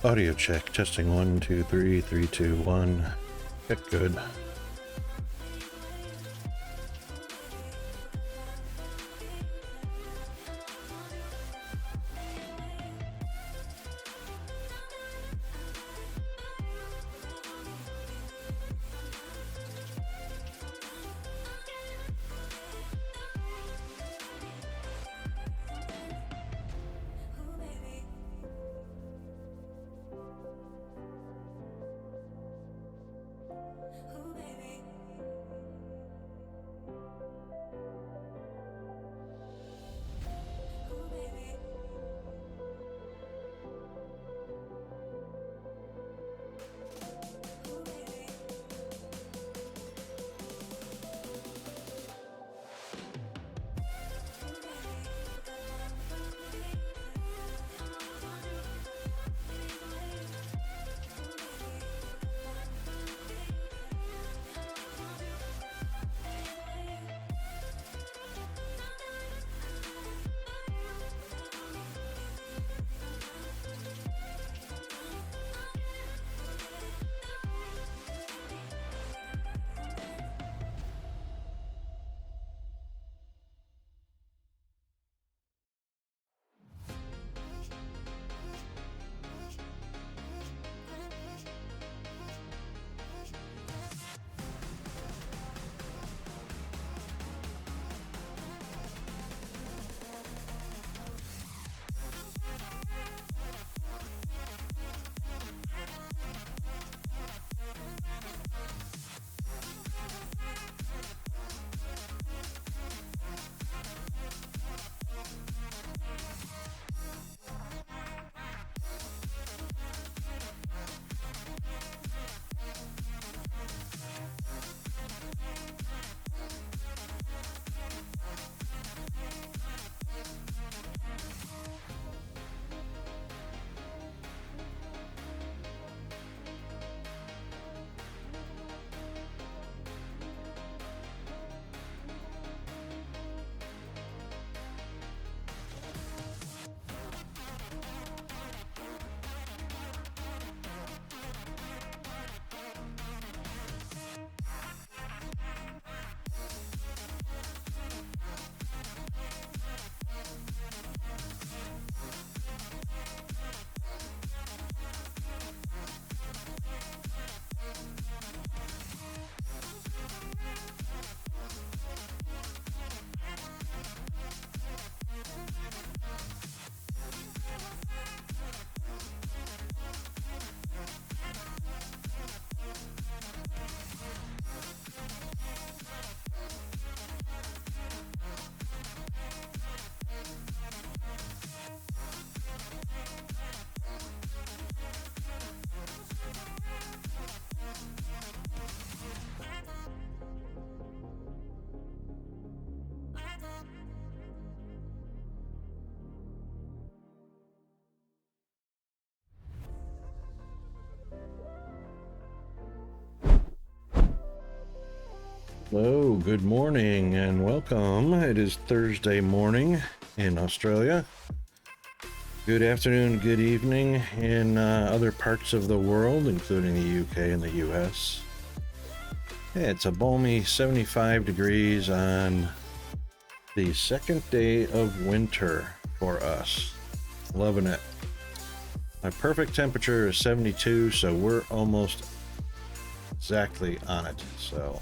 Audio check, testing 1, 2, 3, 3, 2, 1. Get good. Hello, good morning and welcome. It is Thursday morning in Australia. Good afternoon, good evening in other parts of the world, including the UK and the US. Yeah, it's a balmy 75 degrees on the second day of winter for us. Loving it. My perfect temperature is 72, so we're almost exactly on it. So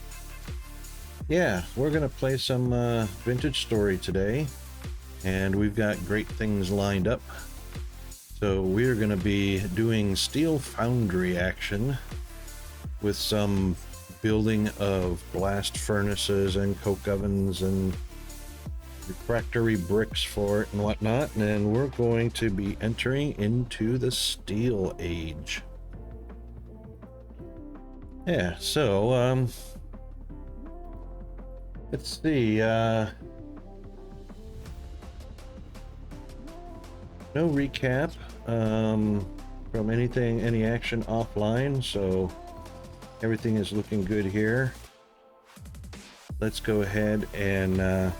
yeah, we're gonna play some Vintage Story today, and we've got great things lined up. So we're gonna be doing steel foundry action with some building of blast furnaces and coke ovens and refractory bricks for it and whatnot, and we're going to be entering into the steel age. Yeah, so let's see, no recap from any action offline, so everything is looking good here. Let's go ahead and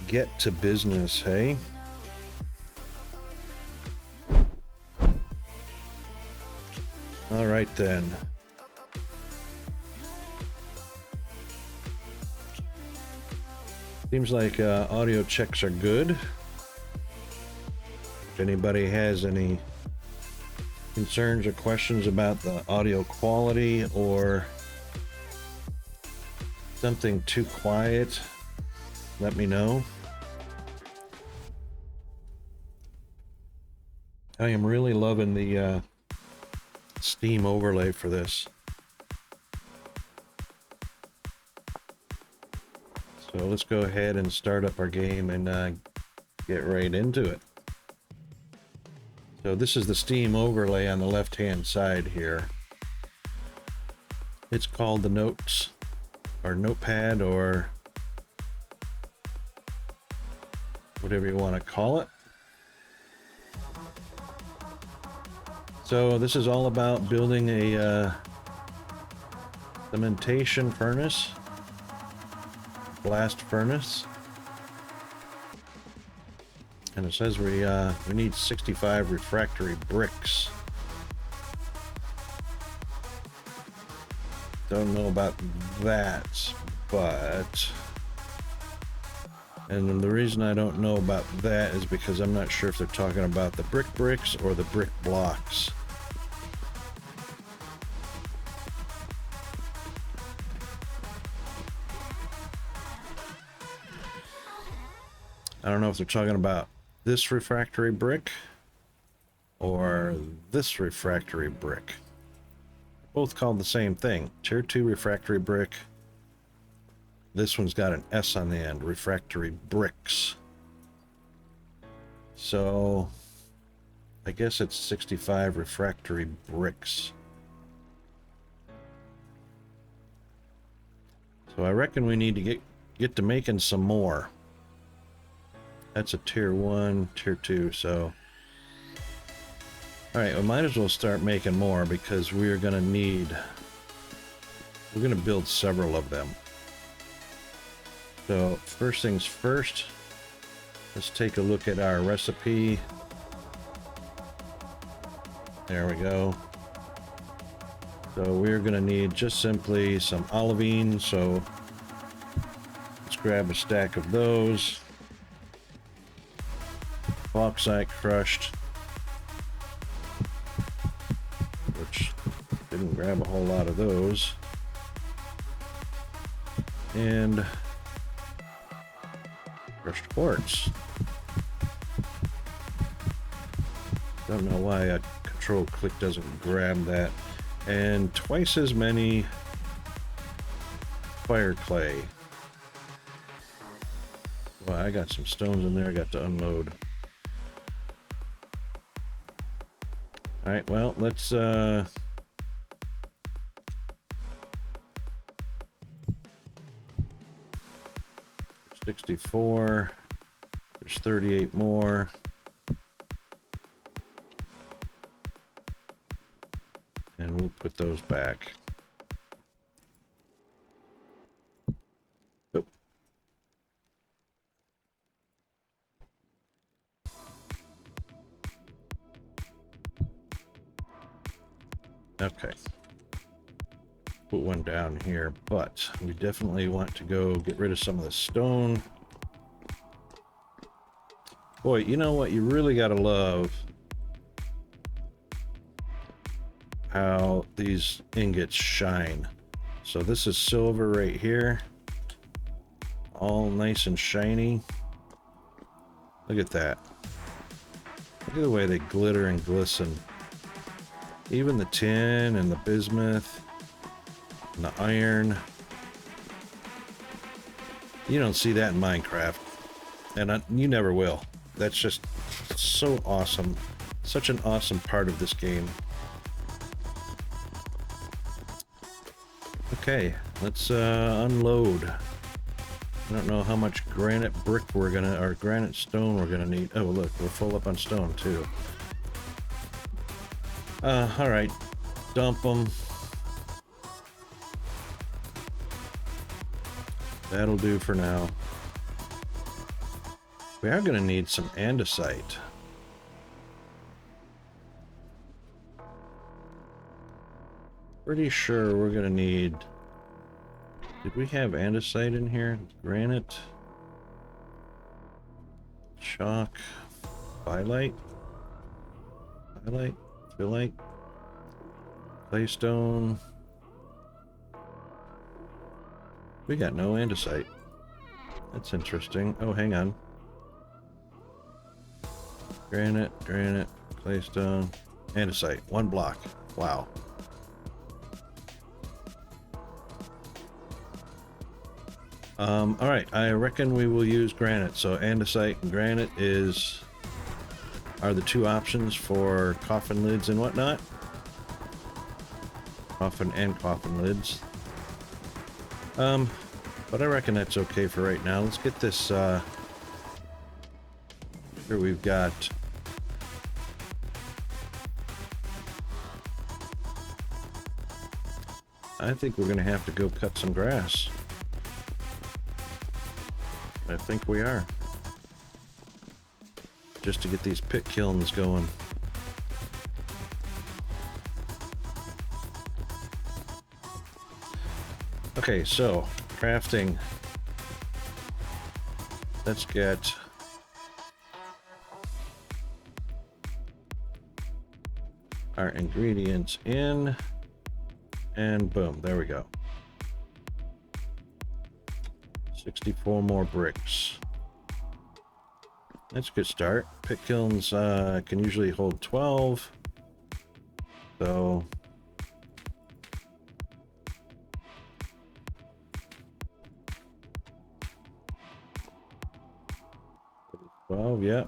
get to business, hey? All right then. Seems like audio checks are good. If anybody has any concerns or questions about the audio quality or something too quiet, let me know. I am really loving the Steam overlay for this. So let's go ahead and start up our game and get right into it. So this is the Steam overlay on the left-hand side here. It's called the Notes, or Notepad, or whatever you want to call it. So this is all about building a cementation furnace, blast furnace. And it says we need 65 refractory bricks. Don't know about that, but... And the reason I don't know about that is because I'm not sure if they're talking about the bricks or the brick blocks. I don't know if they're talking about this refractory brick or this refractory brick. Both called the same thing, tier 2 refractory brick. This one's got an S on the end, refractory bricks. So I guess it's 65 refractory bricks. So I reckon we need to get to making some more. That's a tier 1, tier 2, so... Alright, we might as well start making more because we're going to build several of them. So, first things first, let's take a look at our recipe. There we go. So we're going to need just simply some olivine, so let's grab a stack of those. Bauxite crushed, which didn't grab a whole lot of those, and crushed quartz. Don't know why a control click doesn't grab that, and twice as many fire clay. Well, I got some stones in there I got to unload. Alright, well, let's 64. There's 38 more. And we'll put those back. Oh. Okay. Put one down here, but we definitely want to go get rid of some of the stone. Boy, you know what you really gotta love? How these ingots shine. So this is silver right here. All nice and shiny. Look at that. Look at the way they glitter and glisten. Even the tin and the bismuth and the iron. You don't see that in Minecraft. And you never will. That's just so awesome. Such an awesome part of this game. Okay, let's unload. I don't know how much granite brick or granite stone we're gonna need. Oh, look, we're full up on stone too. Alright, dump them. That'll do for now. We are gonna need some andesite. Pretty sure we're gonna need... Did we have andesite in here? Granite? Chalk? Phyllite? Phyllite? Claystone? We got no andesite. That's interesting. Oh, hang on. Granite, claystone, andesite. 1 block. Wow. Alright, I reckon we will use granite. So andesite and granite are the 2 options for coffin lids and whatnot. Coffin and coffin lids. But I reckon that's okay for right now. Let's get this, here we've got... I think we're gonna have to go cut some grass. I think we are. Just to get these pit kilns going. Okay, so crafting. Let's get our ingredients in, and boom, there we go. 64 more bricks. That's a good start. Pit kilns can usually hold 12. So 12, yeah.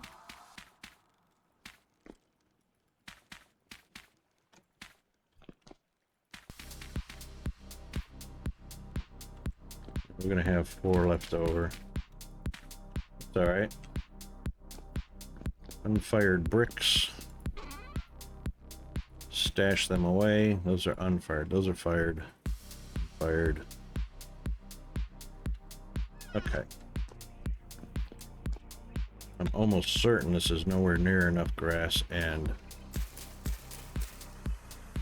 We're gonna have 4 left over. It's all right. Unfired bricks. Stash them away. Those are unfired. Those are fired. Fired. Okay. I'm almost certain this is nowhere near enough grass, and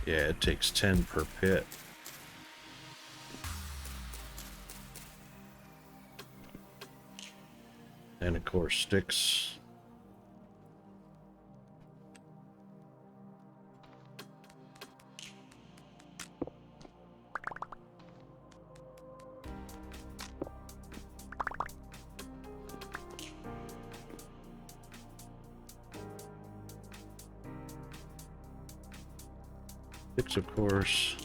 yeah, it takes 10 per pit. And of course sticks. Sticks, of course,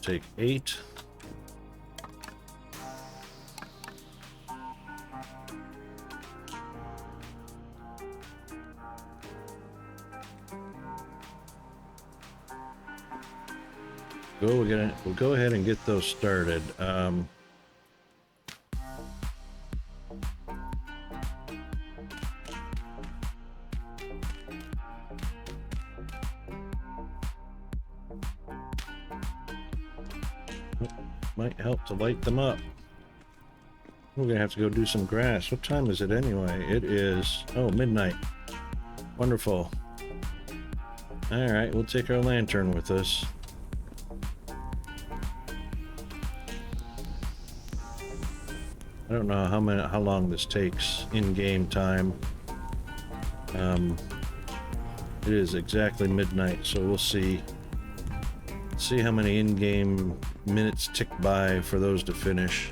take 8. We'll go ahead and get those started. Might help to light them up. We're gonna have to go do some grass. What time is it anyway? It is, oh, midnight. Wonderful. All right, we'll take our lantern with us. I don't know how long this takes in game time. It is exactly midnight, so we'll see how many in-game minutes tick by for those to finish.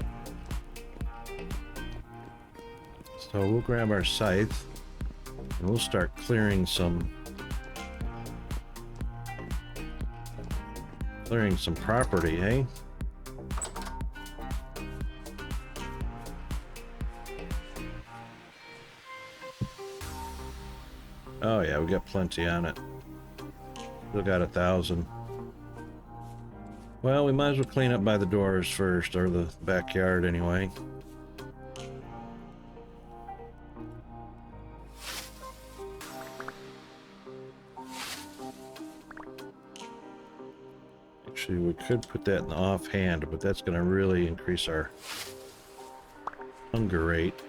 So we'll grab our scythe and we'll start clearing some property, eh? Oh yeah, we got plenty on it. Still got 1,000. Well, we might as well clean up by the doors first, or the backyard anyway. Actually, we could put that in the offhand, but that's going to really increase our hunger rate.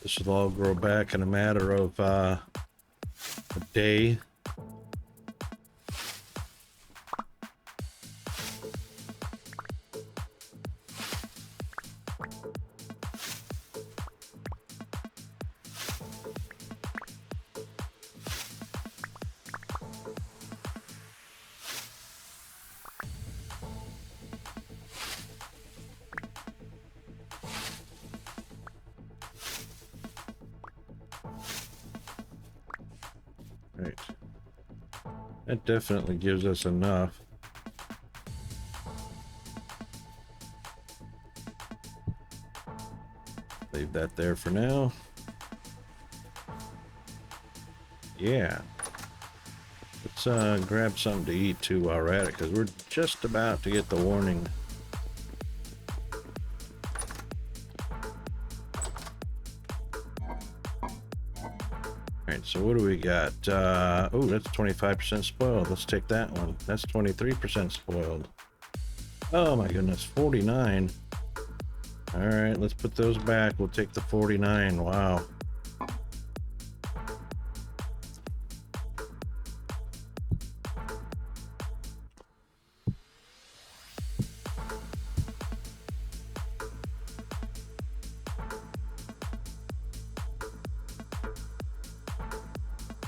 This will all grow back in a matter of a day. Right. That definitely gives us enough. Leave that there for now. Yeah. Let's grab something to eat too while we're at it, because we're just about to get the warning. Alright, so what do we got? Oh, that's 25% spoiled. Let's take that one. That's 23% spoiled. Oh my goodness, 49. Alright, let's put those back. We'll take the 49. Wow.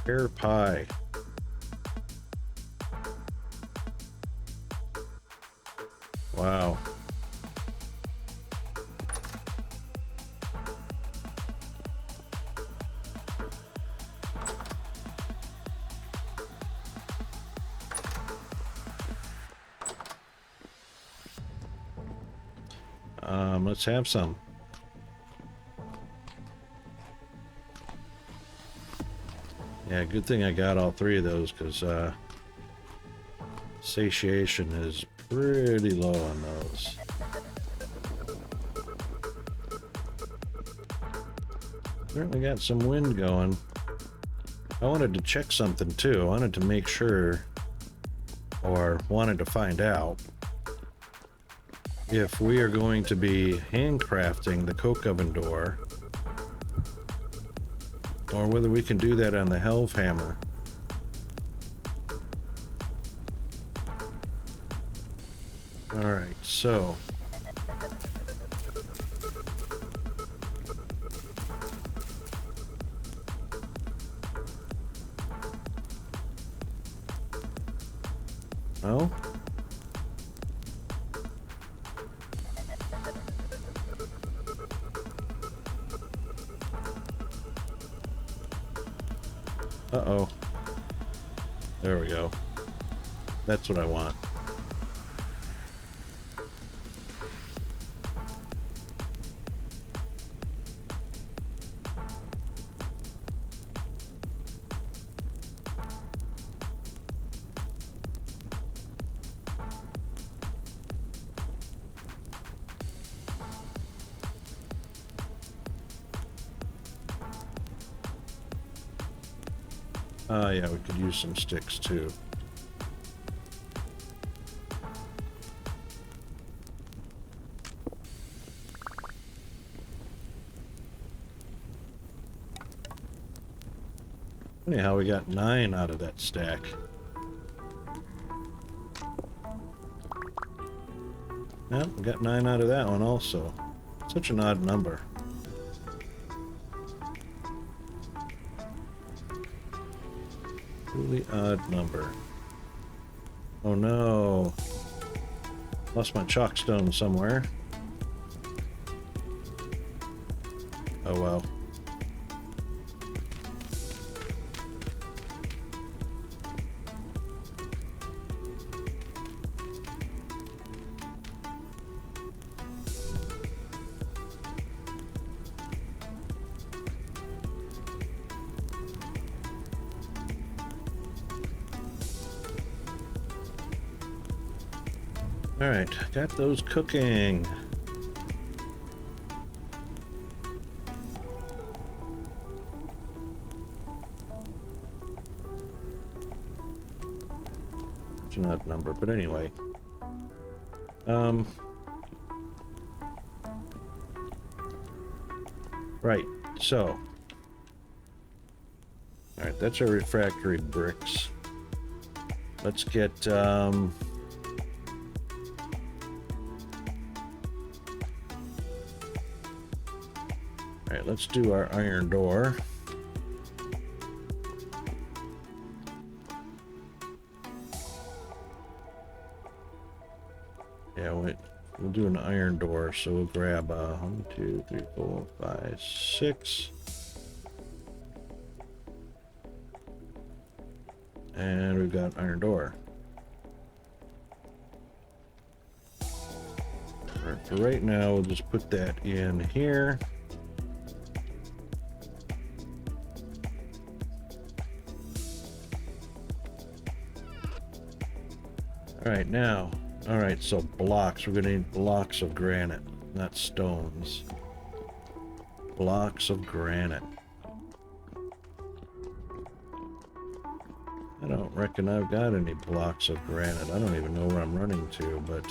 Pear pie. Wow. Let's have some. Yeah, good thing I got all three of those, because satiation is pretty low on those. Certainly got some wind going. I wanted to check something too. I wanted to make sure, or wanted to find out, if we are going to be handcrafting the coke oven door, or whether we can do that on the Helve hammer. Alright, so oh, uh-oh. There we go. That's what I want. Yeah, we could use some sticks too. Anyhow, we got 9 out of that stack. Well, we got 9 out of that one also. Such an odd number. Really odd number. Oh no. Lost my chalkstone somewhere. Oh well. All right, got those cooking. It's an odd number, but anyway. Right, so. All right, that's our refractory bricks. Let's get, all right, let's do our iron door. Yeah, we'll do an iron door, so we'll grab 1, 2, 3, 4, 5, 6. And we've got iron door. All right, for right now, we'll just put that in here. All right, now, all right, so blocks. We're gonna need blocks of granite, not stones. Blocks of granite. I don't reckon I've got any blocks of granite. I don't even know where I'm running to, but...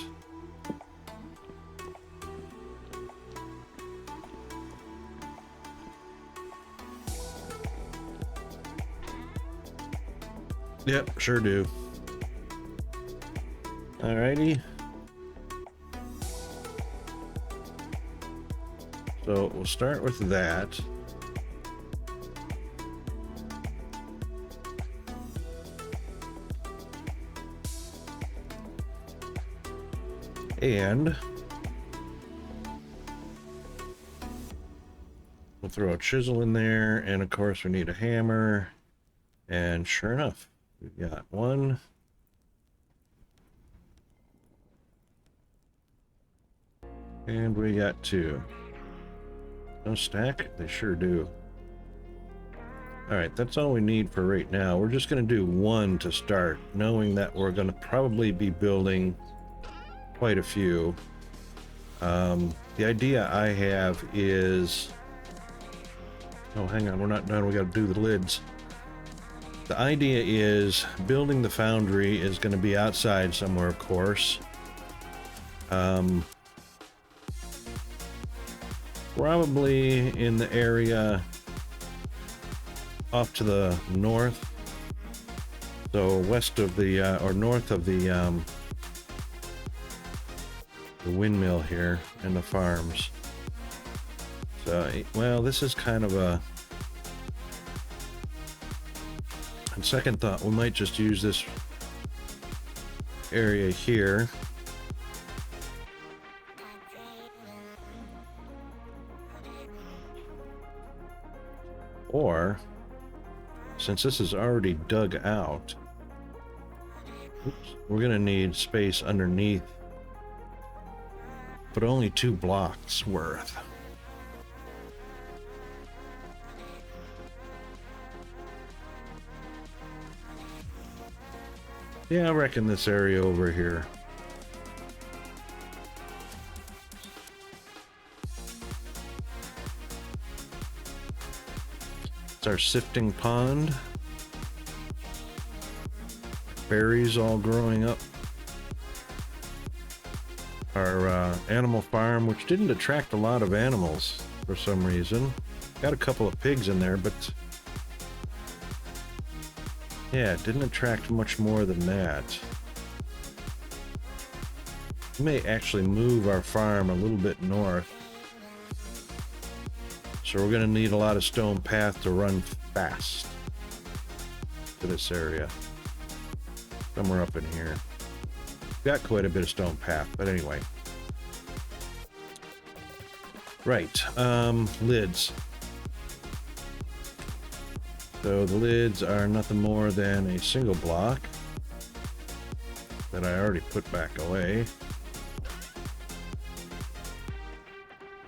Yep, sure do. Alrighty. So we'll start with that. And we'll throw a chisel in there, and of course we need a hammer. And sure enough, we've got one. And we got two. No stack? They sure do. Alright, that's all we need for right now. We're just going to do one to start, knowing that we're going to probably be building quite a few. The idea I have is... Oh, hang on, we're not done. We got to do the lids. The idea is building the foundry is going to be outside somewhere, of course. Probably in the area off to the north. So west of the, or north of the windmill here and the farms. So, well, this is kind of a... On second thought, we might just use this area here. Or, since this is already dug out, we're going to need space underneath, but only 2 blocks worth. Yeah, I reckon this area over here. It's our sifting pond. Berries all growing up. Our animal farm, which didn't attract a lot of animals for some reason. Got a couple of pigs in there, but yeah, it didn't attract much more than that. We may actually move our farm a little bit north. So we're going to need a lot of stone path to run fast to this area. Somewhere up in here. Got quite a bit of stone path, but anyway. Right, lids. So the lids are nothing more than a single block that I already put back away.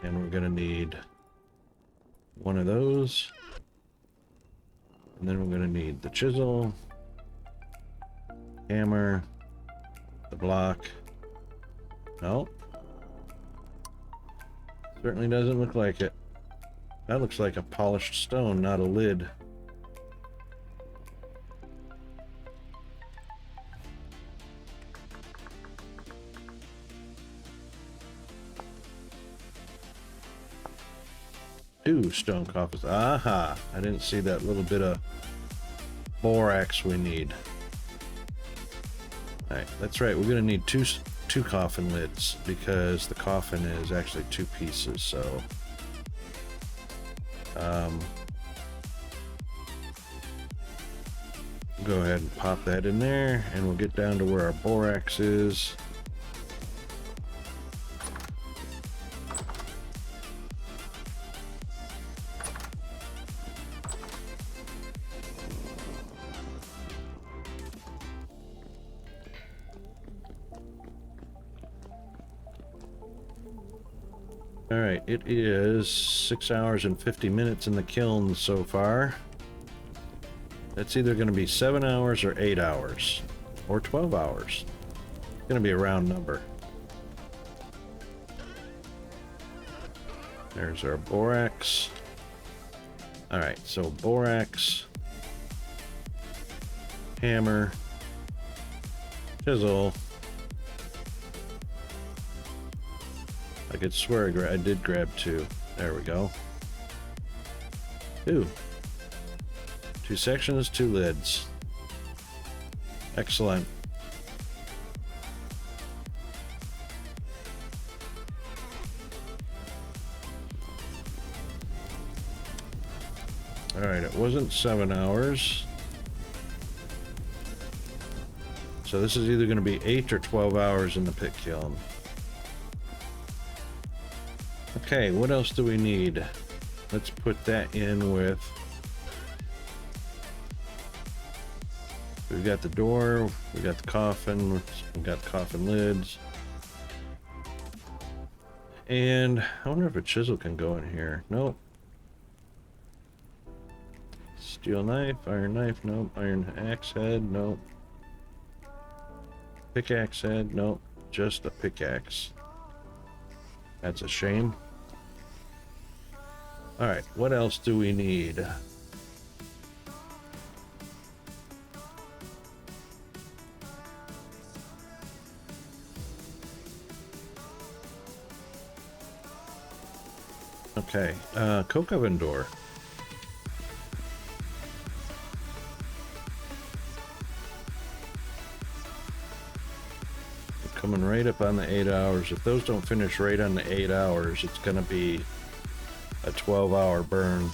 And we're gonna need one of those. And then we're gonna need the chisel, hammer, the block. No. Certainly doesn't look like it. That looks like a polished stone, not a lid. 2 stone coffins. Aha! I didn't see that little bit of borax we need. Alright, that's right. We're going to need two coffin lids because the coffin is actually 2 pieces, so... go ahead and pop that in there, and we'll get down to where our borax is. Alright, it is 6 hours and 50 minutes in the kiln so far. That's either going to be 7 hours or 8 hours. Or 12 hours. It's going to be a round number. There's our borax. Alright, so borax, hammer, chisel. I could swear I did grab 2. There we go. 2 sections, 2 lids. Excellent. Alright, it wasn't 7 hours. So this is either going to be 8 or 12 hours in the pit kiln. Okay, what else do we need? Let's put that in with... we've got the door, we got the coffin, we got the coffin lids. And I wonder if a chisel can go in here. Nope. Steel knife, nope. Iron axe head, nope. Pickaxe head, nope. Just a pickaxe. That's a shame. Alright, what else do we need? Okay, coke oven door. We're coming right up on the 8 hours. If those don't finish right on the 8 hours, it's gonna be a 12-hour burn.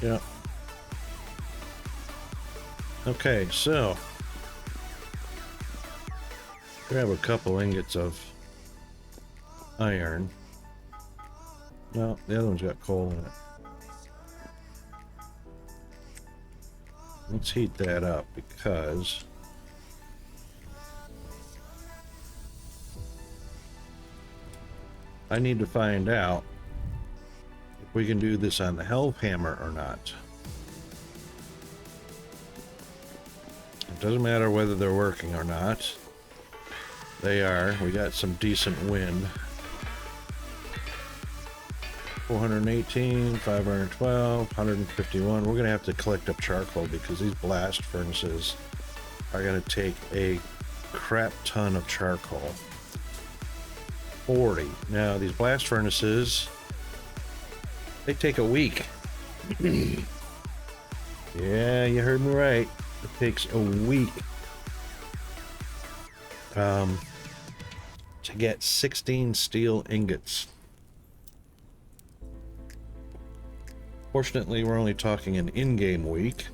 Yeah. Okay, so grab a couple ingots of iron. No, the other one's got coal in it. Let's heat that up because I need to find out if we can do this on the Hellhammer or not. It doesn't matter whether they're working or not. They are. We got some decent wind. 418, 512, 151. We're going to have to collect up charcoal because these blast furnaces are going to take a crap ton of charcoal. 40. Now, these blast furnaces, they take a week. Yeah, you heard me right. It takes a week to get 16 steel ingots. Fortunately, we're only talking an in-game week.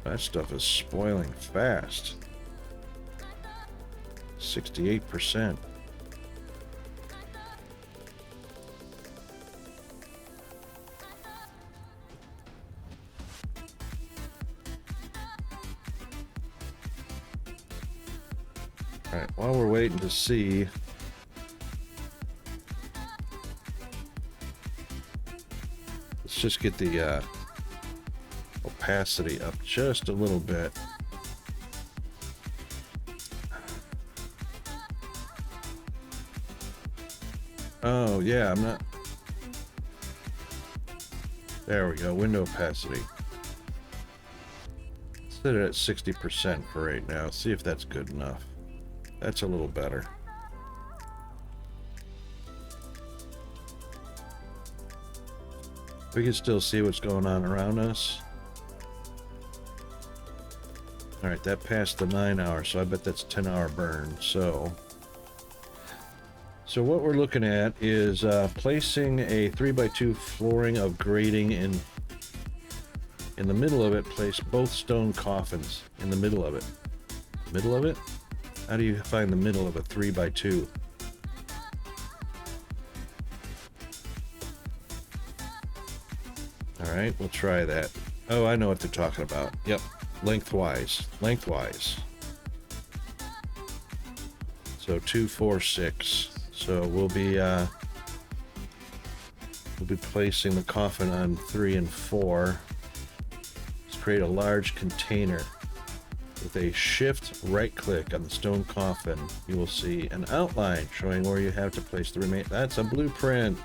That stuff is spoiling fast. 68%. Alright, while we're waiting to see, let's just get the we'll opacity up just a little bit. Oh, yeah, I'm not... There we go, window opacity. Set it at 60% for right now. See if that's good enough. That's a little better. We can still see what's going on around us. Alright, that passed the 9 hours, so I bet that's a 10-hour burn. So what we're looking at is placing a 3x2 flooring of grading in the middle of it. Place both stone coffins in the middle of it. Middle of it? How do you find the middle of a 3x2? Alright, we'll try that. Oh, I know what they're talking about. Yep, lengthwise. Lengthwise. So 2, 4, 6. So we'll be placing the coffin on 3 and 4. Let's create a large container. With a shift right click on the stone coffin, you will see an outline showing where you have to place the remaining. That's a blueprint.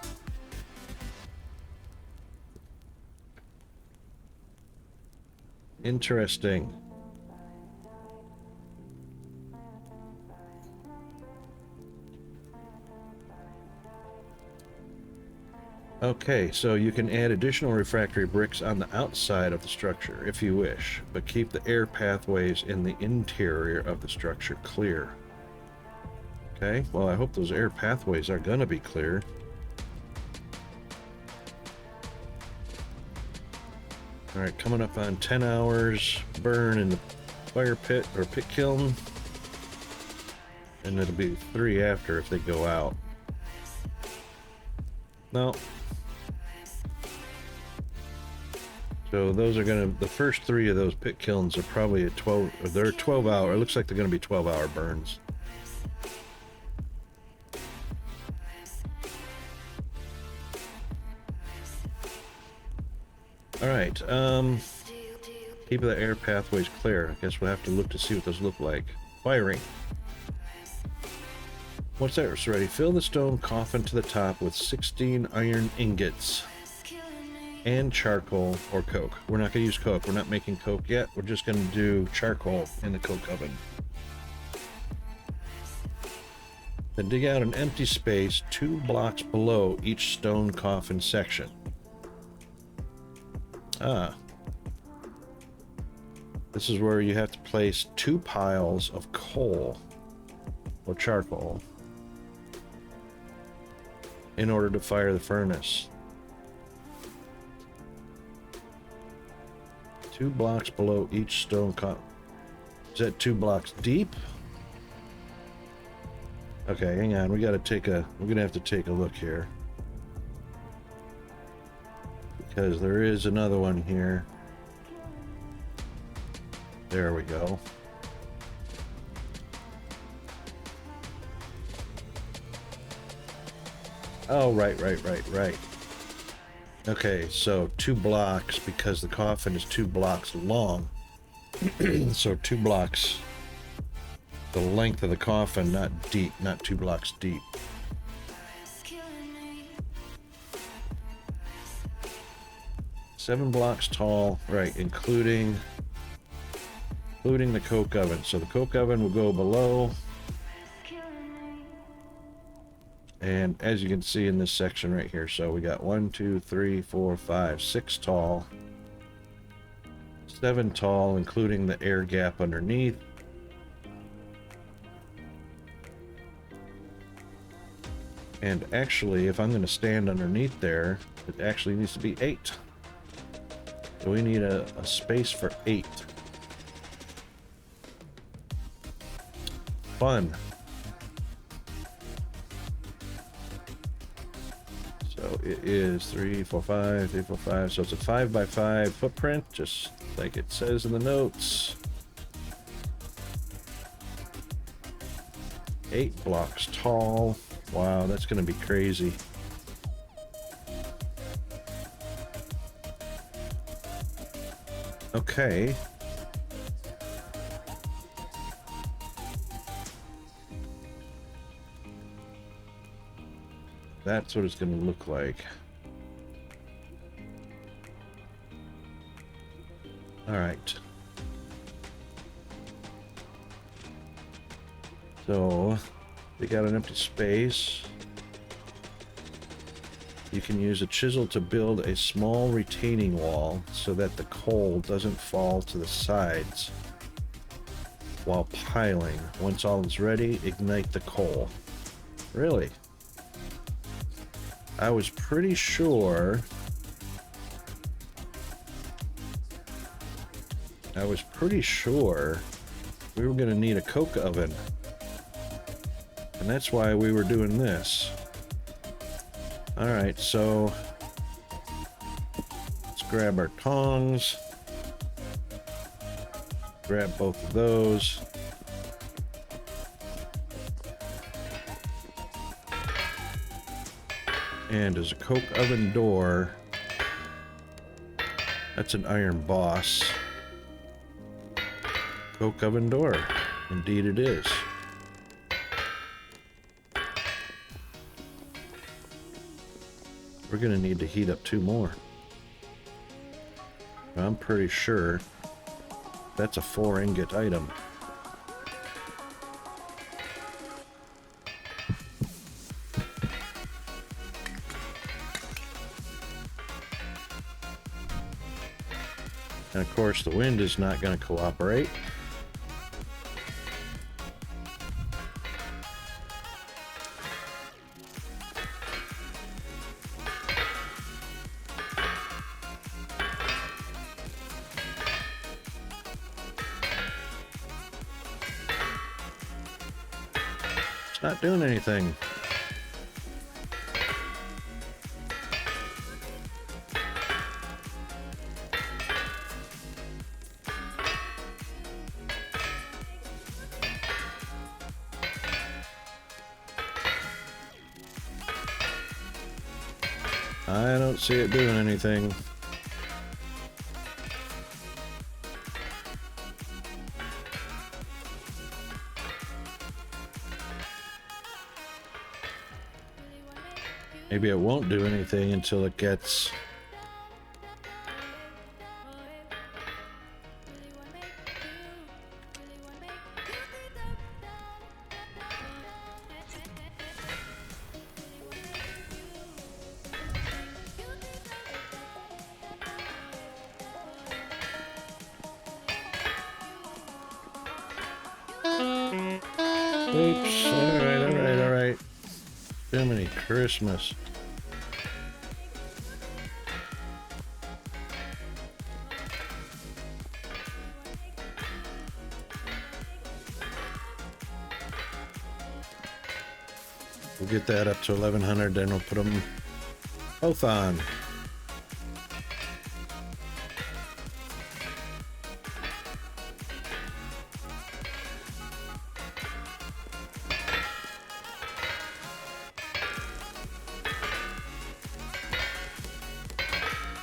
Interesting. Okay, so you can add additional refractory bricks on the outside of the structure if you wish, but keep the air pathways in the interior of the structure clear. Okay, well, I hope those air pathways are gonna be clear. Alright, coming up on 10 hours burn in the fire pit or pit kiln. And it'll be 3 after if they go out. No. So those are gonna, the first 3 of those pit kilns are probably at 12, or they're 12 hour, it looks like they're gonna be 12-hour burns. Alright, keep the air pathways clear. I guess we'll have to look to see what those look like. Firing. Once that's ready, fill the stone coffin to the top with 16 iron ingots and charcoal or coke. We're not going to use coke. We're not making coke yet. We're just going to do charcoal in the coke oven. Then dig out an empty space 2 blocks below each stone coffin section. This is where you have to place 2 piles of coal or charcoal in order to fire the furnace. 2 blocks below each stone coffin. Is that 2 blocks deep? Okay, hang on. We're gonna have to take a look here. Because there is another one here. There we go. Oh, right. Okay, so 2 blocks because the coffin is 2 blocks long. So 2 blocks, the length of the coffin, not deep, not 2 blocks deep. Seven blocks tall, right, including the coke oven. So the coke oven will go below. And as you can see in this section right here, so we got 1, 2, 3, 4, 5, 6 tall, 7 tall, including the air gap underneath. And actually, if I'm going to stand underneath there, it actually needs to be 8. So we need a space for 8. Fun. So it is 3, 4, 5, 3, 4, 5. So it's a 5x5 footprint, just like it says in the notes. 8 blocks tall. Wow, that's going to be crazy. Okay. That's what it's going to look like. All right. So, they got an empty space. You can use a chisel to build a small retaining wall so that the coal doesn't fall to the sides while piling. Once all is ready, ignite the coal. Really? I was pretty sure we were going to need a coke oven. And that's why we were doing this. Alright, so let's grab our tongs. Grab both of those. And there's a coke oven door. That's an iron boss. Coke oven door. Indeed it is. We're gonna need to heat up 2 more. I'm pretty sure that's a 4 ingot item. And of course the wind is not going to cooperate. It's not doing anything. I don't see it doing anything. Maybe it won't do anything until it gets... Oops, alright. Jiminy Christmas. We'll get that up to 1100, then we'll put them both on.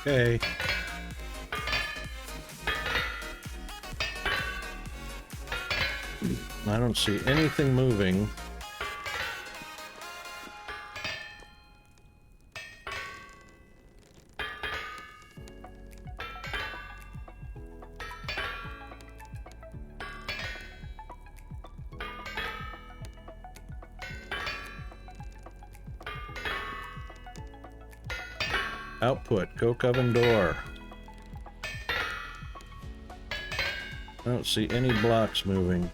Okay. I don't see anything moving. Output, coke oven door. I don't see any blocks moving.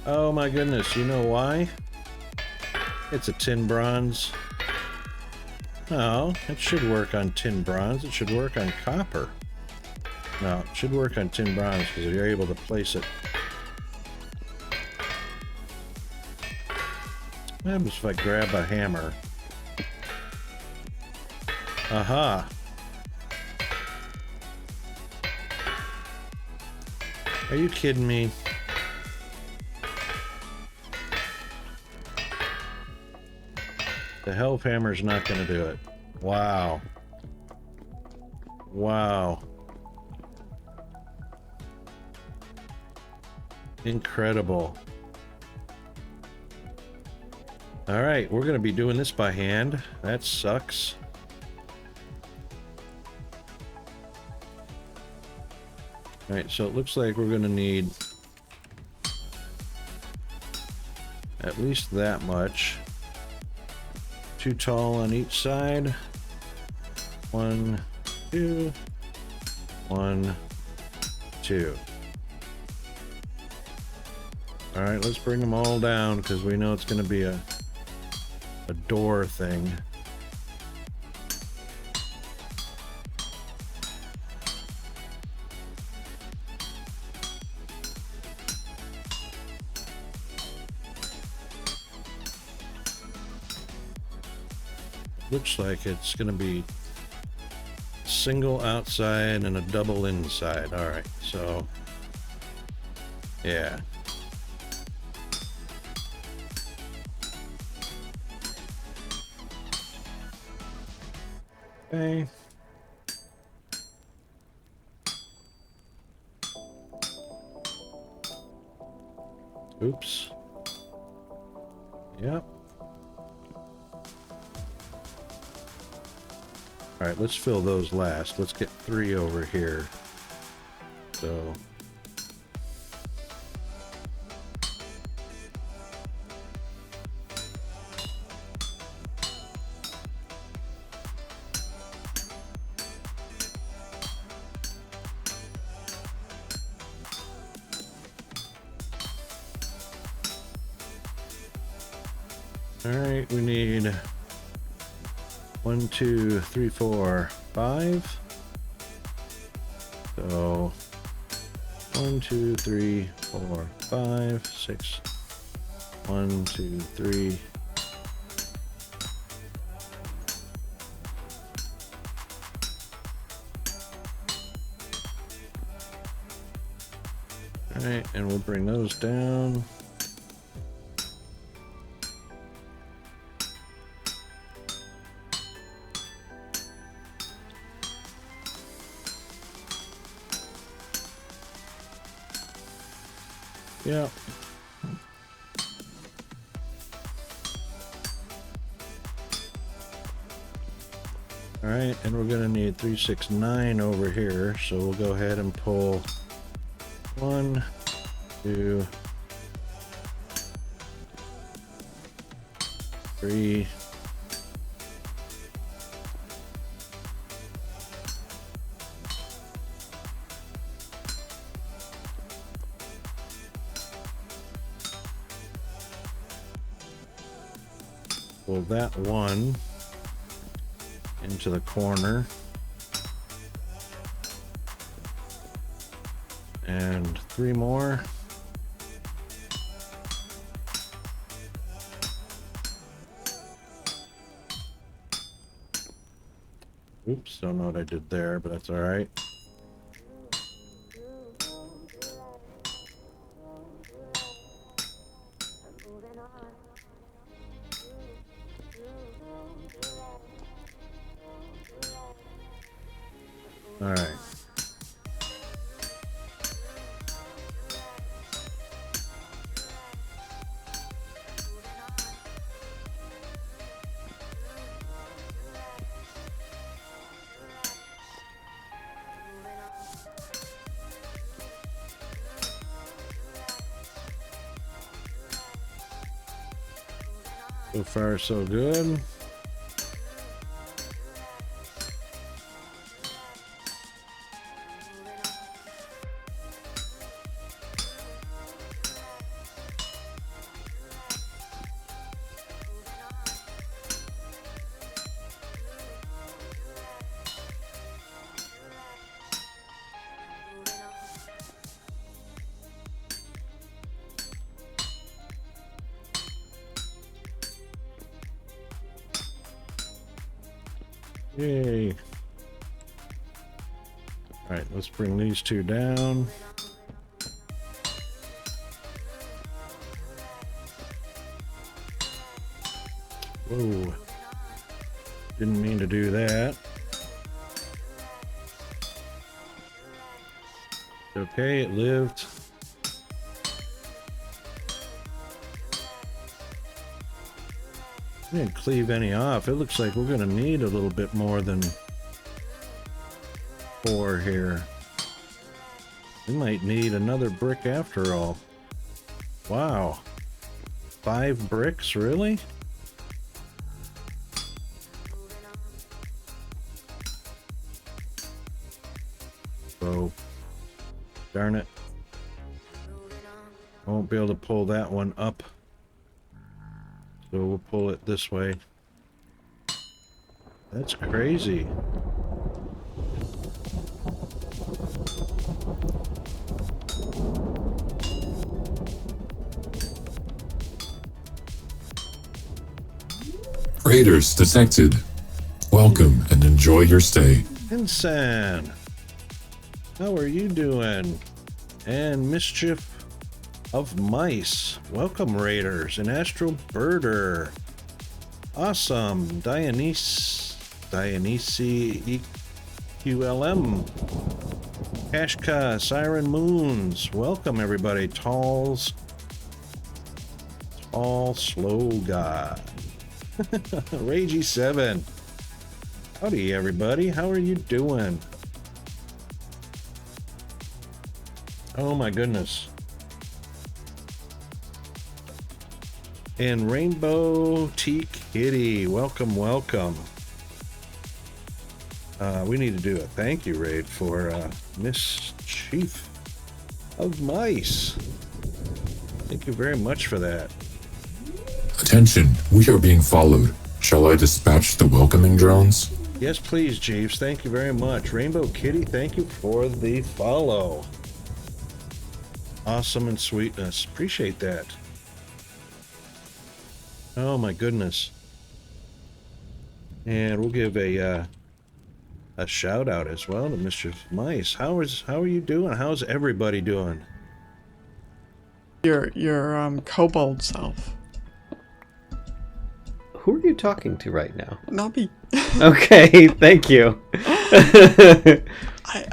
Oh my goodness, you know why? It's a tin bronze. No, it should work on tin bronze. It should work on copper. No, it should work on tin bronze because you're able to place it. What happens if I grab a hammer? Aha! Are you kidding me? The Help Hammer's not going to do it. Wow. Wow. Incredible. All right, we're going to be doing this by hand. That sucks. All right, so it looks like we're going to need at least that much. 2 tall on each side. 1, 2, 1, 2. All right, let's bring them all down because we know it's going to be a door thing. Looks like it's going to be single outside and a double inside. All right, so yeah. Okay. Oops. Yep. All right, let's fill those last. Let's get 3 over here. So all right, we need 1, 2, 3, 4, 5. So 1, 2, 3, 4, 5, 6. 1, 2, 3. All right, and we'll bring those down. Yeah. All right, and we're gonna need 3, 6, 9 over here. So we'll go ahead and pull 1, 2, 3. Pull that 1 into the corner. And 3 more. Oops, don't know what I did there, but that's all right. All right. So far, so good. Yay. All right, let's bring these 2 down. Whoa. Didn't mean to do that. Okay, it lived. I didn't cleave any off. It looks like we're gonna need a little bit more than 4 here. We might need another brick after all. Wow. 5 bricks, really? Oh, darn it. I won't be able to pull that one up. So we'll pull it this way. That's crazy. Raiders detected. Welcome and enjoy your stay. Insan, how are you doing? And Mischief of Mice, welcome Raiders. And Astral Birder, awesome. Dionysi EQLM, Kashka, Siren Moons, welcome everybody. Tall slow guy. Ragey 7, howdy everybody, how are you doing? Oh my goodness. And Rainbow Tea Kitty, welcome. We need to do a thank you raid for Mischief of Mice. Thank you very much for that. Attention, we are being followed. Shall I dispatch the welcoming drones? Yes, please, Jeeves. Thank you very much. Rainbow Kitty, thank you for the follow. Awesome and sweetness. Appreciate that. Oh my goodness. And we'll give a shout out as well to Mischief Mice. How are you doing? How's everybody doing? Your kobold self. Who are you talking to right now? Not me. Okay, thank you.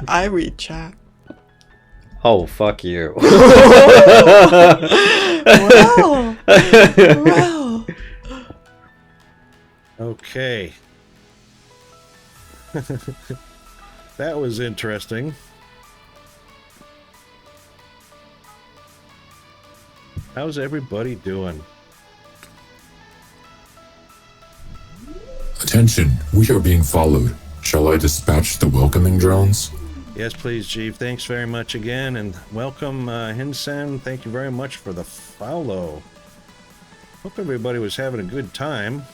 I read chat. Oh, fuck you. Well. Okay. That was interesting. How's everybody doing? Attention, we are being followed. Shall I dispatch the welcoming drones? Yes, please, Chief. Thanks very much again, and welcome, Hinsen. Thank you very much for the follow. Hope everybody was having a good time.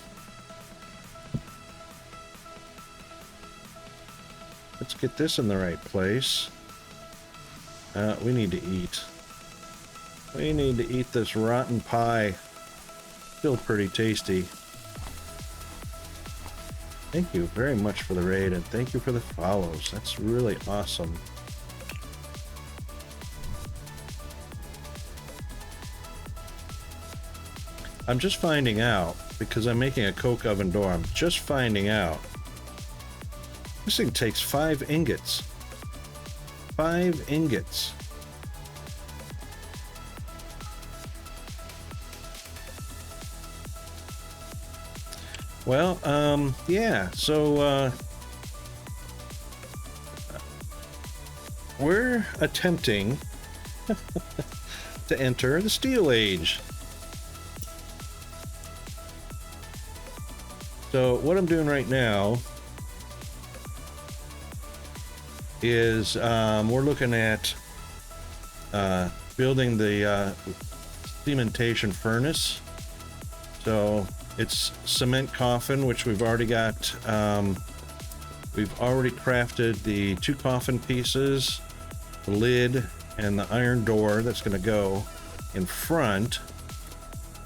Let's get this in the right place. We need to eat. We need to eat this rotten pie. Still pretty tasty. Thank you very much for the raid, and thank you for the follows. That's really awesome. I'm just finding out, because I'm making a coke oven door, I'm just finding out. This thing takes 5 ingots. 5 ingots. Well, yeah, so, we're attempting to enter the Steel Age. So, what I'm doing right now is, we're looking at, building the, cementation furnace. So, it's cement coffin, which we've already got. We've already crafted the 2 coffin pieces, the lid, and the iron door that's going to go in front.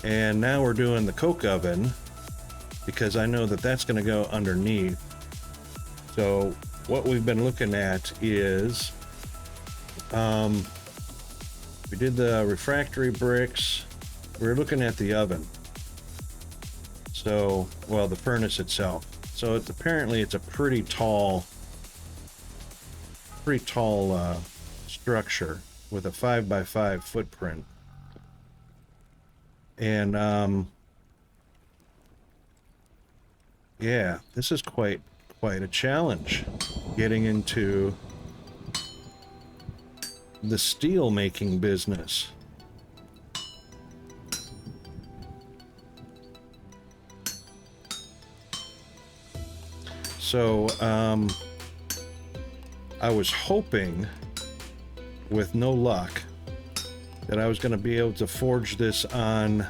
And now we're doing the coke oven, because I know that that's going to go underneath. So what we've been looking at is, we did the refractory bricks. We're looking at the oven. So, well, the furnace itself. So it's apparently it's a pretty tall structure with a 5x5 footprint. And yeah, this is quite a challenge getting into the steel making business. So I was hoping, with no luck, that I was going to be able to forge this on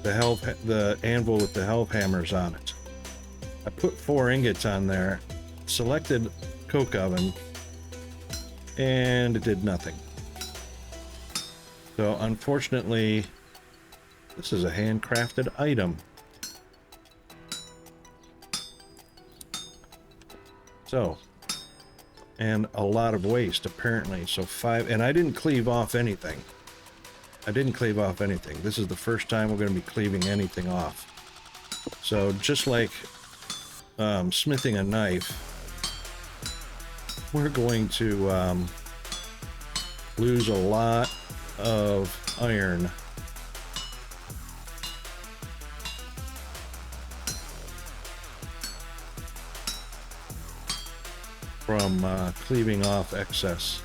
the anvil with the helve hammers on it. I put 4 ingots on there, selected coke oven, and it did nothing. So unfortunately, this is a handcrafted item. So, and a lot of waste apparently. So 5, and I didn't cleave off anything. This is the first time we're going to be cleaving anything off. So just like smithing a knife, we're going to lose a lot of iron. From cleaving off excess.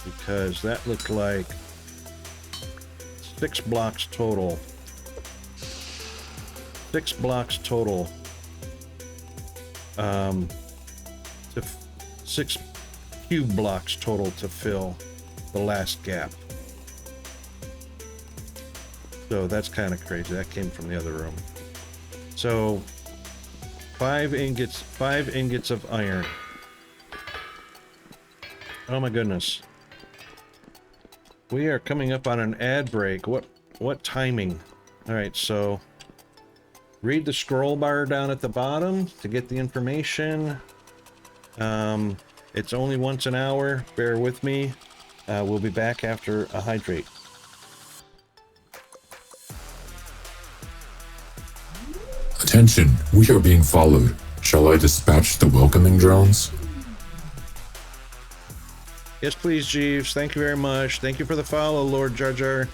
Because that looked like 6 blocks total. 6 blocks total. 6 cube blocks total to fill the last gap. So that's kind of crazy. That came from the other room. So 5 ingots of iron. Oh my goodness. We are coming up on an ad break. What timing? All right, so read the scroll bar down at the bottom to get the information. It's only once an hour. Bear with me. We'll be back after a hydrate. Attention, we are being followed. Shall I dispatch the welcoming drones? Yes, please, Jeeves. Thank you very much. Thank you for the follow, Lord Jar Jar.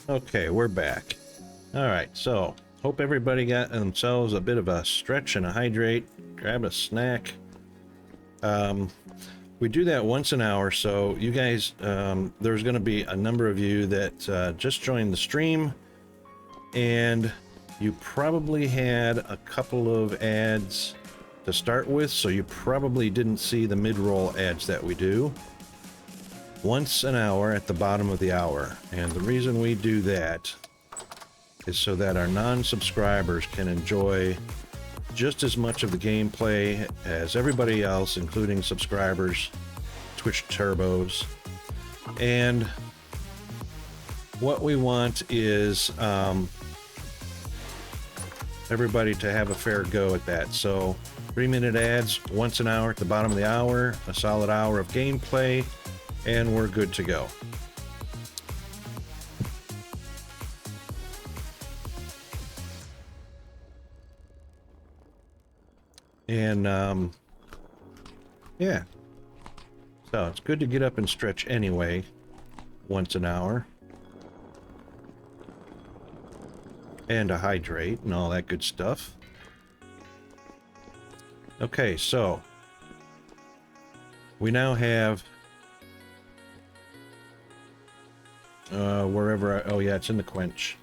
Okay, we're back. All right, so hope everybody got themselves a bit of a stretch and a hydrate. Grab a snack. We do that once an hour, so you guys, there's going to be a number of you that just joined the stream, and you probably had a couple of ads to start with, so you probably didn't see the mid-roll ads that we do once an hour at the bottom of the hour. And the reason we do that is so that our non-subscribers can enjoy just as much of the gameplay as everybody else, including subscribers, Twitch turbos. And what we want is everybody to have a fair go at that. So 3-minute ads once an hour at the bottom of the hour, a solid hour of gameplay, and we're good to go. And yeah, so it's good to get up and stretch anyway once an hour, and to hydrate and all that good stuff. Okay, so we now have oh yeah, it's in the quench.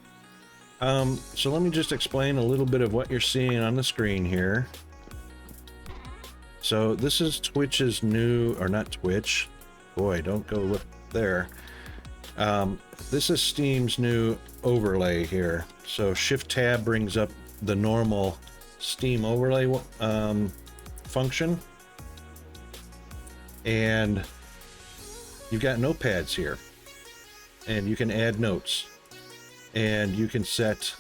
So let me just explain a little bit of what you're seeing on the screen here. So this is Twitch's new, or not Twitch, boy, don't go look there. This is Steam's new overlay here. So Shift Tab brings up the normal Steam overlay function, and you've got notepads here, and you can add notes, and you can set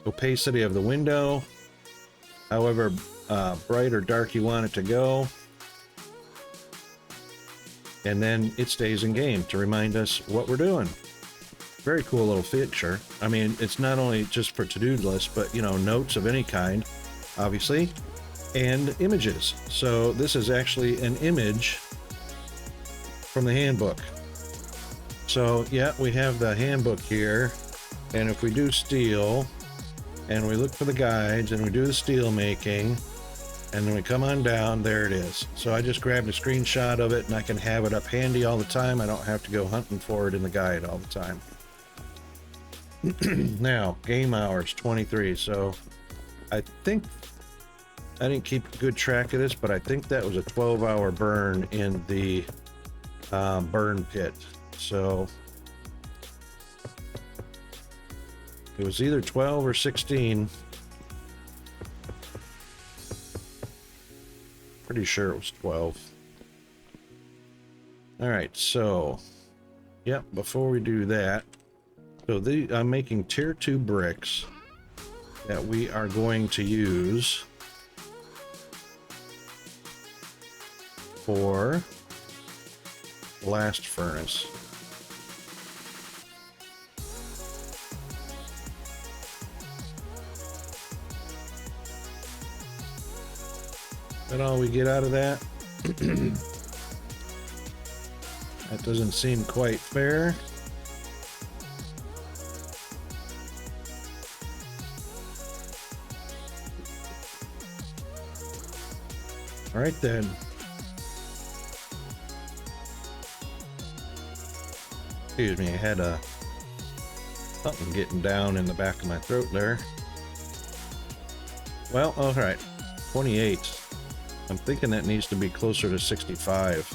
opacity of the window, however bright or dark you want it to go, and then it stays in game to remind us what we're doing. Very cool little feature. I mean, it's not only just for to-do lists, but you know, notes of any kind, obviously, and images. So this is actually an image from the handbook. So yeah, we have the handbook here, and if we do steel, and we look for the guides, and we do the steel making, and then we come on down, there it is. So I just grabbed a screenshot of it, and I can have it up handy all the time. I don't have to go hunting for it in the guide all the time. Now, game hours, 23. So I think, I didn't keep good track of this, but I think that was a 12-hour burn in the burn pit. So it was either 12 or 16. Pretty sure it was 12. All right, so yep, before we do that, so I'm making tier 2 bricks that we are going to use for blast furnace. That all we get out of that? That doesn't seem quite fair. All right then. Excuse me, I had something getting down in the back of my throat there. Well, all right, 28. I'm thinking that needs to be closer to 65.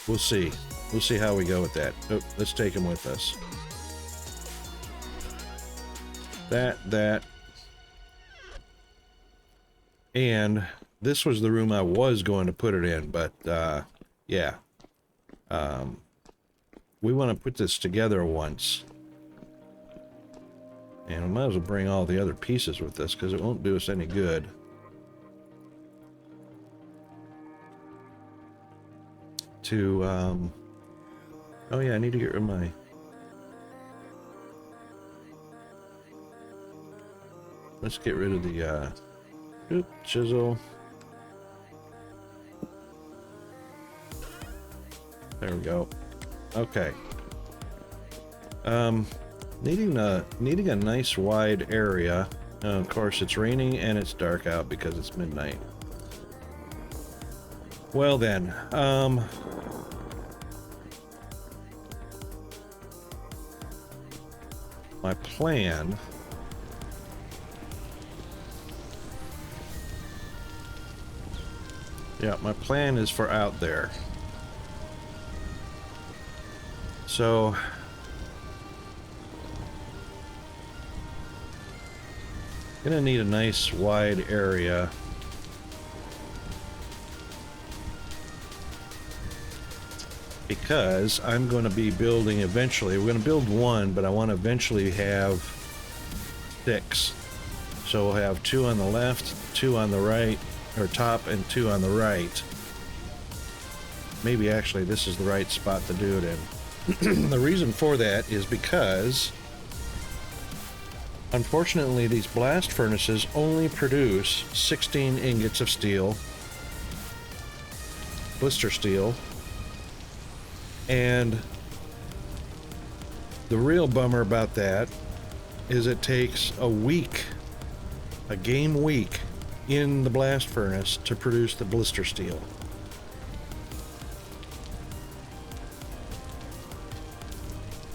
We'll see. We'll see how we go with that. Oh, let's take him with us. That. And this was the room I was going to put it in, but yeah. We want to put this together once. And we might as well bring all the other pieces with us, because it won't do us any good. To, oh yeah, I need to get rid of my... Let's get rid of the, chisel. There we go. Okay. Needing a nice wide area. Of course, it's raining and it's dark out because it's midnight. Well then, my plan. Yeah, my plan is for out there. So gonna need a nice wide area. Because I'm going to be building eventually. We're going to build one, but I want to eventually have 6. So we'll have 2 on the left, 2 on the right, or top, and 2 on the right. Maybe actually this is the right spot to do it in. The reason for that is because unfortunately these blast furnaces only produce 16 ingots of steel, blister steel. And the real bummer about that is it takes a week, a game week, in the blast furnace to produce the blister steel.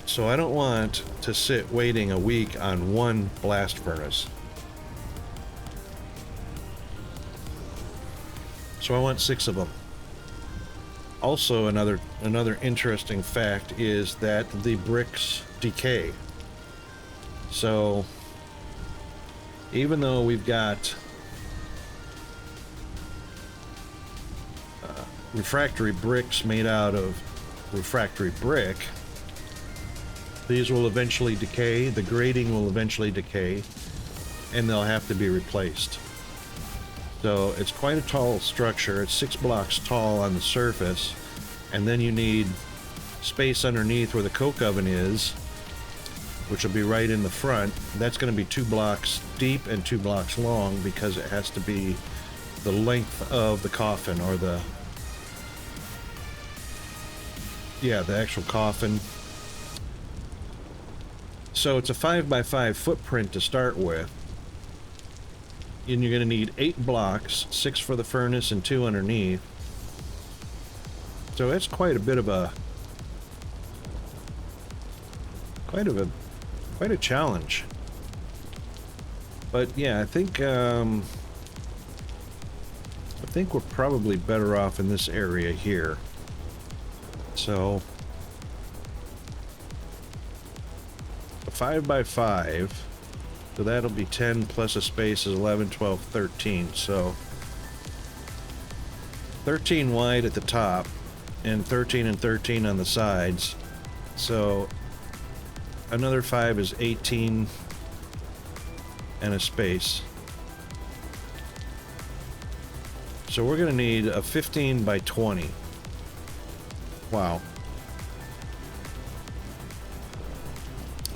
So I don't want to sit waiting a week on one blast furnace. So I want 6 of them. Also, another interesting fact is that the bricks decay. So even though we've got refractory bricks made out of refractory brick, these will eventually decay, the grading will eventually decay, and they'll have to be replaced. So it's quite a tall structure. It's 6 blocks tall on the surface, and then you need space underneath where the coke oven is, which will be right in the front. That's going to be 2 blocks deep and 2 blocks long because it has to be the length of the coffin, or the actual coffin. So it's a 5x5 footprint to start with. And you're going to need 8 blocks, 6 for the furnace and 2 underneath. So that's quite a challenge. But yeah, I think we're probably better off in this area here. So a 5x5. So that'll be 10 plus a space is 11, 12, 13. So 13 wide at the top and 13 and 13 on the sides. So another 5 is 18 and a space. So we're going to need a 15 by 20. Wow.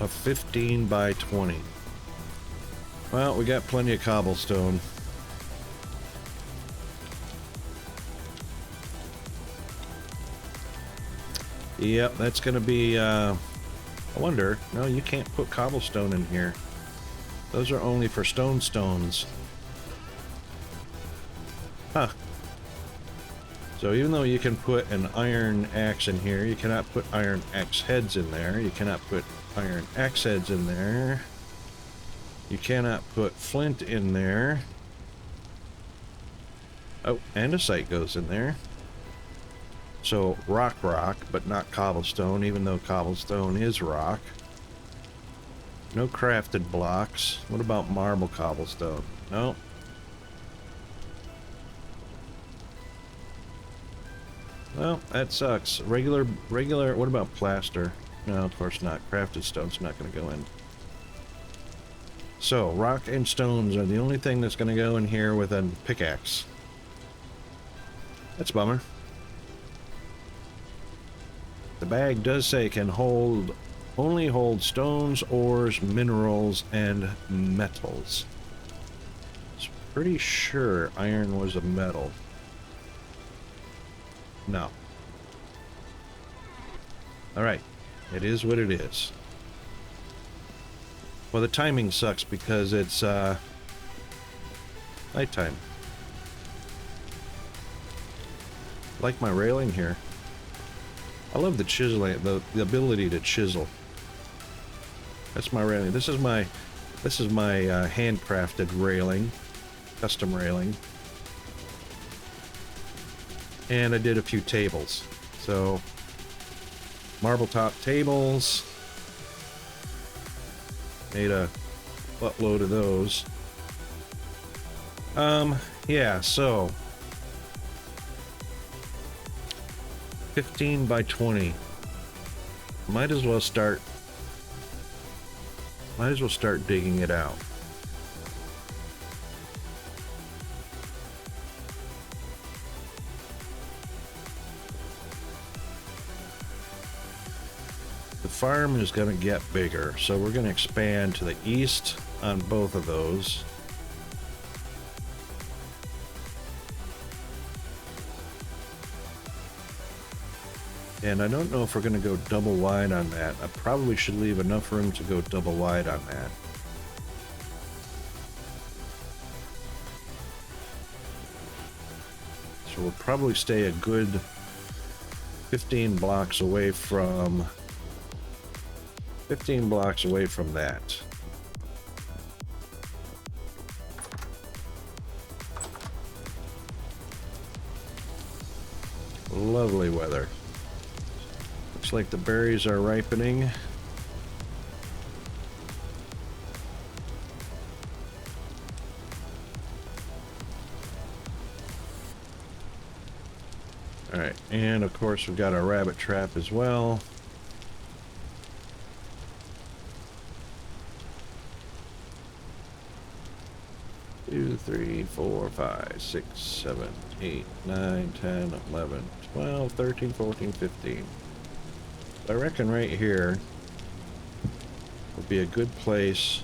A 15 by 20. Well, we got plenty of cobblestone. Yep, that's gonna be, I wonder, no, you can't put cobblestone in here. Those are only for stones. Huh. So even though you can put an iron axe in here, you cannot put iron axe heads in there. You cannot put iron axe heads in there. You cannot put flint in there. Oh, andesite goes in there. So rock, but not cobblestone, even though cobblestone is rock. No crafted blocks. What about marble cobblestone? No. Well, that sucks. Regular, what about plaster? No, of course not. Crafted stone's not going to go in. So, rock and stones are the only thing that's going to go in here with a pickaxe. That's a bummer. The bag does say it can only hold stones, ores, minerals, and metals. It's pretty sure iron was a metal. No. All right. It is what it is. Well, the timing sucks because it's nighttime. I like my railing here. I love the chiseling, the ability to chisel. That's my railing. This is my handcrafted railing, custom railing. And I did a few tables. So marble top tables. Made a buttload of those. Yeah, so 15 by 20. Might as well start digging it out. The farm is going to get bigger, so we're going to expand to the east on both of those. And I don't know if we're going to go double wide on that. I probably should leave enough room to go double wide on that. So we'll probably stay a good 15 blocks away from that. Lovely weather. Looks like the berries are ripening. All right, and of course we've got our rabbit trap as well. Two, 3, 4, 5, 6, 7, 8, 9, 10, 11, 12, 13, 14, 15. I reckon right here would be a good place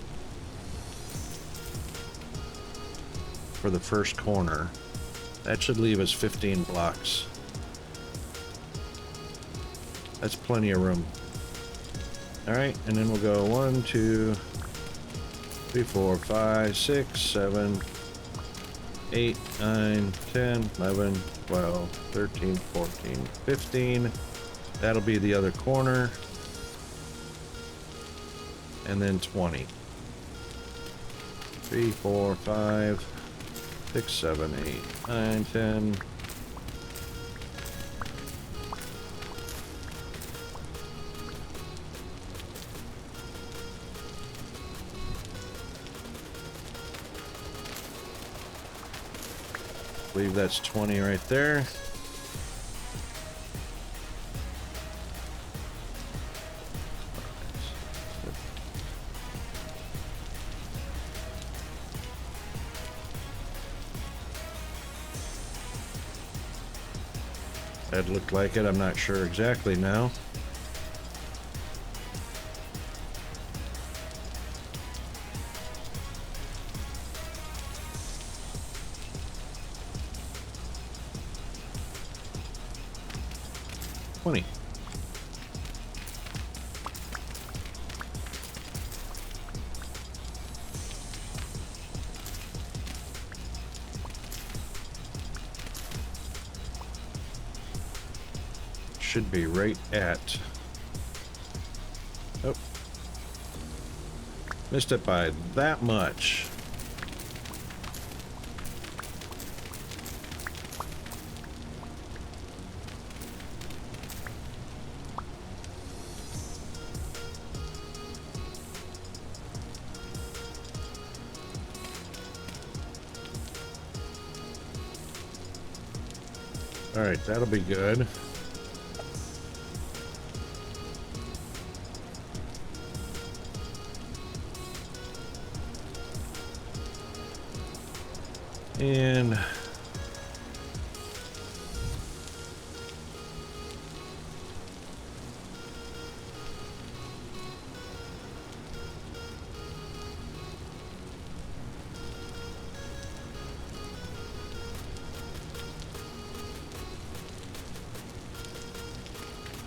for the first corner. That should leave us 15 blocks. That's plenty of room. Alright, and then we'll go 1, 2, 3, 4, 5, 6, 7, 8, 9, 10, 11, 12, 13, 14, 15. That'll be the other corner. And then 20. 3, 4, 5, 6, 7, 8, 9, 10. I believe that's 20 right there. That looked like it. I'm not sure exactly now. Should be right at... Oh. Missed it by that much. All right, that'll be good. And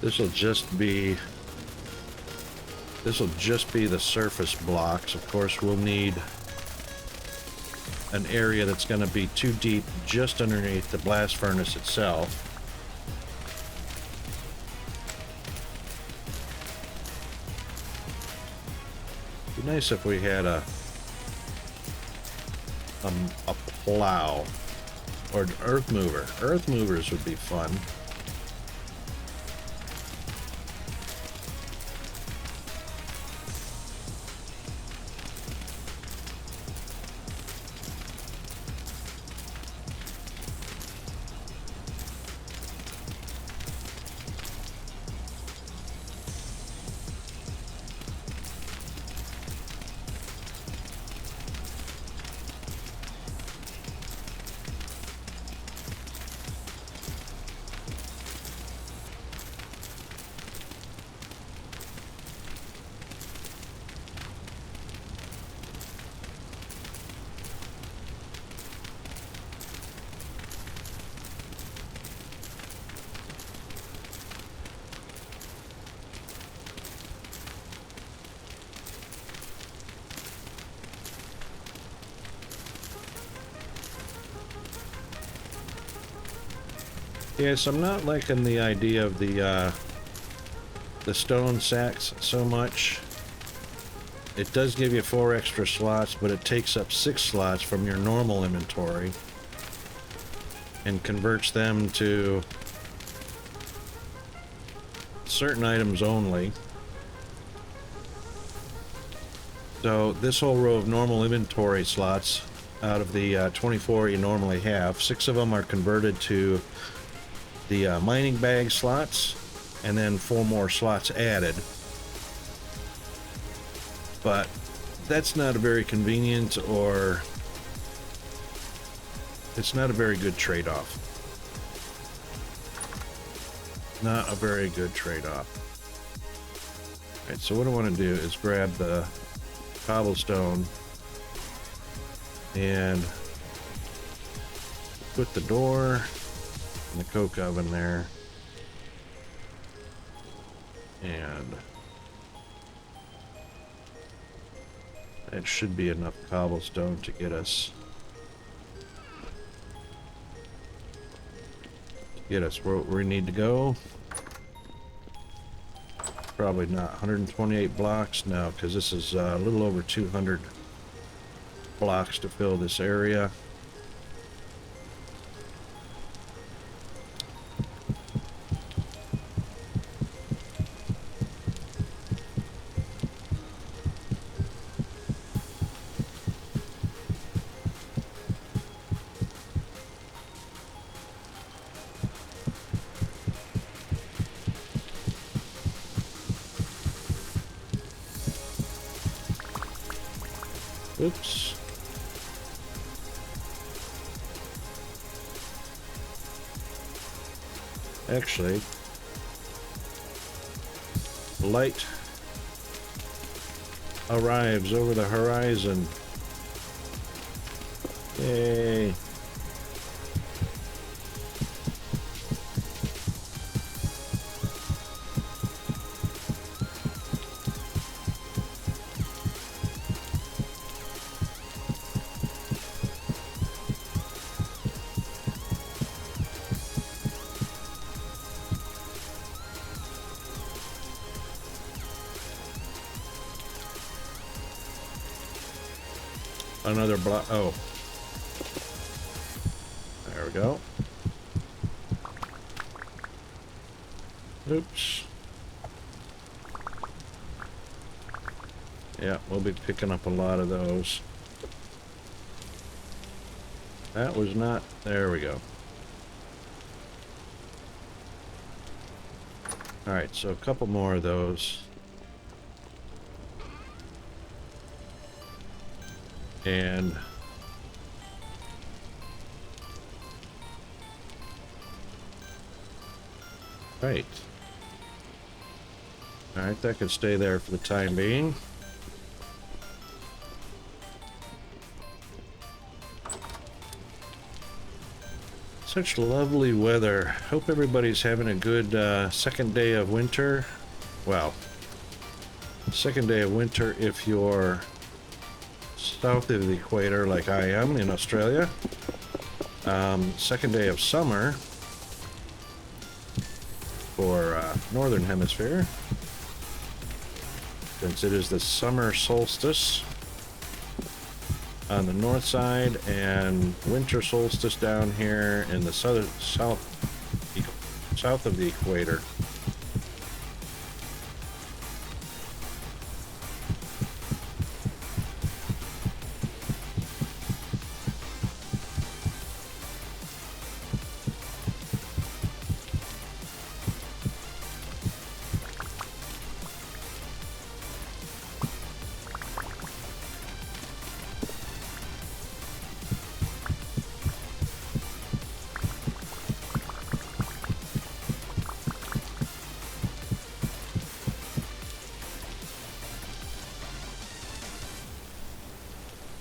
This will just be the surface blocks. Of course, we'll need an area that's going to be too deep just underneath the blast furnace itself. It'd be nice if we had a plow or an earth mover. Earth movers would be fun. Yes, I'm not liking the idea of the stone sacks so much. It does give you 4 extra slots, but it takes up 6 slots from your normal inventory and converts them to certain items only. So this whole row of normal inventory slots, out of the 24 you normally have, 6 of them are converted to the mining bag slots, and then 4 more slots added. But that's not a very convenient, or it's not a very good trade-off. Not a very good trade-off. Alright, so what I want to do is grab the cobblestone and put the door and the coke oven there, and that should be enough cobblestone to get us where we need to go. Probably not 128 blocks, no, because this is a little over 200 blocks to fill this area. Oops. Actually, light arrives over the horizon. Yay. Another block. Oh, there we go. Oops. Yeah, we'll be picking up a lot of those. That was not. There we go. All right, so a couple more of those. And right. All right, that can stay there for the time being. Such lovely weather. Hope everybody's having a good second day of winter. Well, second day of winter if you're south of the equator like I am in Australia. Second day of summer for northern hemisphere, since it is the summer solstice on the north side and winter solstice down here in the south of the equator.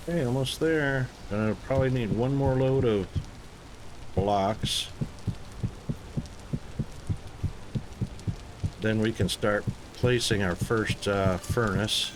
Okay, almost there. Gonna probably need one more load of blocks. Then we can start placing our first furnace.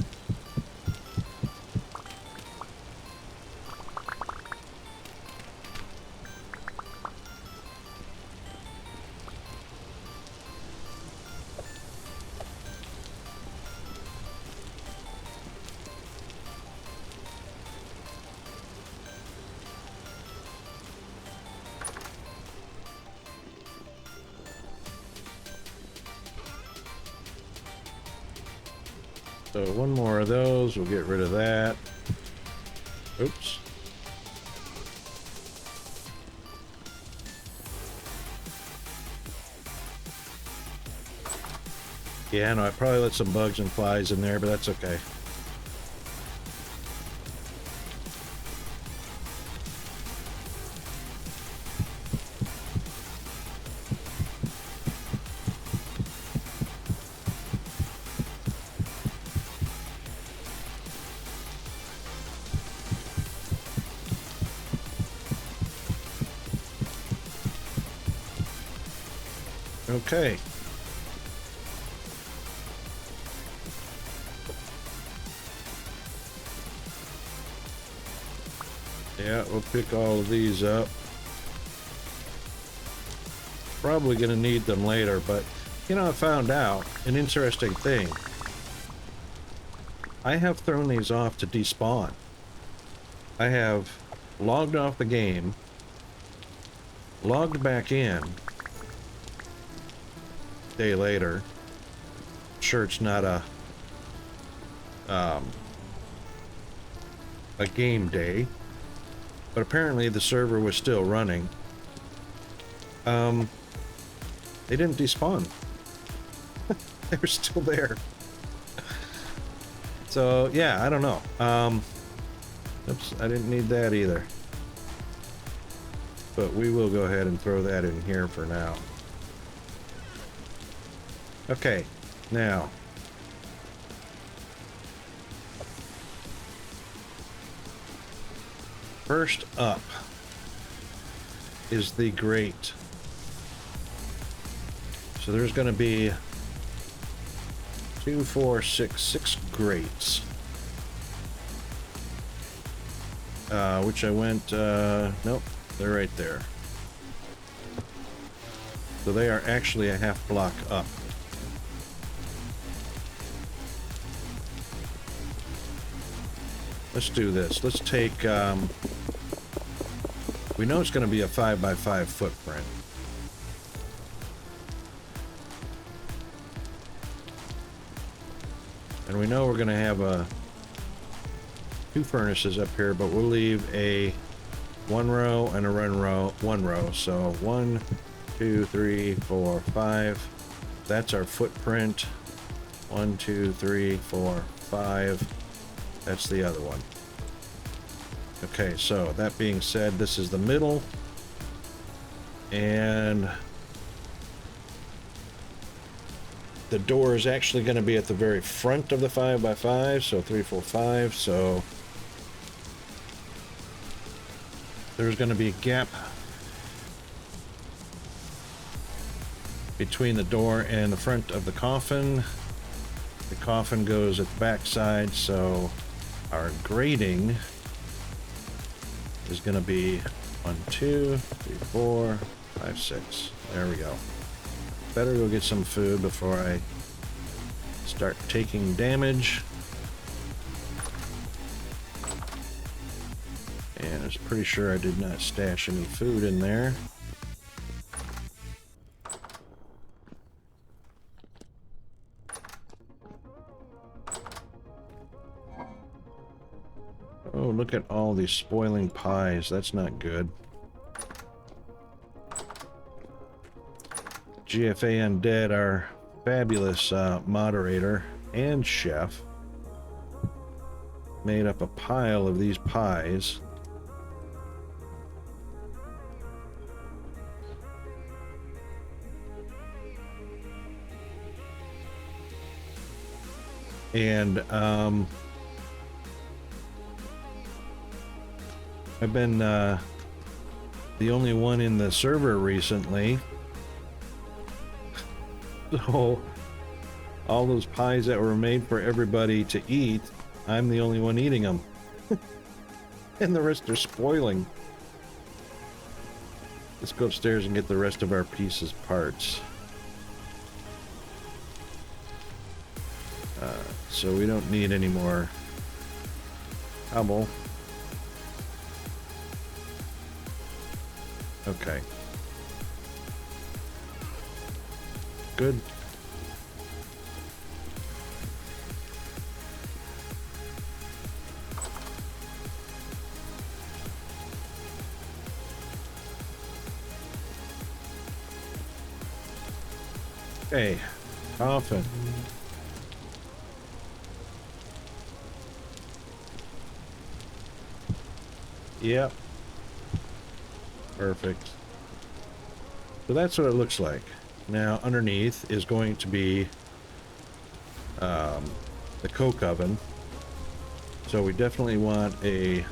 So one more of those, we'll get rid of that. Oops. Yeah, no, I probably let some bugs and flies in there, but that's okay. Okay. Yeah, we'll pick all of these up. Probably gonna need them later, but you know, I found out an interesting thing. I have thrown these off to despawn. I have logged off the game, logged back in, day later. Sure, it's not a game day, but apparently the server was still running. They didn't despawn. They were still there. So yeah, I don't know. Oops, I didn't need that either. But we will go ahead and throw that in here for now. Okay, now. First up is the grate. So there's going to be 2, 4, 6, 6 grates. Which I went, nope, they're right there. So they are actually a half block up. Let's do this. Let's take, we know it's going to be a 5x5 footprint. And we know we're going to have 2 furnaces up here, but we'll leave a 1 row and a one row. So 1, 2, 3, 4, 5. That's our footprint. 1, 2, 3, 4, 5. That's the other one. Okay, so that being said, this is the middle. And the door is actually going to be at the very front of the 5x5, so 3, 4, 5. So there's going to be a gap between the door and the front of the coffin. The coffin goes at the back side, so our grating is going to be 1, 2, 3, 4, 5, 6. There we go. Better go get some food before I start taking damage. And I was pretty sure I did not stash any food in there. Oh, look at all these spoiling pies. That's not good. GFA Undead, our fabulous moderator and chef, made up a pile of these pies. And I've been the only one in the server recently. So all those pies that were made for everybody to eat, I'm the only one eating them. And the rest are spoiling. Let's go upstairs and get the rest of our pieces parts. So we don't need any more cobble. Okay. Good. Okay. Coffin. Yep. Perfect. So that's what it looks like. Now underneath is going to be the coke oven. So we definitely want the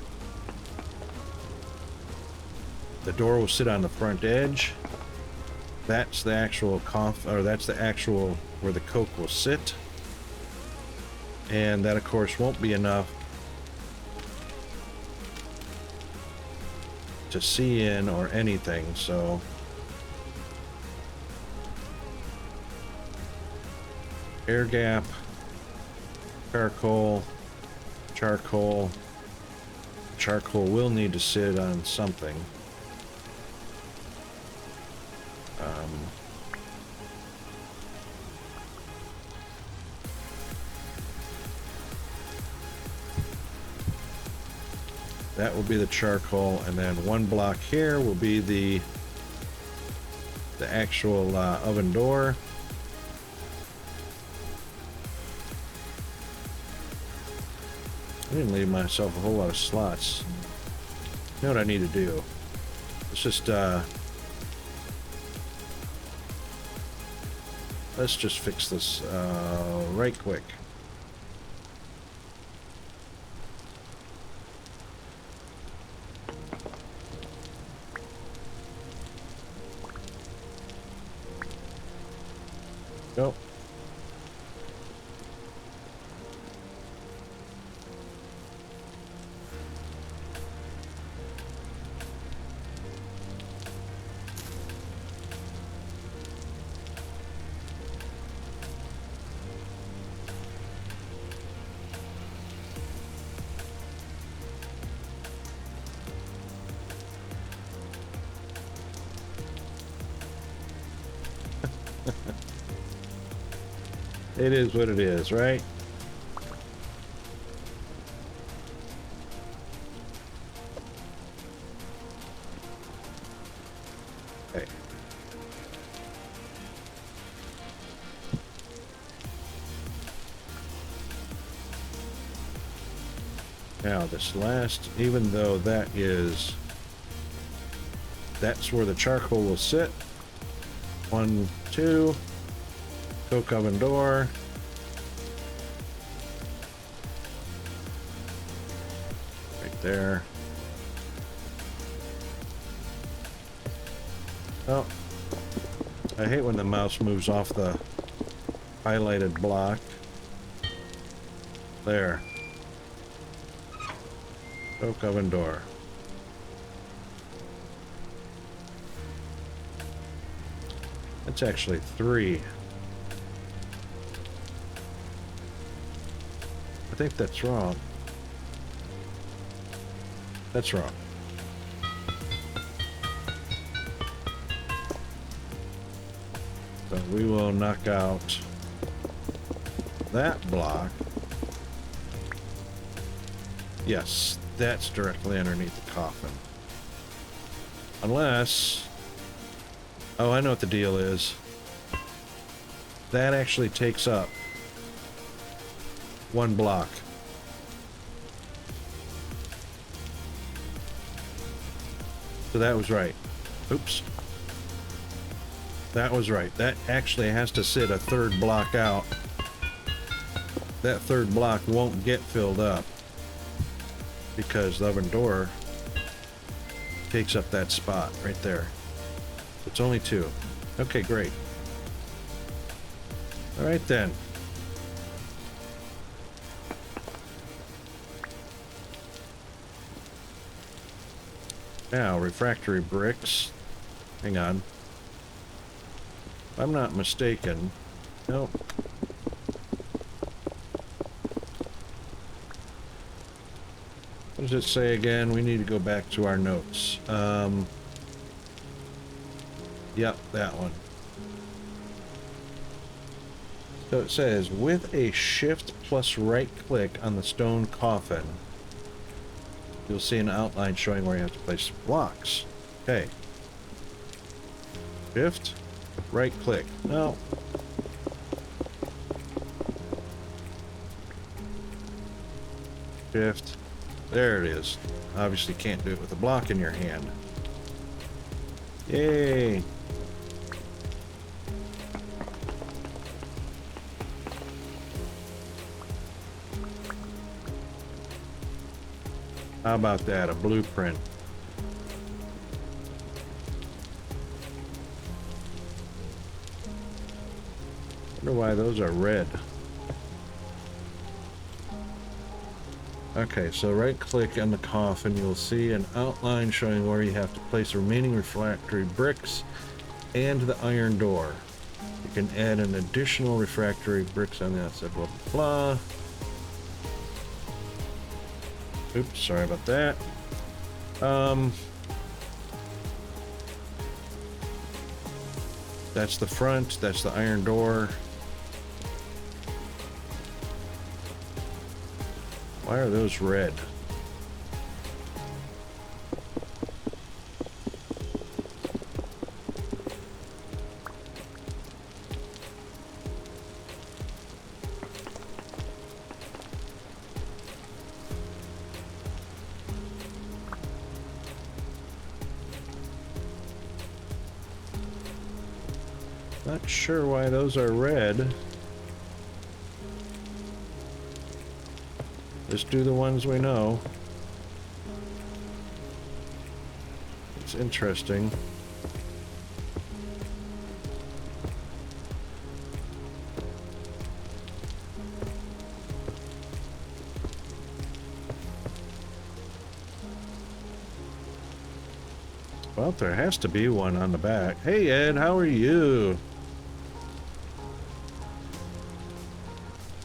door will sit on the front edge. That's the actual that's the actual where the coke will sit. And that of course won't be enough to see in or anything, so air gap, charcoal will need to sit on something. That will be the charcoal, and then one block here will be the actual oven door. I didn't leave myself a whole lot of slots. You know what I need to do? Let's just fix this right quick. Go. It is what it is, right? Okay. Now this last, even though that's where the charcoal will sit. 1, 2. Coke oven door. Right there. Oh. I hate when the mouse moves off the highlighted block. There. Oak oven door. That's actually 3. I think that's wrong. That's wrong. So we will knock out that block. Yes, that's directly underneath the coffin. Unless... Oh, I know what the deal is. That actually takes up 1 block. So that was right. Oops. That was right. That actually has to sit a 3rd block out. That 3rd block won't get filled up because the oven door takes up that spot right there. It's only 2. Okay, great. All right then. Now, refractory bricks. Hang on. If I'm not mistaken. Nope. What does it say again? We need to go back to our notes. Yep, that one. So it says, with a shift plus right click on the stone coffin, you'll see an outline showing where you have to place blocks. Okay. Shift, right click. No. Shift. There it is. Obviously can't do it with a block in your hand. Yay. How about that? A blueprint. Wonder why those are red. Okay, so right click on the coffin, you'll see an outline showing where you have to place remaining refractory bricks and the iron door. You can add an additional refractory bricks on the outside, blah, blah, blah. Oops, sorry about that. That's the front, that's the iron door. Why are those red? Not sure why those are red. Just do the ones we know. It's interesting. Well, there has to be one on the back. Hey Ed, how are you?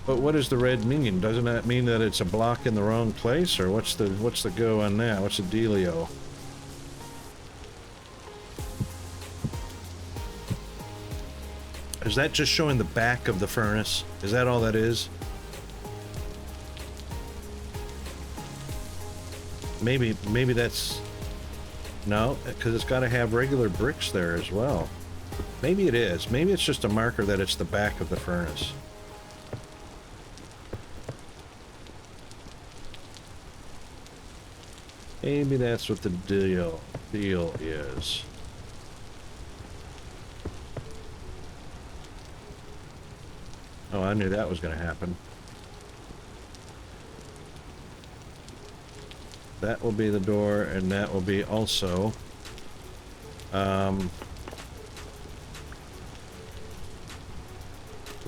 But what does the red mean? Doesn't that mean that it's a block in the wrong place, or what's the go on that? What's the dealio? Is that just showing the back of the furnace? Is that all that is? Maybe that's... No, because it's got to have regular bricks there as well. Maybe it is. Maybe it's just a marker that it's the back of the furnace. Maybe that's what the deal is. Oh, I knew that was going to happen. That will be the door, and that will be also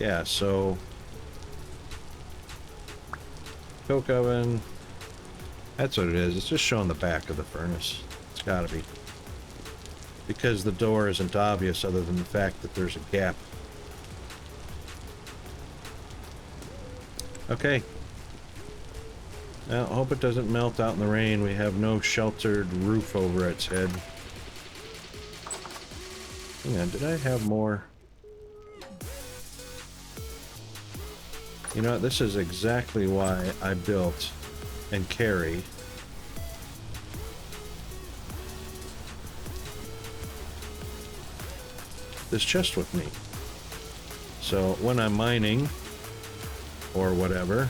Yeah, so coke oven. That's what it is. It's just showing the back of the furnace. It's gotta be. Because the door isn't obvious other than the fact that there's a gap. Okay. Well, I hope it doesn't melt out in the rain. We have no sheltered roof over its head. Hang on, did I have more? You know what, this is exactly why I built and carry this chest with me. So when I'm mining or whatever,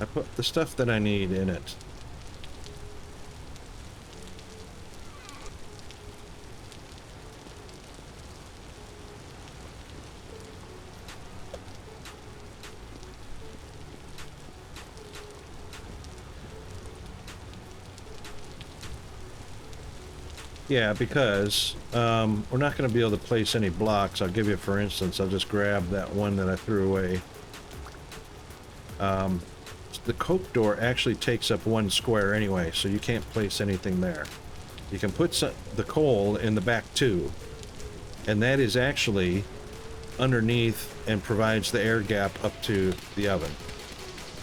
I put the stuff that I need in it. Yeah, because we're not going to be able to place any blocks. I'll give you, for instance, I'll just grab that one that I threw away. The coke door actually takes up one square anyway, so you can't place anything there. You can put the coal in the back too, and that is actually underneath and provides the air gap up to the oven.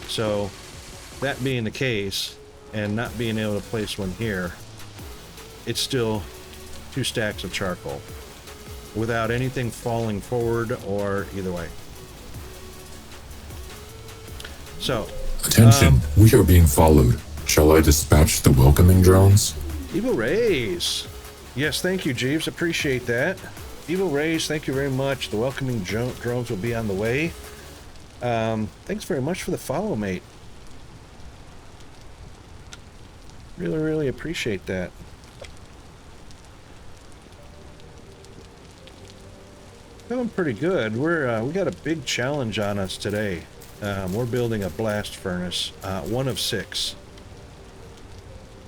So that being the case, and not being able to place one here, it's still 2 stacks of charcoal without anything falling forward or either way. So, Attention, we are being followed. Shall I dispatch the welcoming drones? Evil Rays. Yes, thank you, Jeeves. Appreciate that. Evil Rays, thank you very much. The welcoming drones will be on the way. Thanks very much for the follow, mate. Really, really appreciate that. Feeling pretty good. We got a big challenge on us today. We're building a blast furnace, 1 of 6.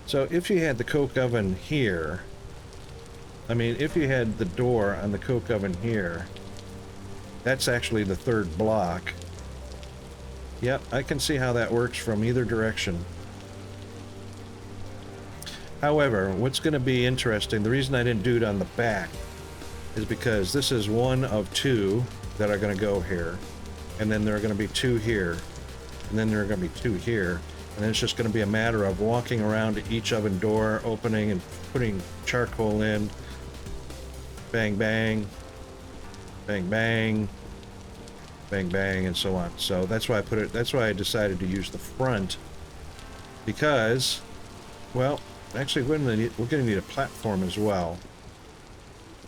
So if you had the coke oven here, if you had the door on the coke oven here, that's actually the 3rd block. Yep, I can see how that works from either direction. However, what's going to be interesting, the reason I didn't do it on the back is because this is 1 of 2 that are going to go here. And then there are going to be 2 here. And then there are going to be 2 here. And then it's just going to be a matter of walking around to each oven door, opening and putting charcoal in. Bang, bang. Bang, bang. Bang, bang, and so on. So that's why that's why I decided to use the front. Because, well, actually we're going to need a platform as well.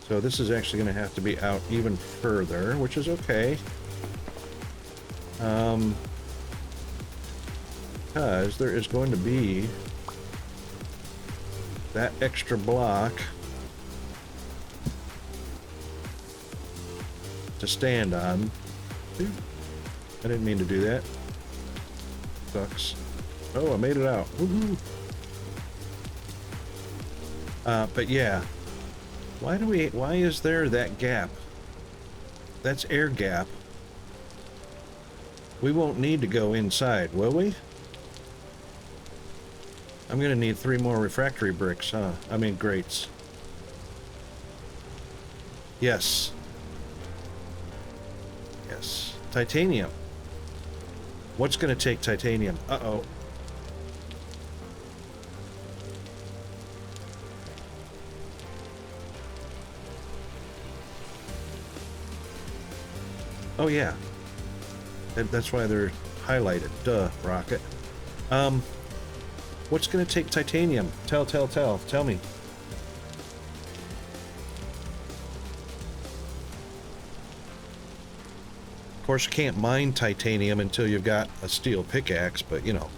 So this is actually going to have to be out even further, which is okay. Because there is going to be that extra block to stand on. I didn't mean to do that. Sucks. Oh, I made it out. Woohoo! But yeah, why is there that gap? That's air gap. We won't need to go inside, will we? I'm gonna need 3 more refractory bricks, huh? Grates. Yes. Yes. Titanium. What's gonna take titanium? Uh-oh. Oh yeah. That's why they're highlighted. Duh, Rocket. What's gonna take titanium? Tell me. Of course, you can't mine titanium until you've got a steel pickaxe, but you know.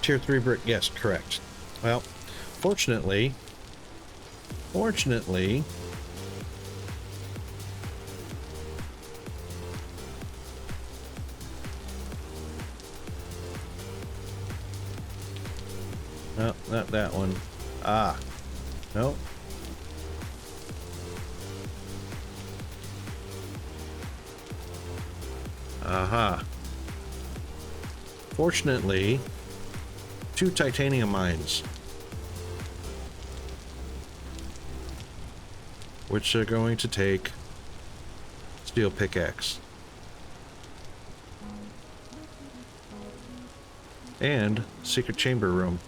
Tier 3 brick, yes, correct. Well, fortunately, No, not that one. Ah. No. Aha. Fortunately, 2 titanium mines, which are going to take steel pickaxe. And secret chamber room,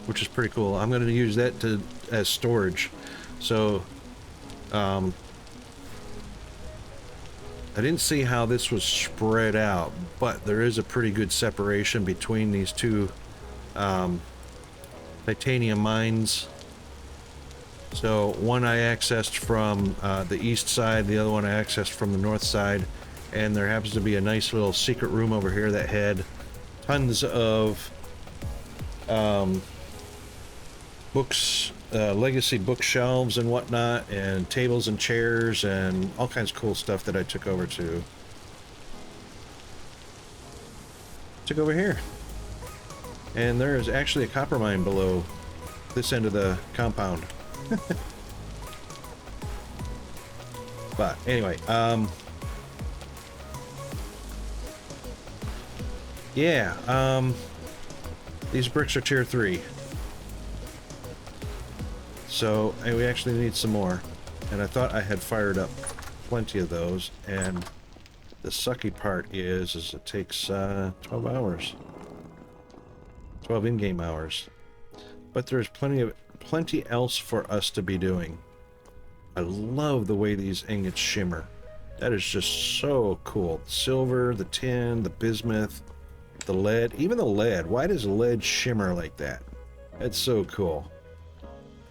which is pretty cool. I'm going to use that as storage. So, I didn't see how this was spread out, but there is a pretty good separation between these 2 titanium mines. So one I accessed from the east side, the other one I accessed from the north side, and there happens to be a nice little secret room over here that had tons of books, legacy bookshelves and whatnot, and tables and chairs and all kinds of cool stuff that I took over here. And there is actually a copper mine below this end of the compound. But anyway, yeah, these bricks are tier 3. So, and we actually need some more. And I thought I had fired up plenty of those, and the sucky part is it takes 12 hours. 12 in-game hours. But there's plenty else for us to be doing. I love the way these ingots shimmer. That is just so cool. The silver, the tin, the bismuth, the lead, even the lead. Why does lead shimmer like that? That's so cool.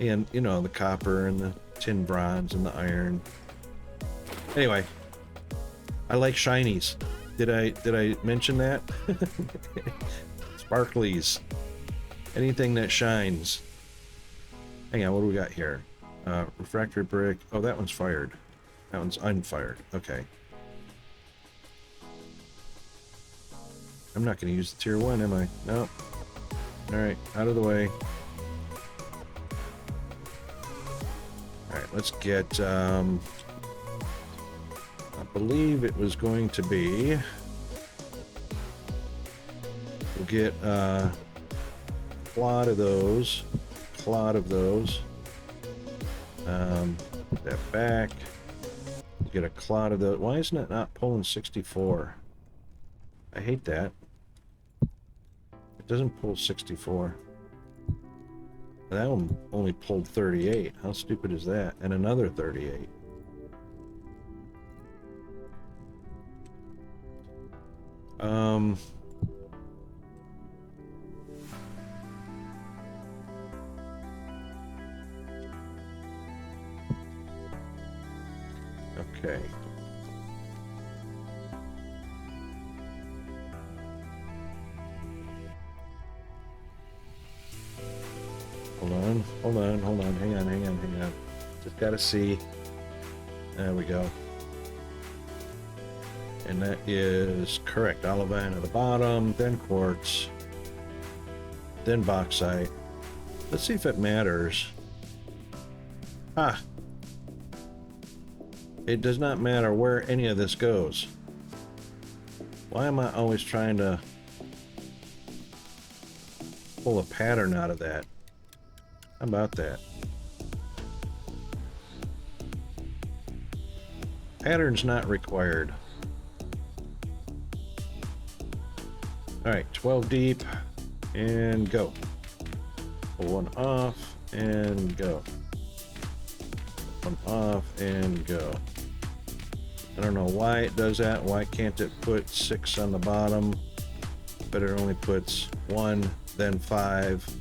And, you know, the copper and the tin bronze and the iron. Anyway, I like shinies. Did I mention that? Sparklies. Anything that shines. Hang on, what do we got here? Refractory brick. Oh, that one's fired. That one's unfired. Okay. I'm not going to use the tier 1, am I? Nope. Alright, out of the way. Alright, let's get, I believe it was going to be, we'll get a clod of those, put that back, we'll get a clod of those. Why isn't it not pulling 64? I hate that. It doesn't pull 64. That one only pulled 38. How stupid is that? And another 38. Okay. Hold on, hang on. Just gotta see. There we go. And that is correct. Olivine at the bottom, then quartz, then bauxite. Let's see if it matters. Ah! It does not matter where any of this goes. Why am I always trying to pull a pattern out of that? How about that? Pattern's not required. Alright, 12 deep, and go. Pull one off, and go. One off, and go. I don't know why it does that. Why can't it put 6 on the bottom? But it only puts 1, then 5.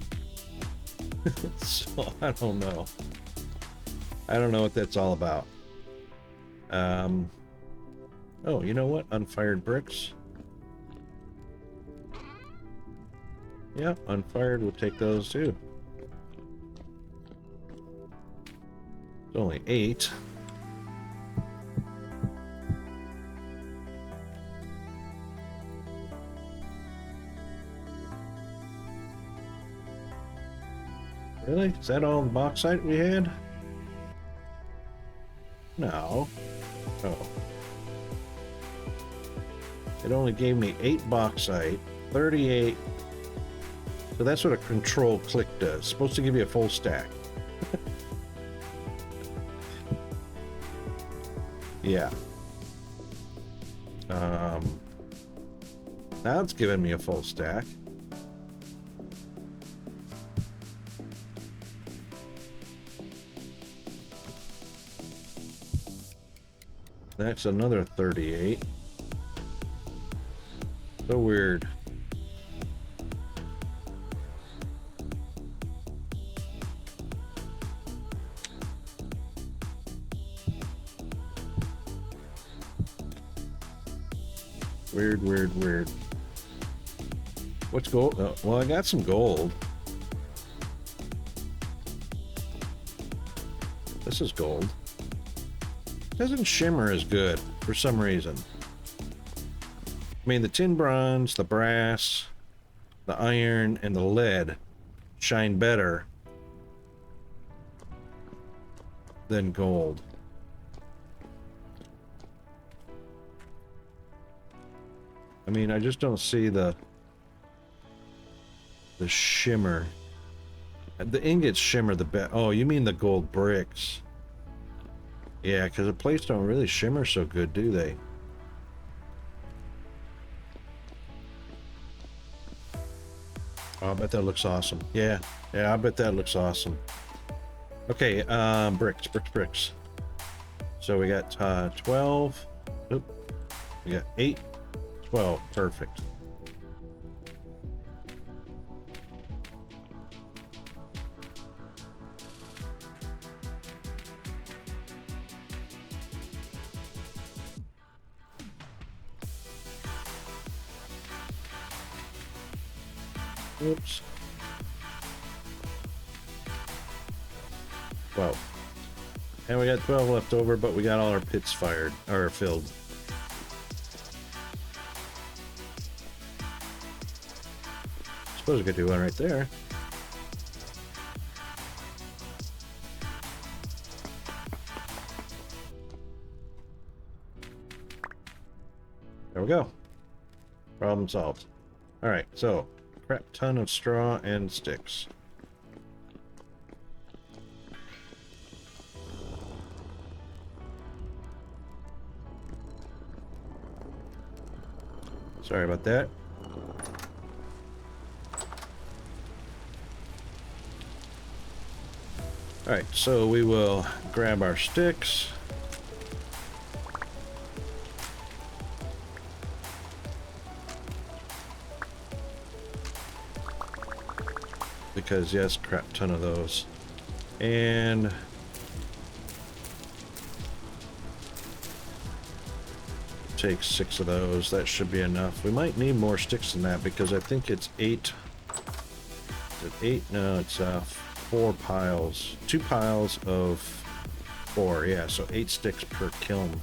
So, I don't know. I don't know what that's all about. Oh, you know what? Unfired bricks. Yeah, unfired, we'll take those too. It's only 8. Really? Is that all the bauxite we had? No. Oh. It only gave me 8 bauxite, 38. So that's what a control click does. It's supposed to give you a full stack. Yeah. Now it's giving me a full stack. That's another 38. So weird. Weird, weird, weird. What's gold? Oh, well, I got some gold. This is gold. Doesn't shimmer as good for some reason. I mean, the tin bronze, the brass, the iron, and the lead shine better than gold. I mean, I just don't see the shimmer. The ingots shimmer the best. Oh, you mean the gold bricks? Yeah, because the plates don't really shimmer so good, do they? Oh, I bet that looks awesome. Yeah, I bet that looks awesome. Okay, bricks. So we got 12. Oop. We got 8, 12. Perfect. Oops. 12. And we got 12 left over, but we got all our pits fired, or filled. Suppose we could do one right there. There we go. Problem solved. Alright, so crap ton of straw and sticks. Sorry about that. Alright, so we will grab our sticks. Because yes, crap ton of those. And take 6 of those. That should be enough. We might need more sticks than that because I think it's 8. Is it 8? No, it's 4 piles. 2 piles of 4. Yeah, so 8 sticks per kiln.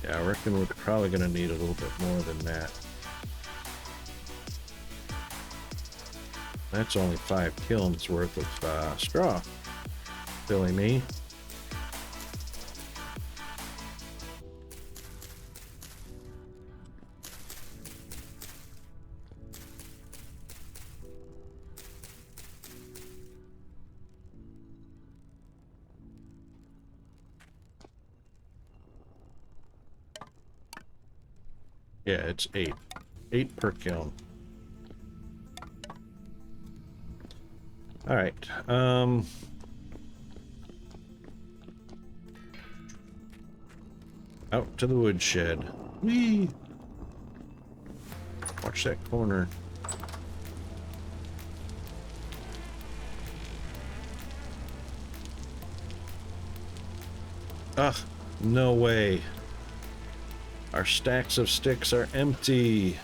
Yeah, I reckon we're probably going to need a little bit more than that. That's only 5 kilns worth of straw. Silly me. Yeah, it's 8. 8 per kiln. Alright, out to the woodshed. Whee! Watch that corner. Ugh, no way. Our stacks of sticks are empty.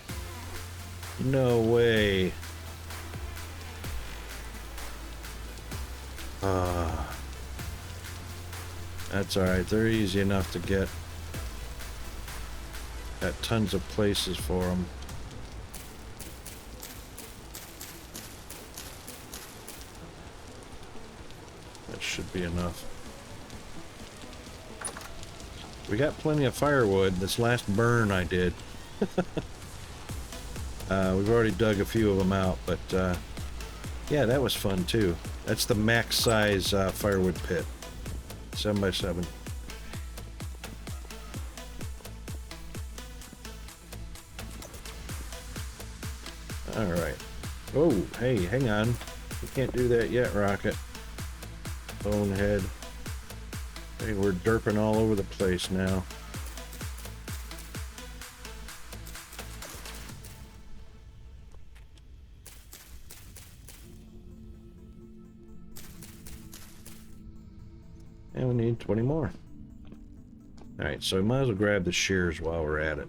No way. That's alright, they're easy enough to get. Got tons of places for them. should be enough. We got plenty of firewood. This last burn I did. We've already dug a few of them out, but yeah, that was fun too. That's the max size firewood pit. 7x7. Alright. Oh, hey, hang on. You can't do that yet, Rocket. Bonehead. Hey, we're derping all over the place now. And we need 20 more. Alright, so we might as well grab the shears while we're at it.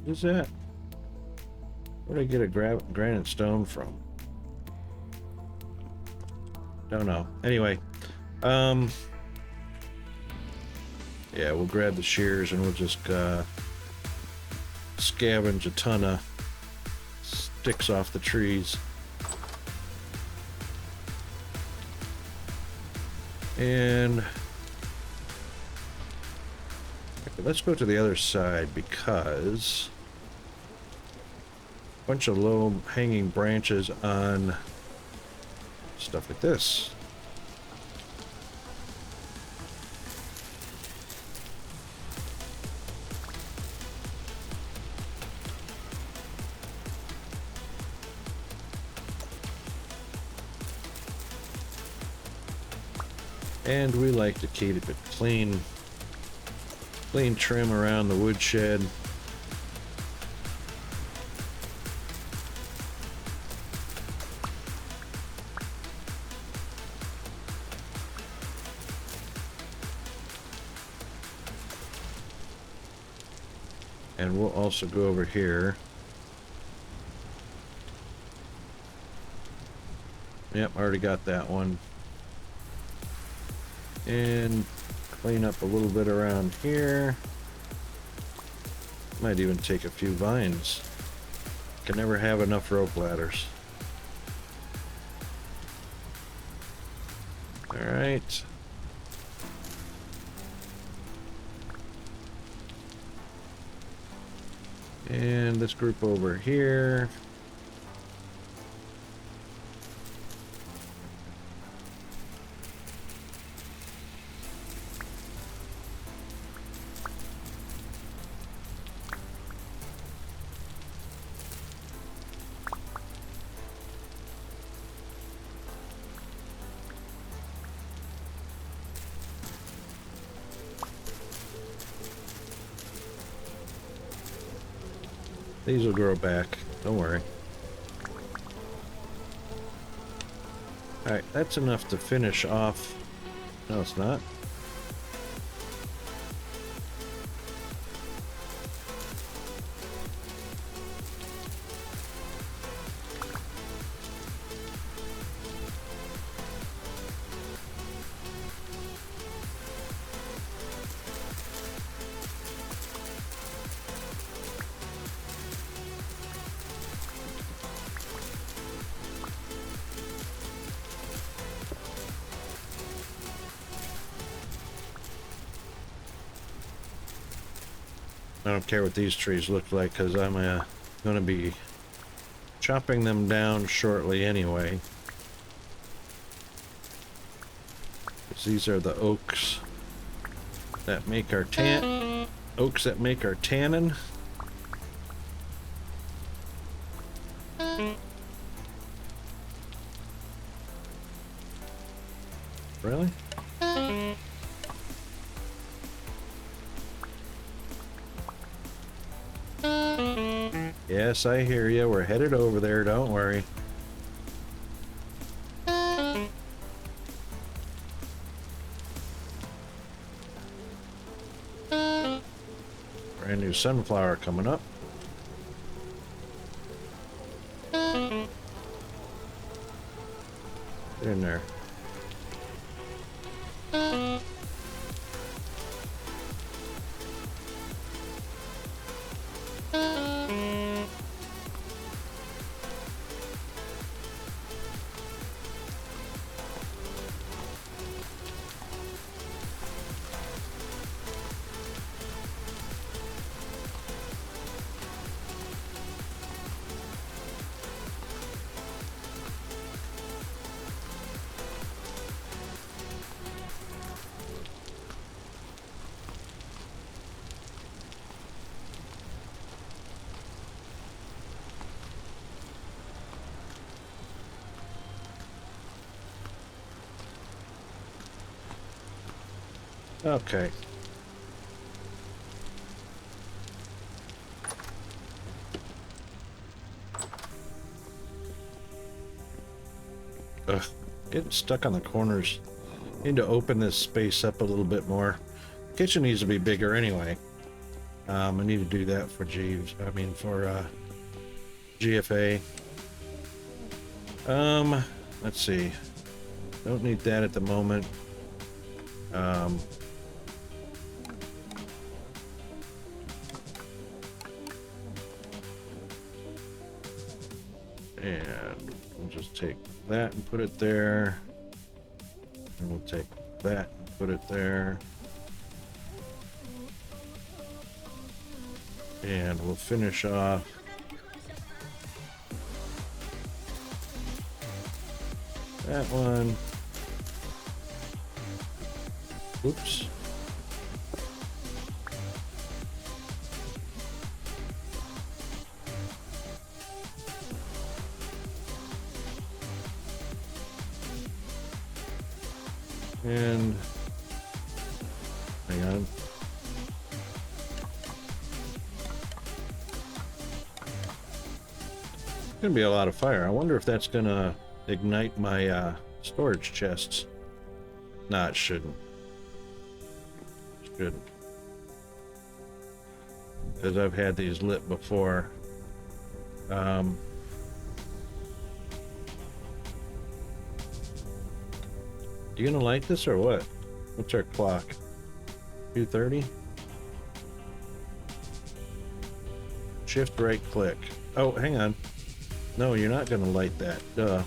What is that? Where did I get a granite stone from? Don't know. Anyway, yeah, we'll grab the shears and we'll just scavenge a ton of sticks off the trees. And let's go to the other side because a bunch of low hanging branches on stuff like this. And we like to keep it clean trim around the woodshed. And we'll also go over here. Yep, already got that one. And clean up a little bit around here. Might even take a few vines. Can never have enough rope ladders. Alright. And this group over here. These will grow back, don't worry. Alright, that's enough to finish off. No, it's not. I don't care what these trees look like because I'm going to be chopping them down shortly anyway. 'Cause these are the oaks that make our oaks that make our tannin. Really? Yes, I hear you. We're headed over there. Don't worry. Brand new sunflower coming up. Get in there. Okay. Ugh, getting stuck on the corners. Need to open this space up a little bit more. Kitchen needs to be bigger anyway. I need to do that for GFA. Let's see. Don't need that at the moment. And we'll just take that and put it there. And we'll take that and put it there. And we'll finish off that one. Oops. And hang on. It's gonna be a lot of fire. I wonder if that's gonna ignite my storage chests. Nah, it shouldn't. Shouldn't. Because I've had these lit before. You gonna light this or what? What's our clock? 2:30? Shift right click. Oh, hang on. No, you're not gonna light that. Duh.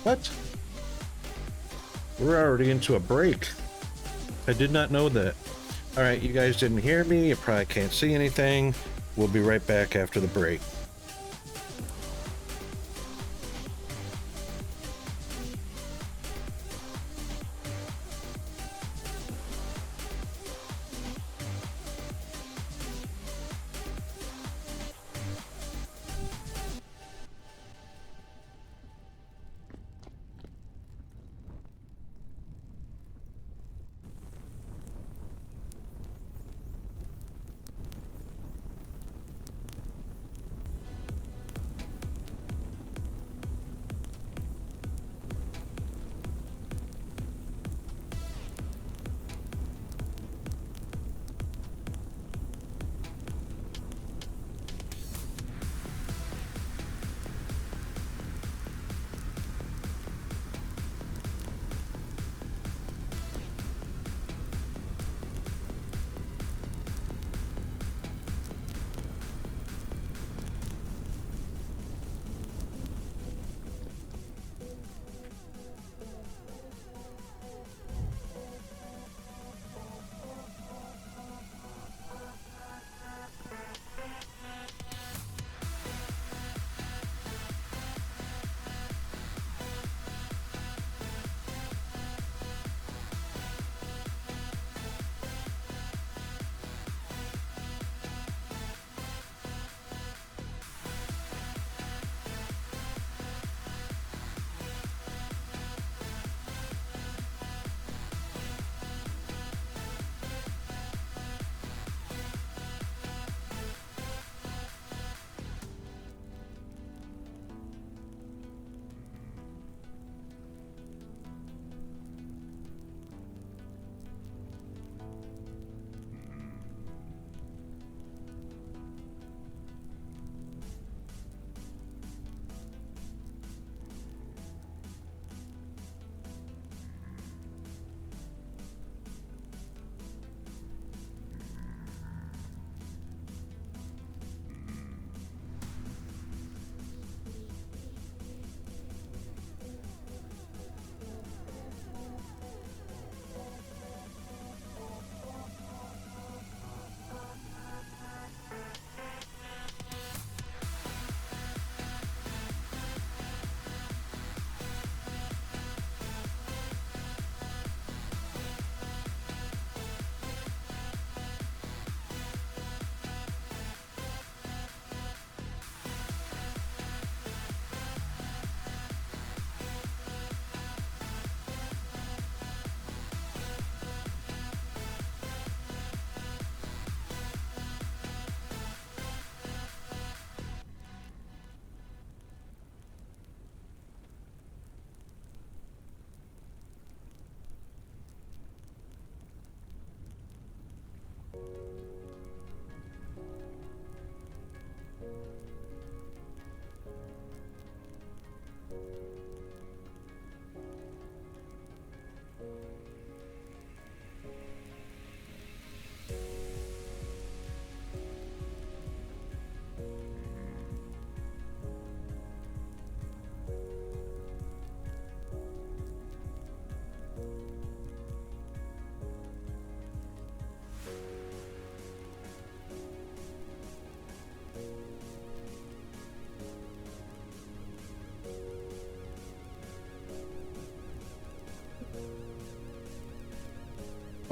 What? We're already into a break. I did not know that. All right, you guys didn't hear me. You probably can't see anything. We'll be right back after the break.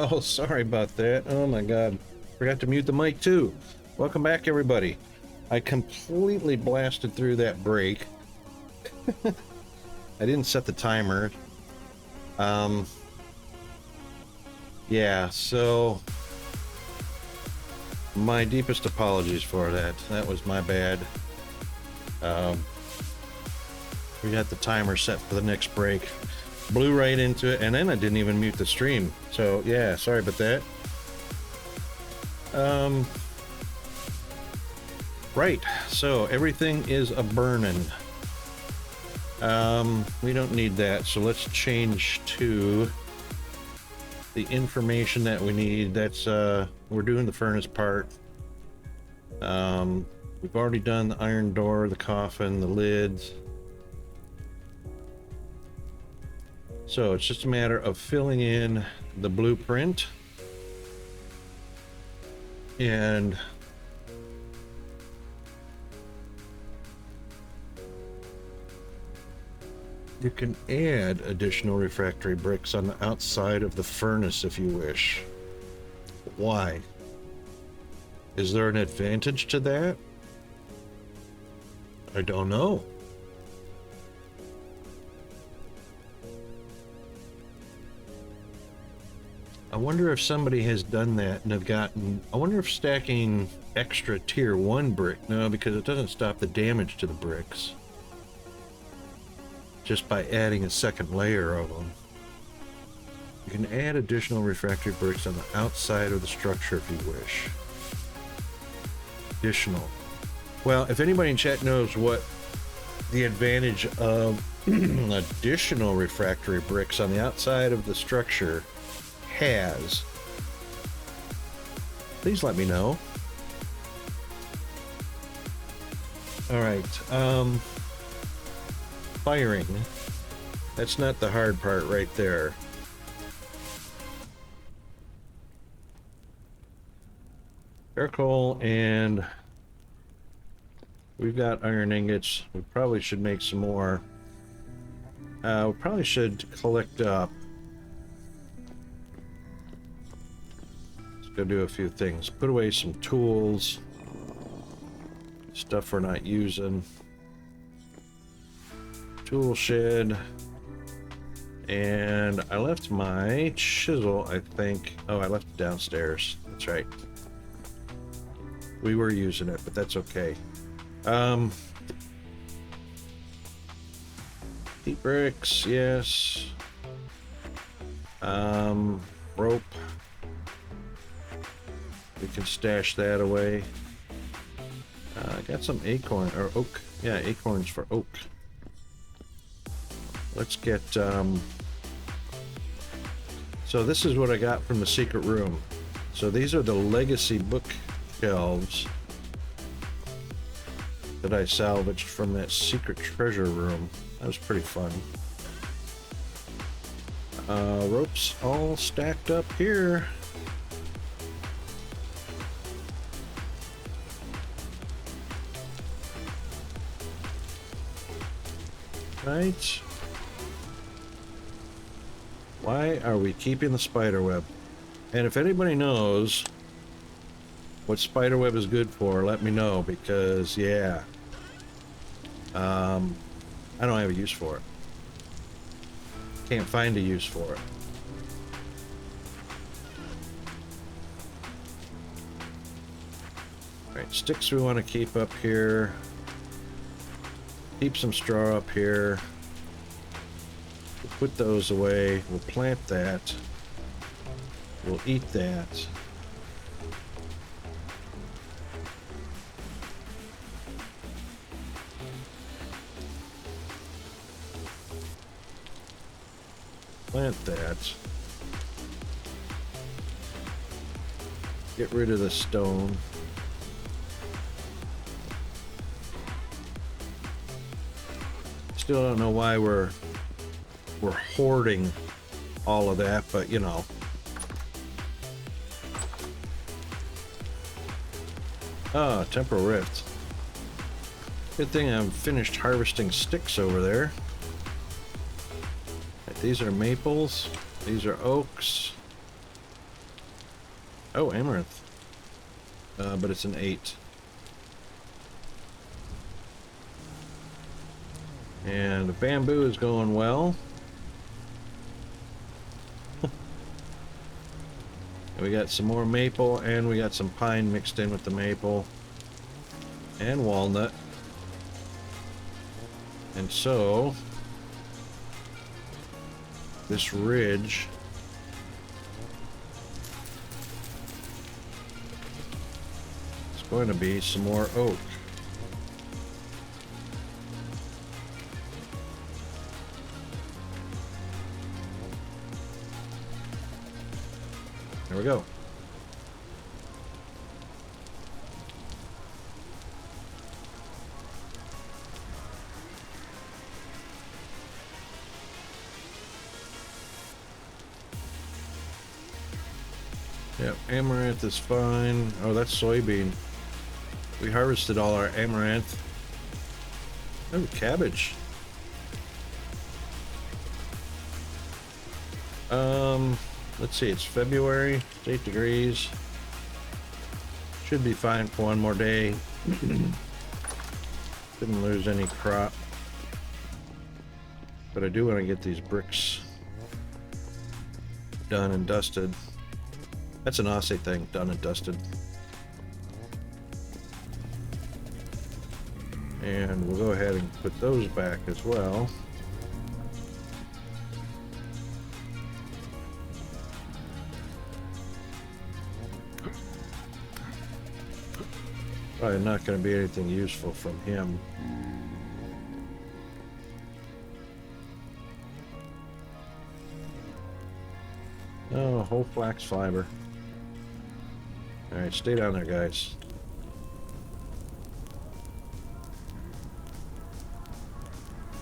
Oh, sorry about that. Oh my god. Forgot to mute the mic too. Welcome back, everybody. I completely blasted through that break. I didn't set the timer. Yeah, so my deepest apologies for that. That was my bad. We got the timer set for the next break. Blew right into it, and then I didn't even mute the stream. So yeah, sorry about that. Right, so everything is a burning. We don't need that, so let's change to the information that we need. That's we're doing the furnace part. We've already done the iron door, the coffin, the lids. So it's just a matter of filling in the blueprint and you can add additional refractory bricks on the outside of the furnace if you wish. Why? Is there an advantage to that? I don't know. I wonder if somebody has done that and have gotten... I wonder if stacking extra tier 1 brick... No, because it doesn't stop the damage to the bricks. Just by adding a second layer of them. You can add additional refractory bricks on the outside of the structure if you wish. Additional. Well, if anybody in chat knows what the advantage of additional refractory bricks on the outside of the structure has, please let me know. All right, firing. That's not the hard part right there. Charcoal, and we've got iron ingots. We probably should make some more. We probably should collect up. Go do a few things. Put away some tools, stuff we're not using. Tool shed. And I left my chisel, I think. Oh, I left it downstairs. That's right. We were using it, but that's okay. Heat bricks, yes. Rope. We can stash that away. I got some acorn or oak. Yeah, acorns for oak. Let's get so this is what I got from the secret room. So these are the legacy bookshelves that I salvaged from that secret treasure room. That was pretty fun. Ropes all stacked up here. Right. Why are we keeping the spider web? And if anybody knows what spider web is good for, let me know, because yeah, I don't have a use for it. Can't find a use for it. Alright, sticks we want to keep up here. Keep some straw up here. We'll put those away. We'll plant that. We'll eat that. Plant that. Get rid of the stone. Still don't know why we're hoarding all of that, but you know. Ah, temporal rift. Good thing I'm finished harvesting sticks over there. These are maples. These are oaks. Oh, amaranth. But it's an 8. And the bamboo is going well. We got some more maple, and we got some pine mixed in with the maple. And walnut. And so, this ridge is going to be some more oak. There we go. Yep, amaranth is fine. Oh, that's soybean. We harvested all our amaranth. Oh, cabbage. Let's see, it's February, it's 8 degrees. Should be fine for one more day. Didn't lose any crop. But I do want to get these bricks done and dusted. That's an Aussie thing, done and dusted. And we'll go ahead and put those back as well. Probably not going to be anything useful from him. Oh, whole flax fiber. Alright, stay down there, guys.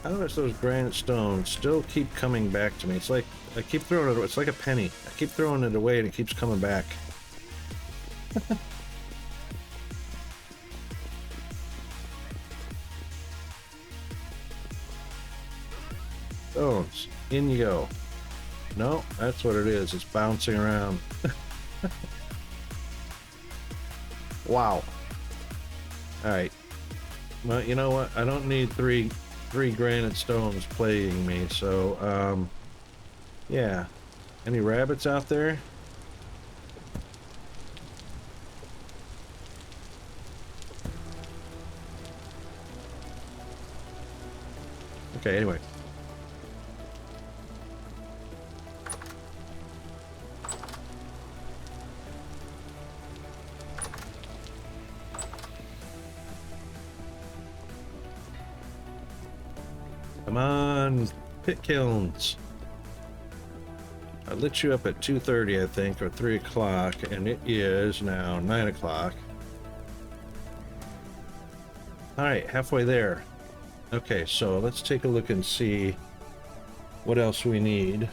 I notice those granite stones still keep coming back to me. It's like I keep throwing it away. It's like a penny. I keep throwing it away and it keeps coming back. Stones. In you go. No, that's what it is. It's bouncing around. Wow. Alright. Well, you know what? I don't need three granite stones plaguing me, so, yeah. Any rabbits out there? Okay, anyway. Come on, pit kilns. I lit you up at 2:30, I think, or 3 o'clock, and it is now 9 o'clock. Alright, halfway there. Okay, so let's take a look and see what else we need.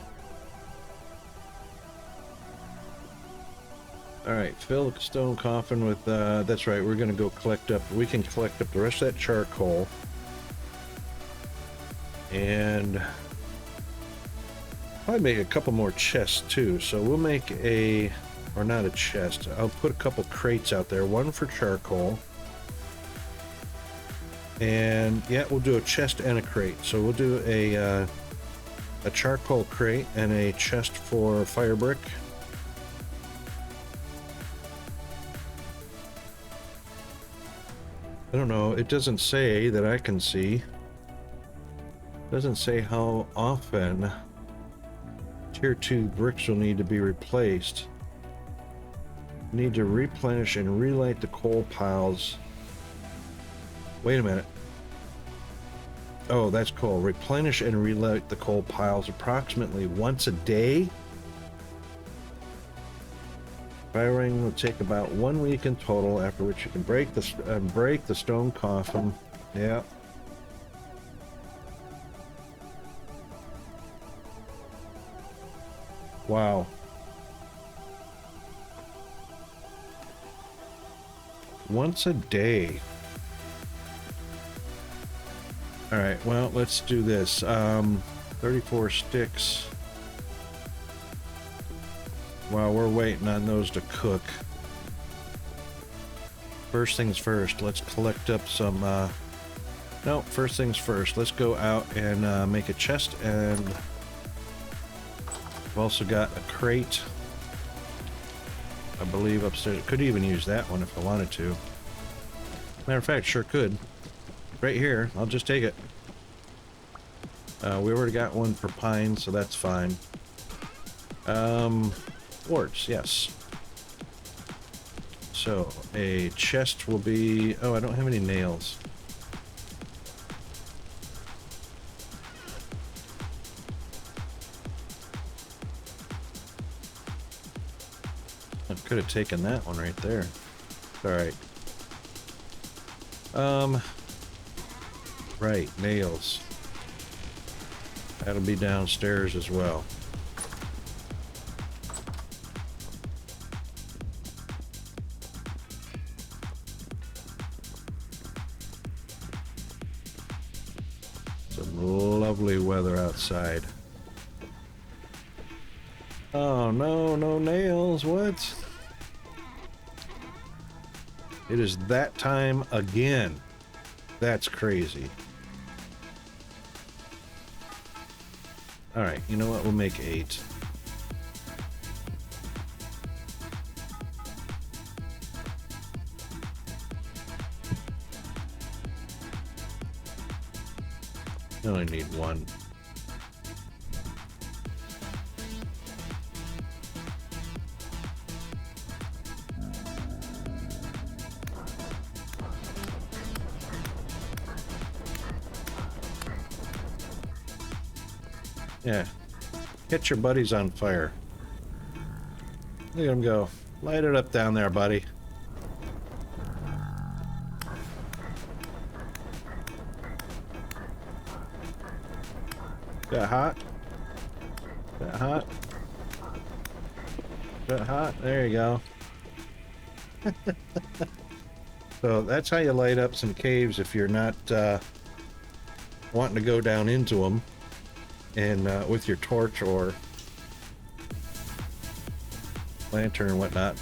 Alright, fill the stone coffin with, that's right, we're gonna go collect up, we can collect up the rest of that charcoal. And probably make a couple more chests too. So we'll make a, or not a chest, I'll put a couple crates out there, one for charcoal. And yeah, we'll do a chest and a crate. So we'll do a charcoal crate and a chest for fire brick. I don't know, it doesn't say that I can see. Doesn't say how often tier 2 bricks will need to be replaced. Need to replenish and relight the coal piles. Wait a minute. Oh, that's cool. Replenish and relight the coal piles approximately once a day. Firing will take about 1 week in total, after which you can break the stone coffin. Yeah. Wow. Once a day. Alright, well, let's do this. 34 sticks. while we're waiting on those to cook, first things first, let's collect up some, no, first things first, let's go out and make a chest, and we've also got a crate, I believe, upstairs. Could even use that one if I wanted to. Matter of fact, sure could. Right here, I'll just take it. We already got one for pine, so that's fine. Quartz, yes. So, a chest will be... Oh, I don't have any nails. I could have taken that one right there. Alright. Right, nails. That'll be downstairs as well. Some lovely weather outside. Oh no, no nails, what? It is that time again. That's crazy. Alright, you know what? We'll make 8. I only need 1. Yeah. Get your buddies on fire. Look at them go. Light it up down there, buddy. Got hot? Got hot? Got hot? There you go. So that's how you light up some caves if you're not wanting to go down into them. And with your torch or lantern and whatnot.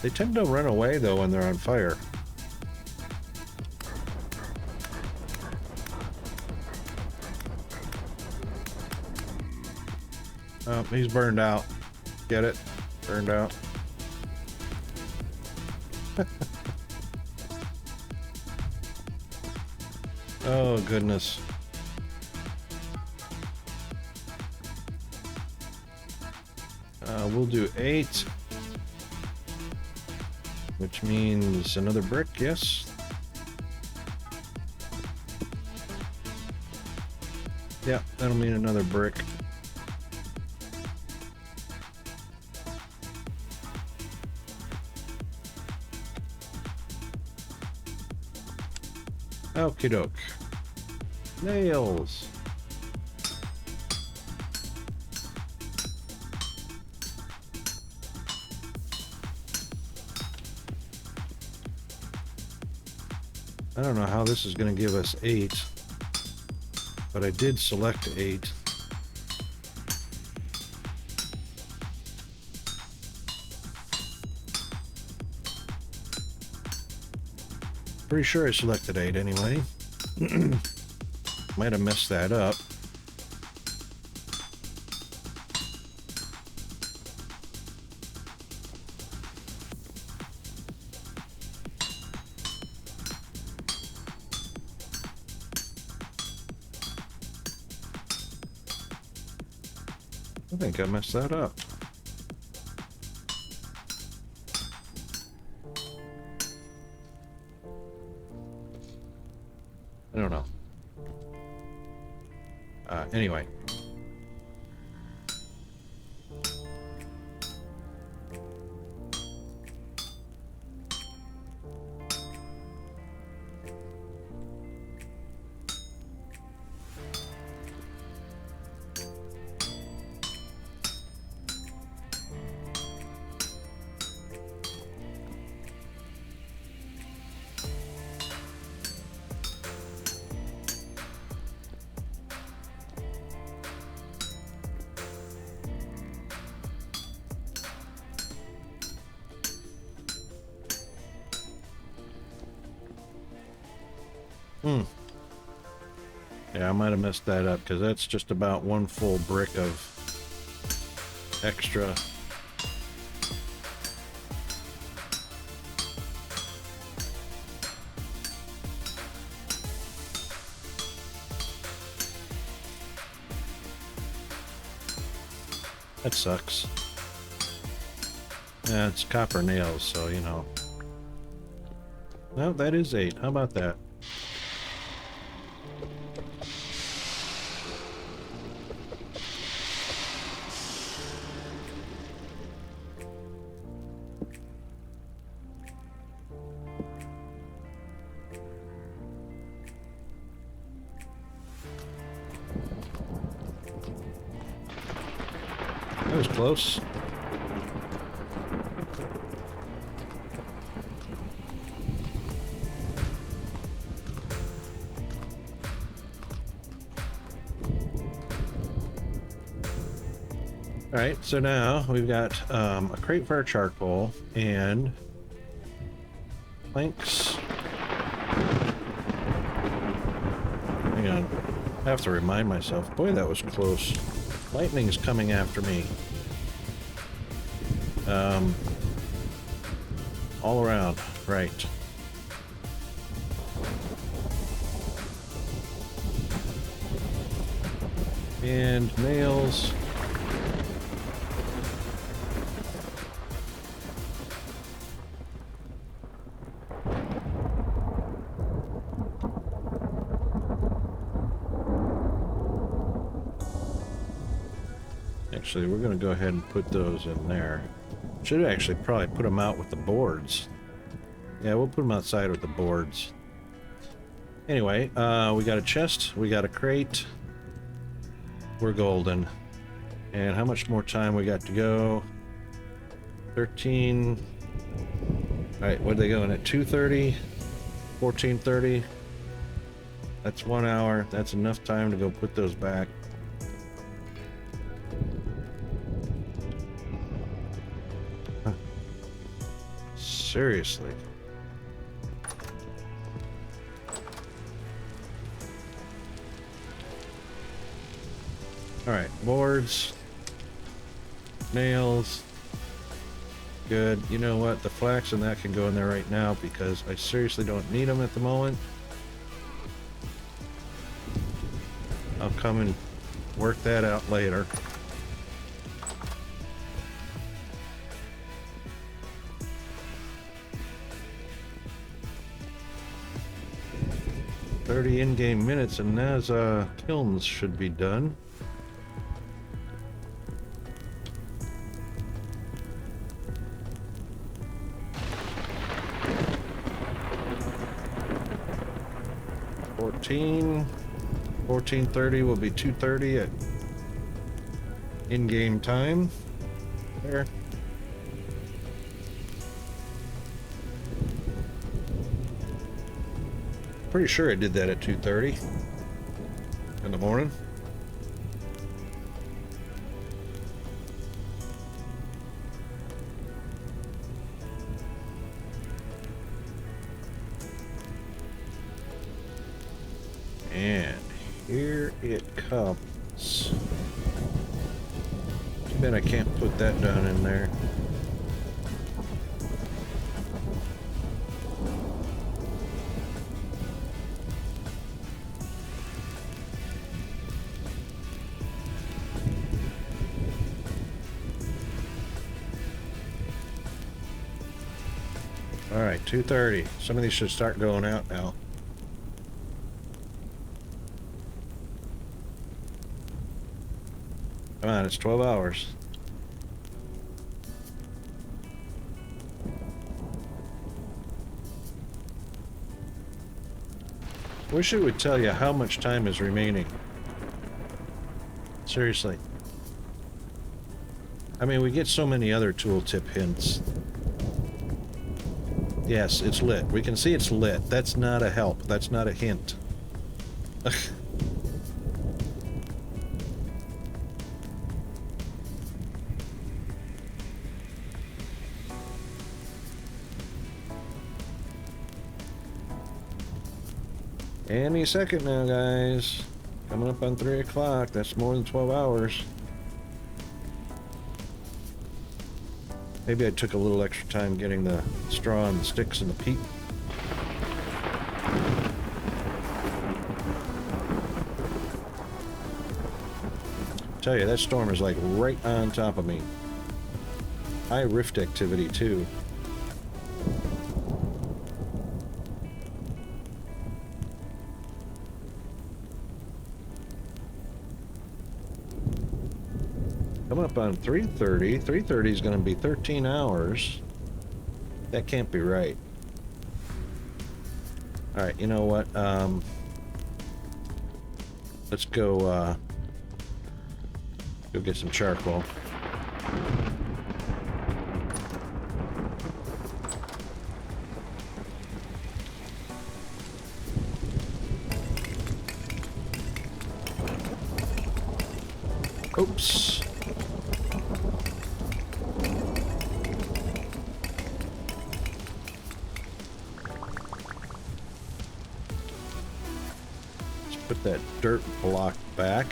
They tend to run away though when they're on fire. Oh, he's burned out. Get it? Burned out. Oh goodness. We'll do 8, which means another brick, yes. Yeah, that'll mean another brick. Okie doke. Nails. I don't know how this is going to give us 8, but I did select 8. Pretty sure I selected 8 anyway. Might have messed that up. I think I messed that up. I don't know. Anyway. Yeah, I might have messed that up because that's just about one full brick of extra. That sucks. Yeah, it's copper nails, so you know. No, that is 8. How about that? That was close. All right, so now we've got a crate for our charcoal and planks. Hang on, I have to remind myself. Boy, that was close. Lightning's coming after me. All around, right. And nails. Actually, we're going to go ahead and put those in there. Should actually probably put them out with the boards. Yeah, we'll put them outside with the boards. Anyway, we got a chest, we got a crate. We're golden. And how much more time we got to go? 13. Alright, what are they going at? 2:30? 14:30? That's 1 hour. That's enough time to go put those back. Seriously. Alright, boards. Nails. Good. You know what? The flax and that can go in there right now because I seriously don't need them at the moment. I'll come and work that out later. "30 in-game minutes and Naz kilns should be done." "14. 14:30 will be 2:30 at in-game time. There. Pretty sure I did that at 2:30 in the morning. And here it comes. Too bad I can't put that down in there. All right, 2:30. Some of these should start going out now. Come on, it's 12 hours. Wish it would tell you how much time is remaining. Seriously. I mean, we get so many other tooltip hints. Yes, it's lit. We can see it's lit. That's not a help. That's not a hint. Any second now, guys. Coming up on 3 o'clock. That's more than 12 hours. Maybe I took a little extra time getting the straw and the sticks and the peat. Tell you, that storm is like right on top of me. High rift activity too. Coming up on 3:30. 3:30 is going to be 13 hours. That can't be right. All right, you know what? Let's go get some charcoal. Oops. Let's put that dirt block back.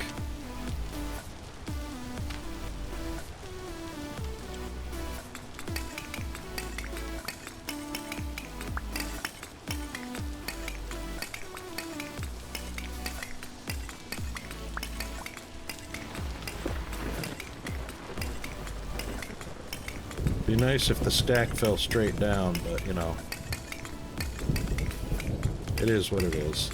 Be nice if the stack fell straight down, but you know, it is what it is.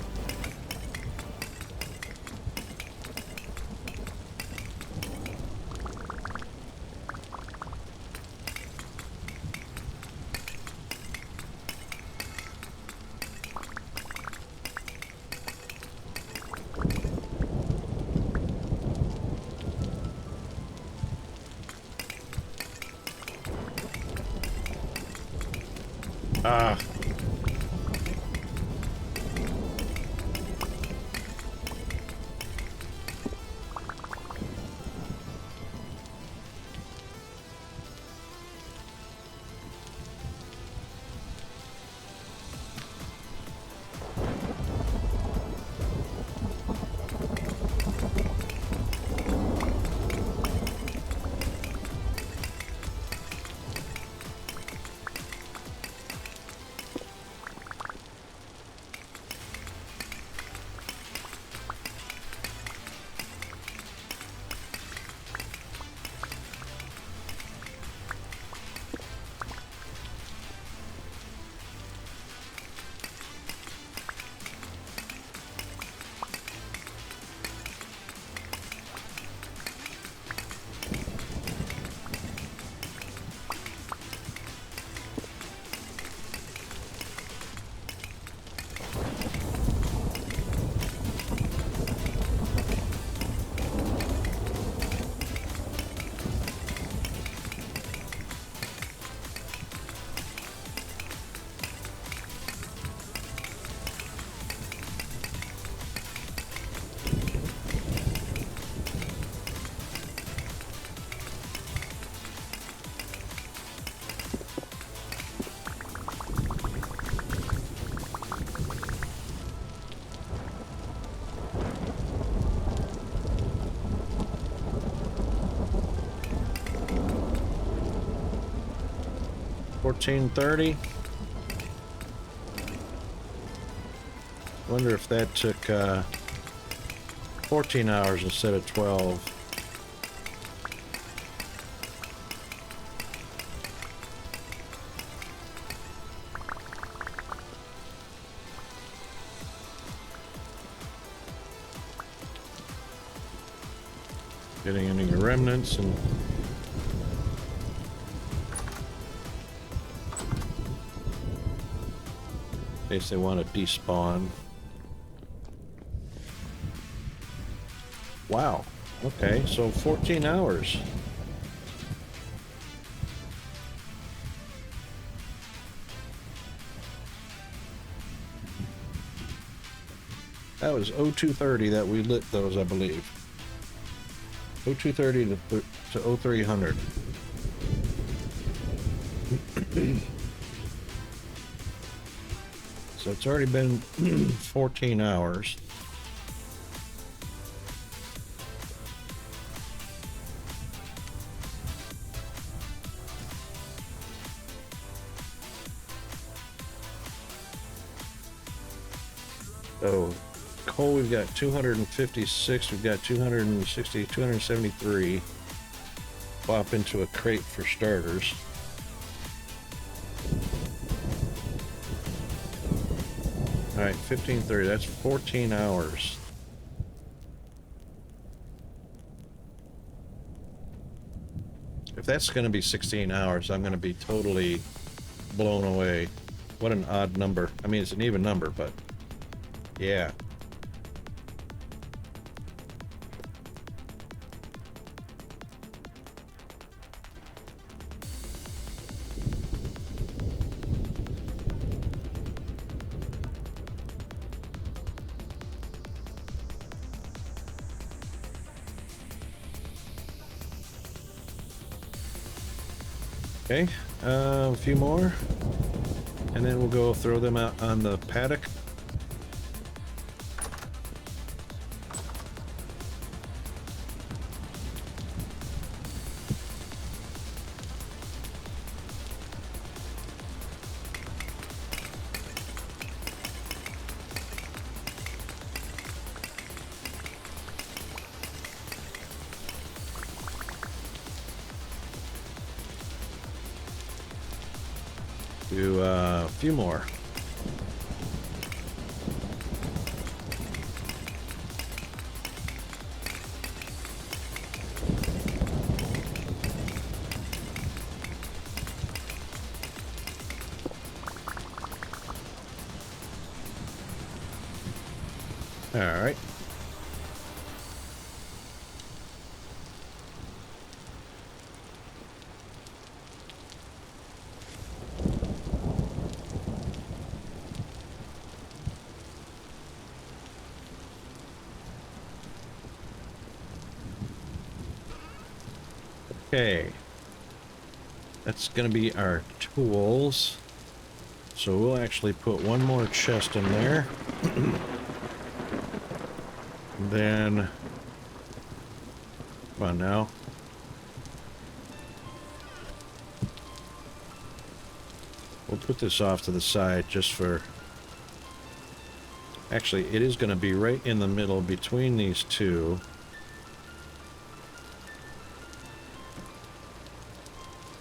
Ah. $14.30. Wonder if that took 14 hours instead of 12. Getting any remnants and in case they want to despawn. Wow. Okay, so 14 hours. That was 0230 that we lit those, I believe. 0230 to 0300. So it's already been 14 hours. So coal, we've got 256, we've got 260, 273. Pop into a crate for starters. All right, 1530, that's 14 hours. If that's going to be 16 hours, I'm going to be totally blown away. What an odd number. I mean, it's an even number, but yeah. Okay, a few more, and then we'll go throw them out on the paddock. Do a few more. All right. Okay, that's going to be our tools. So we'll actually put one more chest in there. Then, come on now. We'll put this off to the side just for... Actually, it is going to be right in the middle between these two.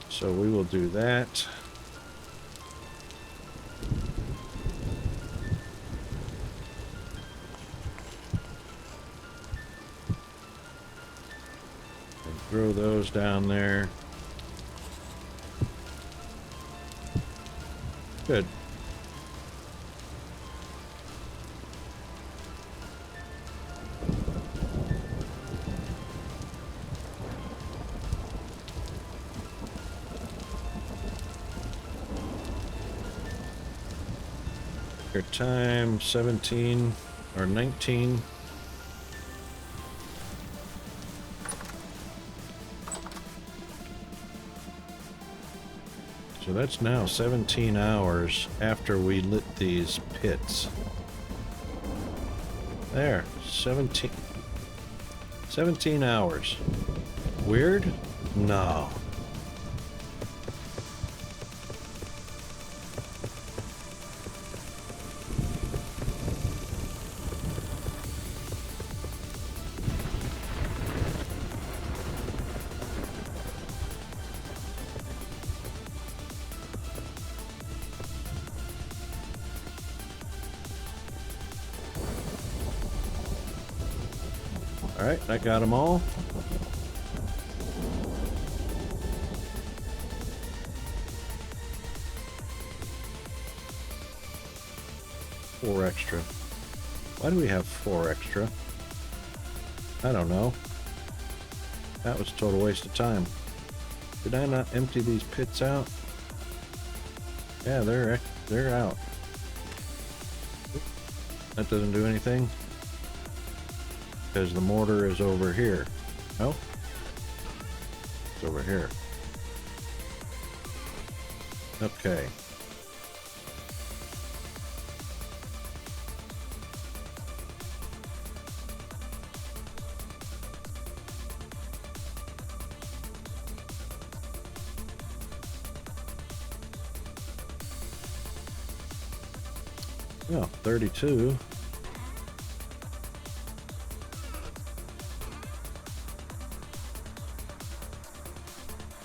So we will do that. And throw those down there. Good. Your time 17 or 19. So that's now 17 hours after we lit these pits. There, 17 hours. Weird? No. All right, I got them all. Four extra. Why do we have 4 extra? I don't know. That was a total waste of time. Did I not empty these pits out? Yeah, they're out. That doesn't do anything. Because the mortar is over here. No? It's over here. Okay. Oh, 32.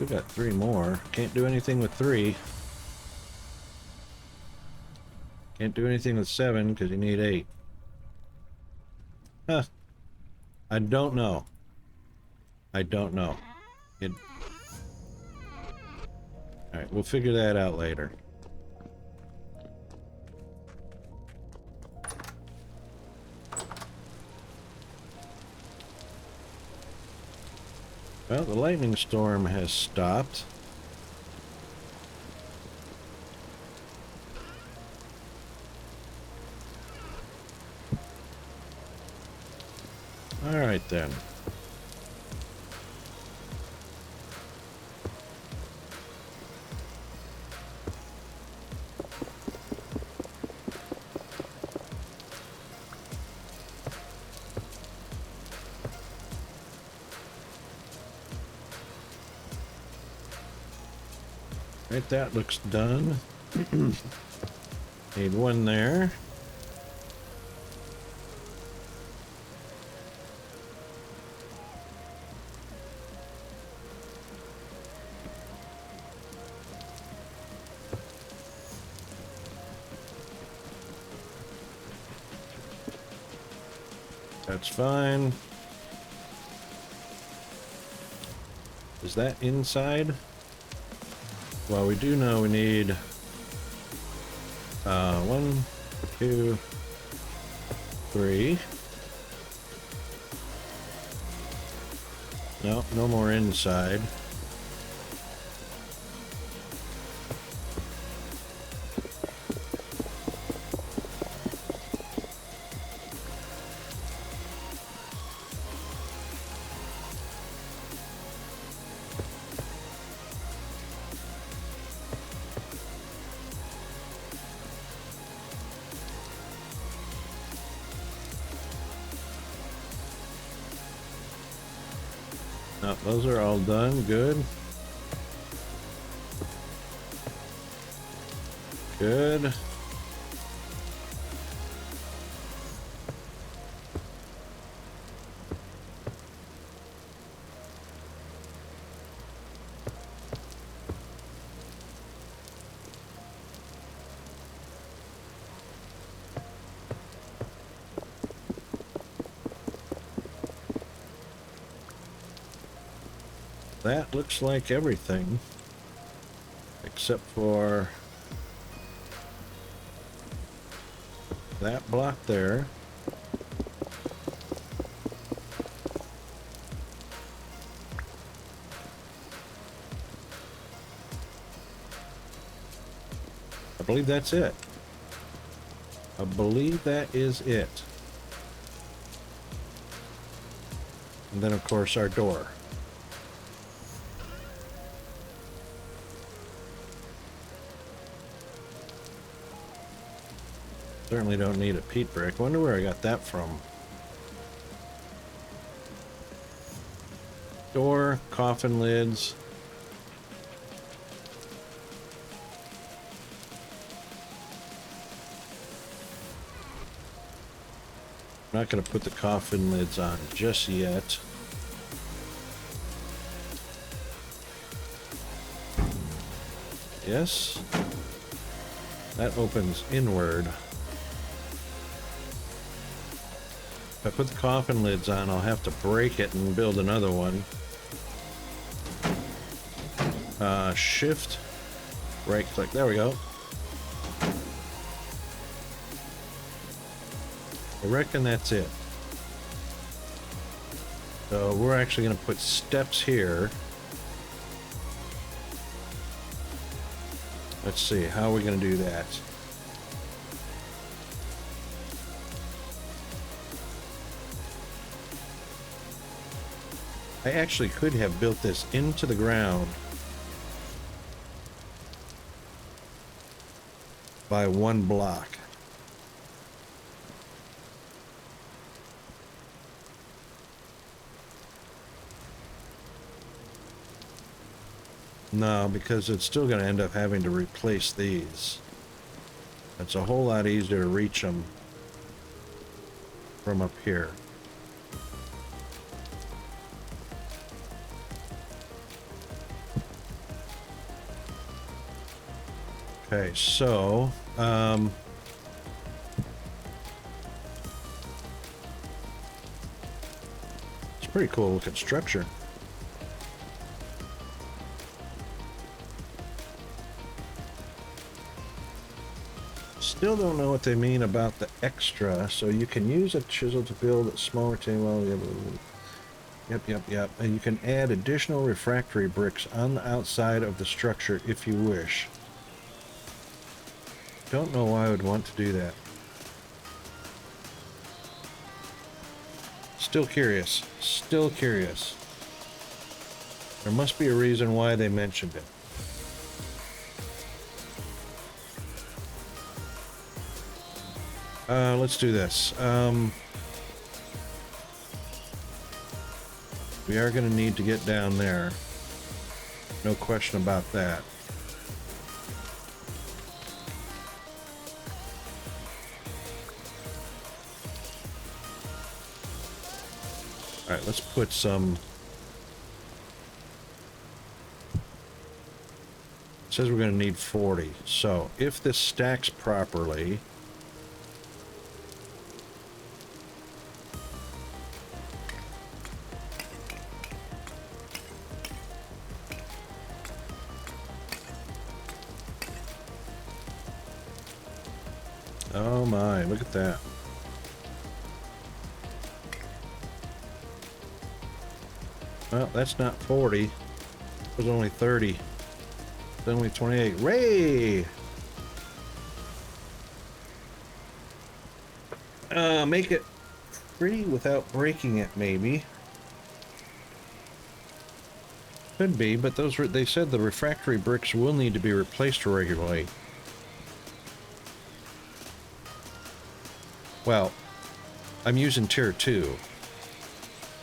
We got 3 more. Can't do anything with 3. Can't do anything with 7 because you need 8. Huh. I don't know. I don't know. Alright, we'll figure that out later. Well, the lightning storm has stopped. Alright then. Right, that looks done. Need one there. That's fine. Is that inside? Well, we do know we need 1, 2, 3. No, no more inside. No, those are all done. Good. Good. That looks like everything, except for that block there. I believe that's it. I believe that is it. And then, of course, our door. Certainly don't need a peat brick. Wonder where I got that from. Door, coffin lids. I'm not going to put the coffin lids on just yet. Yes. That opens inward. If I put the coffin lids on, I'll have to break it and build another one. Shift, right click, there we go. I reckon that's it. So we're actually going to put steps here. Let's see, how are we going to do that? I actually could have built this into the ground by 1 block. No, because it's still going to end up having to replace these. It's a whole lot easier to reach them from up here. Okay, so, it's a pretty cool looking structure. Still don't know what they mean about the extra. So you can use a chisel to build a smaller table. Yep. And you can add additional refractory bricks on the outside of the structure if you wish. Don't know why I would want to do that. Still curious. Still curious. There must be a reason why they mentioned it. Let's do this. We are going to need to get down there. No question about that. Alright, let's put some... It says we're going to need 40. So, if this stacks properly... Oh my, look at that. Well, that's not 40. It was only 30. It's only 28. Ray! Make it free without breaking it, maybe. Could be, but those they said the refractory bricks will need to be replaced regularly. Well, I'm using tier 2.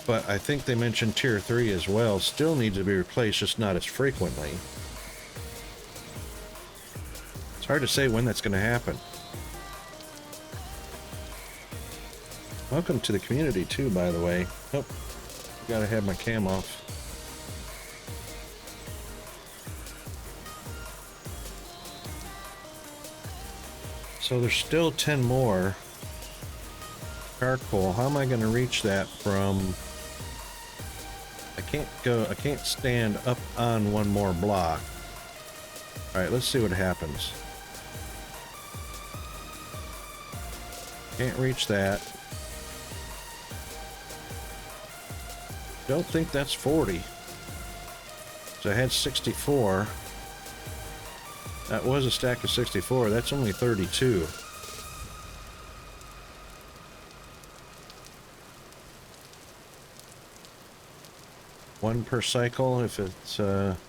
But I think they mentioned tier 3 as well. Still needs to be replaced, just not as frequently. It's hard to say when that's going to happen. Welcome to the community too, by the way. Oh, gotta have my cam off. So there's still 10 more. Charcoal. How am I going to reach that from... I can't stand up on one more block. Alright, let's see what happens. Can't reach that. Don't think that's 40. So I had 64. That was a stack of 64. That's only 32. One per cycle if it's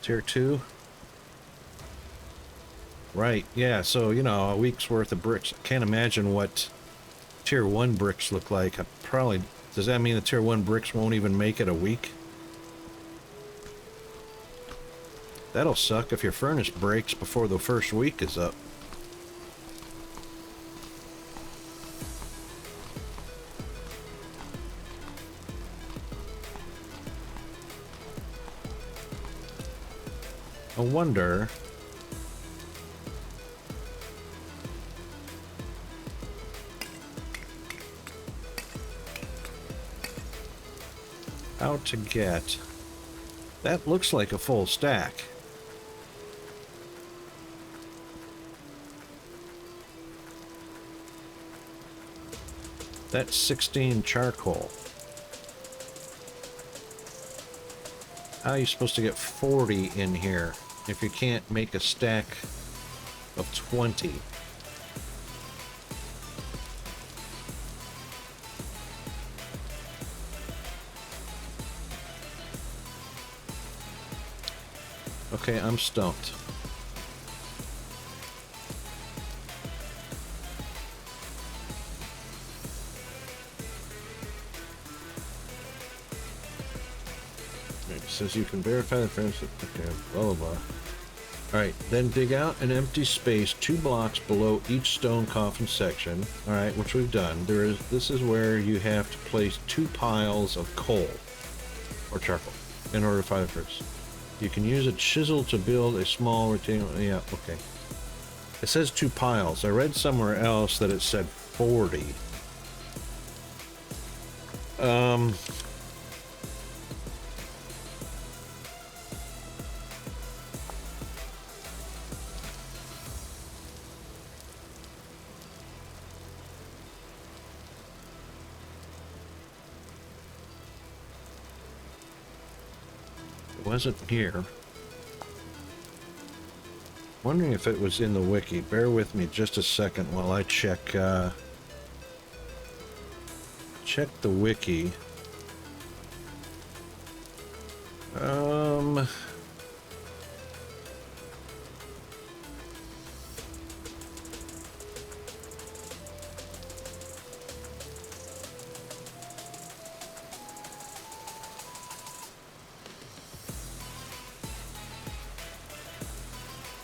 tier 2. Right, yeah, so, you know, a week's worth of bricks. Can't imagine what tier 1 bricks look like. Probably, does that mean the tier 1 bricks won't even make it a week? That'll suck if your furnace breaks before the first week is up. I wonder... how to get... That looks like a full stack. That's 16 charcoal. How are you supposed to get 40 in here if you can't make a stack of 20? Okay, I'm stumped. It says you can verify the friendship. Okay, blah blah blah. Alright, then dig out an empty space 2 blocks below each stone coffin section. Alright, which we've done. This is where you have to place 2 piles of coal or charcoal in order to find the first. You can use a chisel to build a small rectangle. Yeah, okay. It says 2 piles. I read somewhere else that it said 40. It wasn't here. Wondering if it was in the wiki. Bear with me just a second while I check the wiki.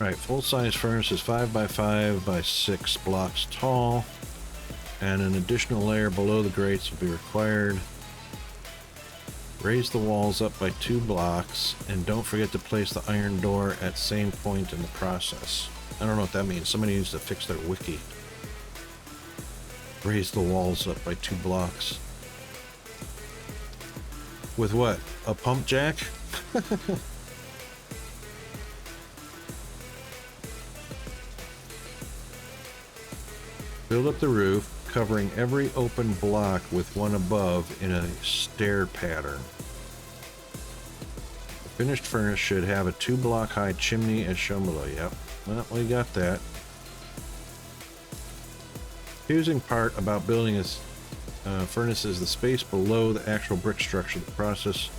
Right, full-size furnace is 5 by 5 by 6 blocks tall, and an additional layer below the grates will be required. Raise the walls up by 2 blocks, and don't forget to place the iron door at same point in the process. I don't know what that means. Somebody needs to fix their wiki. Raise the walls up by 2 blocks. With what? A pump jack? Build up the roof, covering every open block with one above in a stair pattern. The finished furnace should have a 2-block high chimney as shown below. Yep, well, we got that. Confusing part about building a furnace is the space below the actual brick structure. The process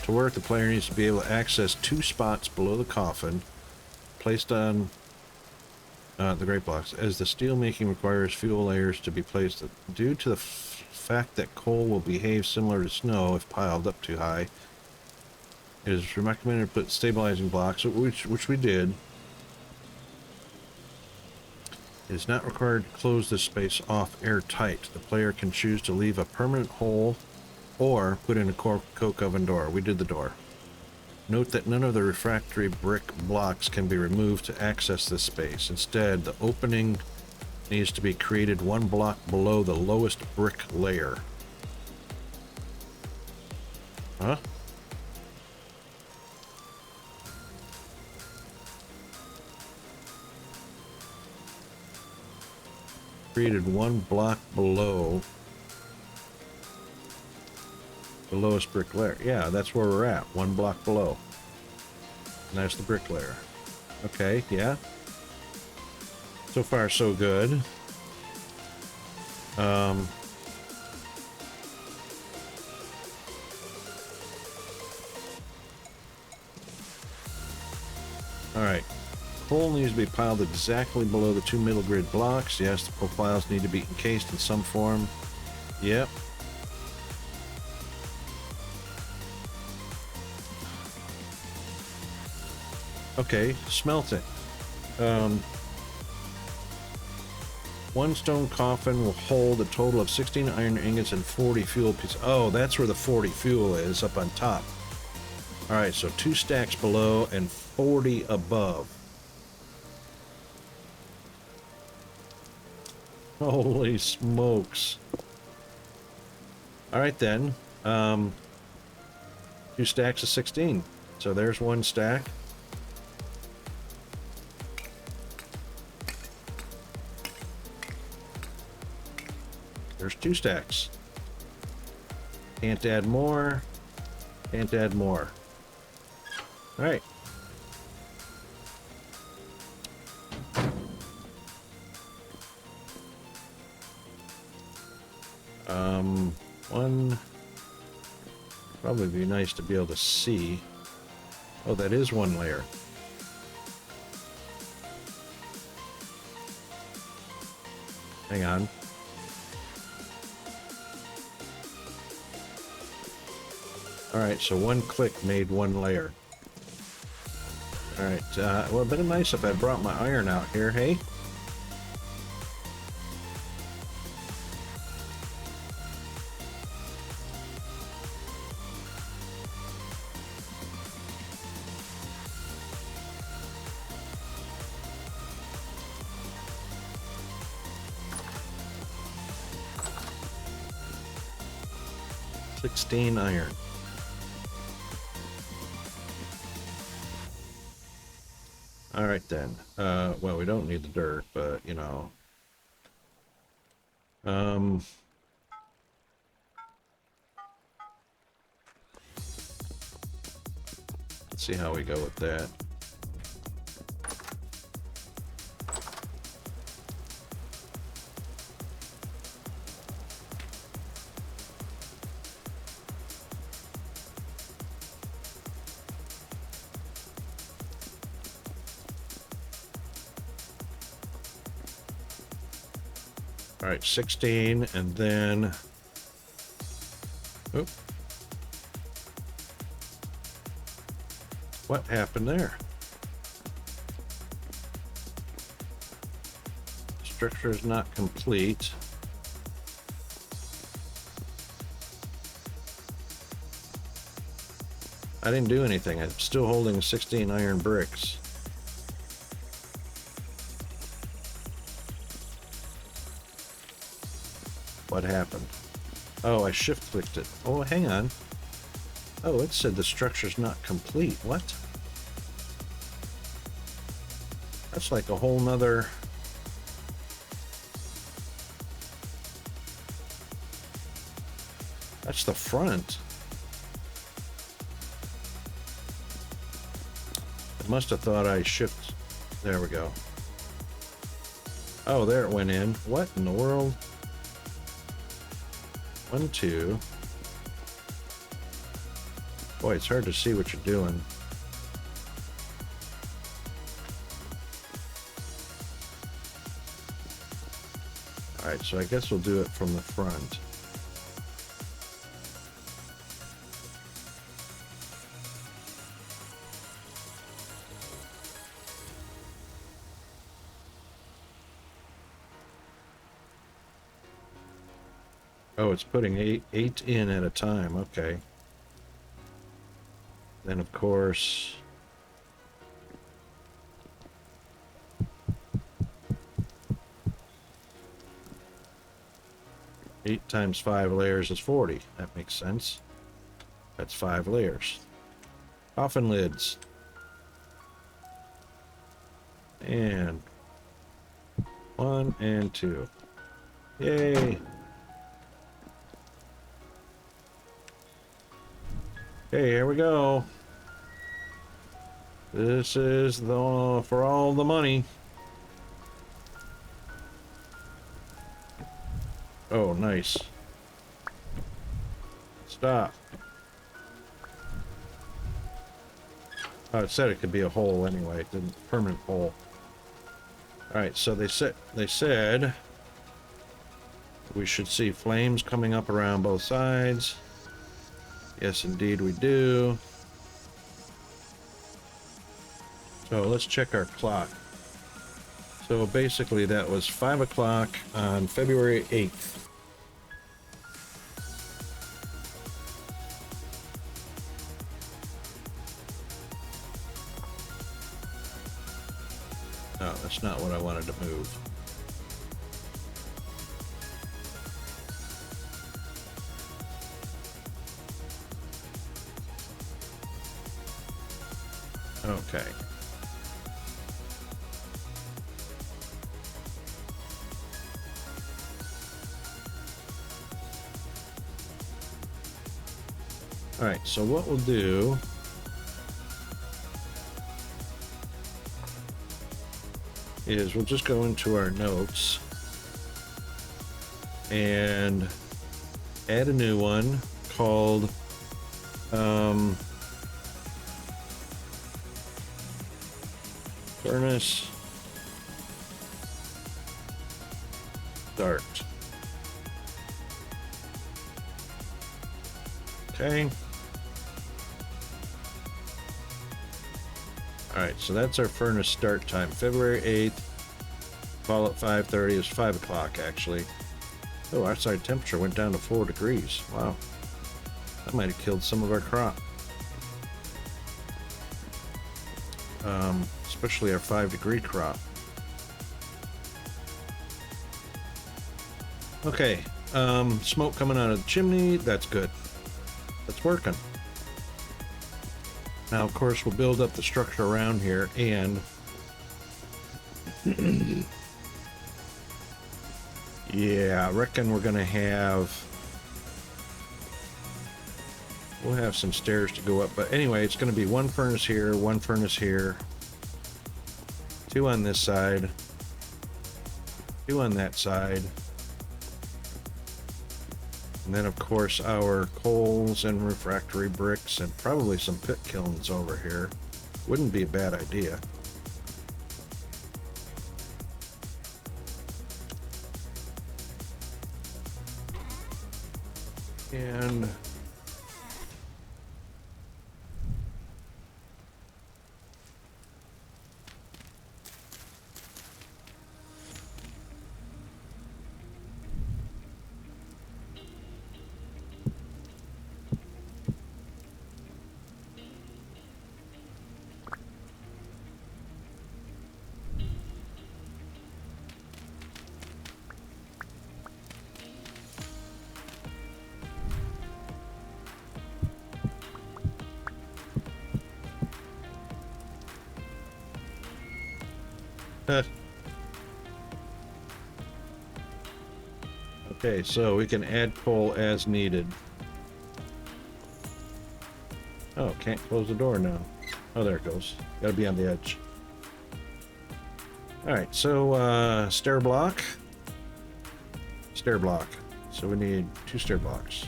to work, the player needs to be able to access 2 spots below the coffin, placed on the great blocks, as the steel making requires fuel layers to be placed. Due to the fact that coal will behave similar to snow if piled up too high, it is recommended to put stabilizing blocks, which we did. It is not required to close this space off airtight. The player can choose to leave a permanent hole or put in a coke oven door. We did the door. Note that none of the refractory brick blocks can be removed to access this space. Instead, the opening needs to be created 1 block below the lowest brick layer. Huh? Created 1 block below the lowest brick layer. Yeah, that's where we're at. 1 block below. And that's the brick layer. Okay, yeah. So far, so good. Alright. Coal needs to be piled exactly below the 2 middle grid blocks. Yes, the profiles need to be encased in some form. Yep. Okay, smelting. 1 stone coffin will hold a total of 16 iron ingots and 40 fuel pieces. Oh, that's where the 40 fuel is, up on top. Alright, so 2 stacks below and 40 above. Holy smokes. Alright then. 2 stacks of 16. So there's 1 stack. There's 2 stacks. Can't add more. Can't add more. Alright. One probably be nice to be able to see. Oh, that is 1 layer. Hang on. Alright, so 1 click made 1 layer. Alright, well, it'd been nice if I brought my iron out here, hey? Iron. All right then. Well, we don't need the dirt, but you know. Let's see how we go with that. All right, 16, and then, oop. What happened there? Structure is not complete. I didn't do anything. I'm still holding 16 iron bricks. What happened? Oh, I shift clicked it. Oh, hang on. Oh, it said the structure's not complete. What? That's like a whole nother... That's the front. I must have thought I shift... There we go. Oh, there it went in. What in the world? 1, 2. Boy, it's hard to see what you're doing. Alright, so I guess we'll do it from the front. Oh, it's putting eight in at a time. Okay. Then, of course... Eight times 5 layers is 40. That makes sense. That's 5 layers. Coffin lids. And 1 and 2. Yay! Okay, here we go. This is the for all the money. Oh, nice. Stop. Oh, it said it could be a hole anyway. It didn't permanent hole. All right, so they said we should see flames coming up around both sides. Yes, indeed we do. So let's check our clock. So basically that was 5 o'clock on February 8th. No, that's not what I wanted to move. Okay. All right, so what we'll do is we'll just go into our notes and add a new one called furnace start. Okay. All right, so that's our furnace start time. February 8th. Call at 5:30 is 5 o'clock actually. Oh, outside temperature went down to 4 degrees. Wow. That might have killed some of our crop. Especially our 5-degree crop. Okay, smoke coming out of the chimney. That's good. That's working. Now, of course, we'll build up the structure around here and yeah, I reckon we're gonna we'll have some stairs to go up, but anyway, it's gonna be one furnace here, 2 on this side, 2 on that side, and then of course our coals and refractory bricks and probably some pit kilns over here. Wouldn't be a bad idea. And okay, so we can add coal as needed. Oh, can't close the door now. Oh, there it goes. Gotta be on the edge. Alright, so stair block. Stair block. So we need 2 stair blocks.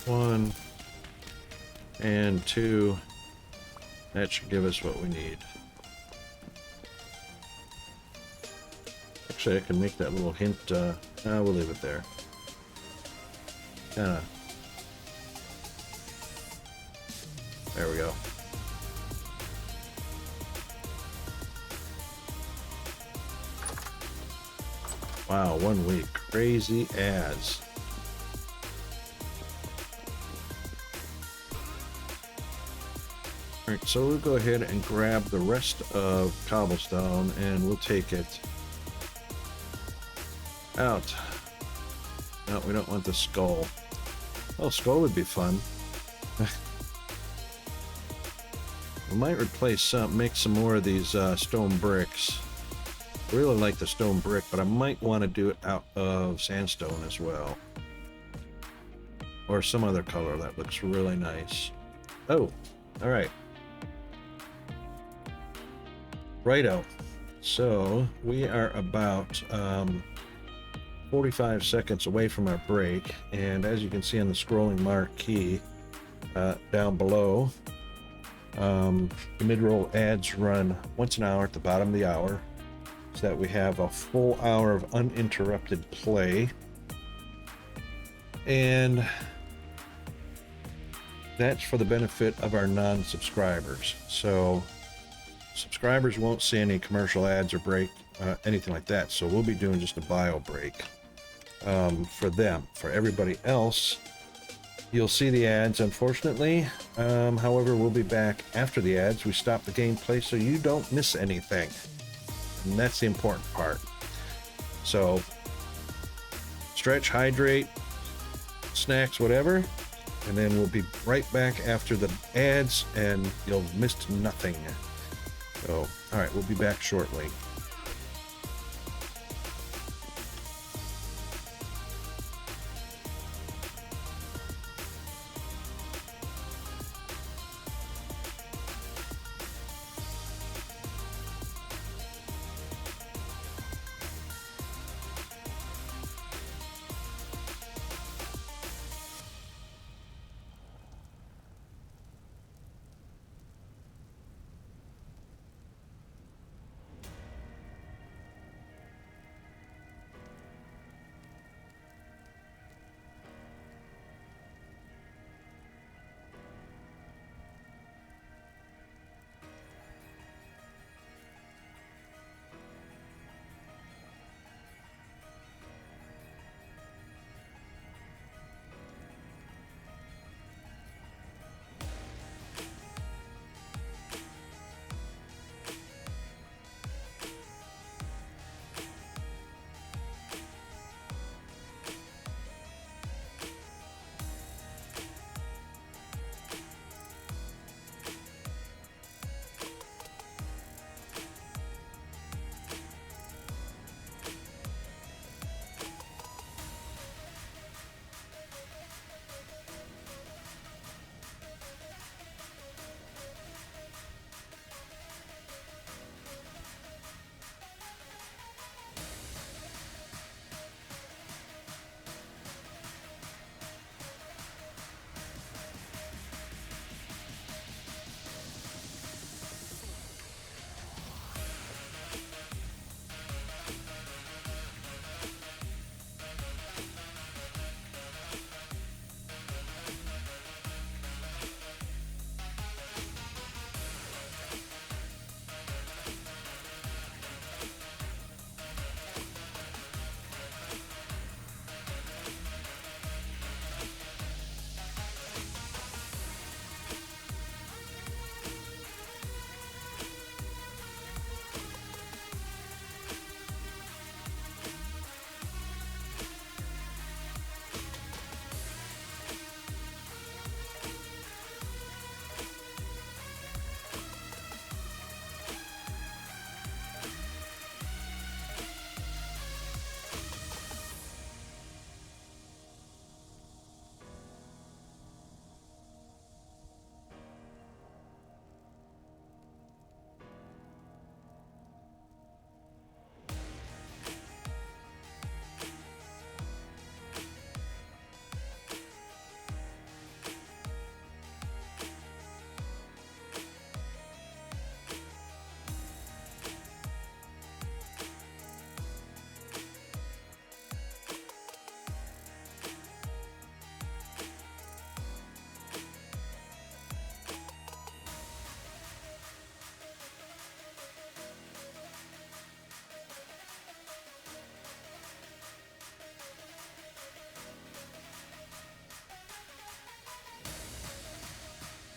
One and 2. That should give us what we need. Actually, I can make that little hint. We'll leave it there. Kinda. There we go. Wow, 1 week. Crazy as. Alright, so we'll go ahead and grab the rest of cobblestone and we'll take it out. No, we don't want the skull. Oh, skull would be fun. We might replace some, make some more of these stone bricks. I really like the stone brick, but I might want to do it out of sandstone as well. Or some other color that looks really nice. Oh, alright. Righto. So, we are about 45 seconds away from our break, and as you can see on the scrolling marquee down below, the mid-roll ads run once an hour at the bottom of the hour, so that we have a full hour of uninterrupted play. And that's for the benefit of our non-subscribers. So subscribers won't see any commercial ads or break, anything like that. So we'll be doing just a bio break for them. For everybody else, you'll see the ads, unfortunately. However, we'll be back after the ads. We stop the gameplay so you don't miss anything. And that's the important part. So stretch, hydrate, snacks, whatever, and then we'll be right back after the ads and you'll miss nothing. So, all right, we'll be back shortly.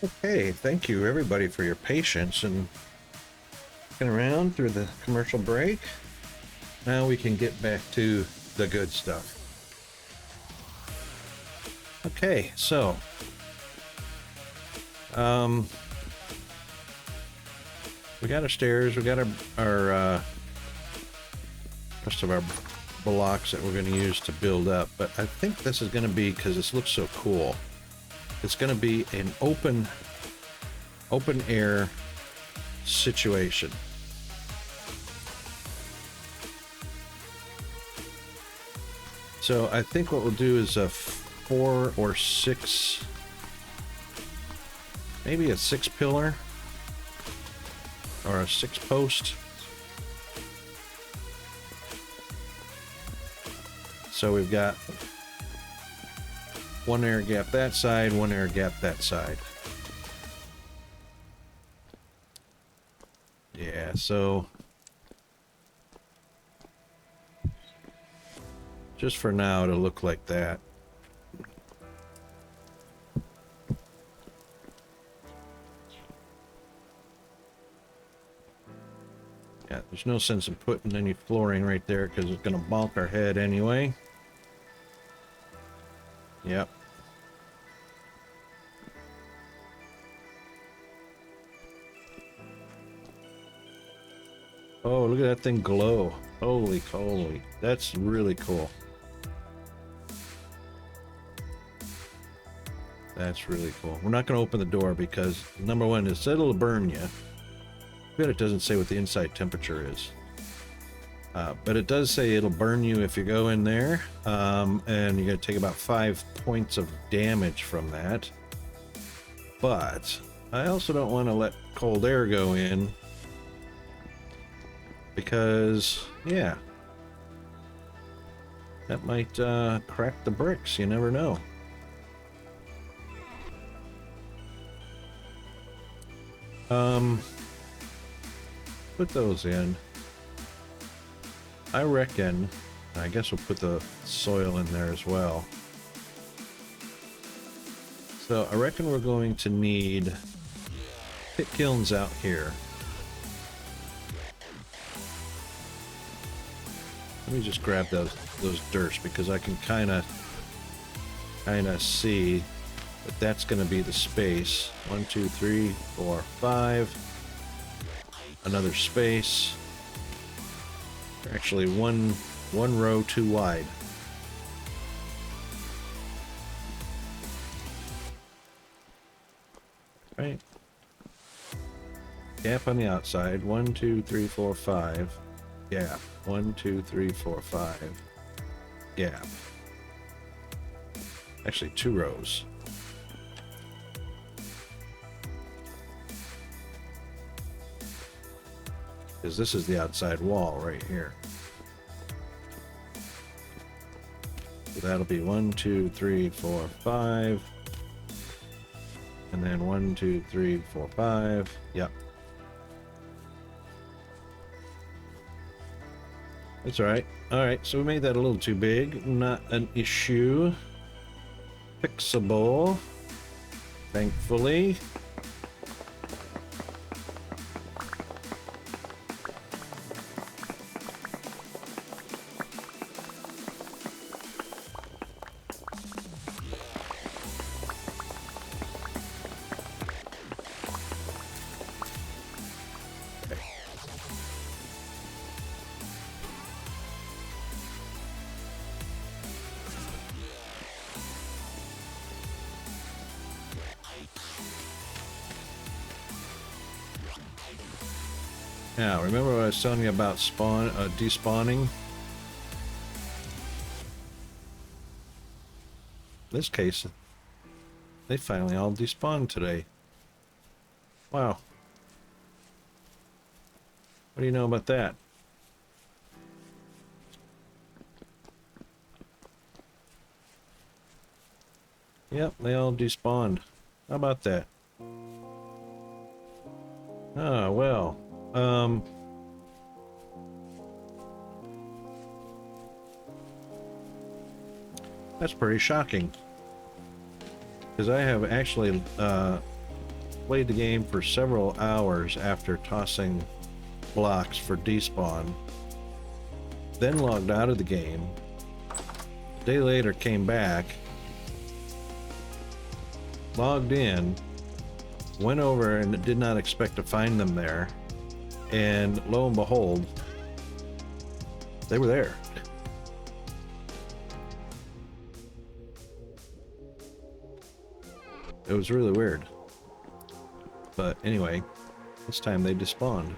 Okay, thank you everybody for your patience and sticking around through the commercial break. Now we can get back to the good stuff. Okay, so we got our stairs, we got our rest of our blocks that we're going to use to build up, but I think this is going to be, because this looks so cool, it's going to be an open air situation. So I think what we'll do is a 4 or 6, maybe a 6 pillar or a 6 post. So we've got one air gap that side, one air gap that side. Yeah, so just for now it'll look like that. Yeah, there's no sense in putting any flooring right there because it's going to bonk our head anyway. Yep. Oh, look at that thing glow. Holy moly. That's really cool. That's really cool. We're not going to open the door because, number one, it said it'll burn you. But it doesn't say what the inside temperature is. But it does say it'll burn you if you go in there. And you're going to take about 5 points of damage from that. But I also don't want to let cold air go in. Because, yeah. That might crack the bricks. You never know. Put those in. I reckon, I guess we'll put the soil in there as well. So I reckon we're going to need pit kilns out here. Let me just grab those dirts because I can kind of see that that's going to be the space. 1, 2, 3, 4, 5. Another space. Actually, one row too wide. Right. Gap on the outside. 1, 2, 3, 4, 5. Gap. 1, 2, 3, 4, 5. Gap. Actually, 2 rows. Because this is the outside wall right here. So that'll be 1, 2, 3, 4, 5. And then 1, 2, 3, 4, 5. Yep. That's alright. Alright, so we made that a little too big. Not an issue. Fixable. Thankfully. Now, remember what I was telling you about despawning? In this case, they finally all despawned today. Wow. What do you know about that? Yep, they all despawned. How about that? Ah, well. That's pretty shocking. Because I have actually played the game for several hours after tossing blocks for despawn, then logged out of the game. A day later came back, logged in, went over and did not expect to find them there, and lo and behold, they were there. It was really weird. But anyway, this time they despawned.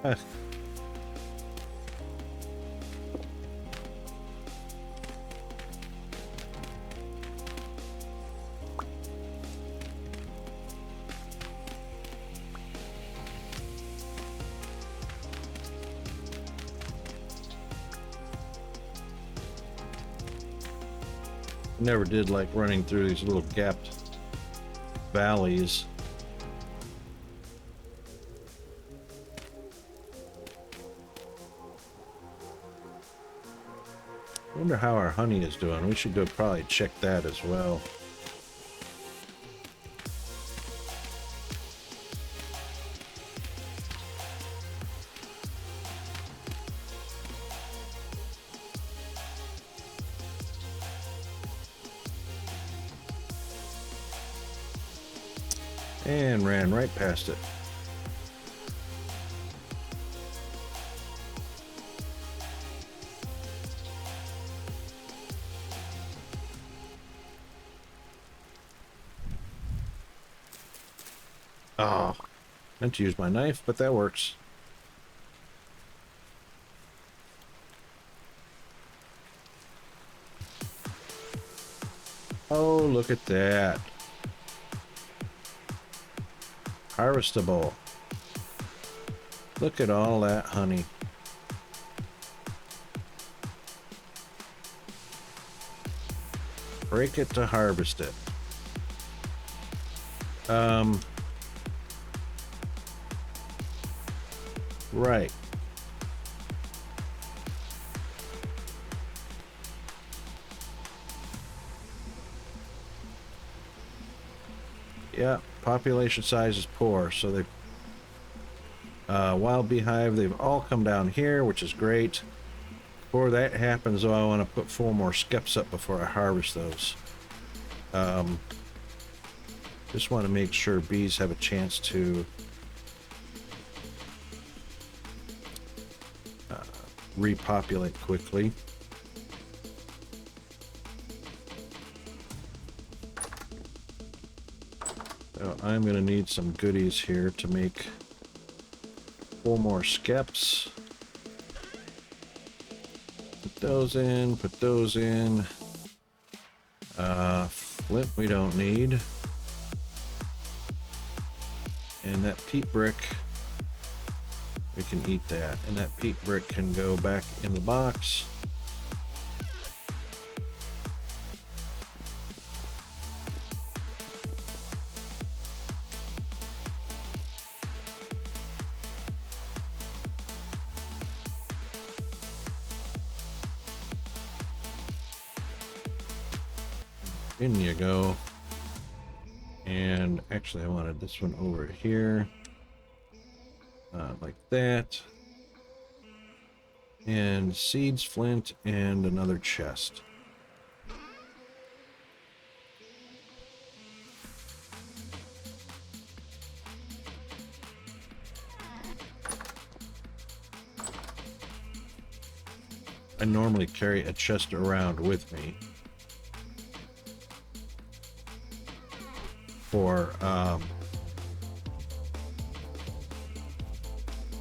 Huh. Never did like running through these little gapped valleys. I wonder how our honey is doing. We should go probably check that as well. And ran right past it. Oh, meant to use my knife, but that works. Oh, look at that. Harvestable. Look at all that honey. Break it to harvest it. Right. Yeah, population size is poor, so they wild beehive, they've all come down here, which is great. Before that happens, though, I want to put 4 more skeps up before I harvest those. Just want to make sure bees have a chance to repopulate quickly. So I'm going to need some goodies here to make 4 more skeps. Put those in, put those in. Flint we don't need. And that peat brick, we can eat that. And that peat brick can go back in the box. In you go. And actually I wanted this one over here. Like that. And seeds, flint, and another chest. I normally carry a chest around with me for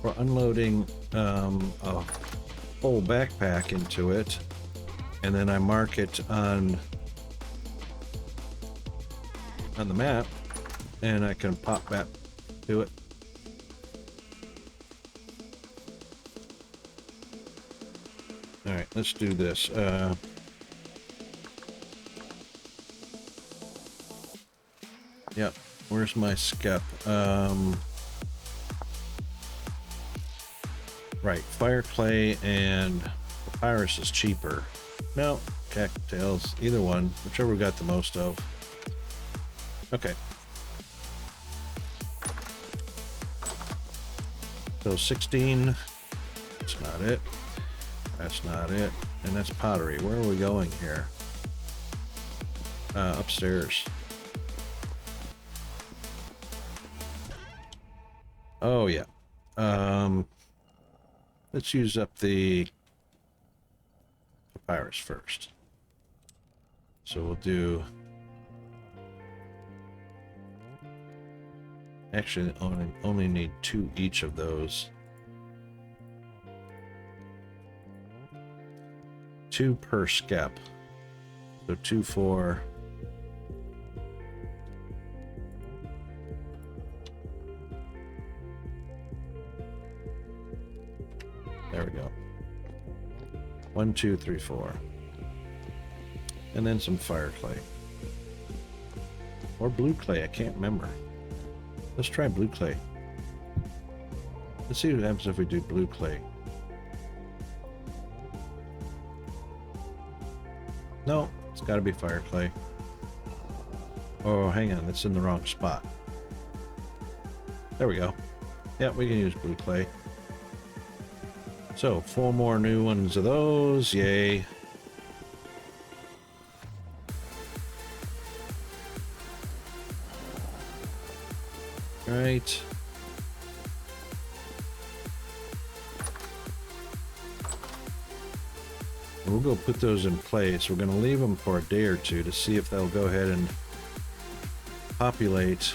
we're unloading a whole backpack into it, and then I mark it on the map, and I can pop back to it. All right, let's do this. Yep. Where's my skep? Right, fire clay and papyrus is cheaper. No, cattails, either one, whichever we got the most of. Okay. So 16, that's not it. That's not it. And that's pottery. Where are we going here? Upstairs. Oh, yeah. Let's use up the papyrus first. So we'll do... Actually, only need 2 each of those. 2 per skep. So 2 for... There we go. 1, 2, 3, 4. And then some fire clay. Or blue clay, I can't remember. Let's try blue clay. Let's see what happens if we do blue clay. No, it's got to be fire clay. Oh, hang on, that's in the wrong spot. There we go. Yeah, we can use blue clay. So, 4 more new ones of those. Yay. Right. We'll go put those in place. We're going to leave them for a day or two to see if they'll go ahead and populate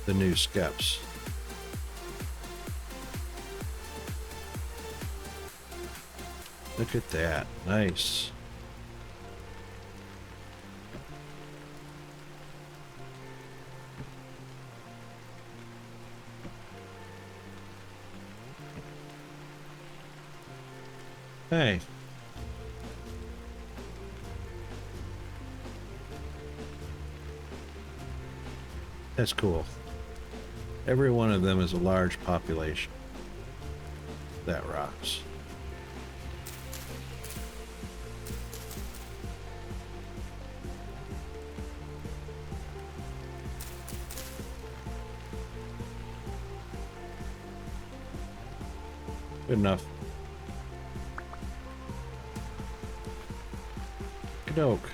the new skeps. Look at that. Nice. Hey. That's cool. Every one of them is a large population. That rocks. Good enough. Doke.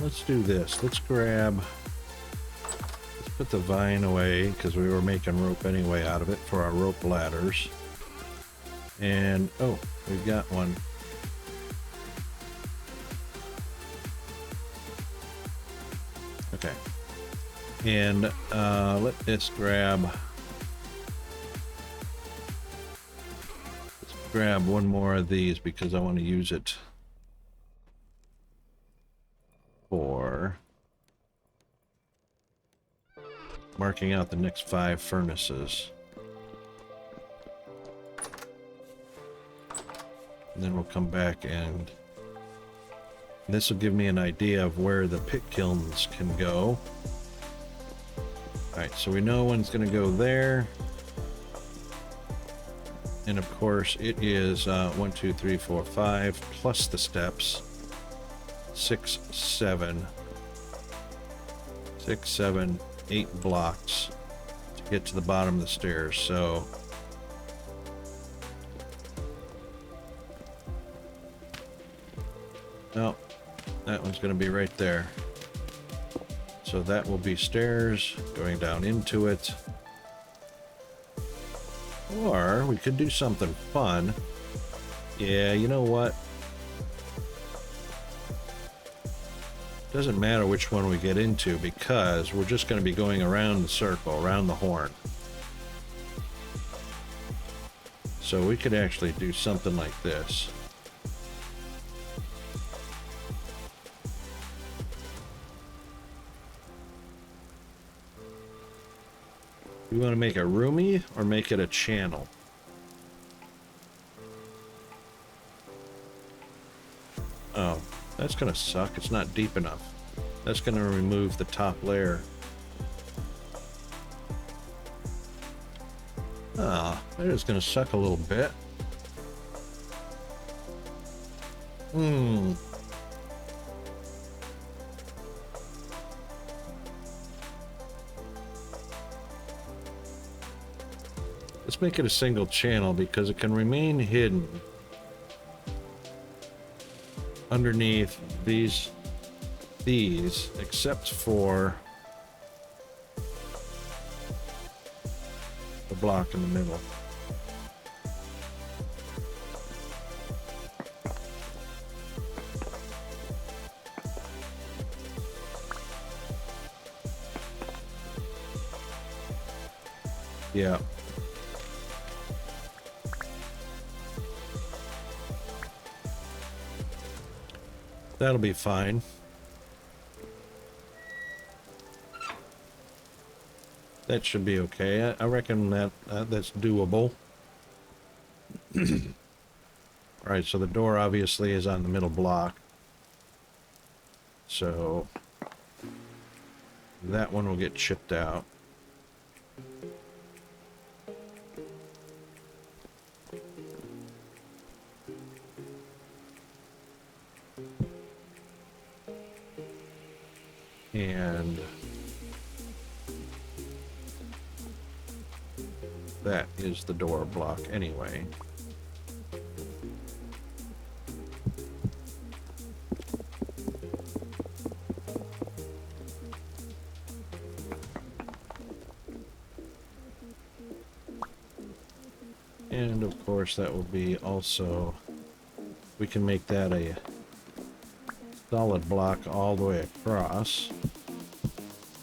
Let's do this. Let's put the vine away because we were making rope anyway out of it for our rope ladders. And oh, we've got one. Okay. And let's grab one more of these because I want to use it for marking out the next 5 furnaces. And then we'll come back and this will give me an idea of where the pit kilns can go. Alright, so we know one's going to go there. And of course it is 1, 2, 3, 4, 5 plus the steps. 6, 7. 6, 7, 8 blocks to get to the bottom of the stairs. So no, that one's going to be right there. So that will be stairs going down into it. Or we could do something fun. Yeah, you know what? Doesn't matter which one we get into because we're just going to be going around the circle, around the horn. So we could actually do something like this. You want to make a roomy or make it a channel? Oh, that's going to suck. It's not deep enough. That's going to remove the top layer. Ah, that is going to suck a little bit. Let's make it a single channel because it can remain hidden underneath these except for the block in the middle. Yeah. That'll be fine. That should be okay. I reckon that that's doable. All right, so the door obviously is on the middle block. So that one will get chipped out. And that is the door block anyway. And of course that will be also, we can make that a solid block all the way across.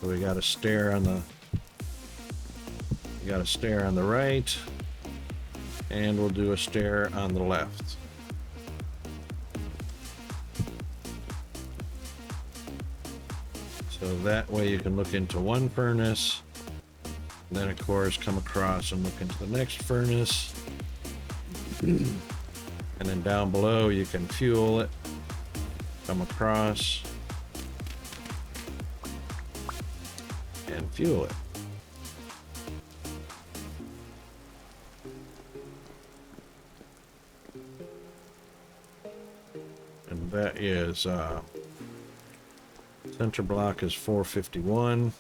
So we got a stair on the right, and we'll do a stair on the left. So that way you can look into one furnace, and then of course come across and look into the next furnace. And then down below you can fuel it, come across and fuel it. And that is center block is 451,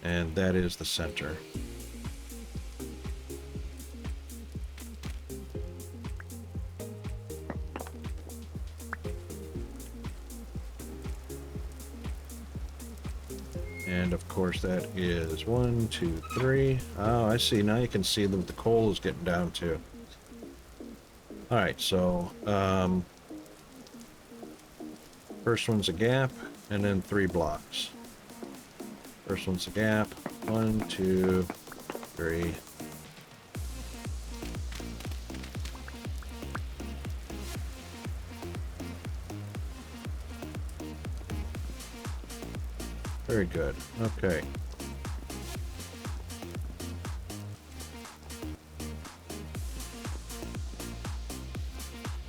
and that is the center. And of course that is 1, 2, 3. Oh, I see. Now you can see what the coal is getting down to. All right, so first one's a gap, and then 3 blocks. First one's a gap. 1, 2, 3. Very good. Okay.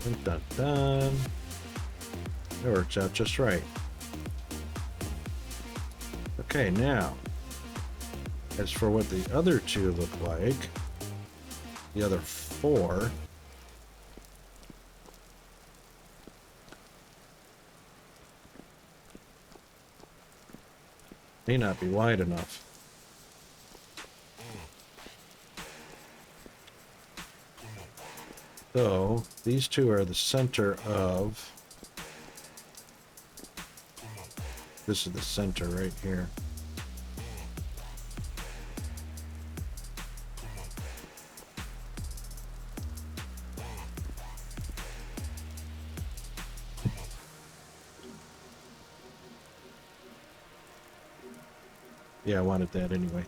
Dun, dun, dun. That works out just right. Okay, now, as for what the other 2 look like, the other 4, may not be wide enough. So these 2 are the center of This is the center right here. Yeah, I wanted that anyway.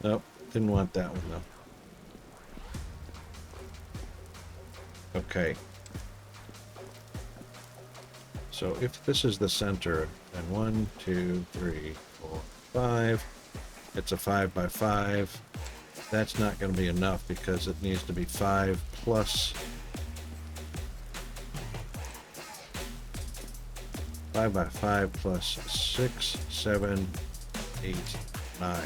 Nope, didn't want that one though. Okay. So if this is the center, then 1, 2, 3, 4, 5. It's a 5 by 5. That's not going to be enough because it needs to be 5 plus 5 by 5 plus 6, 7, 8, 9.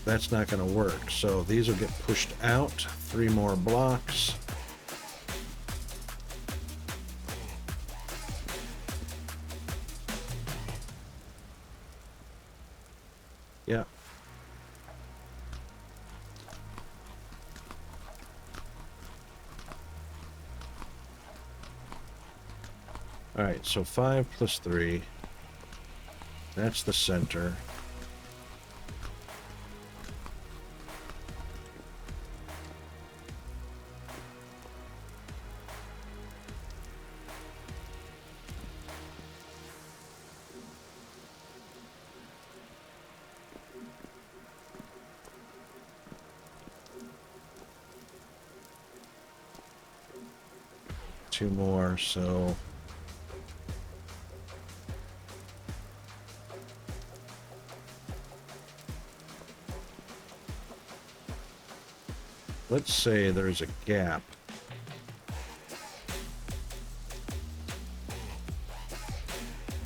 That's not going to work. So these will get pushed out. 3 more blocks. Yeah. All right, so 5 plus 3. That's the center. Two more, so let's say there's a gap.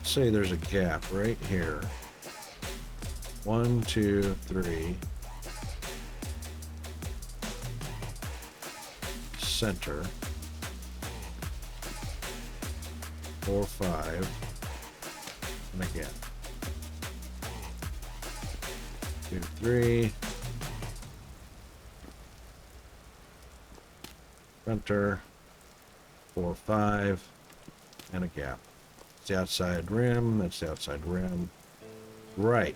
Say there's a gap right here. 1, 2, 3. Center. 4, 5. And again. 2, 3. Center. 4, 5. And a gap. It's the outside rim. That's the outside rim. Right.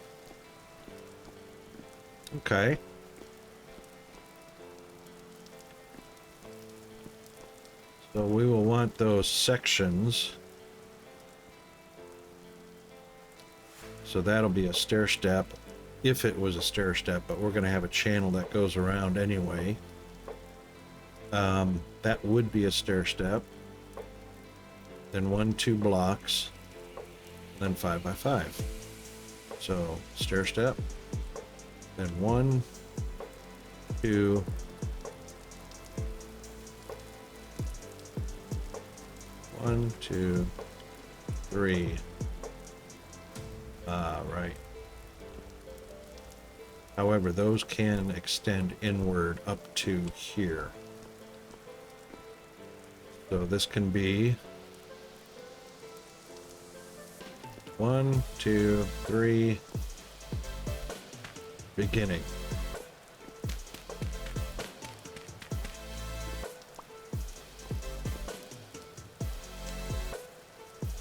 Okay. So we will want those sections. So that'll be a stair step, if it was a stair step, but we're going to have a channel that goes around anyway. That would be a stair step. Then 1, 2 blocks, then 5 by 5. So stair step, then 1, 2, 1, 2, 3. Right. However, those can extend inward up to here. So this can be 1, 2, 3, beginning.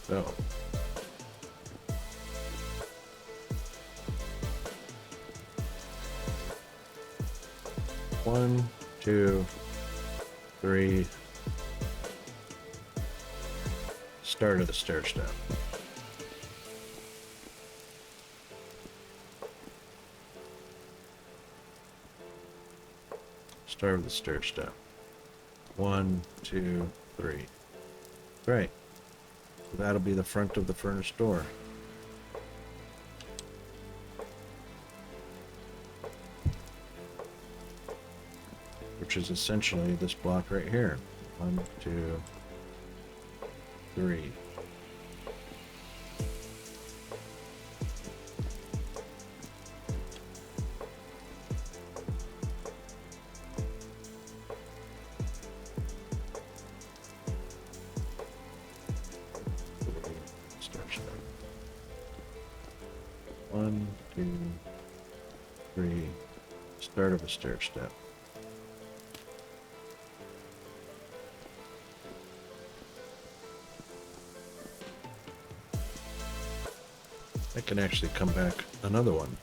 So 1, 2, 3. Start of the stair step. Start of the stair step. 1, 2, 3. Great. So that'll be the front of the furnace door. Which is essentially this block right here. 1, 2, 3. Stair step. 1, 2, 3. Start of a stair step. can actually come back another one.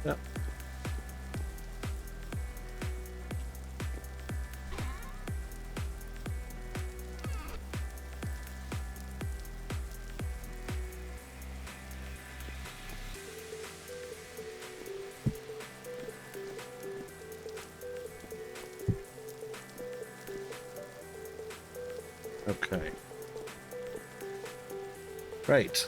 Yep. Okay. Right.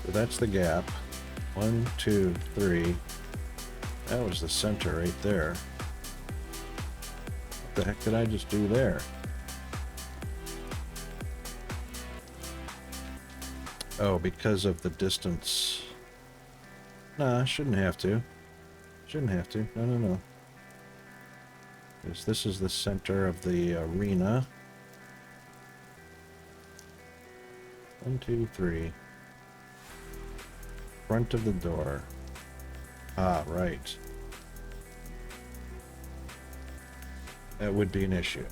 So that's the gap. 1, 2, 3. That was the center right there. What the heck did I just do there? Oh, because of the distance. Nah, shouldn't have to. Shouldn't have to. No, no, no. Because this is the center of the arena. 1, 2, 3. Front of the door. Ah, right. That would be an issue.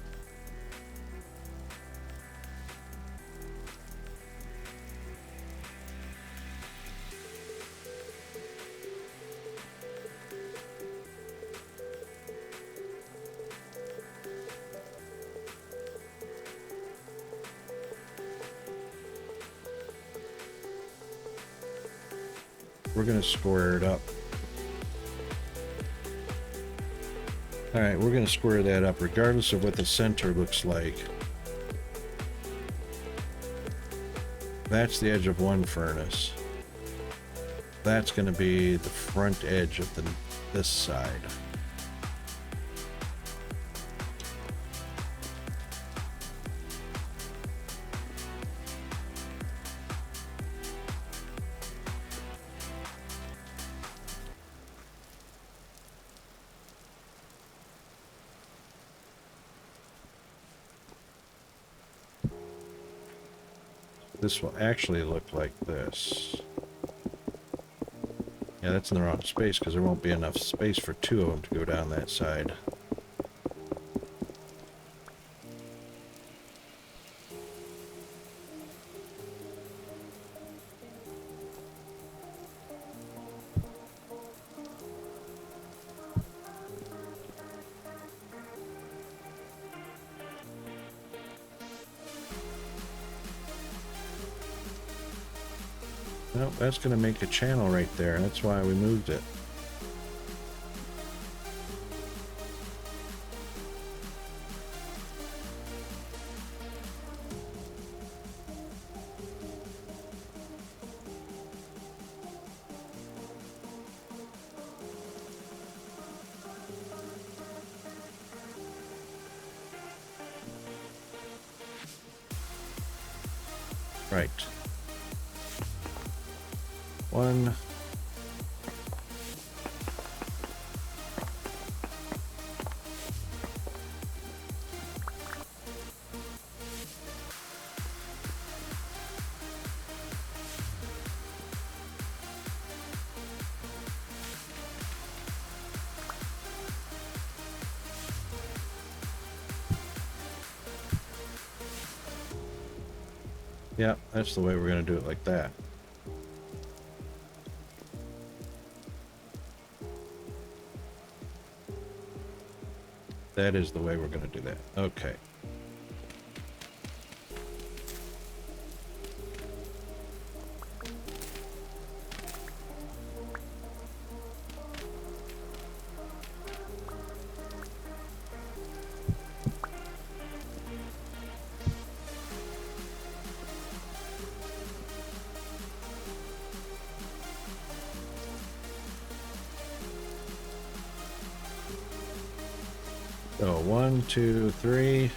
We're gonna square it up. Alright, we're gonna square that up regardless of what the center looks like. That's the edge of one furnace. That's gonna be the front edge of this side. This will actually look like this. Yeah, that's in the wrong space because there won't be enough space for two of them to go down that side. Nope, that's going to make a channel right there. That's why we moved it. Right. One. Yeah, that's the way we're going to do it, like that. That is the way we're going to do that. Okay. So 1, 2, 3.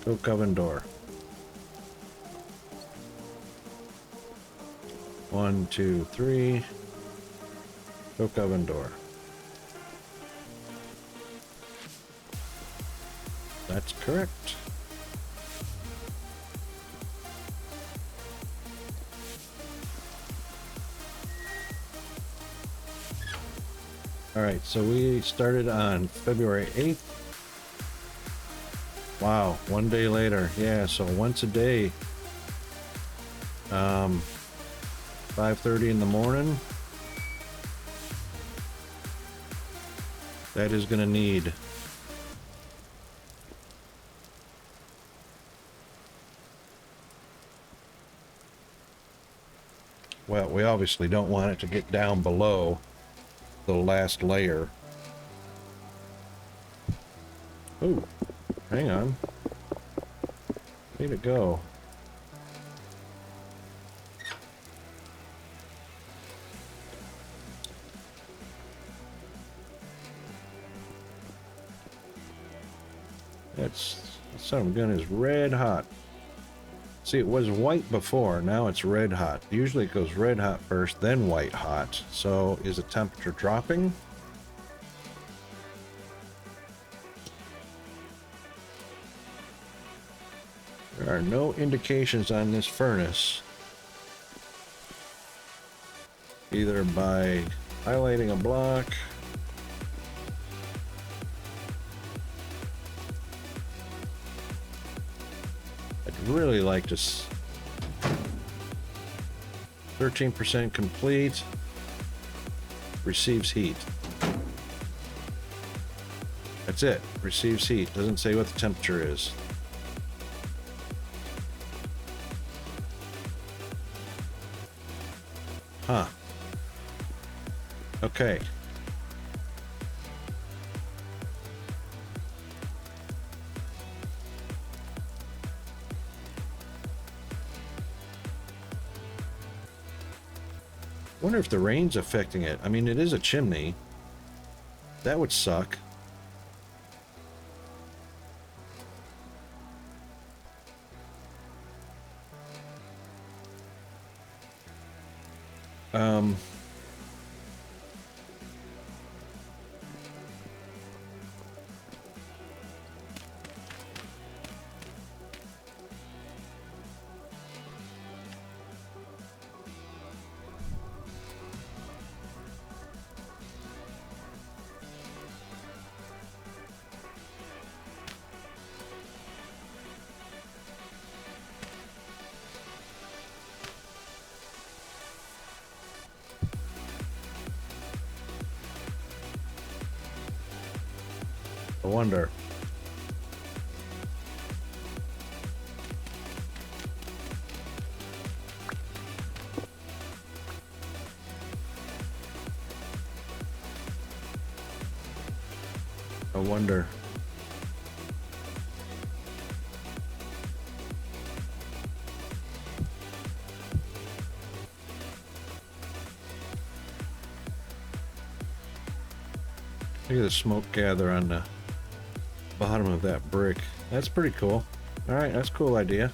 Oak oven door. 1, 2, 3. Oak oven door. That's correct. All right, so we started on February 8th. Wow, 1 day later. Yeah, so once a day. 5:30 in the morning. That is going to need well, we obviously don't want it to get down below the last layer. Oh, hang on. Where'd it go? That son of a gun is red hot. See, it was white before, now it's red hot. Usually it goes red hot first, then white hot. So is the temperature dropping? There are no indications on this furnace, either by highlighting a block I'd really like to 13% complete, receives heat. That's it, receives heat. Doesn't say what the temperature is. Huh. Okay. Wonder if the rain's affecting it. I mean, it is a chimney. That would suck. I wonder. I wonder. Look at the smoke gather on the bottom of that brick. That's pretty cool. All right, that's a cool idea.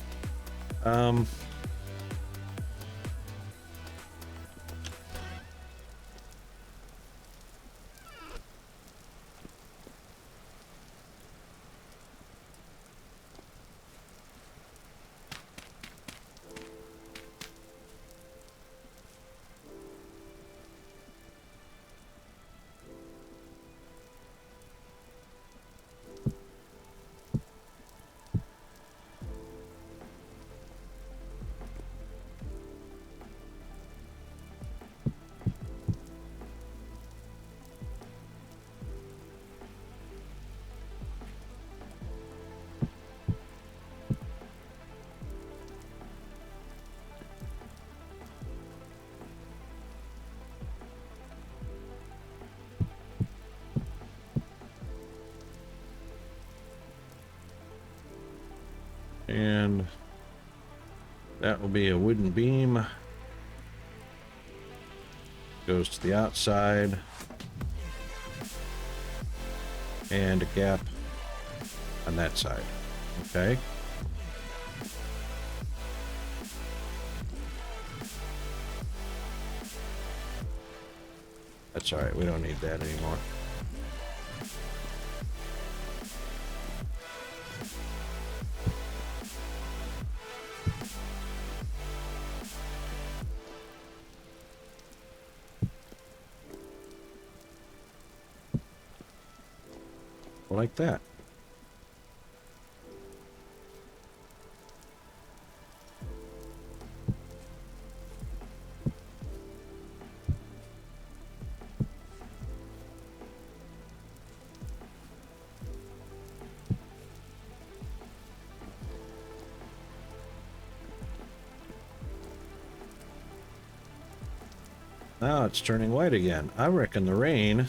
And that will be a wooden beam. Goes to the outside. And a gap on that side. Okay. That's all right. We don't need that anymore. Like that. Now it's turning white again. I reckon the rain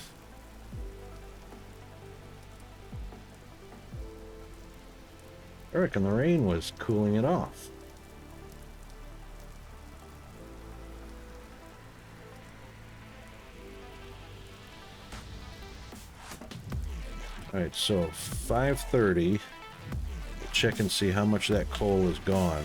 was cooling it off. All right, so 5:30. Check and see how much that coal is gone.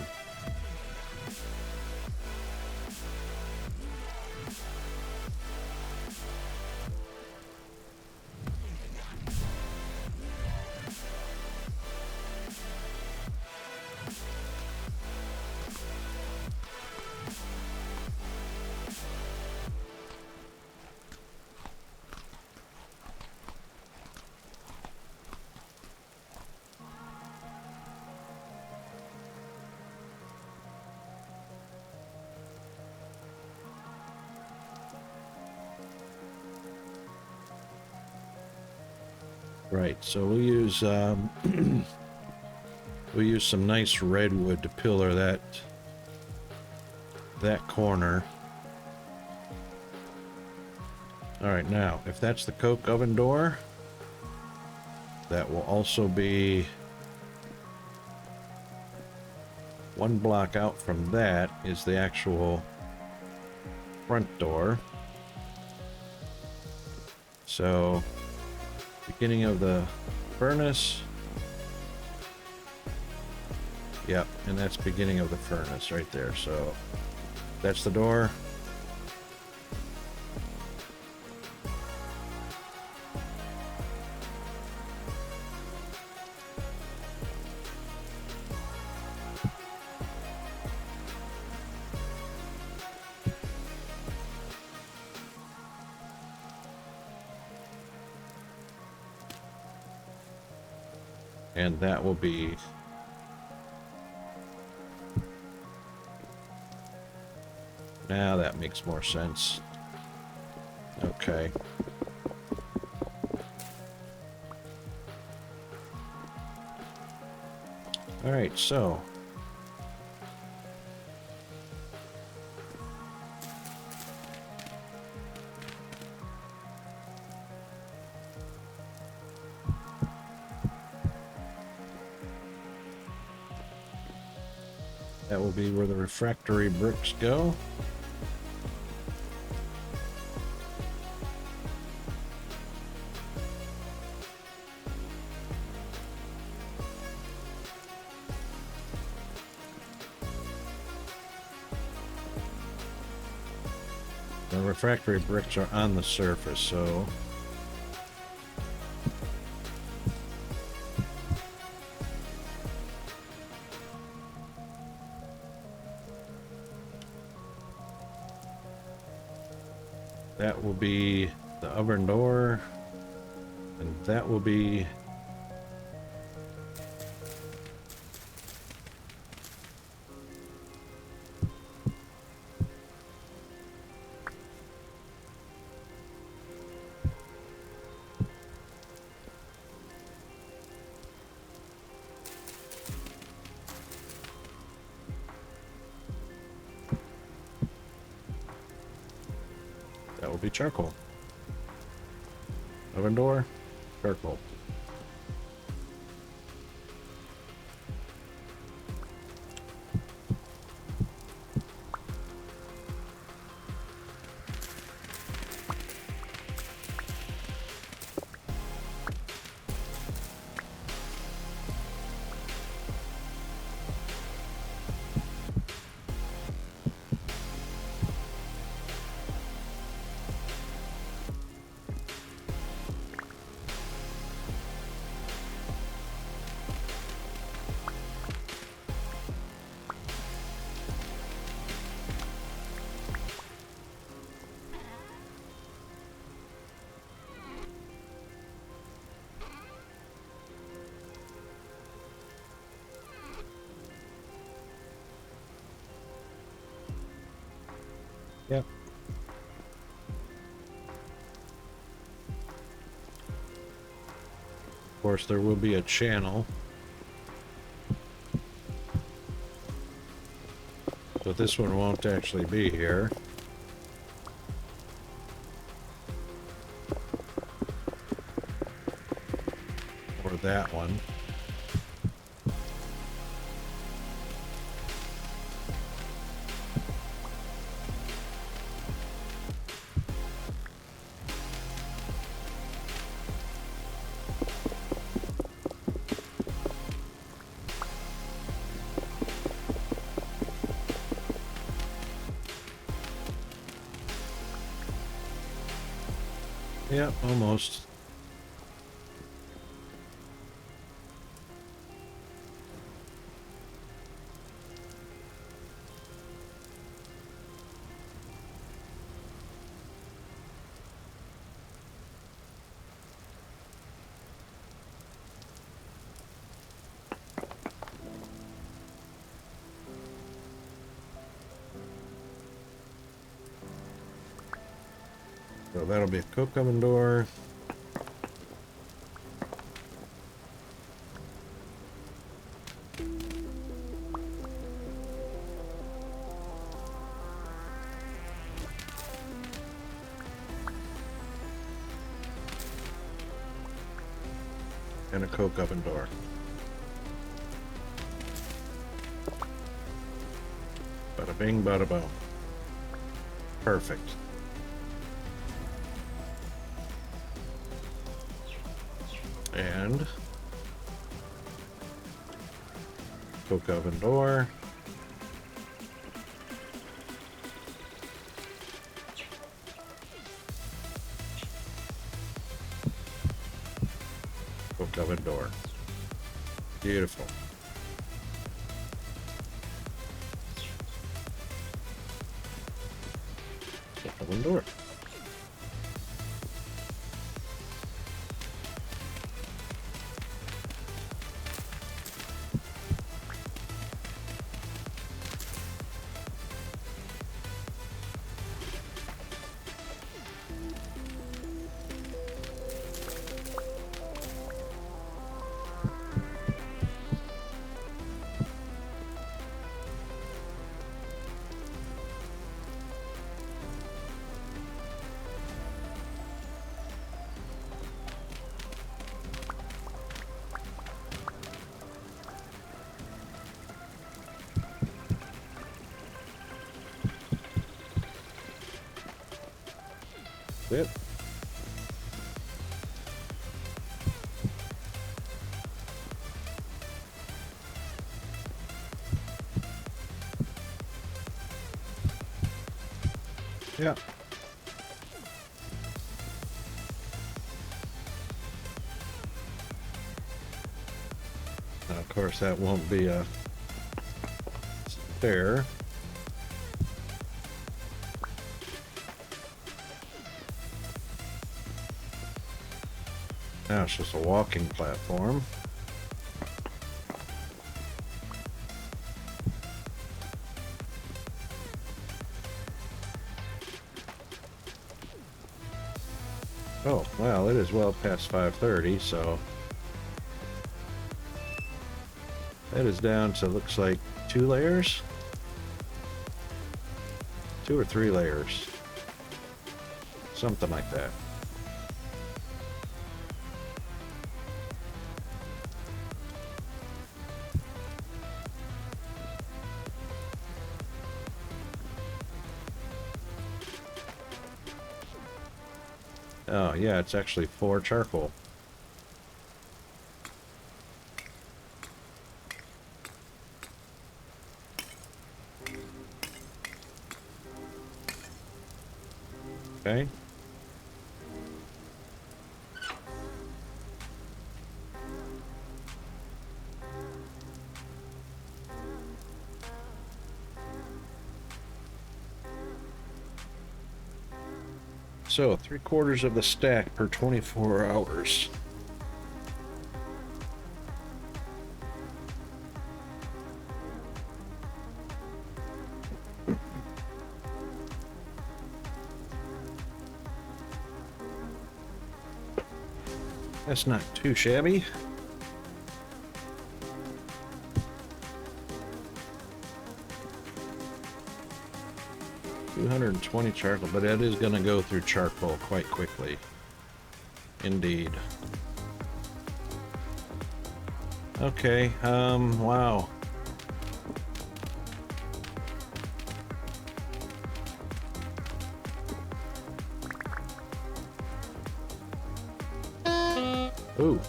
Right, so we'll use we'll use some nice redwood to pillar that corner. All right, now if that's the coke oven door, that will also be one block out from that is the actual front door. So beginning of the furnace. Yep, and that's beginning of the furnace right there. So that's the door. And that will be now that makes more sense. Okay. All right, so that will be where the refractory bricks go. The refractory bricks are on the surface, so that will be the oven door, and that will be charcoal. Oven door, charcoal. Yep. Of course, there will be a channel. But this one won't actually be here. Or that one. Yeah, almost. So that'll be a coke oven door. And a coke oven door. Bada bing, bada boom. Perfect. And coke oven door. Coke oven door. Beautiful. Coke oven door. Yep. Yeah. Now, of course, that won't be a stair. Now it's just a walking platform. Oh, well, it is well past 5:30, so that is down to, looks like 2 layers? 2 or 3 layers. Something like that. Oh, yeah, it's actually 4 charcoal. Okay. So 3/4 of the stack per 24 hours. That's not too shabby. $220 charcoal, but that is going to go through charcoal quite quickly. Indeed. Okay, wow. Ooh.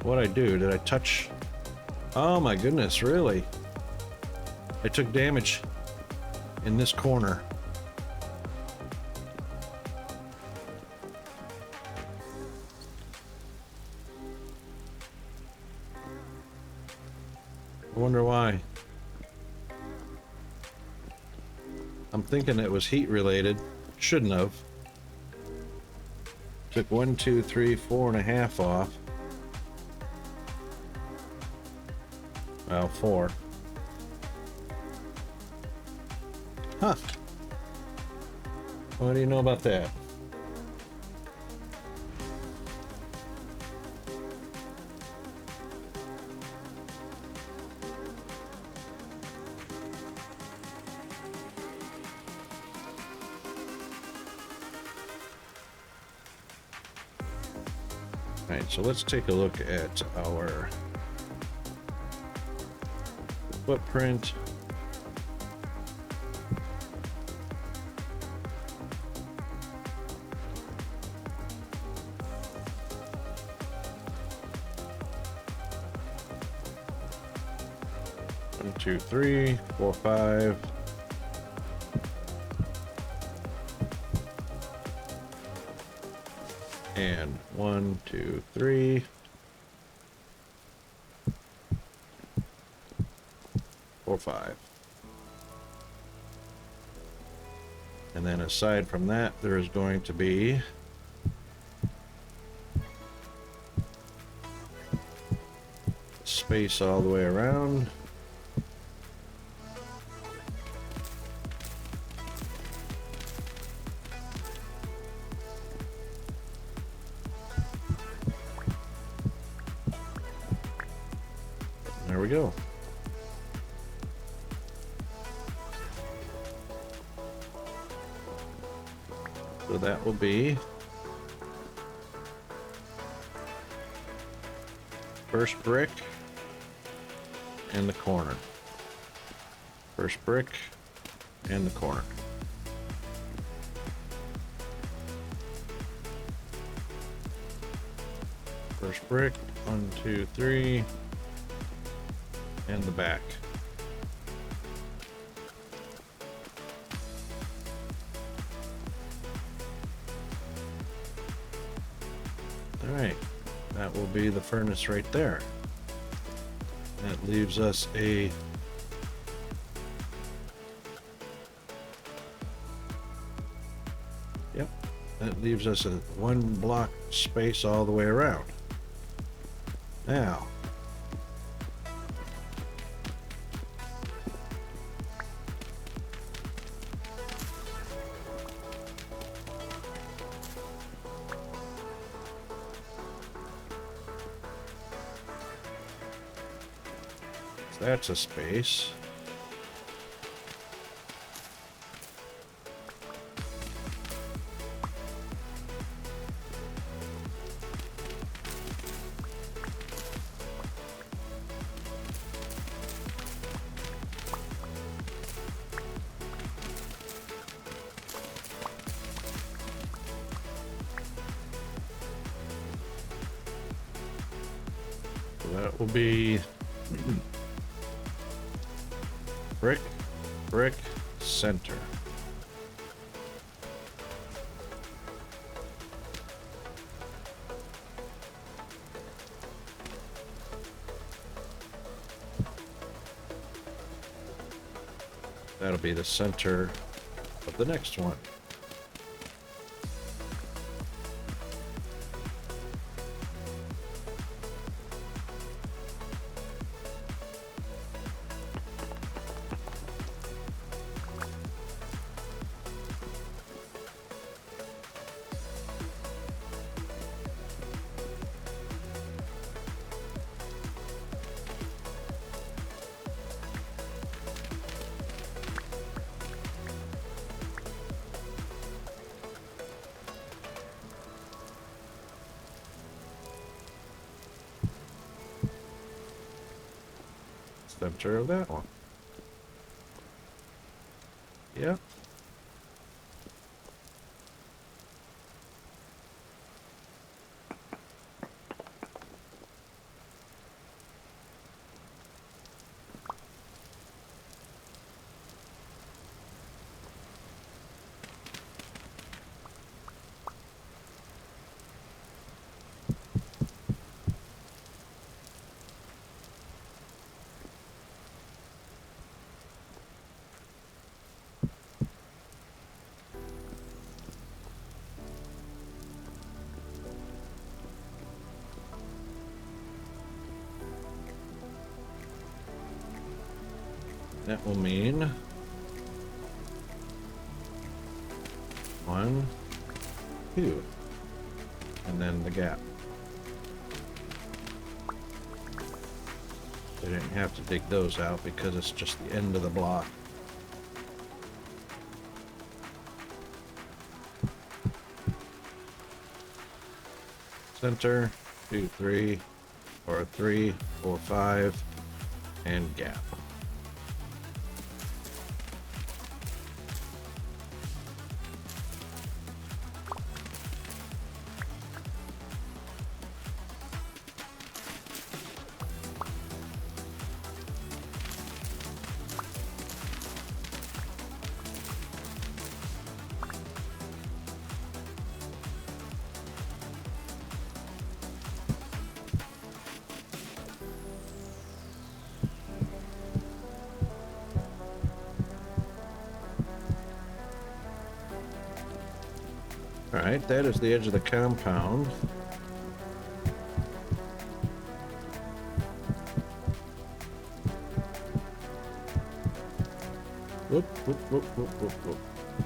What'd I do? Did I touch? Oh my goodness, really? I took damage in this corner. I wonder why. I'm thinking it was heat related. Shouldn't have. Took 1, 2, 3, 4.5 off. Well, 4. Huh. What do you know about that? Alright, so let's take a look at our footprint. One, 2, 3, 4, 5. And 1, 2, 3. 4, 5. And then aside from that, there is going to be space all the way around. There we go. So that will be first brick and the corner. First brick and the corner. First brick, 1, 2, 3, and the back. All right, that will be the furnace right there. That leaves us a that leaves us a 1 block space all the way around. Now, that's a space. So that will be brick, brick, center. That'll be the center of the next one. center of that one. Yep. That will mean 1, 2, and then the gap. They didn't have to dig those out because it's just the end of the block. Center, 2, 3, or 3, 4, 5, and gap. Alright, that is the edge of the compound. Whoop, whoop, whoop, whoop, whoop, whoop.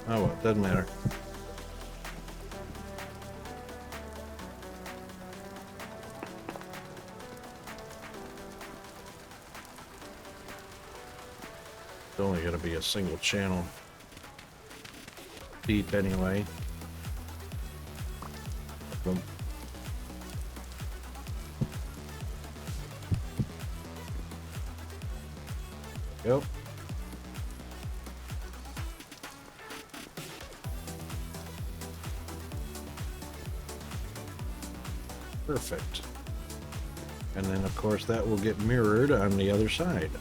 Oh well, doesn't matter. It's only going to be a single channel deep anyway. Boom. Yep. Perfect. And then of course that will get mirrored on the other side.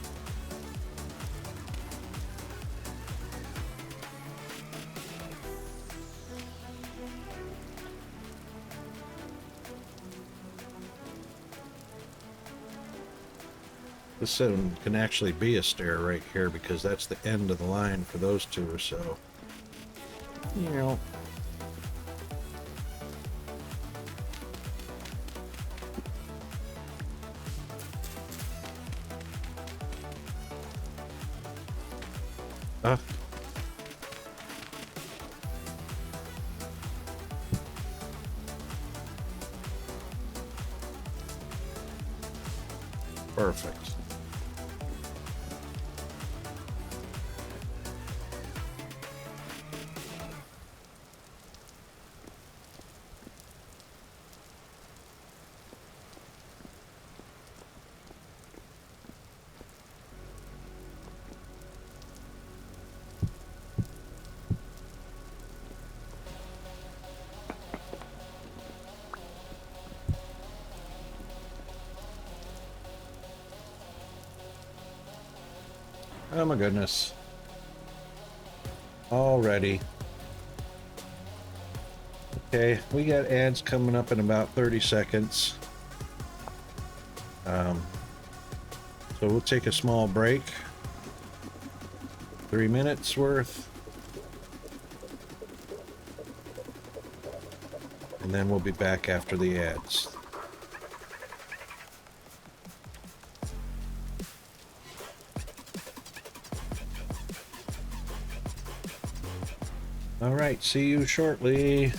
This one can actually be a stair right here because that's the end of the line for those two or so. You know. Perfect. Oh my goodness. Already. Okay, we got ads coming up in about 30 seconds. So we'll take a small break. 3 minutes worth. And then we'll be back after the ads. All right, see you shortly.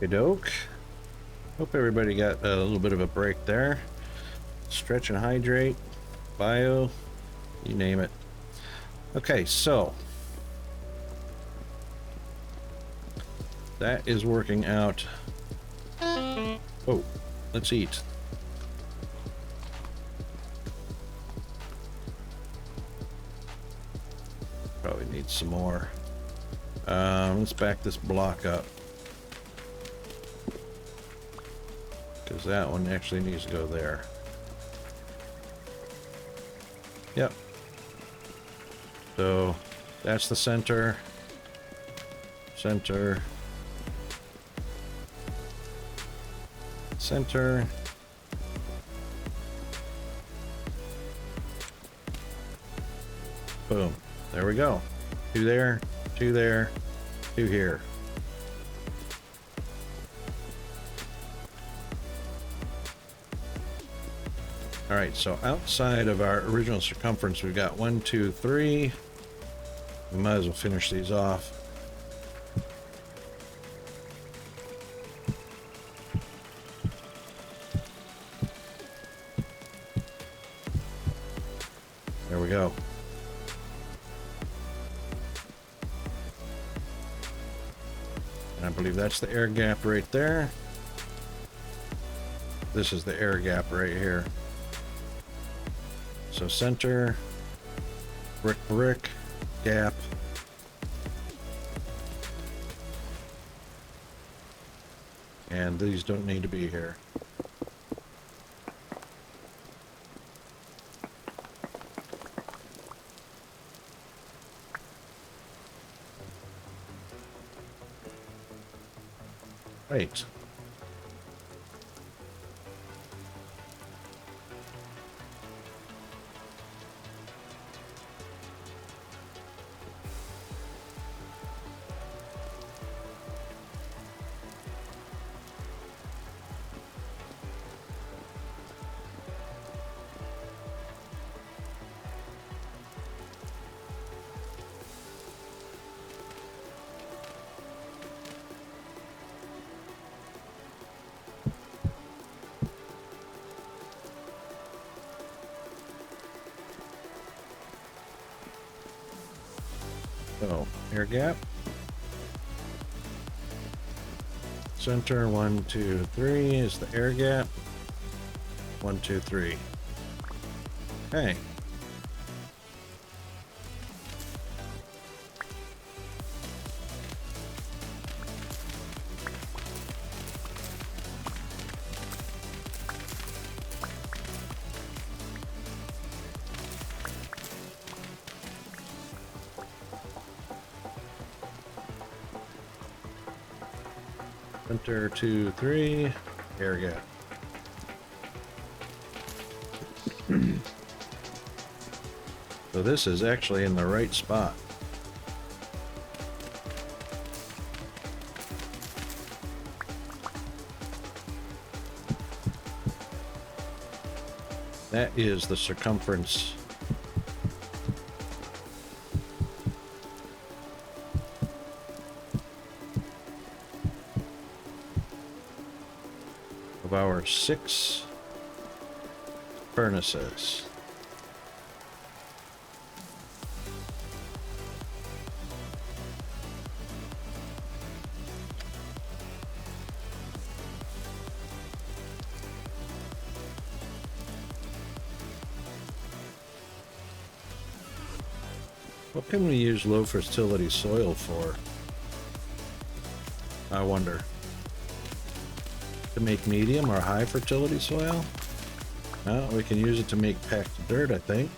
Good doke. Hope everybody got a little bit of a break there. Stretch and hydrate, bio, you name it. Okay, so that is working out. Oh, let's eat. Probably need some more. Let's back this block up, because that one actually needs to go there. Yep. So that's the center. Center. Center. Boom. There we go. Two there, two there, two here. All right, so outside of our original circumference, we've got 1, 2, 3. We might as well finish these off. There we go. And I believe that's the air gap right there. This is the air gap right here. So center, brick, gap. And these don't need to be here. Right. So, air gap. Center, 1, 2, 3 is the air gap. 1, 2, 3. Okay. Center, 2, 3, air gap. So this is actually in the right spot. That is the circumference of our 6 furnaces. What can we use low fertility soil for? I wonder. To make medium or high fertility soil? Well, we can use it to make packed dirt, I think.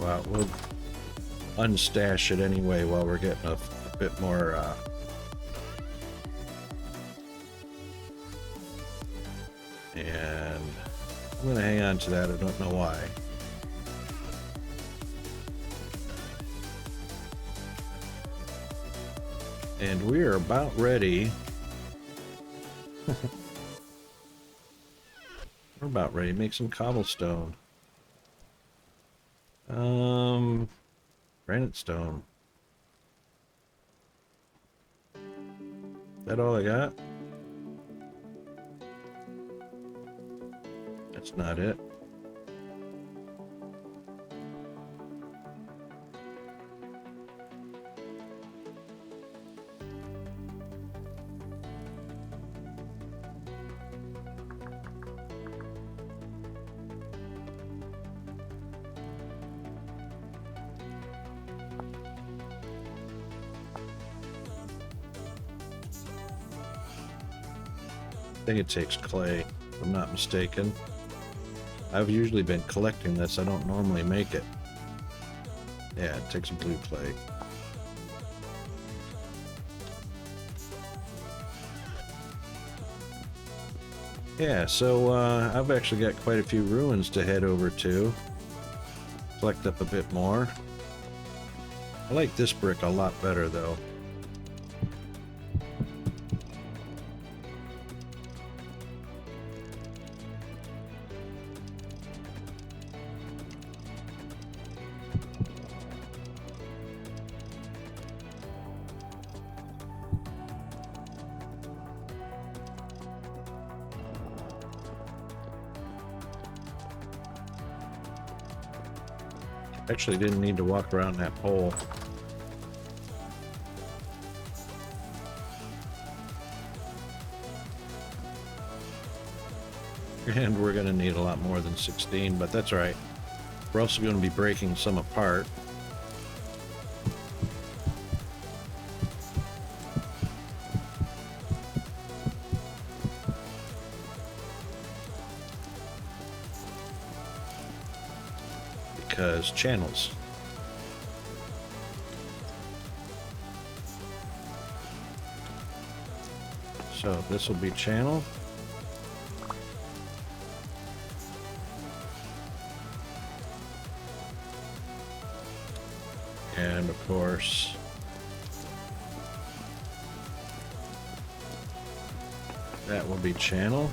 Well, we'll unstash it anyway while we're getting a bit more and I'm gonna hang on to that. I don't know why. And we are about ready. We're about ready to make some cobblestone. Granite stone. Is that all I got? That's not it. I think it takes clay, if I'm not mistaken. I've usually been collecting this. I don't normally make it. Yeah, it takes a blue clay. Yeah, so I've actually got quite a few ruins to head over to. Collect up a bit more. I like this brick a lot better, though. Actually didn't need to walk around that pole. And we're going to need a lot more than 16, but that's all right. We're also going to be breaking some apart. Because channels. So this will be channel. And of course, that will be channel.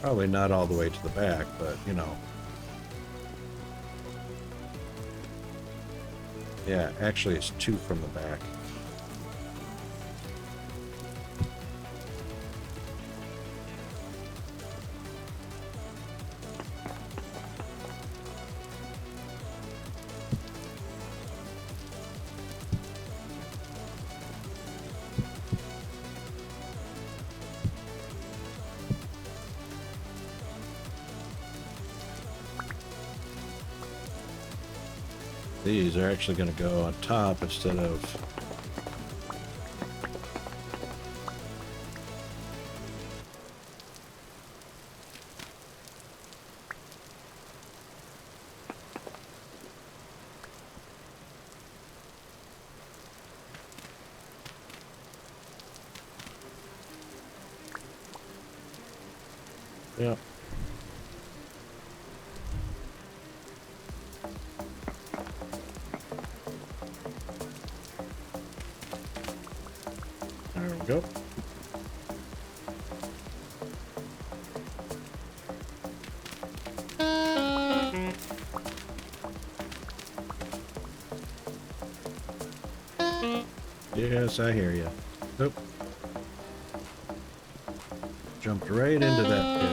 Probably not all the way to the back, but you know. Yeah, actually it's 2 from the back. These are actually going to go on top instead of... Yep. There we go. Yes, I hear you. Oop. Jumped right into that pit.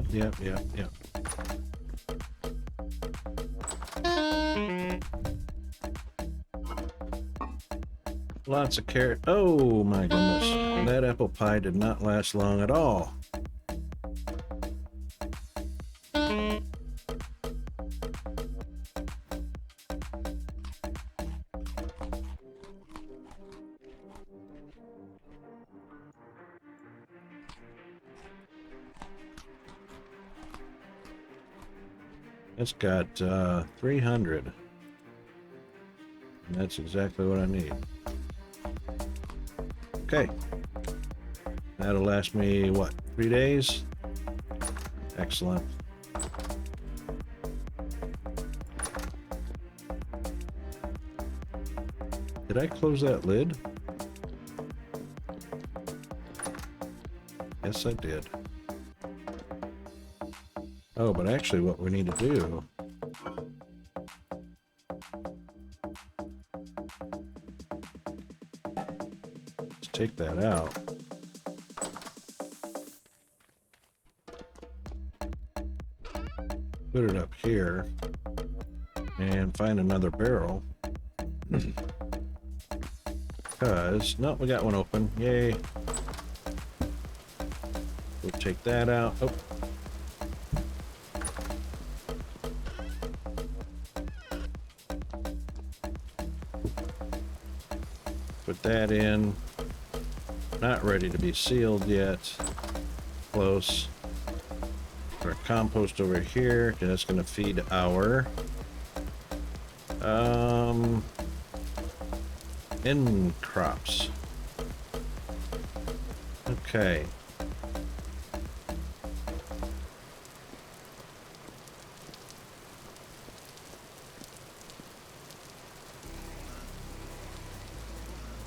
Yep. Lots of carrot. Oh my goodness. That apple pie did not last long at all. It's got 300. And that's exactly what I need. Okay. That'll last me, what, 3 days? Excellent. Did I close that lid? Yes, I did. Oh, but actually what we need to do is take that out. Put it up here and find another barrel. Because, no, we got one open. Yay. We'll take that out. Oh. Put that in. Not ready to be sealed yet. Close. Our compost over here, because that's going to feed our end crops. Okay.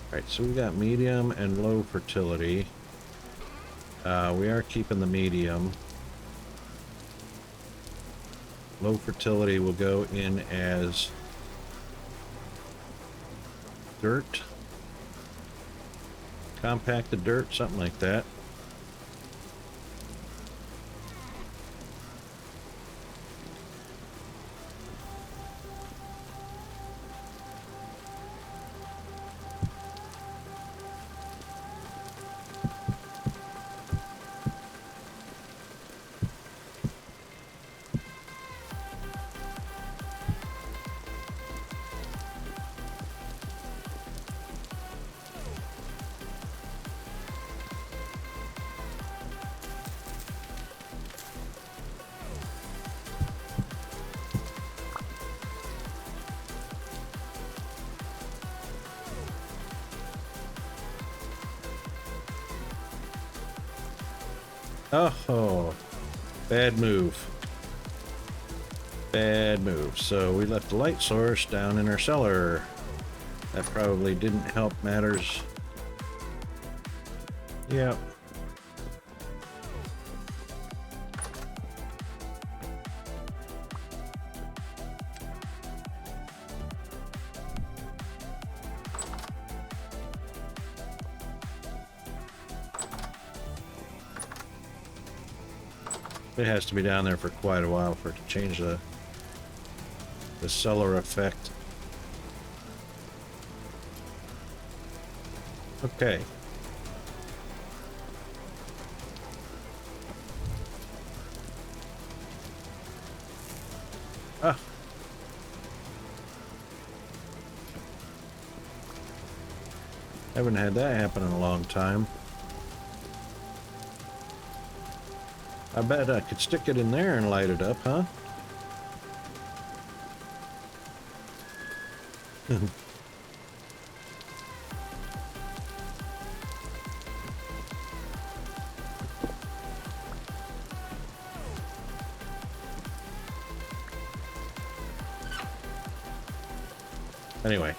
Alright, so we got medium and low fertility. We are keeping the medium. Low fertility will go in as dirt. Compacted dirt, something like that. Oh, bad move. Bad move. So we left the light source down in our cellar. That probably didn't help matters. Yep. It has to be down there for quite a while for it to change the cellar effect. Okay. Ah. Haven't had that happen in a long time. I bet I could stick it in there and light it up, huh? Anyway.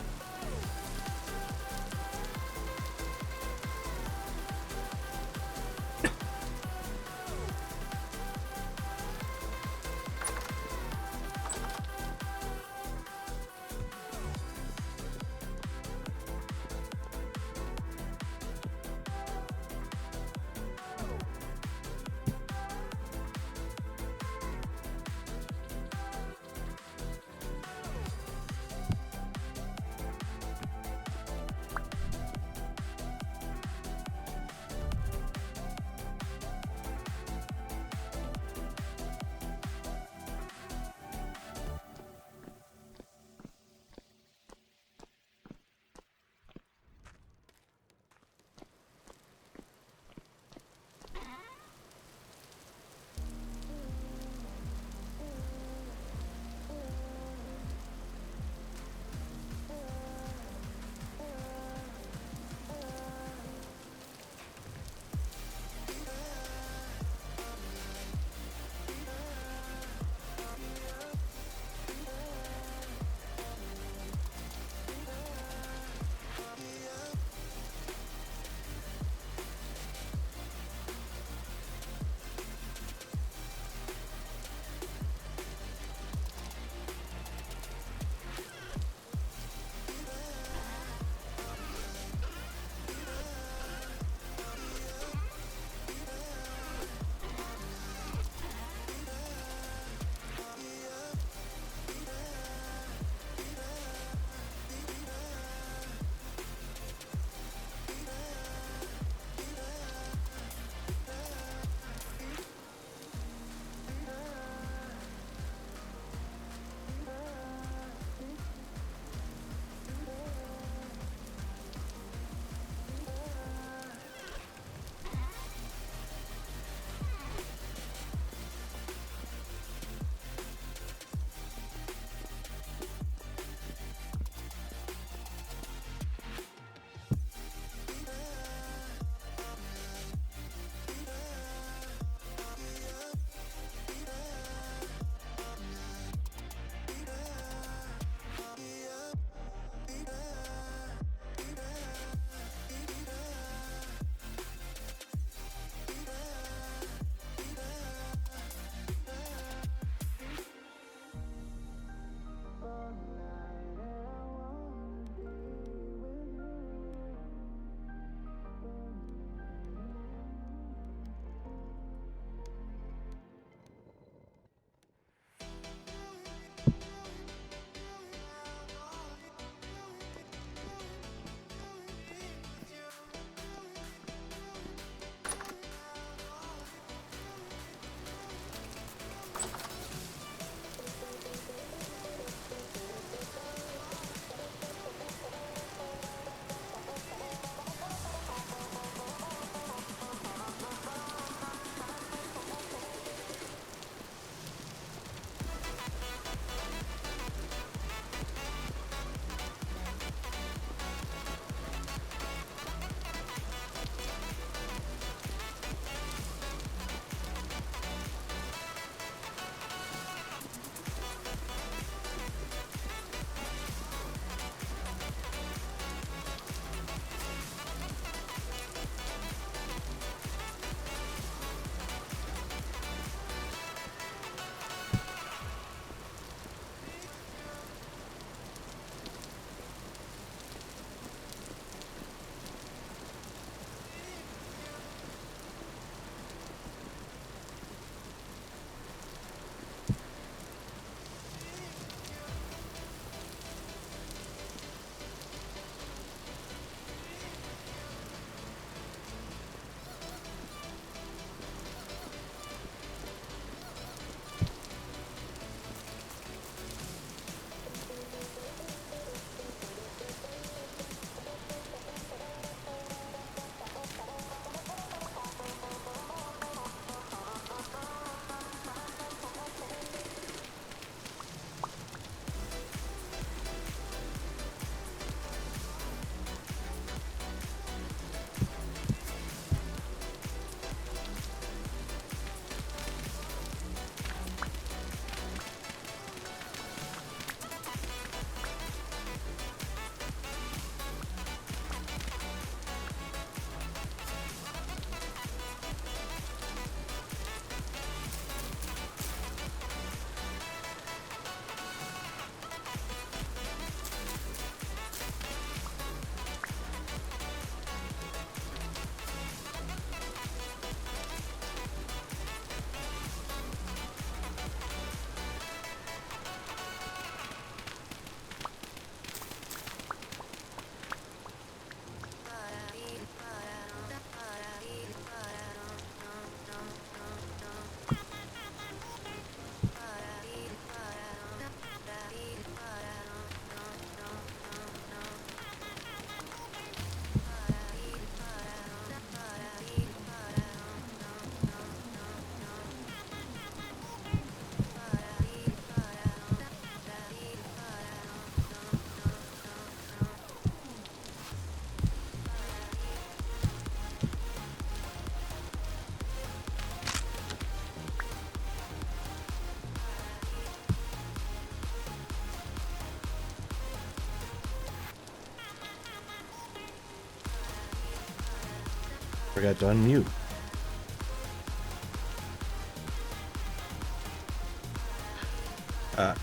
Forgot to unmute.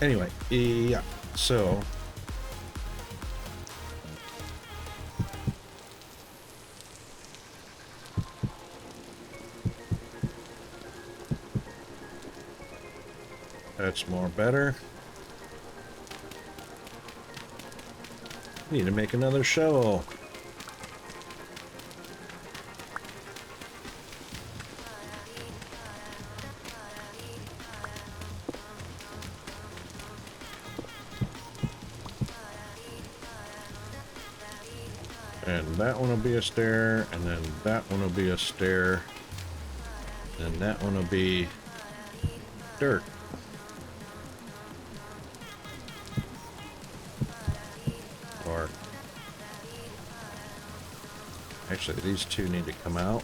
Anyway, yeah, so that's more better. Need to make another shovel. And that one will be a stair, and then that one will be a stair, and that one will be dirt. Or actually, these two need to come out.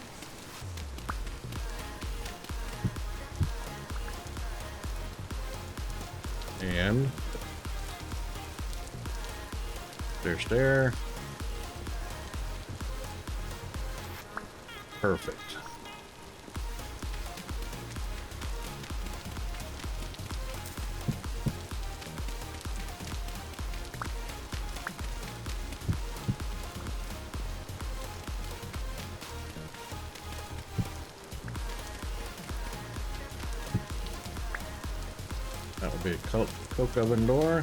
And there's stair. Perfect. That would be a coke oven door.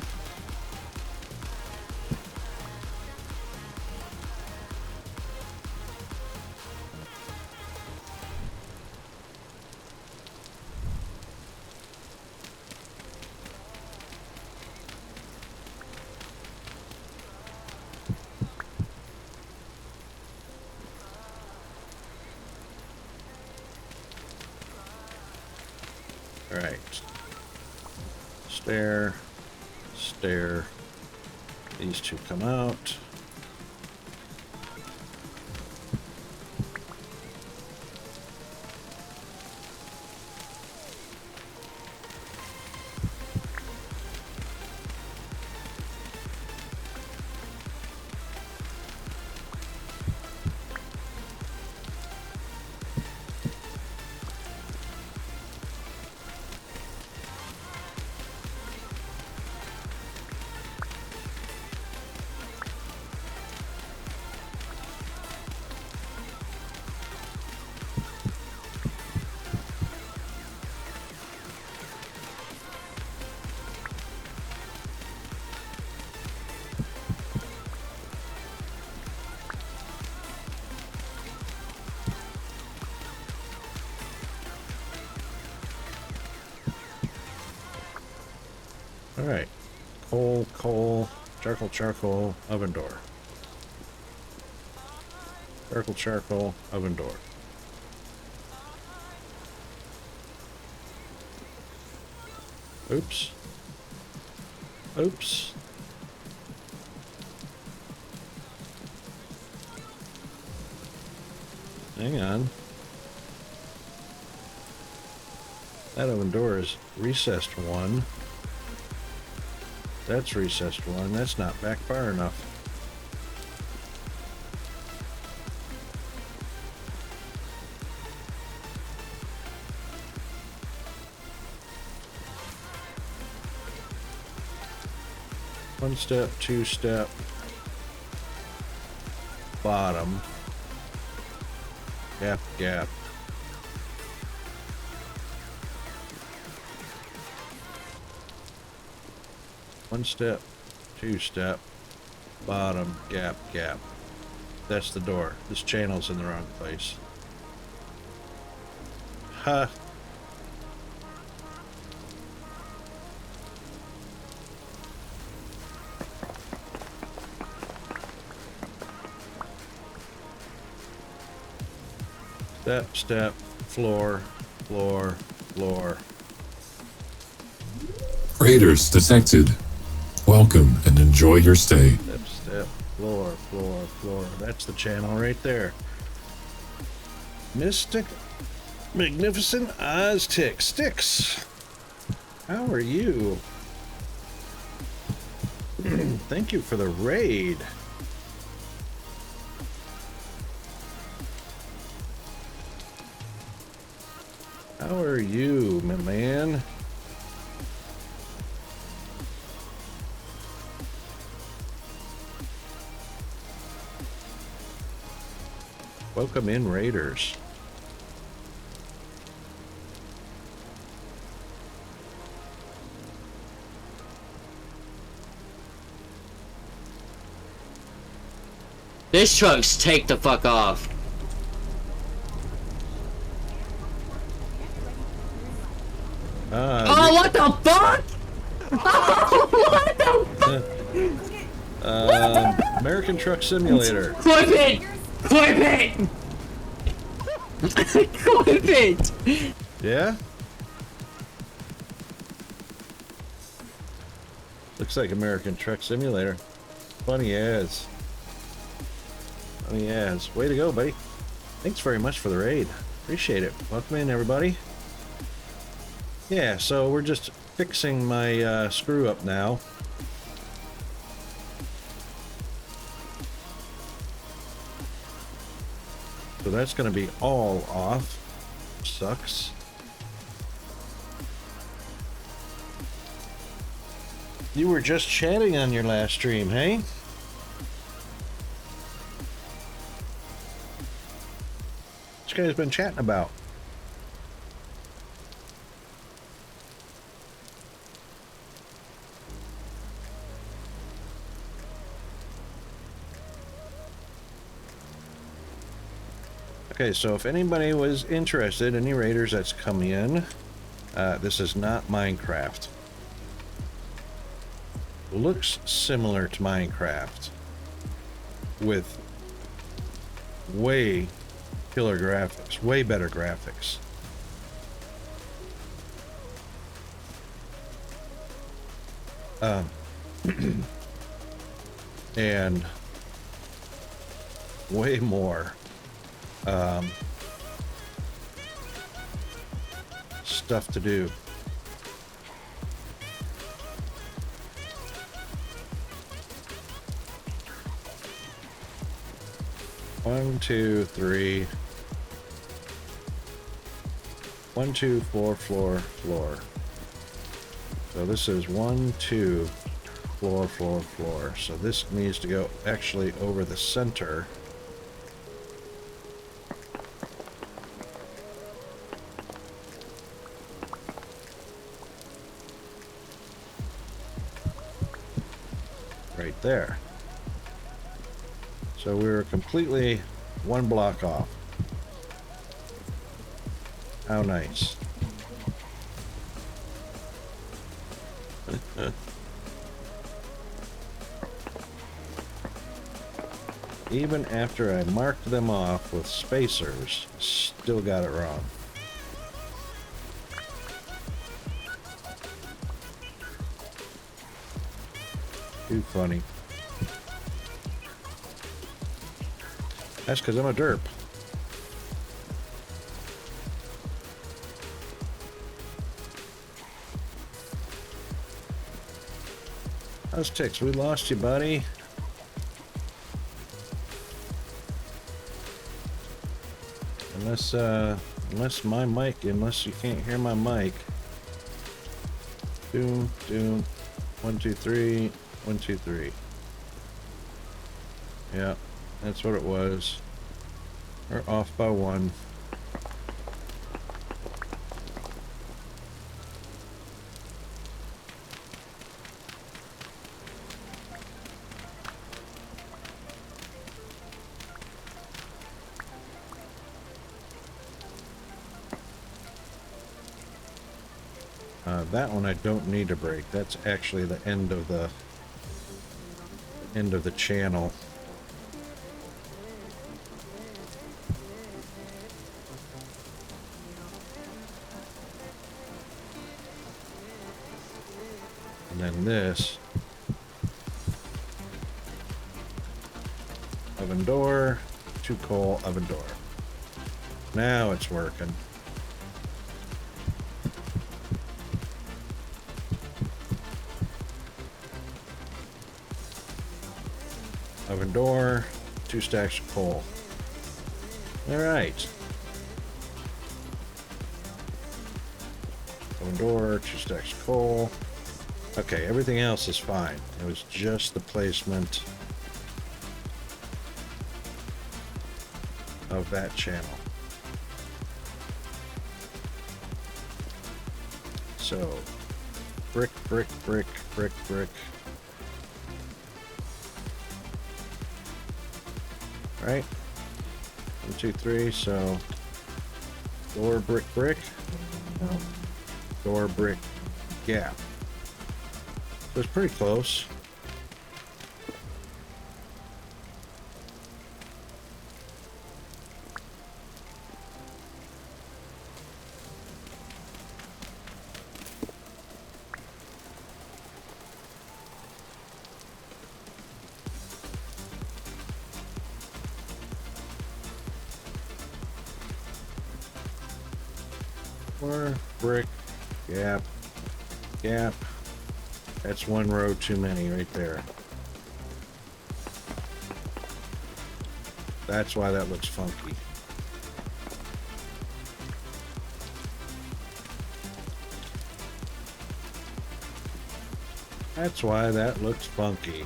All right. Stair, stair. These two come out. All right. Coal, charcoal, oven door. Charcoal, oven door. Oops. Oops. Hang on. That oven door is recessed one. That's recessed one. That's not back far enough. One step, two step, bottom, gap. One step, two step, bottom, gap. That's the door. This channel's in the wrong place. Ha! Step, floor. Raiders detected. Welcome and enjoy your stay. Step, floor. That's the channel right there. Mystic, magnificent Aztec Sticks. How are you? Thank you for the raid. How are you, my man? Welcome in, Raiders. This truck's take the fuck off. Oh, what the fuck? Oh, what the American Truck Simulator. Flip it! Flip it! Flip it! Yeah? Looks like American Truck Simulator. Funny as. Funny as. Way to go, buddy. Thanks very much for the raid. Appreciate it. Welcome in, everybody. Yeah, so we're just fixing my screw up now. So that's going to be all off. Sucks. You were just chatting on your last stream, hey? What you guys been chatting about? Okay, so if anybody was interested, any raiders that's come in, this is not Minecraft. Looks similar to Minecraft with way killer graphics, way better graphics. And way more stuff to do. One, two, three. 1, 2, 4, floor, floor. So this is 1, 2, floor, floor, floor. So this needs to go actually over the center. Right there. So we were completely one block off. How nice. Even after I marked them off with spacers, still got it wrong. Too funny. That's because I'm a derp. How's Tix? We lost you, buddy. Unless my mic, unless you can't hear my mic. Doom, doom. 1, 2, 3. 1, 2, 3. Yeah, that's what it was. We're off by 1. That one I don't need to break. That's actually the end of the channel. And then this oven door, 2 coal, oven door. Now it's working. Oven door, 2 stacks of coal. All right. Open door, 2 stacks of coal. Okay, everything else is fine. It was just the placement of that channel. So, brick, brick, brick, brick, brick. Right? 1, 2, 3, so door, brick, brick. No. Door, brick, gap. So it's pretty close. Door, brick, gap, gap. That's 1 row too many right there. That's why that looks funky. That's why that looks funky.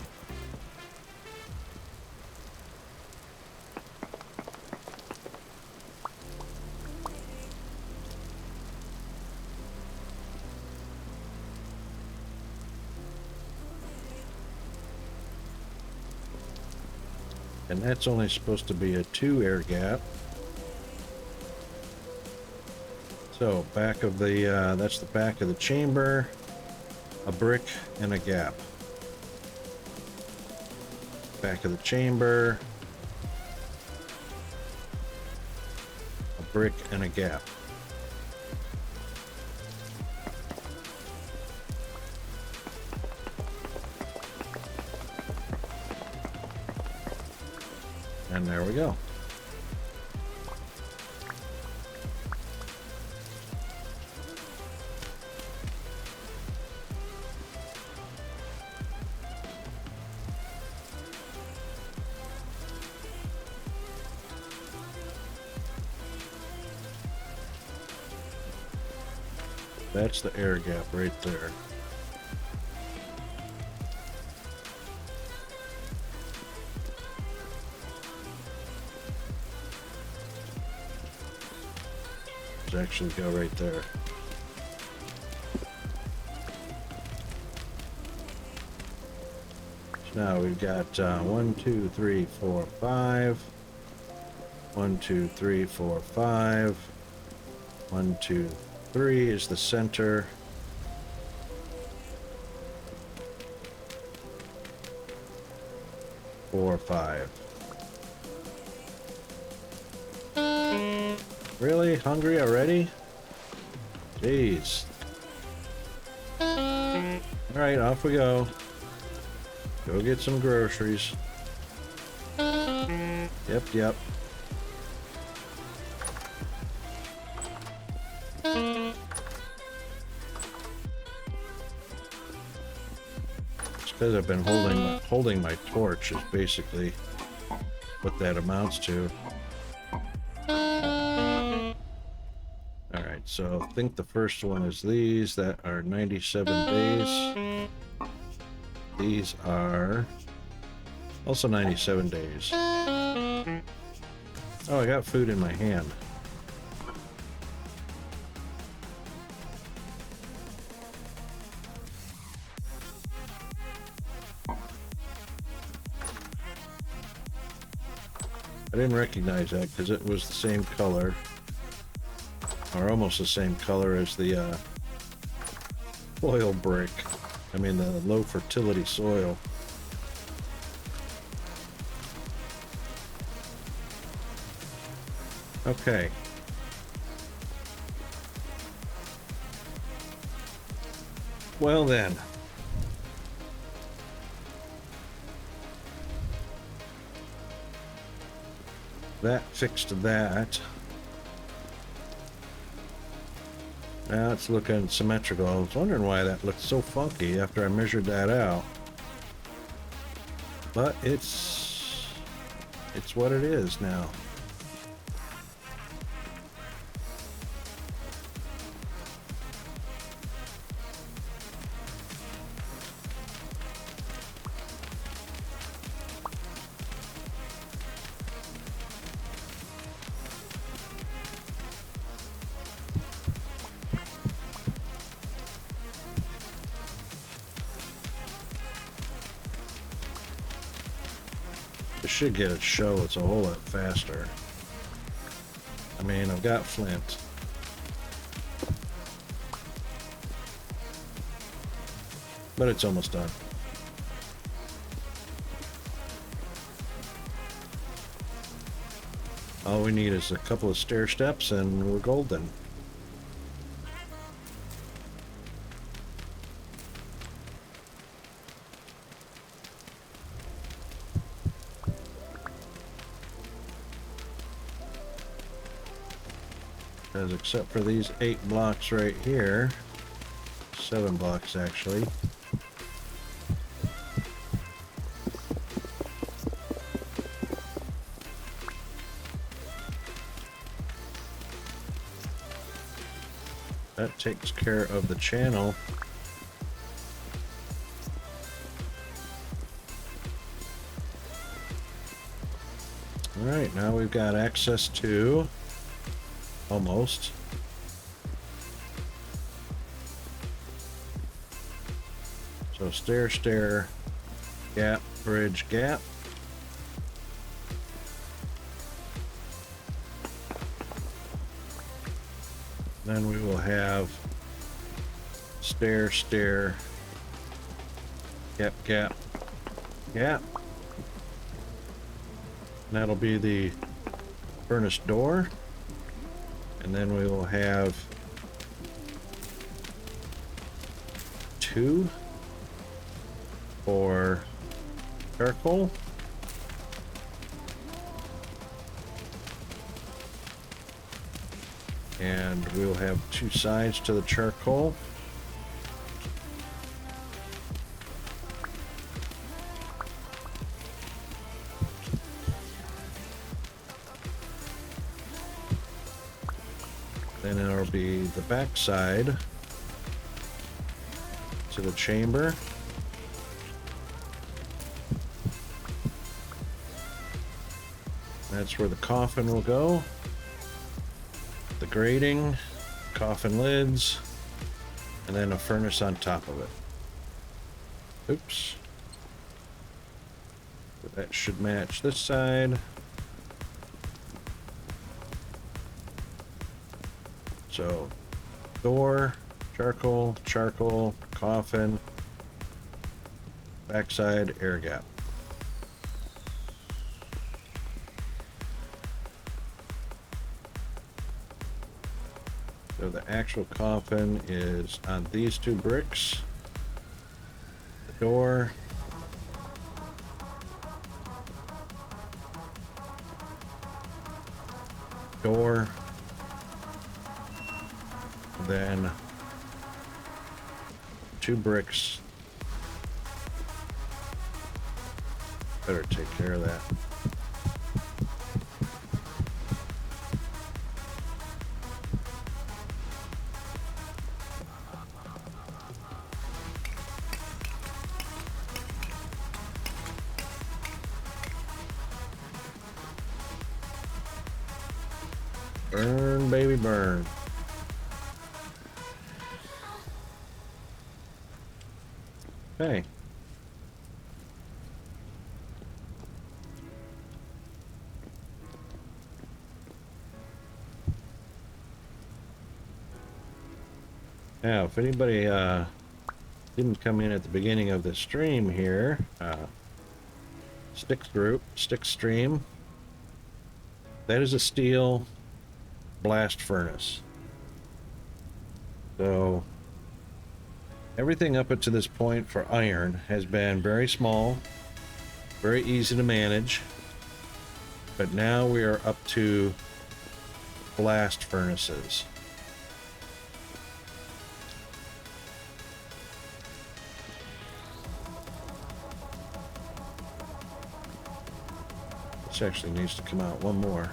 And that's only supposed to be a 2 air gap. So back of the, that's the back of the chamber, a brick and a gap. Back of the chamber, a brick and a gap. And there we go. That's the air gap right there. Actually go right there. So now we've got 1, 2, 3, 4, 5. 1, 2, 3, 4, 5. 1, 2, 3 is the center. Four, 5. Really? Hungry already? Jeez. Alright, off we go. Go get some groceries. Yep, yep. It's because I've been holding my torch is basically what that amounts to. Alright, so I think the first one is these that are 97 days. These are also 97 days. Oh, I got food in my hand. I didn't recognize that because it was the same color. Or almost the same color as the soil brick. I mean the low fertility soil. Okay. Well then. That fixed that. Now it's looking symmetrical. I was wondering why that looked so funky after I measured that out. But it's what it is now. I should get a show that's a whole lot faster. I mean, I've got flint. But it's almost done. All we need is a couple of stair steps and we're golden. Because except for these 8 blocks right here, 7 blocks actually, that takes care of the channel. All right, now we've got access to almost. So stair, stair, gap, bridge, gap. Then we will have stair, stair, gap, gap, gap. And that'll be the furnace door. And then we will have 2 for charcoal. And we'll have 2 sides to the charcoal. Then it'll be the back side to the chamber. That's where the coffin will go. The grating, coffin lids, and then a furnace on top of it. Oops. That should match this side. So, door, charcoal, charcoal, coffin, backside, air gap. So the actual coffin is on these 2 bricks. The door. Door. Then 2 bricks. Better take care of that. Burn, baby, burn. Okay. Now, if anybody didn't come in at the beginning of the stream here, stick stream, that is a steel blast furnace. So everything up to this point for iron has been very small, very easy to manage, but now we are up to blast furnaces. This actually needs to come out one more.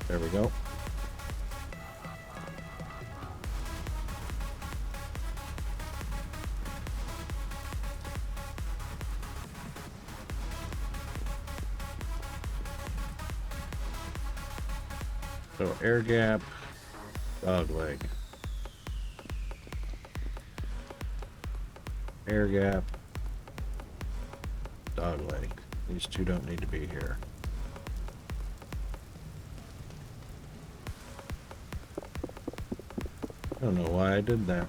There we go. So air gap, dog leg. Air gap, dog leg. These two don't need to be here. I don't know why I did that.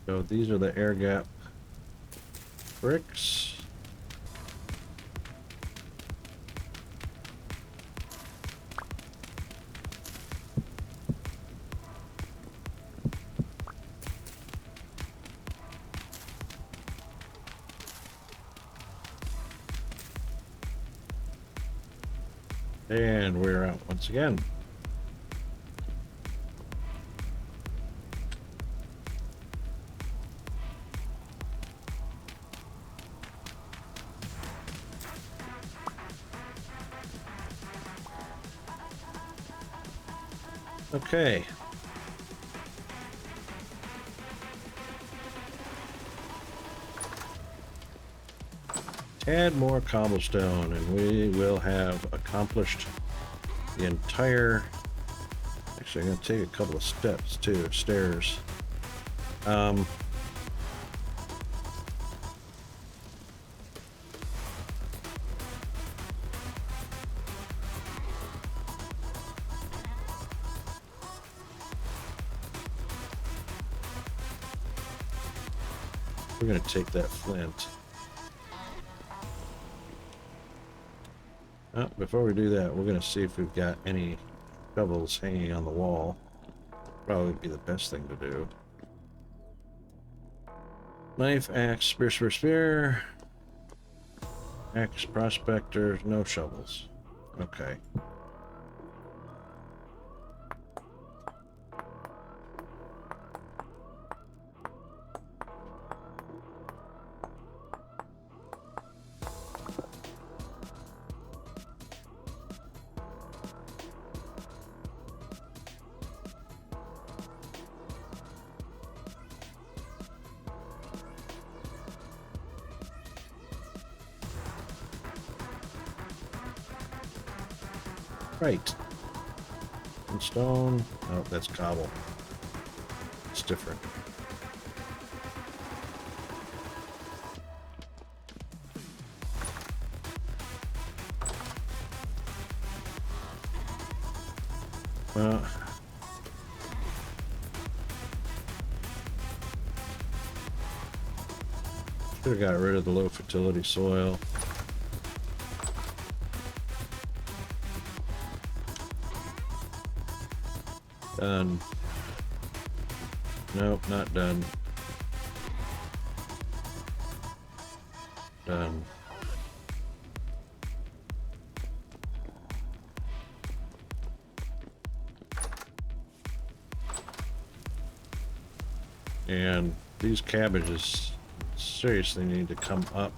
So these are the air gap bricks. And we're out once again. Okay. Add more cobblestone and we will have accomplished the entire... Actually, I'm going to take a couple of steps too, stairs. We're going to take that flint. Before we do that, we're going to see if we've got any shovels hanging on the wall. Probably be the best thing to do. Knife, axe, spear, spear, spear. Axe, prospector, no shovels. Okay. Right. And stone. Oh, that's cobble. It's different. Well, should have got rid of the low fertility soil. Done. Nope, not done. Done. And these cabbages seriously need to come up.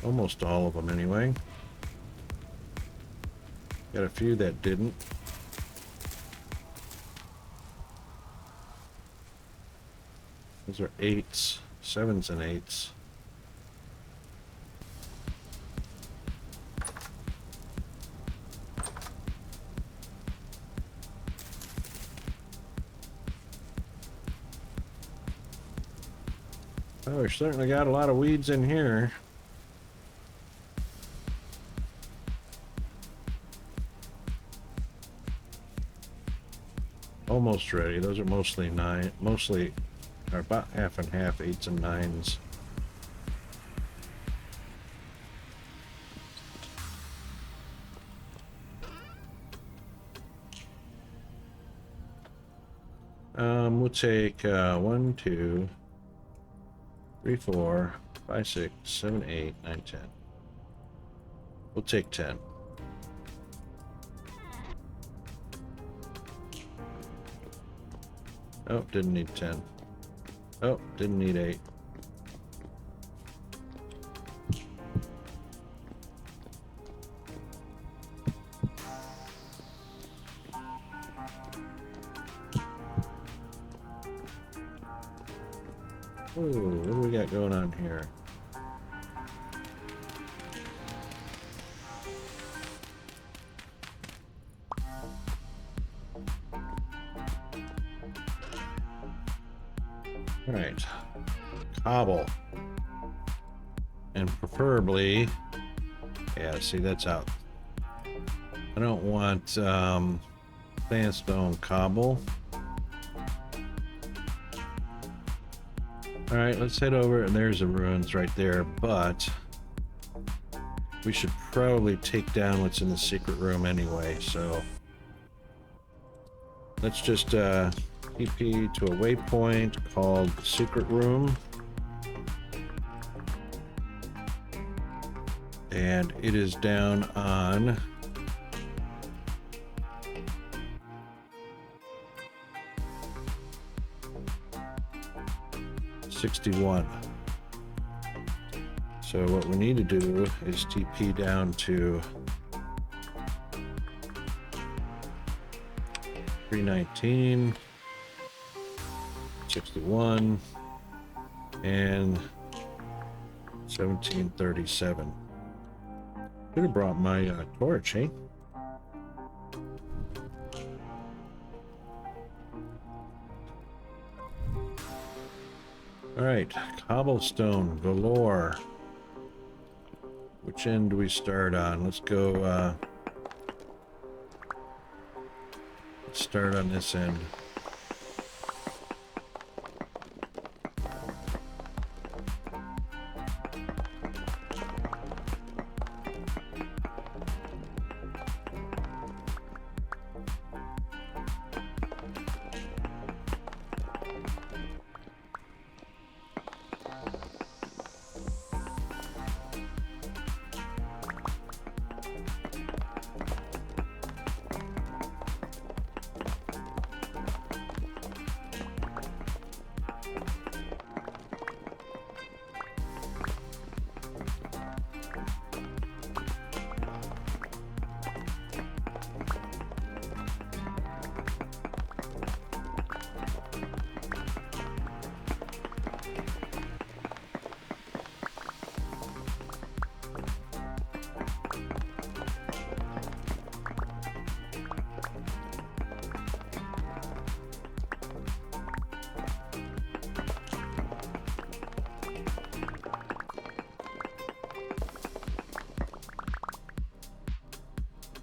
Almost all of them anyway. Got a few that didn't. Those are 8s, 7s and 8s. Oh, we certainly got a lot of weeds in here. Almost ready. Those are mostly are about half and half, 8s and 9s. We'll take 1, 2, 3, 4, 5, 6, 7, 8, 9, 10. We'll take 10. Oh, didn't need 10. Oh, didn't need 8. Ooh, what do we got going on here? All right, cobble, and preferably, yeah. See, that's out. I don't want sandstone cobble. All right, let's head over, and there's the ruins right there. But we should probably take down what's in the secret room anyway. So let's just TP to a waypoint called the Secret Room. And it is down on '61. So what we need to do is TP down to 319, 61, and 1737. Could have brought my torch, eh? All right, cobblestone galore. Which end do we start on? Let's go, let's start on this end.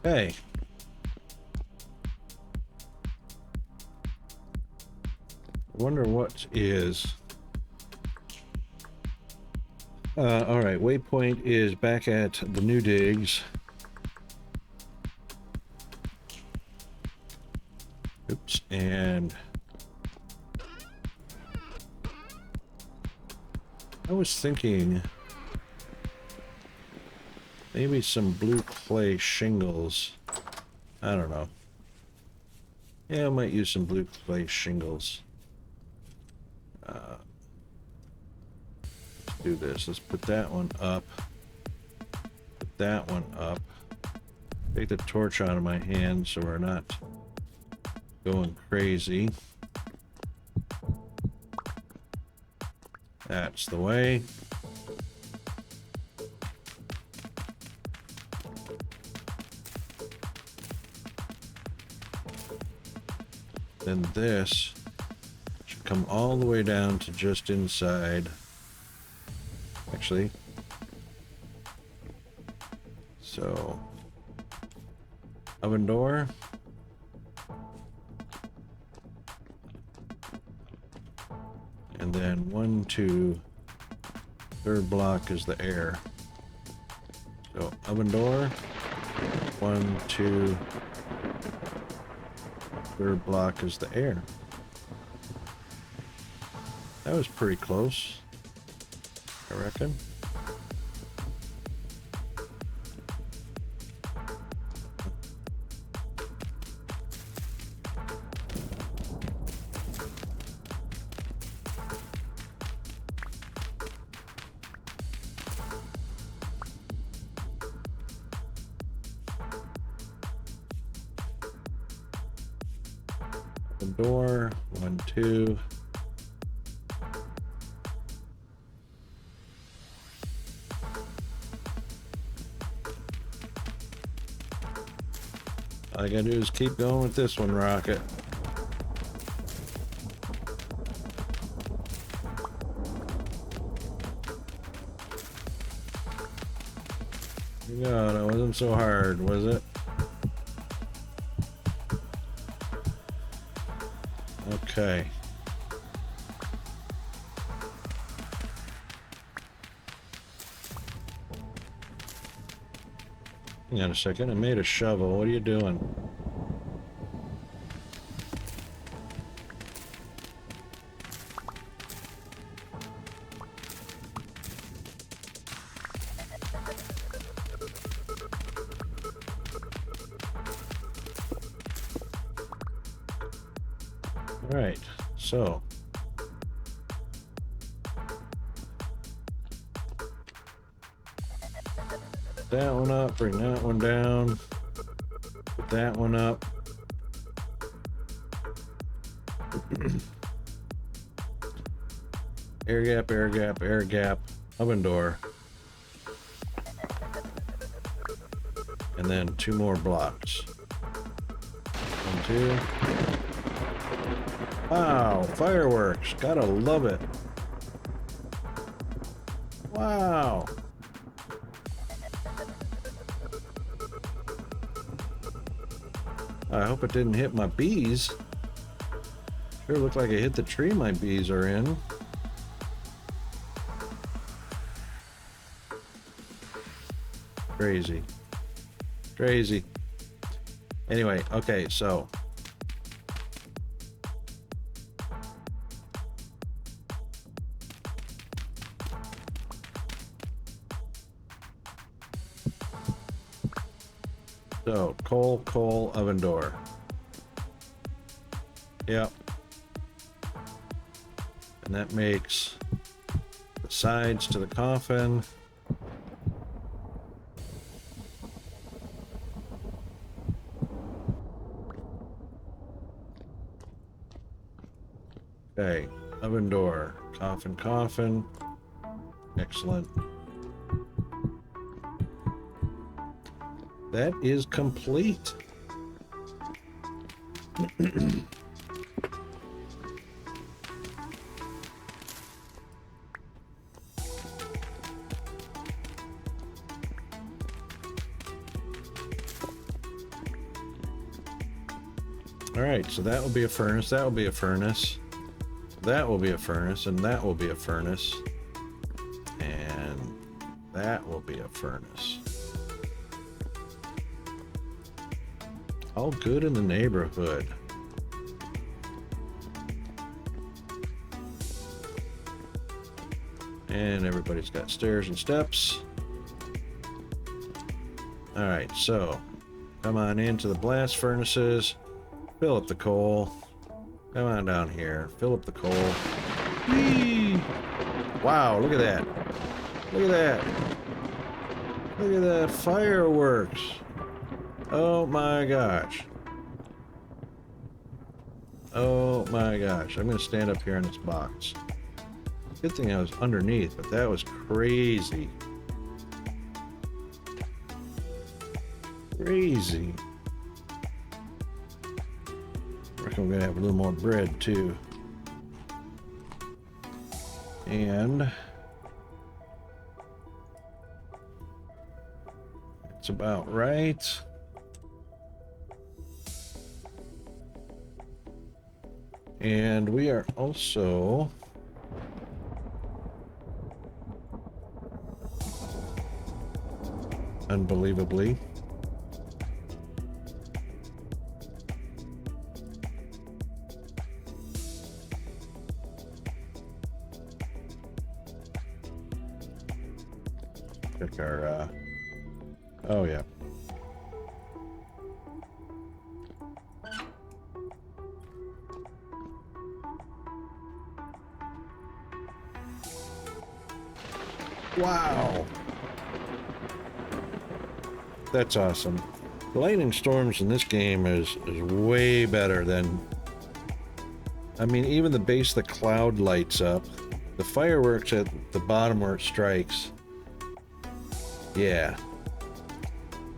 Okay. I wonder what is. All right, waypoint is back at the new digs. Oops, and I was thinking maybe some blue clay shingles. I don't know. Yeah, I might use some blue clay shingles. Let's do this. Let's put that one up. Put that one up. Take the torch out of my hand so we're not going crazy. That's the way. Then this should come all the way down to just inside. Actually, so oven door. And then 1, 2, third block is the air. So oven door, 1, 2, third block is the air. That was pretty close, I reckon. The door, 1, 2. I gotta do is keep going with this one, Rocket. No, that wasn't so hard, was it? Okay. Hang on a second, I made a shovel. What are you doing? All right, so that one up, bring that one down, put that one up. Air gap, air gap, air gap, oven door. And then 2 more blocks. 1, 2. Wow, fireworks. Gotta love it. Wow. I hope it didn't hit my bees. Sure looked like it hit the tree my bees are in. Crazy. Crazy. Anyway, okay, so coal, oven door. Yep. And that makes the sides to the coffin. Okay, oven door, coffin. Excellent. That is complete. All right, so that will be a furnace, that will be a furnace, that will be a furnace, and that will be a furnace, and that will be a furnace. All good in the neighborhood. And everybody's got stairs and steps. All right, so come on into the blast furnaces, fill up the coal. Come on down here, fill up the coal. Whee! Wow, look at that. Look at that. Look at that fireworks. Oh my gosh. Oh my gosh. I'm going to stand up here in this box. Good thing I was underneath, but that was crazy. Crazy. I reckon we're going to have a little more bread too. And it's about right. And we are also unbelievably check our oh yeah. Wow. That's awesome. The lightning storms in this game is way better than, I mean, even the base the cloud lights up. The fireworks at the bottom where it strikes. Yeah.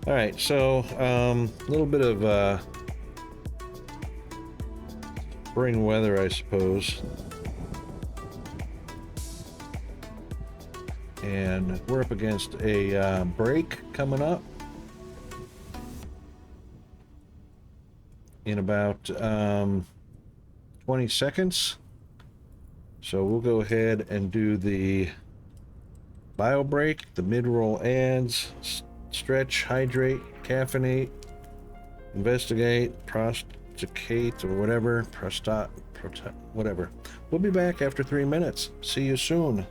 All right, so a little bit of spring weather, I suppose. And we're up against a break coming up in about 20 seconds. So we'll go ahead and do the bio break, the mid-roll ads, stretch, hydrate, caffeinate, investigate, prosticate, or whatever, whatever. We'll be back after 3 minutes. See you soon.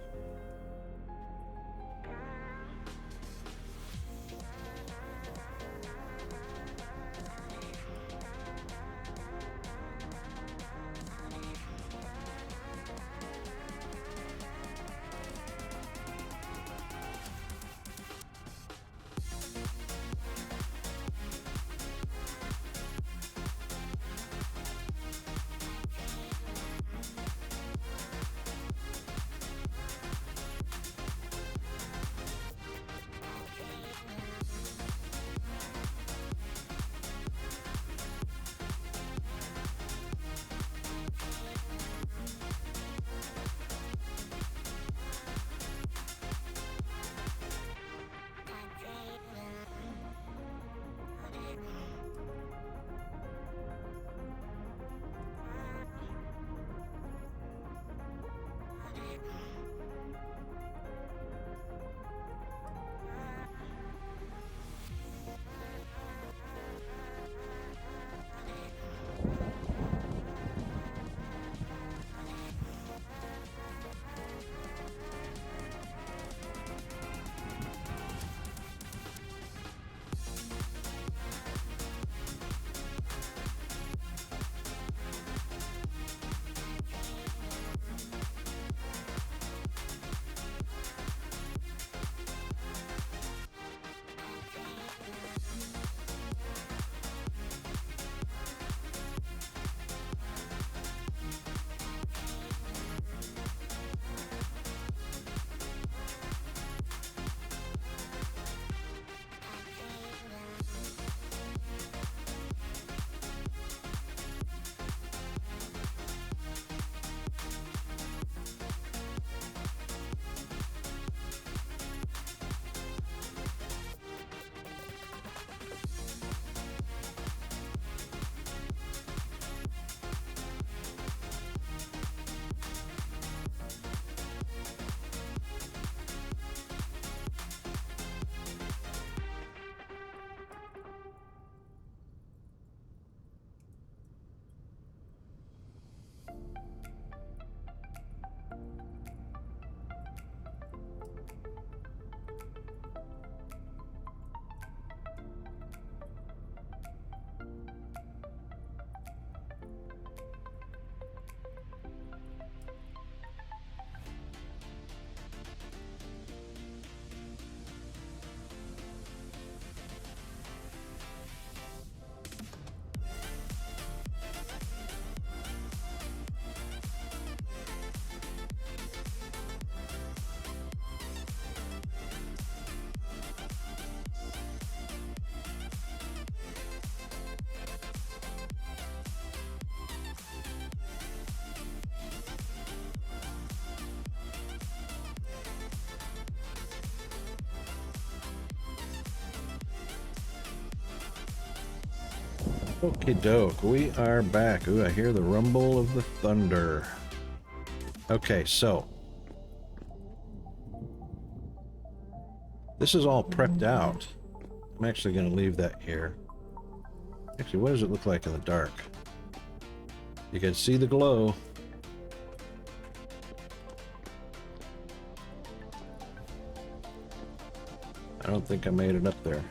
Okie doke, we are back. Ooh, I hear the rumble of the thunder. Okay, so this is all prepped out. I'm actually going to leave that here. Actually, what does it look like in the dark? You can see the glow. I don't think I made it up there.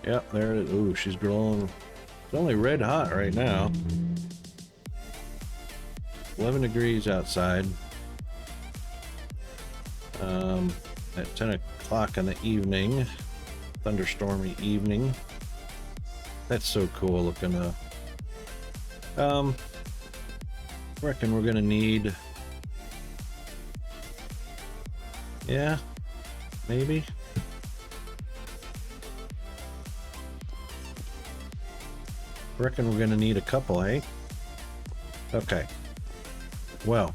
Yep, there it is. Ooh, she's glowing. It's only red hot right now. 11 degrees outside. At 10 o'clock in the evening. Thunderstormy evening. That's so cool looking. Reckon we're gonna need. Yeah, maybe. Reckon we're gonna need a couple, eh? Okay. Well.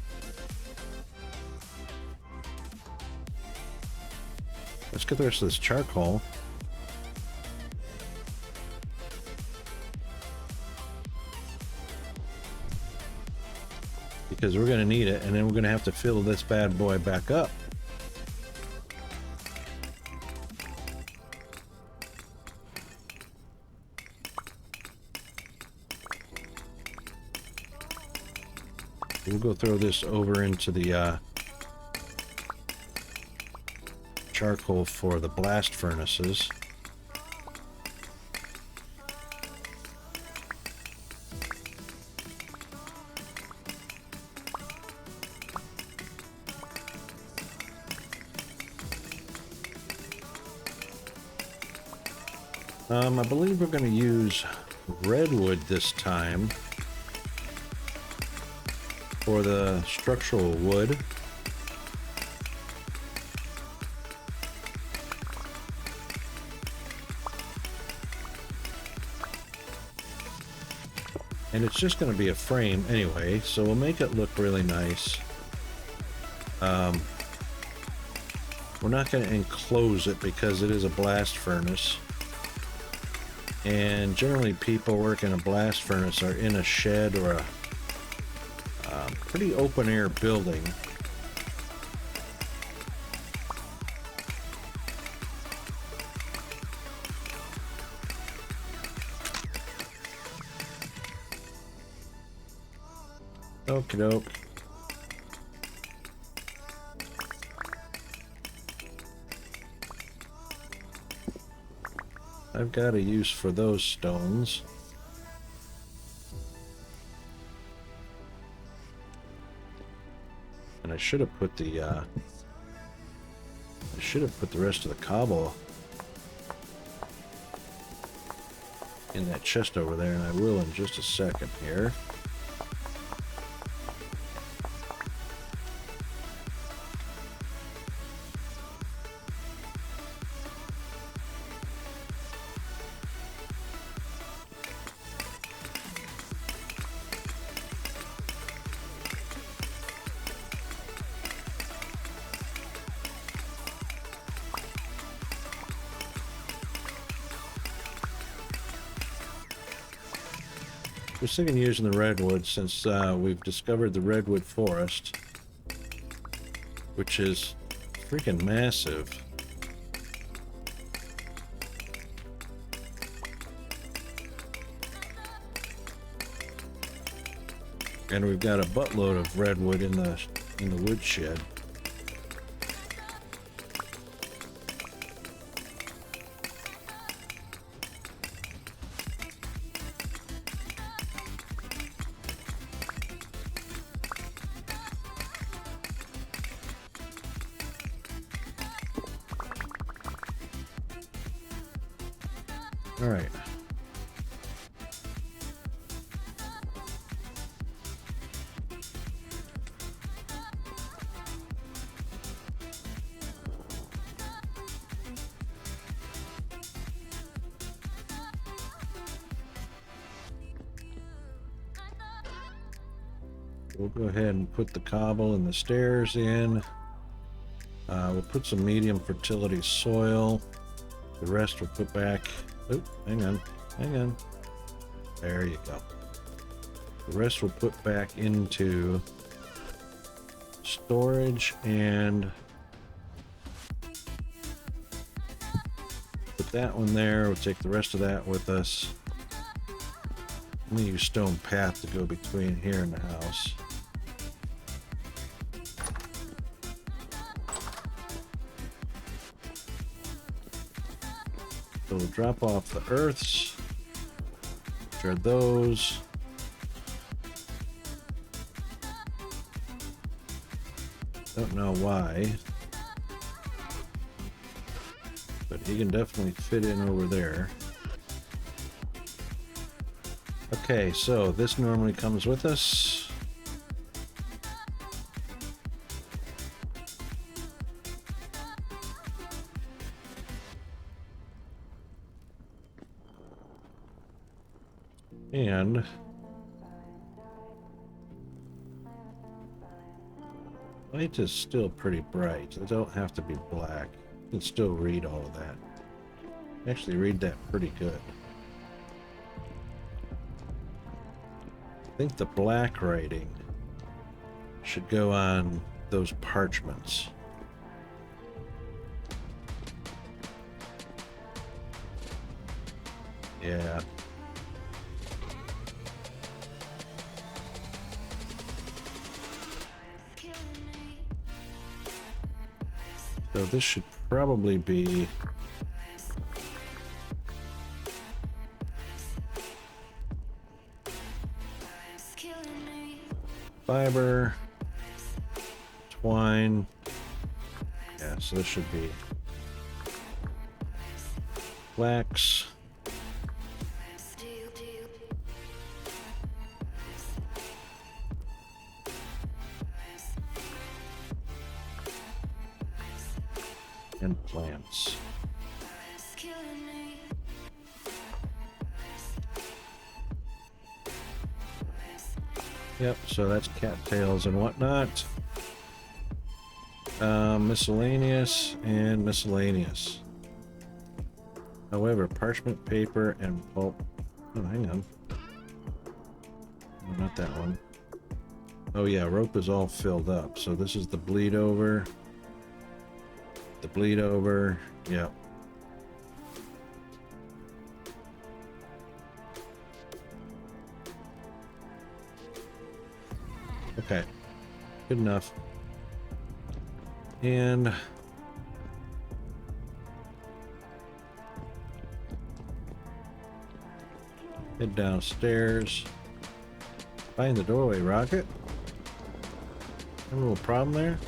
Let's get the rest of this charcoal. Because we're gonna need it, and then we're gonna have to fill this bad boy back up. We'll go throw this over into the charcoal for the blast furnaces. I believe we're going to use redwood this time for the structural wood. And it's just going to be a frame anyway, so we'll make it look really nice. We're not going to enclose it because it is a blast furnace. And generally people work in a blast furnace are in a shed or a pretty open air building. Okie doke. I've got a use for those stones. And I should have put the rest of the cobble in that chest over there, and I will in just a second here. We're thinking of using the redwood since we've discovered the redwood forest, which is freaking massive. And we've got a buttload of redwood in the woodshed. All right. We'll go ahead and put the cobble and the stairs in. We'll put some medium fertility soil. The rest we'll put back. Oh, hang on. There you go. The rest we'll put back into storage and put that one there. We'll take the rest of that with us. I'm gonna use stone path to go between here and the house. So we'll drop off the earths, which are those. Don't know why, but he can definitely fit in over there. Okay, so this normally comes with us. And light is still pretty bright. It don't have to be black. You can still read all of that. Actually read that pretty good. I think the black writing should go on those parchments. Yeah. So this should probably be fiber, twine. Yeah, so this should be flax, and plants. Yep, so that's cattails and whatnot. Miscellaneous and miscellaneous. However, parchment, paper, and pulp. Oh, hang on. No, not that one. Oh yeah, rope is all filled up. So this is the bleed over. The bleed over. Yep. Okay, good enough. And head downstairs. Find the doorway, Rocket. Have a little problem there?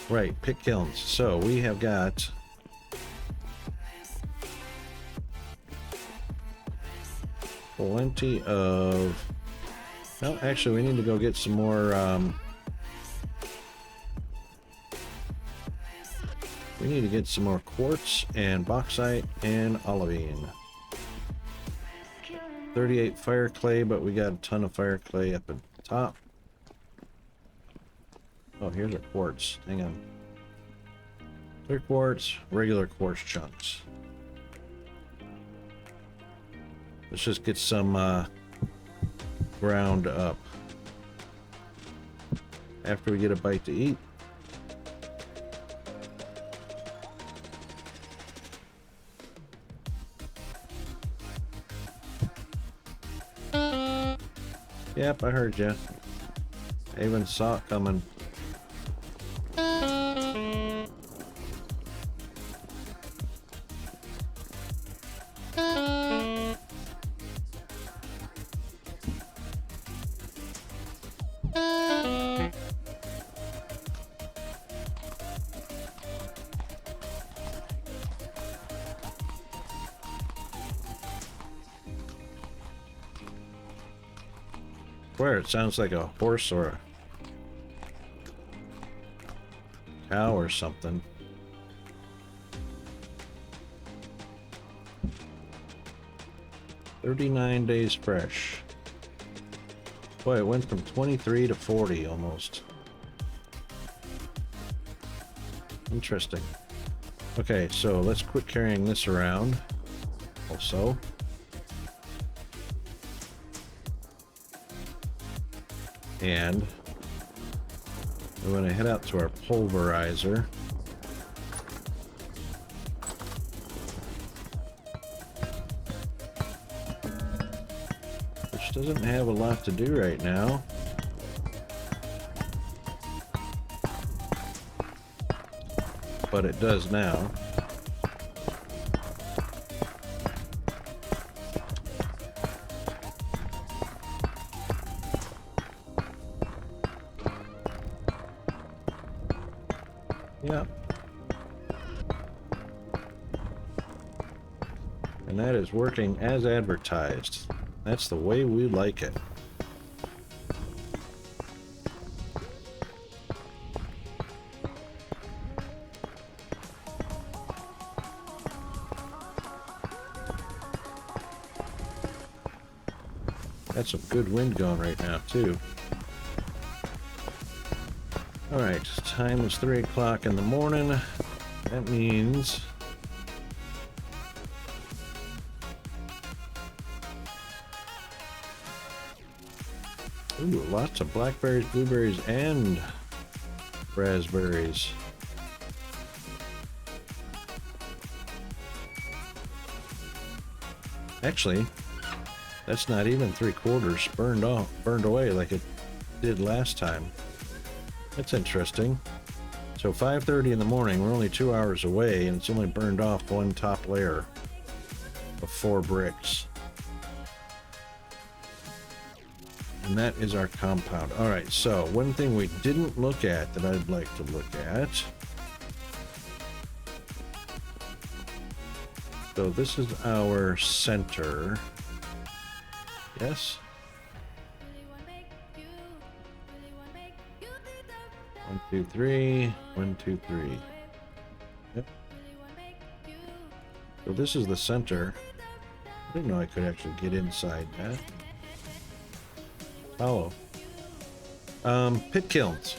Right, pick kilns. So we have got plenty of... Well, actually, we need to go get some more... we need to get some more quartz and bauxite and olivine. 38 fire clay, but we got a ton of fire clay up at the top. Oh, here's our quartz. Hang on. Clear quartz, regular quartz chunks. Let's just get some ground up after we get a bite to eat. Yep, I heard you. I even saw it coming. Where it sounds like a horse or a cow or something. "39 days fresh." Boy, it went from 23 to 40 almost. Interesting. Okay, so let's quit carrying this around also. And we're going to head out to our pulverizer. Which doesn't have a lot to do right now. But it does now. Yep. And that is working as advertised. That's the way we like it. That's some good wind going right now, too. Alright, time is 3 o'clock in the morning. That means... Ooh, lots of blackberries, blueberries, and raspberries. Actually, that's not even 3/4 burned away like it did last time. That's interesting. So 5:30 in the morning, we're only 2 hours away, and it's only burned off one top layer of 4 bricks. And that is our compound. All right, so one thing we didn't look at that I'd like to look at. So this is our center. Yes? 1, 2, 3. 1, 2, 3. Yep. So this is the center. I didn't know I could actually get inside that. Hollow. Pit kilns.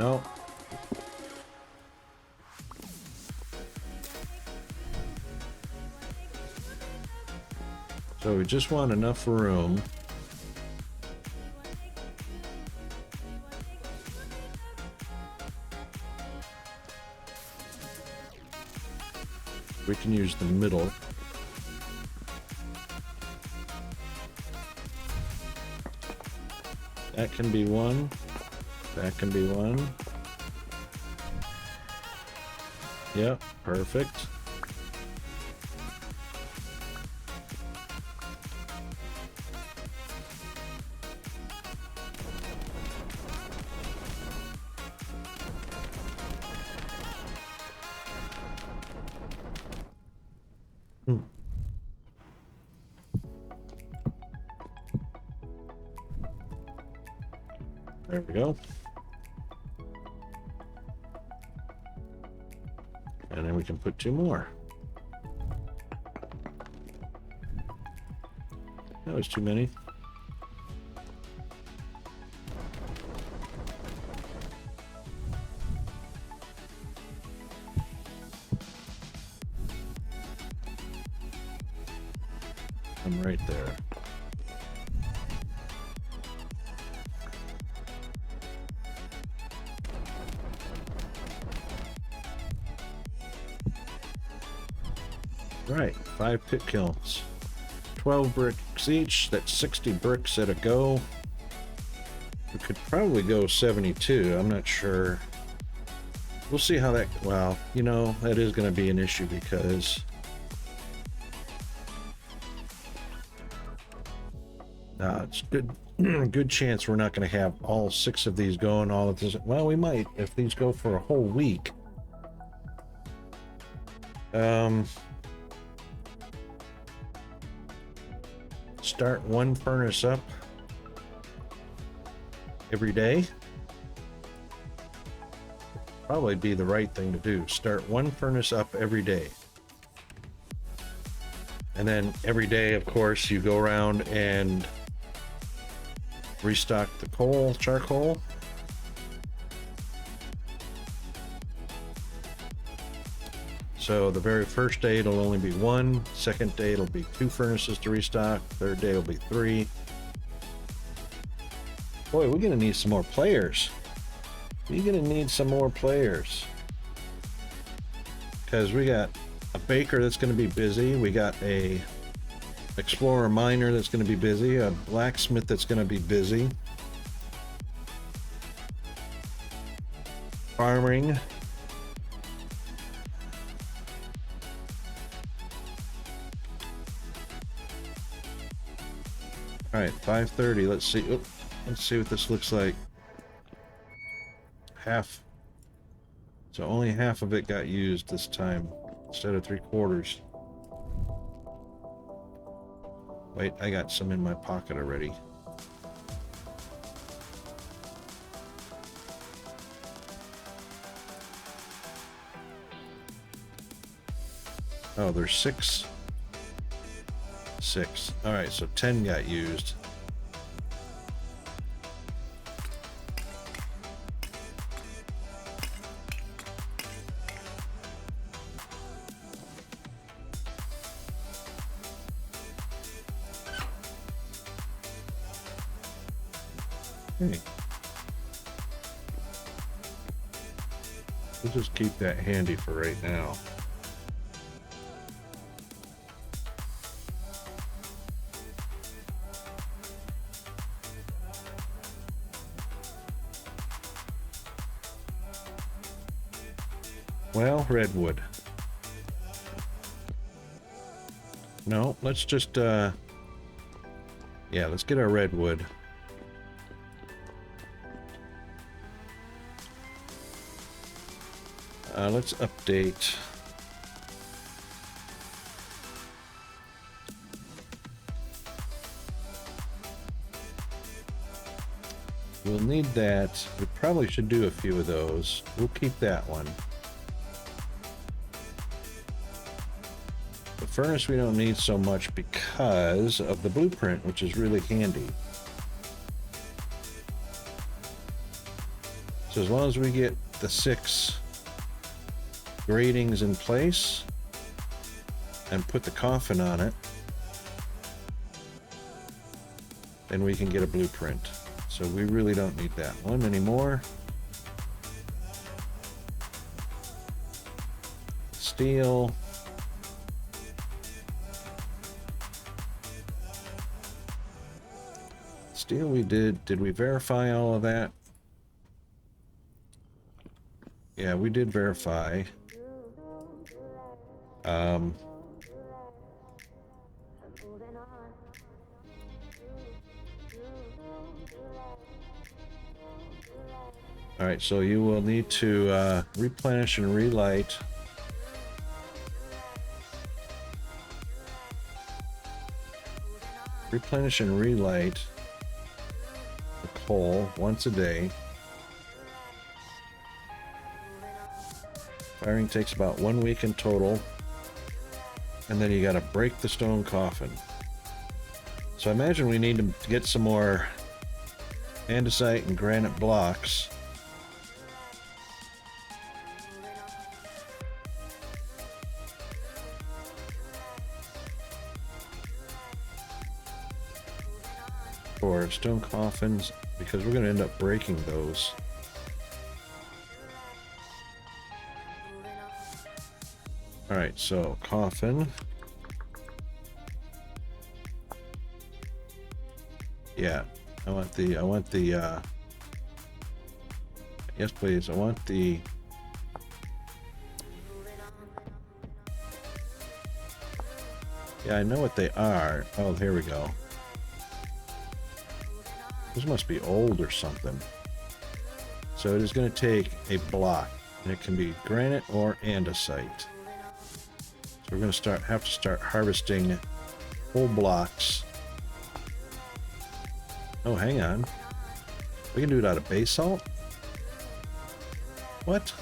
No. So we just want enough room. We can use the middle. That can be one. That can be one. Yep, perfect. There we go. And then we can put 2 more. That was too many. I'm right there. Right, 5 pit kilns. 12 bricks each, that's 60 bricks at a go. We could probably go 72, I'm not sure. We'll see how that, well, you know, that is going to be an issue because it's good chance we're not going to have all 6 of these going all at this. Well, we might if these go for a whole week. Start one furnace up every day. Probably be the right thing to do. Start one furnace up every day. And then every day, of course, you go around and restock the charcoal. So the very first day it'll only be 1, second day it'll be 2 furnaces to restock, third day will be 3. Boy, we're gonna need some more players. We're gonna need some more players. Because we got a baker that's gonna be busy, we got a explorer miner that's gonna be busy, a blacksmith that's gonna be busy. Farming. All right, 5:30. Let's see. Oop, let's see what this looks like. Half. So only half of it got used this time instead of 3/4. Wait, I got some in my pocket already. Oh, there's 6. 6. All right, so 10 got used. Okay. We'll just keep that handy for right now. Well, redwood. No, let's just, yeah, let's get our redwood. Let's update. We'll need that. We probably should do a few of those. We'll keep that one. The furnace we don't need so much because of the blueprint, which is really handy. So as long as we get the 6 gratings in place and put the coffin on it, then we can get a blueprint. So we really don't need that one anymore. Steel. Steel we did we verify all of that? Yeah, we did verify. All right, so you will need to replenish and relight. Replenish and relight the coal once a day. Firing takes about 1 week in total. And then you got to break the stone coffin. So I imagine we need to get some more andesite and granite blocks. For stone coffins, because we're going to end up breaking those. All right, so coffin. Yeah, I want the, yes please, I want the, yeah, I know what they are. Oh, here we go. This must be old or something. So it is going to take a block, and it can be granite or andesite. So we're going to have to start harvesting whole blocks. Oh, hang on. We can do it out of basalt? What?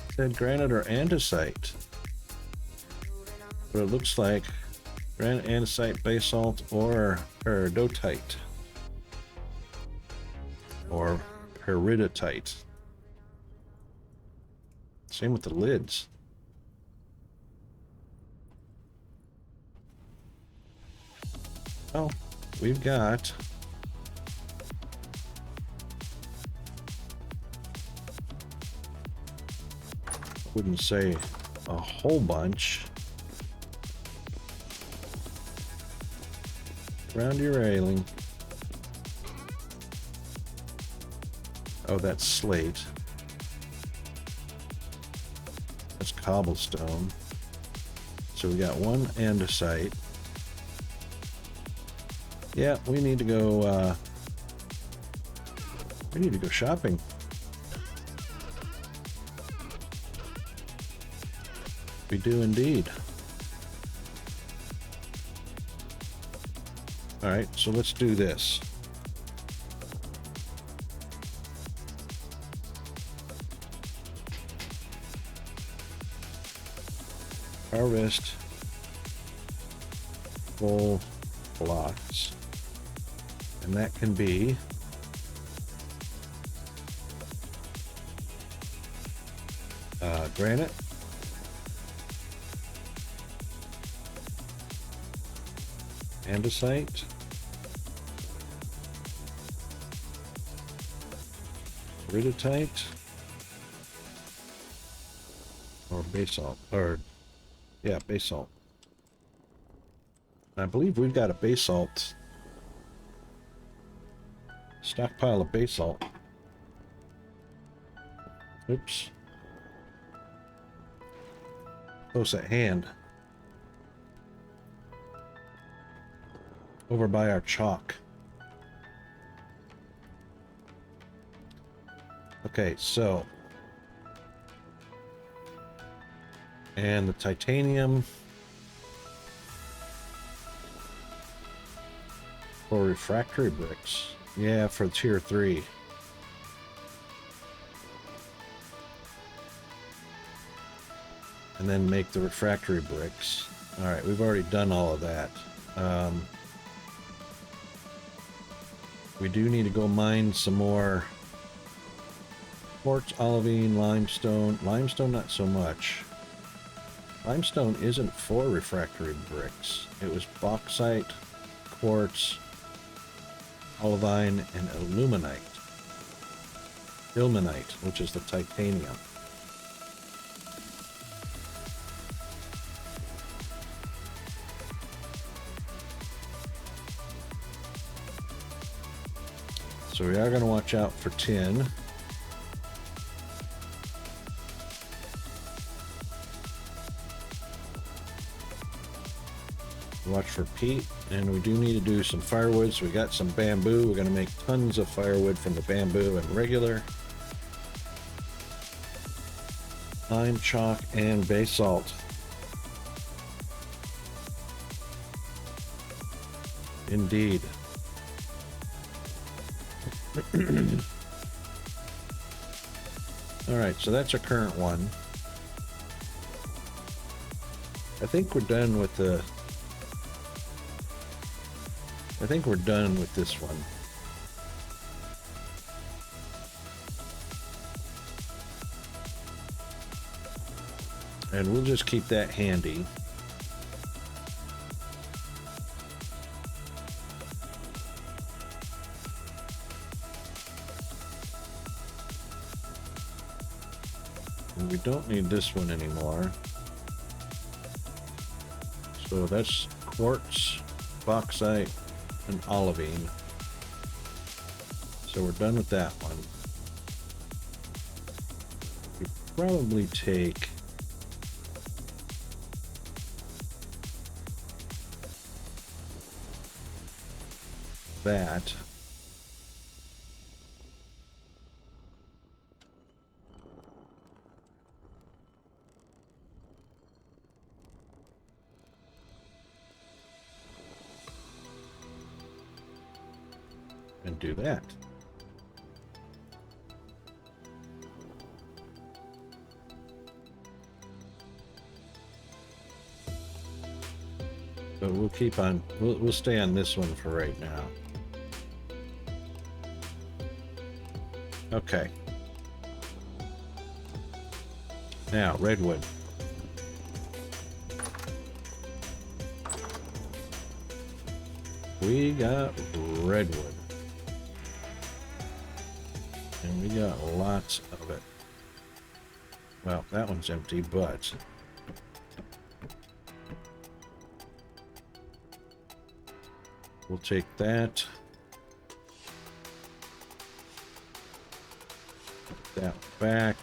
It said granite or andesite. But it looks like granite, andesite, basalt, or peridotite. Or peridotite. Same with the lids. Oh, we've got wouldn't say a whole bunch. Around your railing. Oh, that's slate. That's cobblestone. So we got one andesite. Yeah, we need to go, shopping. We do indeed. All right, so let's do this. harvest full blocks. And that can be granite, andesite, iridite, or basalt, or yeah, basalt. I believe we've got a basalt stockpile of basalt. Oops. Close at hand. Over by our chalk. Okay, so. And the titanium for refractory bricks. Yeah, for tier 3. And then make the refractory bricks. Alright, we've already done all of that. We do need to go mine some more quartz, olivine, limestone. Limestone, not so much. Limestone isn't for refractory bricks. It was bauxite, quartz, olivine, and illuminite. Ilmenite, which is the titanium. So we are going to watch out for tin. Watch for peat, and we do need to do some firewood. So we got some bamboo. We're going to make tons of firewood from the bamboo and regular. Lime, chalk, and basalt. Indeed. Alright, so that's our current one. I think we're done with the... I think we're done with this one. And we'll just keep that handy. And we don't need this one anymore. So that's quartz, bauxite, and olivine. So we're done with that one. We probably take that. And do that. But we'll keep on, we'll stay on this one for right now. Okay. Now, redwood. We got redwood. And we got lots of it. Well, that one's empty, but we'll take that. Put that back.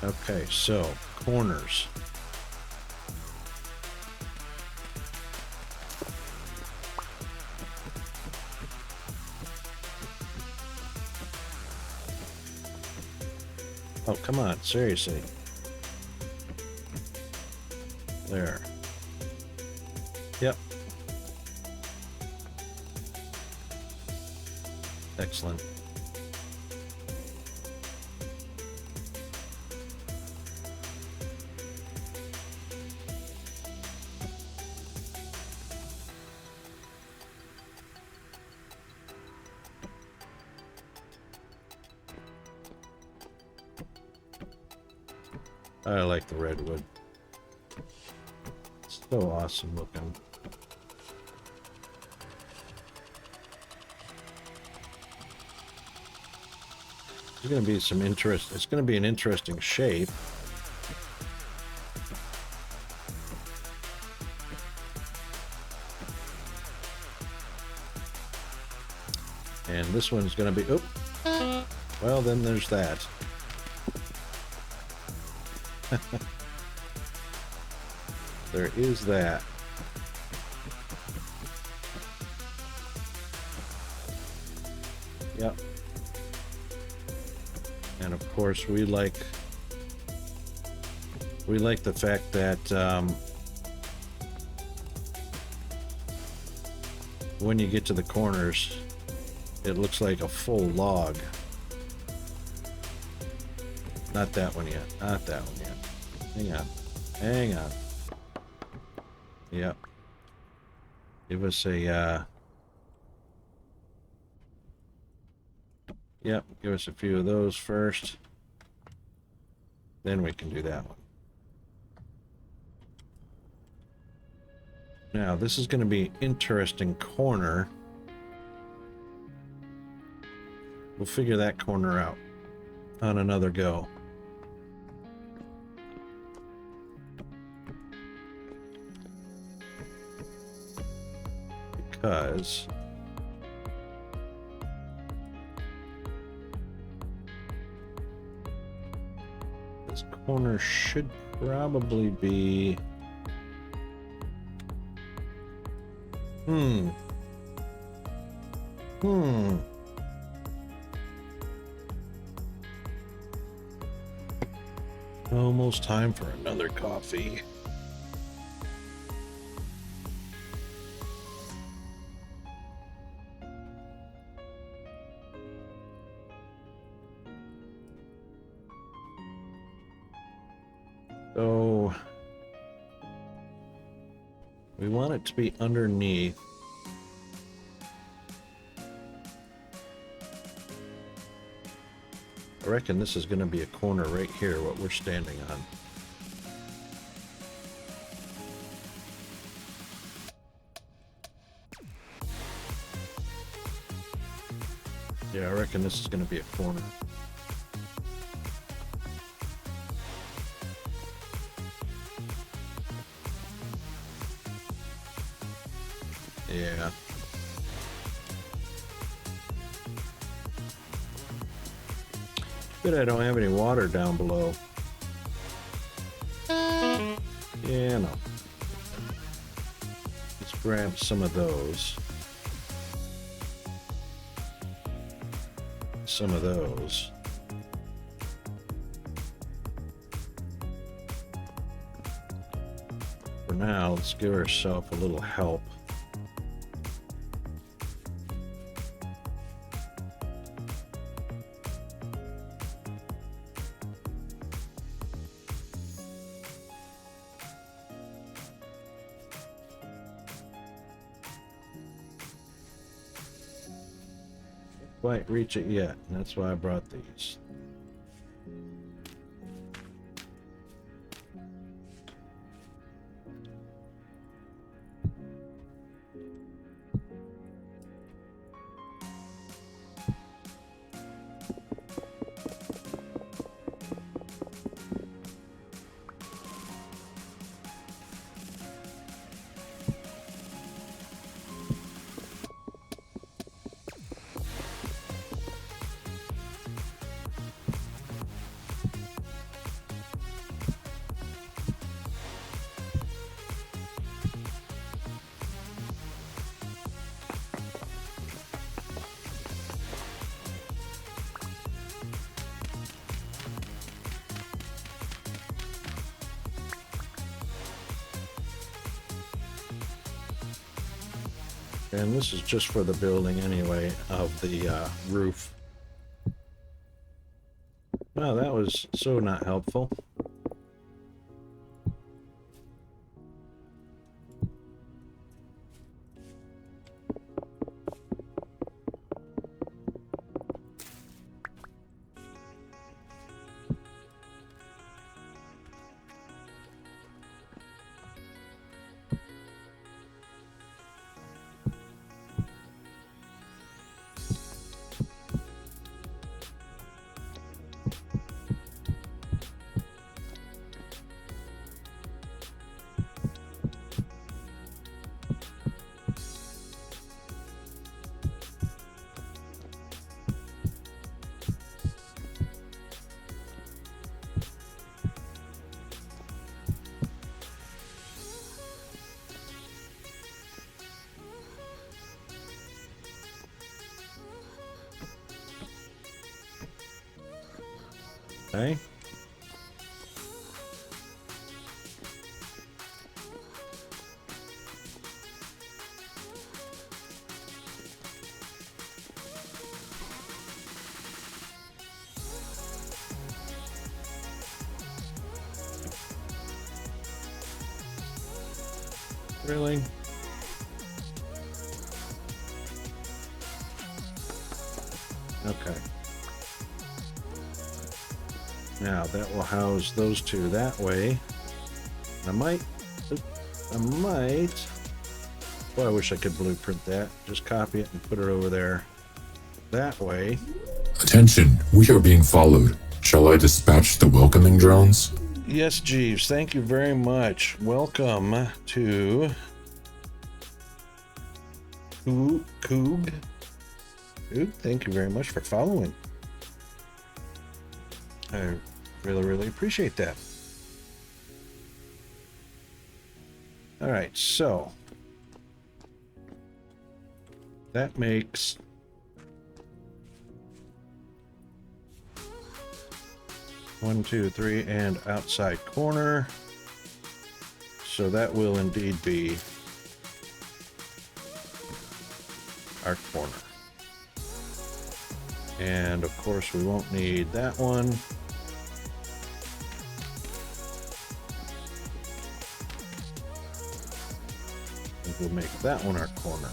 Okay, so corners. Oh, come on, seriously. There. Yep. Excellent. I like the redwood. It's so awesome looking. There's going to be some interest. It's going to be an interesting shape. And this one's going to be, oh, well, then there's that. There is that. Yep. And of course, we like the fact that when you get to the corners, it looks like a full log. Not that one yet. Not that one yet. Hang on. Hang on. Yep. Give us a, yep, give us a few of those first. Then we can do that one. Now, this is going to be an interesting corner. We'll figure that corner out on another go. Because this corner should probably be almost time for another coffee. So we want it to be underneath. I reckon this is going to be a corner right here, what we're standing on. Yeah, I reckon this is going to be a corner. Yeah. Good, I don't have any water down below. Yeah, no. Let's grab some of those. Some of those. For now, let's give ourselves a little help. Quite reach it yet, and that's why I brought these. And this is just for the building anyway of the roof. Well, that was so not helpful. Okay. Really? Okay. Now that will house those two that way. I might, well, I wish I could blueprint that. Just copy it and put it over there that way. Attention, we are being followed. Shall I dispatch the welcoming drones? Yes, Jeeves, thank you very much. Welcome to Coog. Dude, thank you very much for following. I really appreciate that. All right, so that makes 1, 2, 3, and outside corner. So that will indeed be our corner. And of course we won't need that one. And we'll make that one our corner.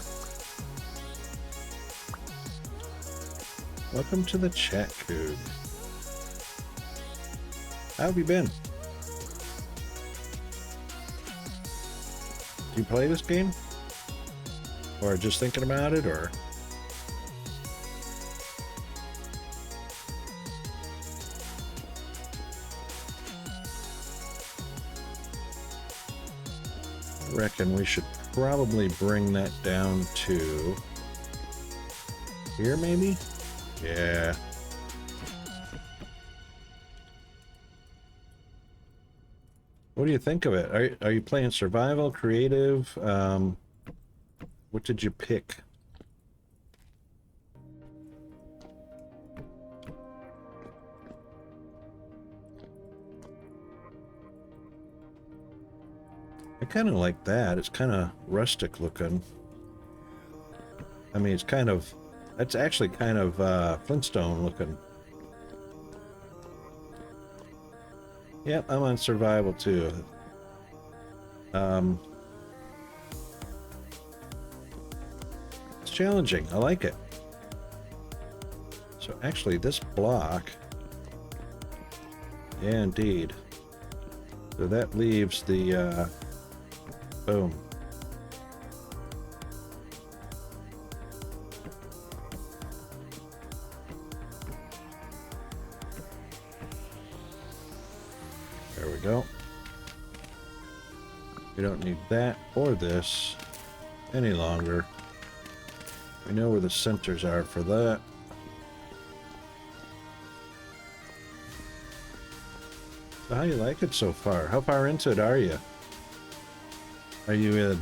Welcome to the chat, Coog. How have you been? Do you play this game? Or just thinking about it, or? I reckon we should probably bring that down to here, maybe? Yeah. What do you think of it? Are you playing survival, creative? What did you pick? I kind of like that. It's kind of rustic looking. I mean, it's kind of, that's actually kind of Flintstone looking. Yep, I'm on survival too. It's challenging. I like it. So actually this block, yeah, indeed. So that leaves the, boom. There we go. We don't need that or this any longer. We know where the centers are for that. So how you like it so far? How far into it are you? Are you in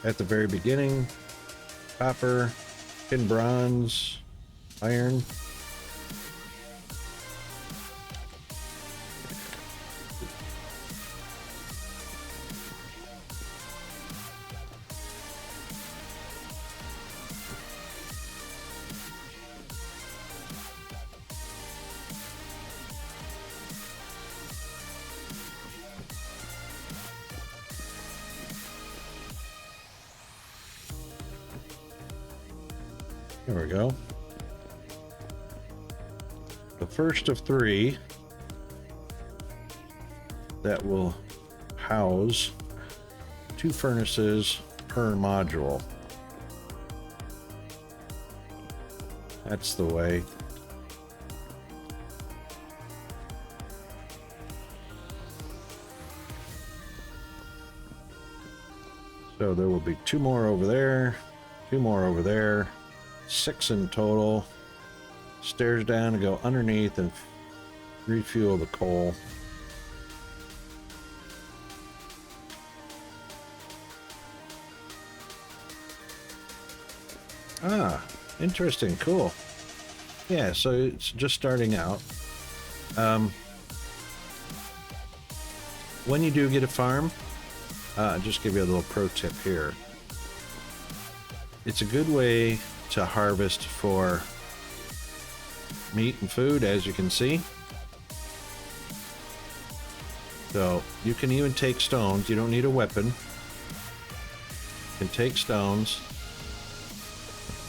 at the very beginning? Copper, tin bronze, iron? There we go. The first of 3 that will house 2 furnaces per module. That's the way. So there will be 2 more over there, 2 more over there, 6 in total. Stairs down to go underneath and refuel the coal. Ah, interesting, cool. Yeah, so it's just starting out. When you do get a farm, just give you a little pro tip here. It's a good way to harvest for meat and food, as you can see. So you can even take stones. You don't need a weapon. You can take stones,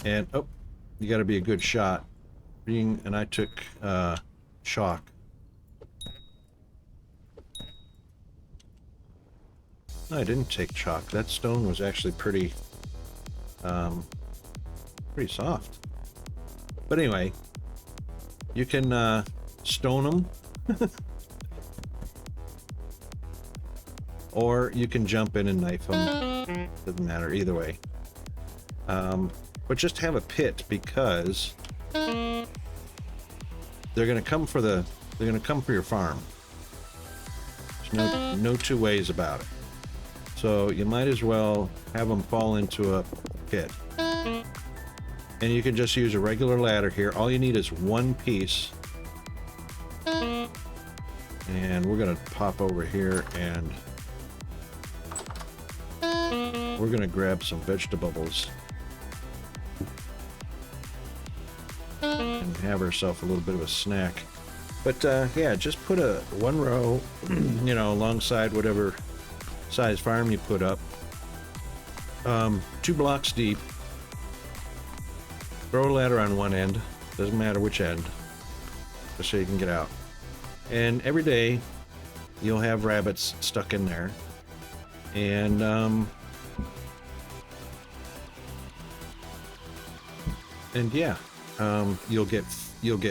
and oh, you got to be a good shot. And I took chalk. No, I didn't take chalk. That stone was actually pretty soft. But anyway, you can stone them, or you can jump in and knife them. Doesn't matter either way. But just have a pit, because they're gonna come for your farm. There's no 2 ways about it. So you might as well have them fall into a pit. And you can just use a regular ladder here. All you need is 1 piece. And we're gonna pop over here and we're gonna grab some vegetables and have ourselves a little bit of a snack. But yeah, just put 1 row, you know, alongside whatever size farm you put up. 2 blocks deep. Throw a ladder on one end. Doesn't matter which end. Just so you can get out. And every day you'll have rabbits stuck in there. And yeah, you'll get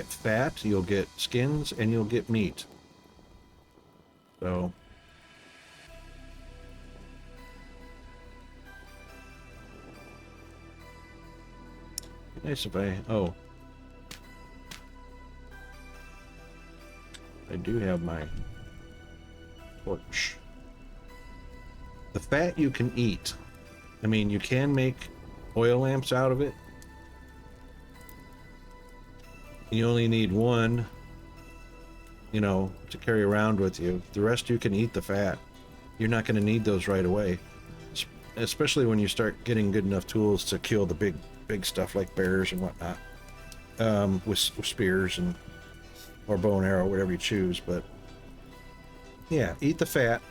fat, you'll get skins, and you'll get meat. So nice if I do have my torch. The fat you can eat. I mean, you can make oil lamps out of it. You only need 1, you know, to carry around with you. The rest you can eat the fat. You're not going to need those right away, especially when you start getting good enough tools to kill the big stuff like bears and whatnot, with spears and or bow and arrow, whatever you choose. But yeah, eat the fat.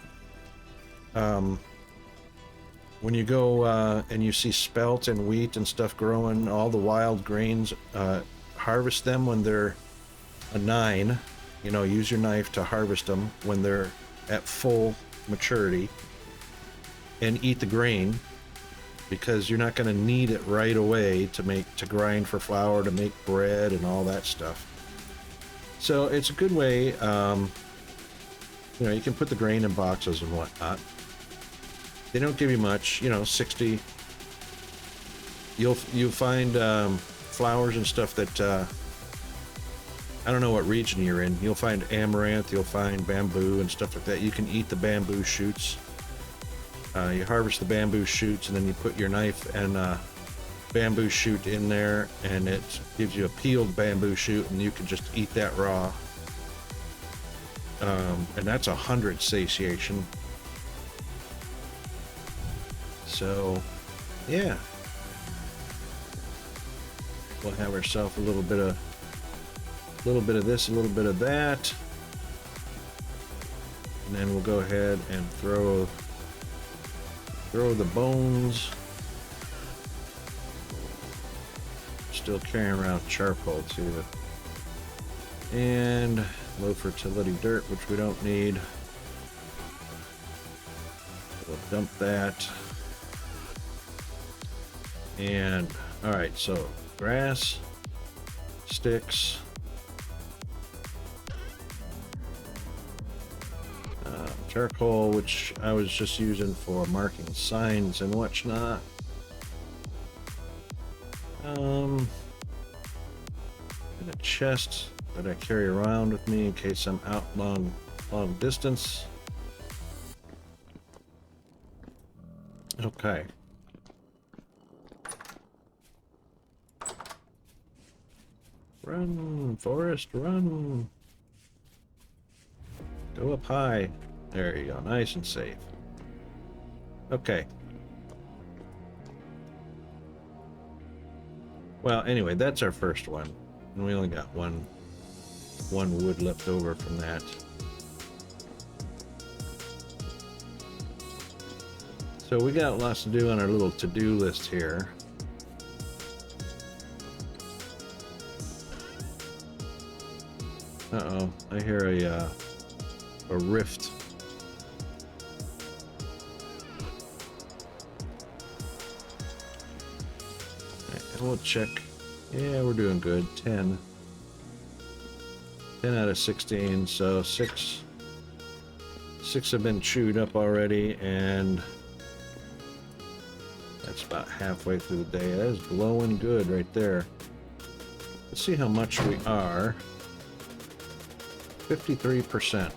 When you go and you see spelt and wheat and stuff growing, all the wild grains, harvest them when they're a 9. You know, use your knife to harvest them when they're at full maturity, and eat the grain, because you're not going to need it right away to grind for flour, to make bread and all that stuff. So it's a good way. You know, you can put the grain in boxes and whatnot. They don't give you much, you know, 60. You'll find flowers and stuff that I don't know what region you're in. You'll find amaranth, you'll find bamboo and stuff like that. You can eat the bamboo shoots. You harvest the bamboo shoots, and then you put your knife and bamboo shoot in there, and it gives you a peeled bamboo shoot, and you can just eat that raw. And that's 100 satiation. So, yeah, we'll have ourselves a little bit of this, a little bit of that, and then we'll go ahead and throw the bones. still carrying around charcoal too. And low fertility dirt, which we don't need. We'll dump that. And, alright, so grass, sticks, charcoal, which I was just using for marking signs and whatnot. And a chest that I carry around with me in case I'm out long distance. Okay. Run, Forest, run. Go up high. There you go, nice and safe. Okay. Well, anyway, that's our first one. And we only got one wood left over from that. So we got lots to do on our little to-do list here. Uh-oh, I hear a rift. And we'll check. Yeah, we're doing good. 10 out of 16, so six have been chewed up already, and that's about halfway through the day. That is glowing good right there. Let's see how much we are. 53%.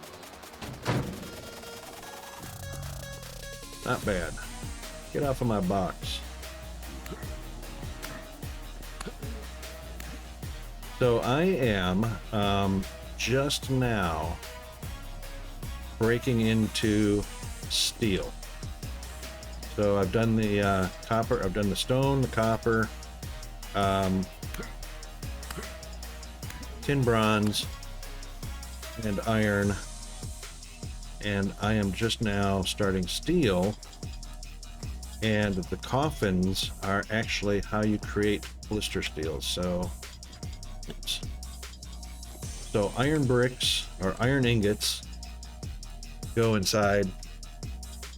Not bad. Get off of my box. So I am just now breaking into steel. So I've done the copper, I've done the stone, the copper, tin, bronze, and iron, and I am just now starting steel. And the coffins are actually how you create blister steel. So iron bricks or iron ingots go inside.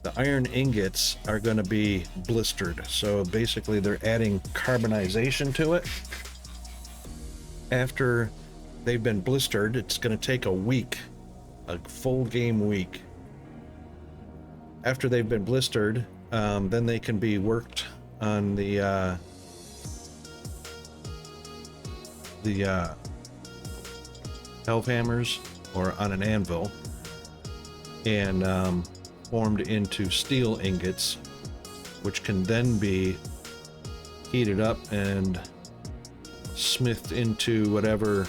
The iron ingots are going to be blistered. So basically they're adding carbonization to it. After they've been blistered, it's going to take a week, a full game week. After they've been blistered, then they can be worked on the elf hammers or on an anvil, and formed into steel ingots, which can then be heated up and smithed into whatever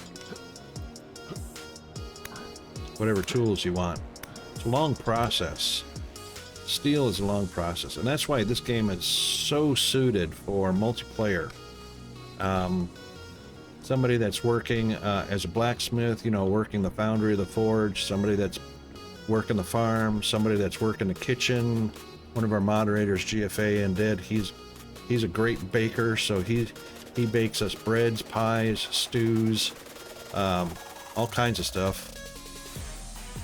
tools you want. It's a long process. Steel is a long process, and that's why this game is so suited for multiplayer. Somebody that's working as a blacksmith, you know, working the foundry, the forge, somebody that's working the farm, somebody that's working the kitchen. One of our moderators, GFA and Dead, he's a great baker, so he bakes us breads, pies, stews, all kinds of stuff.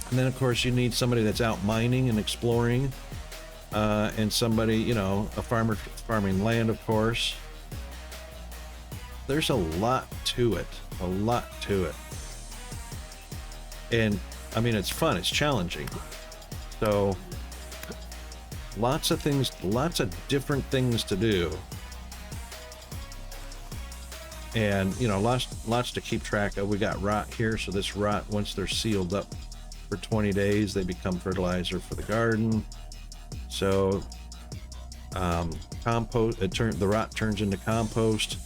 And then of course you need somebody that's out mining and exploring, and somebody, you know, a farmer farming land, of course. There's a lot to it, and I mean, it's fun, it's challenging, so lots of things, lots of different things to do, and you know, lots to keep track of. We got rot here, so this rot, once they're sealed up for 20 days, they become fertilizer for the garden. So compost, the rot turns into compost.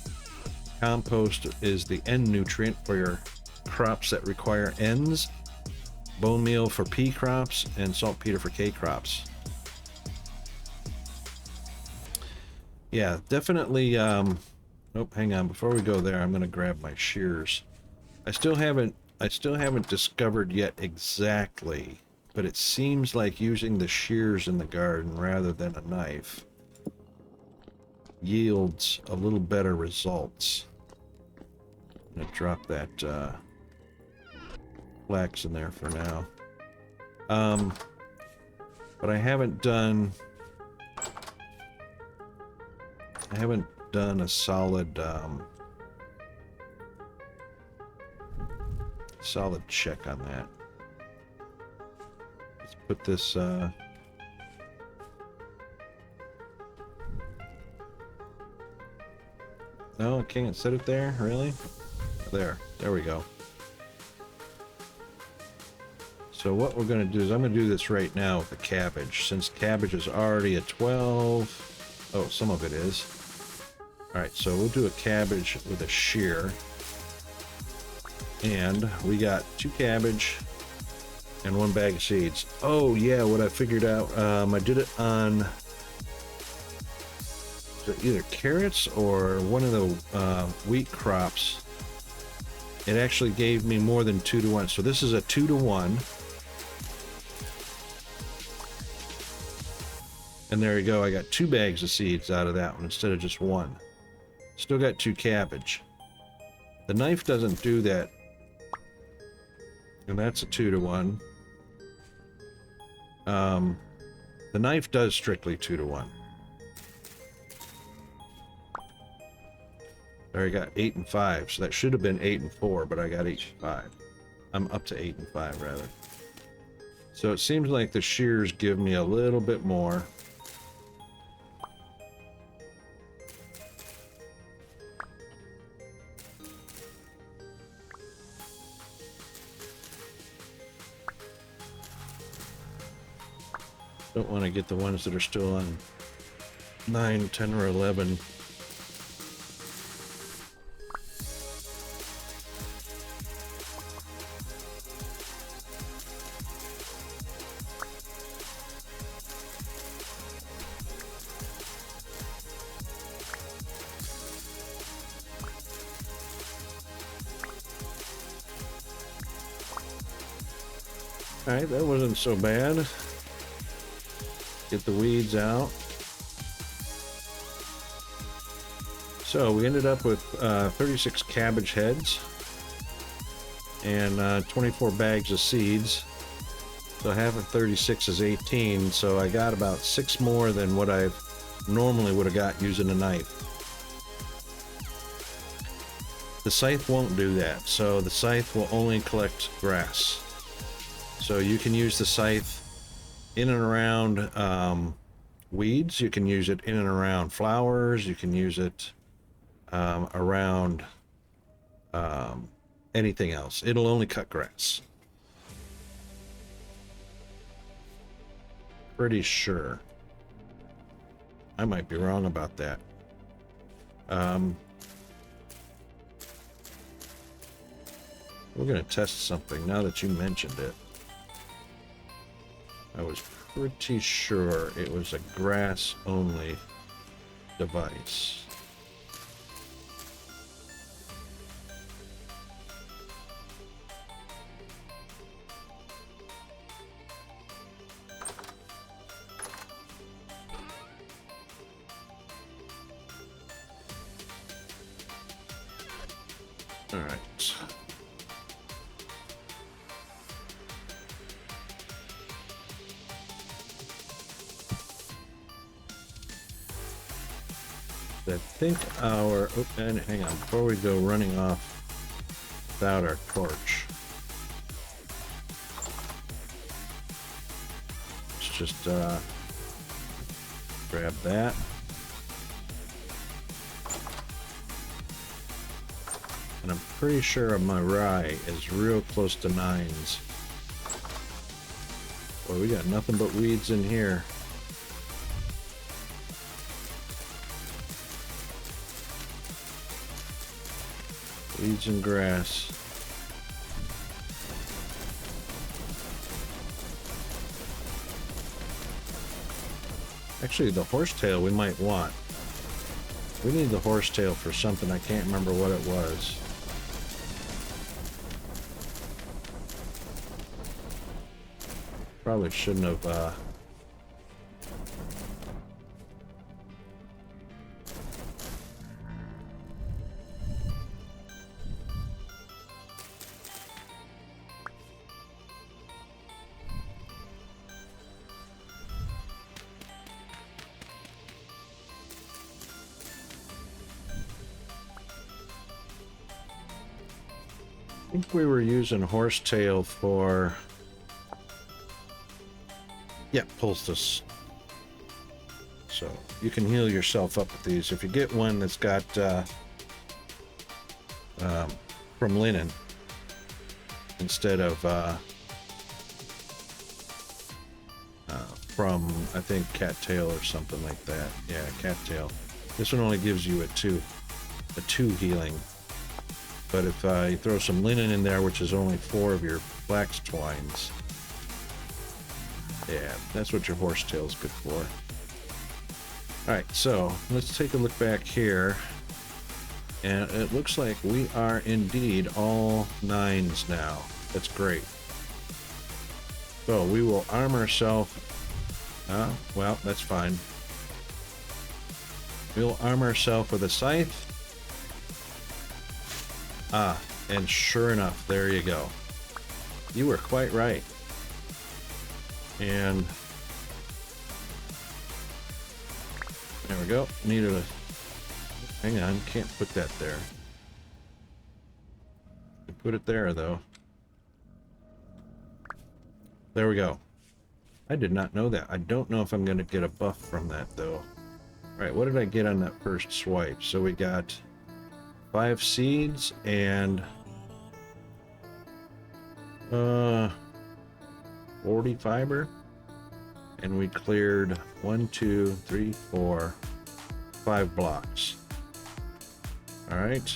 Compost is the end nutrient for your crops that require Ns. Bone meal for pea crops and saltpeter for K crops. Yeah, definitely. Oh, hang on. Before we go there, I'm going to grab my shears. I still haven't discovered yet exactly, but it seems like using the shears in the garden rather than a knife yields a little better results. I'm gonna drop that flax in there for now. But I haven't done a solid solid check on that. Let's put this no, I can't set it there, really? There we go. So what we're going to do is I'm going to do this right now with the cabbage. Since cabbage is already at 12. Oh, some of it is. Alright, so we'll do a cabbage with a shear. And we got 2 cabbage and 1 bag of seeds. Oh yeah, what I figured out, I did it on either carrots or one of the wheat crops. It actually gave me more than 2 to 1. So this is a 2 to 1. And there you go. I got 2 bags of seeds out of that one instead of just 1. Still got 2 cabbage. The knife doesn't do that. And that's a 2 to 1. The knife does strictly 2 to 1. There I got 8 and 5, so that should have been 8 and 4, but I got 8 and 5. I'm up to 8 and 5 rather. So it seems like the shears give me a little bit more. Don't want to get the ones that are still on 9, 10, or 11. Alright, that wasn't so bad. Get the weeds out. So we ended up with 36 cabbage heads and 24 bags of seeds. So half of 36 is 18, so I got about 6 more than what I normally would have got using a knife. The scythe won't do that, so the scythe will only collect grass. So you can use the scythe in and around weeds, you can use it in and around flowers, you can use it around anything else. It'll only cut grass. Pretty sure. I might be wrong about that. We're going to test something now that you mentioned it. I was pretty sure it was a grass-only device. All right. I think our, oh, and hang on, before we go running off without our torch, let's just grab that. And I'm pretty sure my rye is real close to 9s. Boy, we got nothing but weeds in here. Weeds and grass. Actually, the horsetail we might want. We need the horsetail for something. I can't remember what it was. Probably shouldn't have think we were using horsetail for... Yeah, poultice. So you can heal yourself up with these. If you get one that's got from linen instead of from, I think, cattail or something like that. Yeah, cattail. This one only gives you a two healing. But if you throw some linen in there, which is only 4 of your flax twines, yeah, that's what your horsetail is good for. Alright, so let's take a look back here. And it looks like we are indeed all 9s now. That's great. So we will arm ourselves. Well, that's fine. We'll arm ourselves with a scythe. And sure enough, there you go. You were quite right. And there we go. Needed a... Hang on, can't put that there. Put it there, though. There we go. I did not know that. I don't know if I'm going to get a buff from that, though. Alright, what did I get on that first swipe? So we got 5 seeds and 40 fiber. And we cleared 1, 2, 3, 4, 5 blocks. Alright.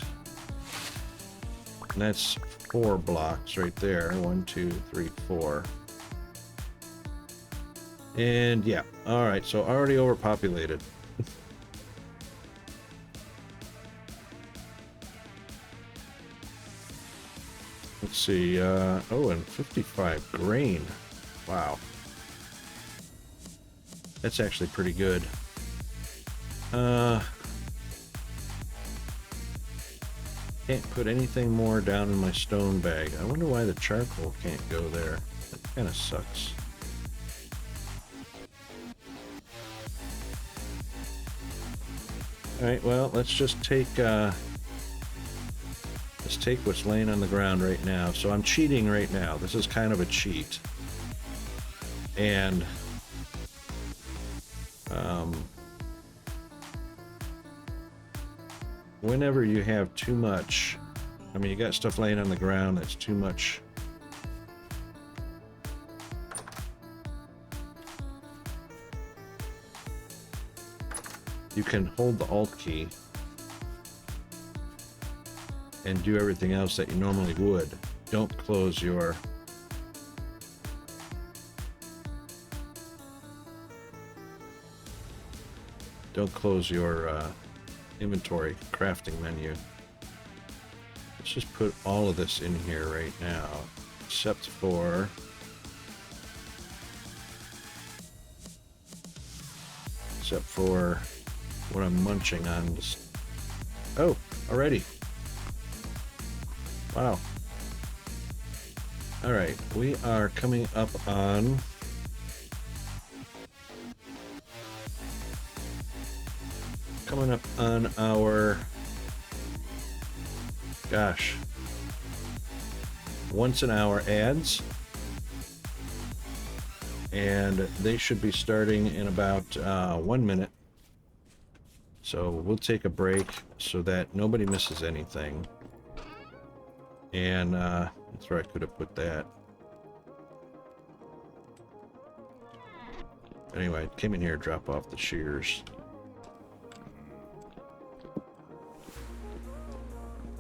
And that's 4 blocks right there. 1, 2, 3, 4. And yeah, alright, so already overpopulated. Let's see, oh, and 55 grain. Wow. That's actually pretty good. Can't put anything more down in my stone bag. I wonder why the charcoal can't go there. That kind of sucks. Alright, well, let's just take what's laying on the ground right now. So I'm cheating right now. This is kind of a cheat. And whenever you have too much, I mean, you got stuff laying on the ground that's too much. You can hold the Alt key and do everything else that you normally would. Don't close your inventory crafting menu. Let's just put all of this in here right now, except for what I'm munching on. Oh, already. Wow. All right, we are coming up on our, gosh, once an hour ads, and they should be starting in about 1 minute. So we'll take a break so that nobody misses anything. And that's where I could have put that. Anyway, I came in here to drop off the shears.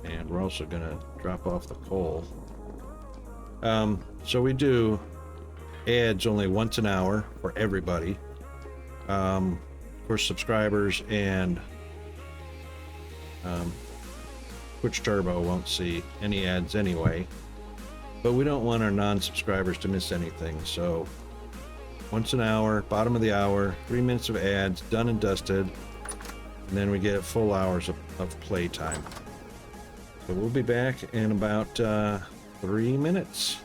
And we're also gonna drop off the coal. So we do ads only once an hour for everybody. Of course, subscribers and Twitch Turbo won't see any ads anyway. But we don't want our non-subscribers to miss anything, so once an hour, bottom of the hour, 3 minutes of ads, done and dusted, and then we get full hours of playtime. So we'll be back in about 3 minutes.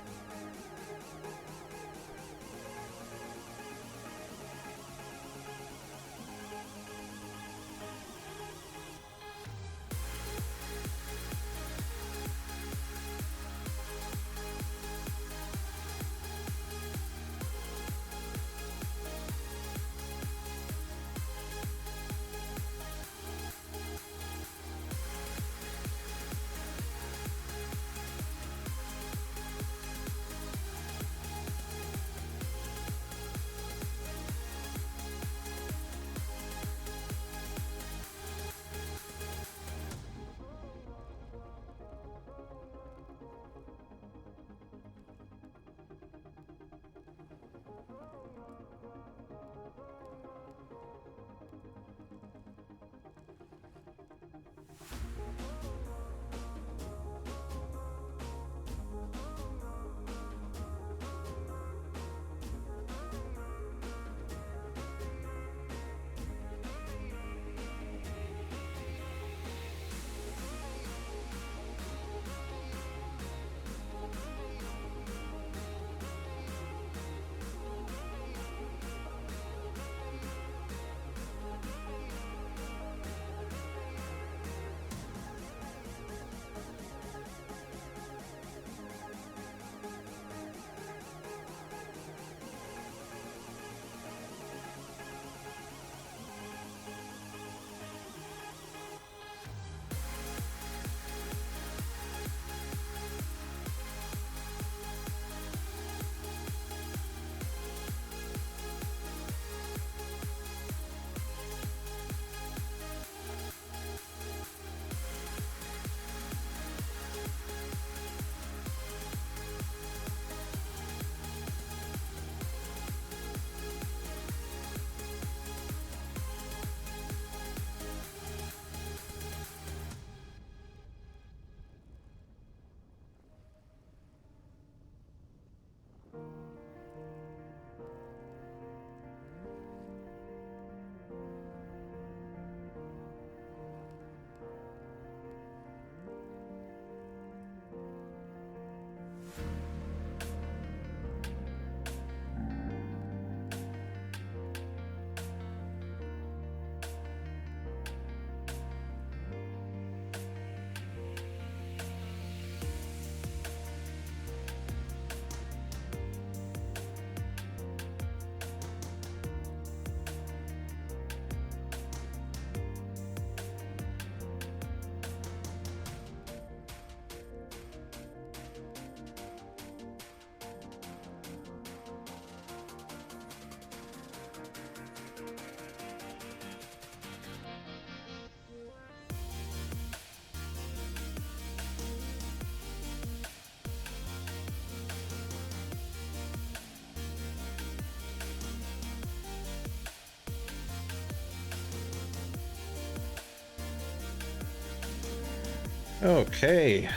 Okay.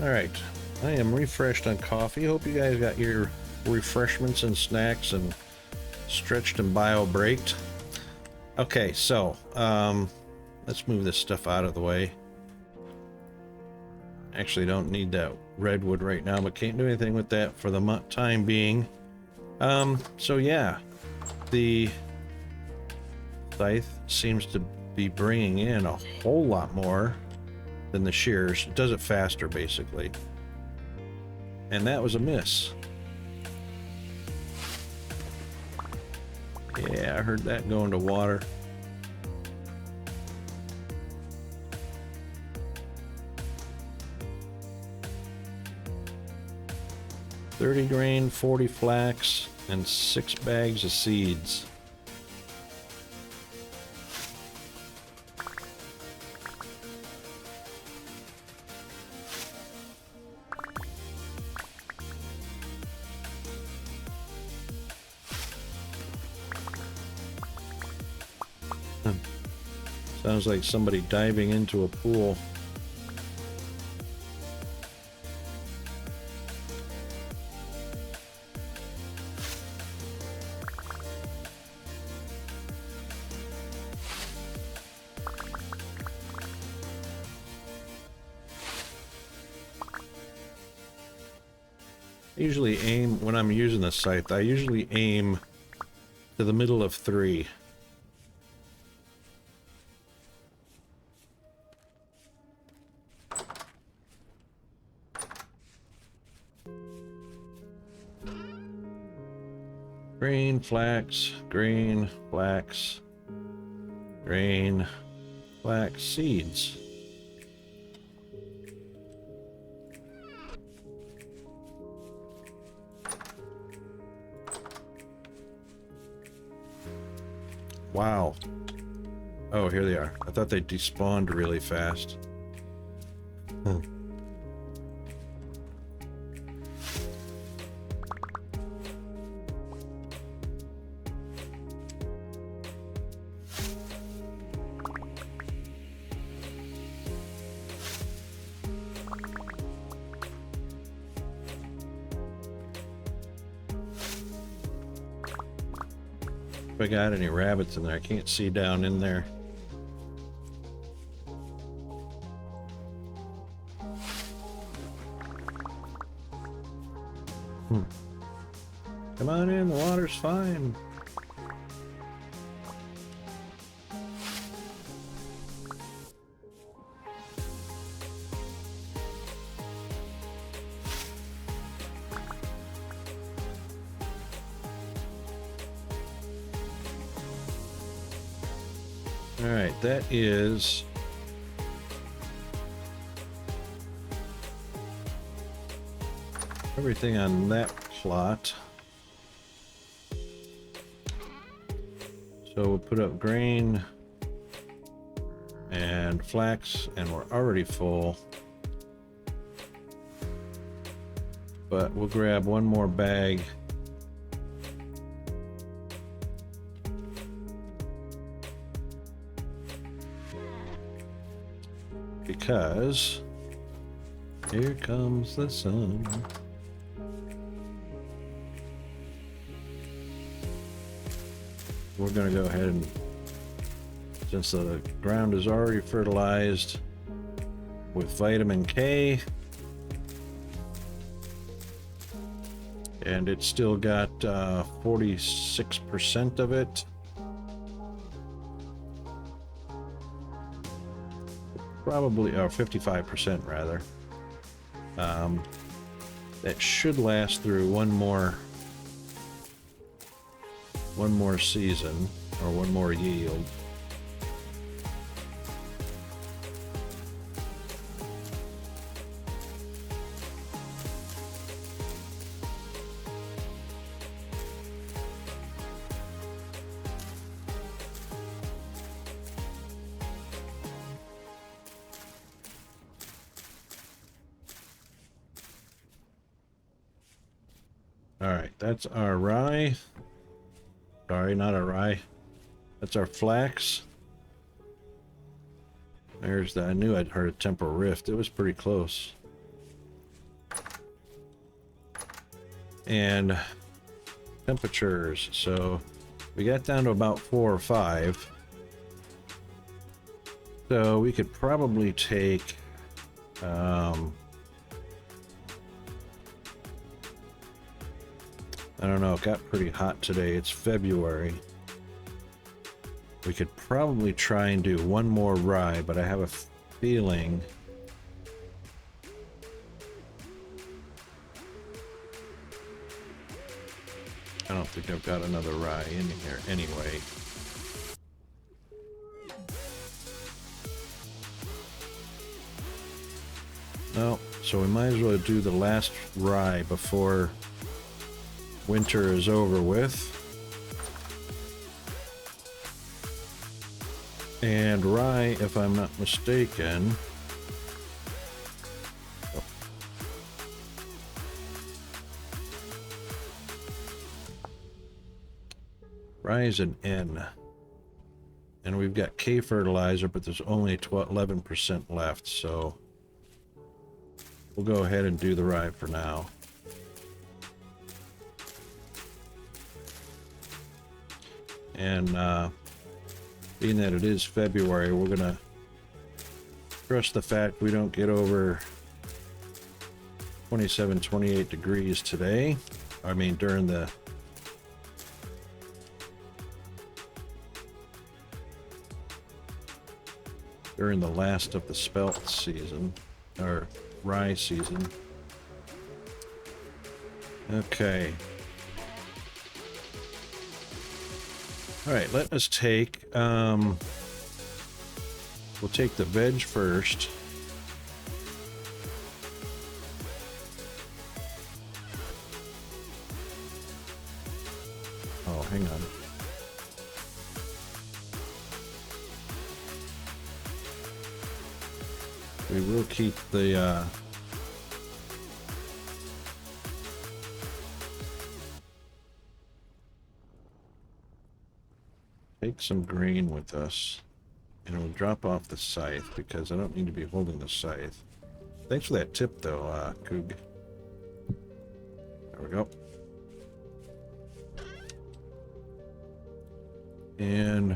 All right. I am refreshed on coffee. Hope you guys got your refreshments and snacks and stretched and bio braked. Okay, so let's move this stuff out of the way. Actually, don't need that redwood right now, but can't do anything with that for the time being. So yeah, the scythe seems to be bringing in a whole lot more than the shears. It does it faster, basically. And that was a miss. Yeah, I heard that go into water. $30 grain, 40 flax, and 6 bags of seeds. Sounds like somebody diving into a pool. I usually aim, when I'm using the scythe, I usually aim to the middle of 3. Grain, flax, grain, flax, grain, flax, seeds. Wow. Oh, here they are. I thought they despawned really fast. If I got any rabbits in there, I can't see down in there. Come on in, the water's fine. All right, that is everything on that plot. So we'll put up grain and flax, and we're already full. But we'll grab one more bag. Because here comes the sun. We're going to go ahead and, since the ground is already fertilized with vitamin K, and it's still got 46% of it. Probably, or 55% rather. That should last through one more season, or one more yield. All right, that's our rye. Sorry, not our rye. That's our flax. There's the, I knew I'd heard a temporal rift. It was pretty close. And temperatures. So we got down to about 4 or 5. So we could probably take I don't know, it got pretty hot today. It's February. We could probably try and do one more rye, but I have a feeling I don't think I've got another rye in here anyway. No, so we might as well do the last rye before winter is over with. And rye, if I'm not mistaken, rye is an N. And we've got K fertilizer, but there's only 11% left, so we'll go ahead and do the rye for now. And being that it is February, we're gonna trust the fact we don't get over 27, 28 degrees today. I mean, during the last of the spelt season, or rye season. Okay. All right, let us take, we'll take the veg first. Oh, hang on. We will keep the, take some grain with us, and we'll drop off the scythe because I don't need to be holding the scythe. Thanks for that tip, though, Coog. There we go. And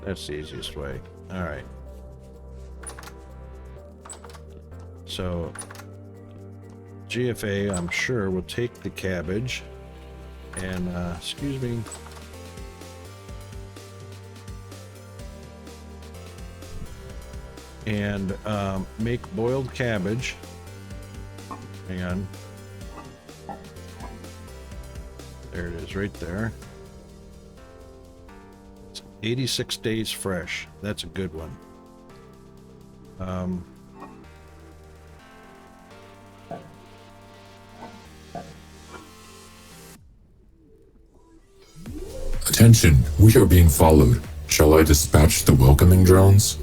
that's the easiest way. All right. So GFA, I'm sure, will take the cabbage and, excuse me. And make boiled cabbage. Hang on. There it is right there. It's 86 days fresh. That's a good one. Attention, we are being followed. Shall I dispatch the welcoming drones?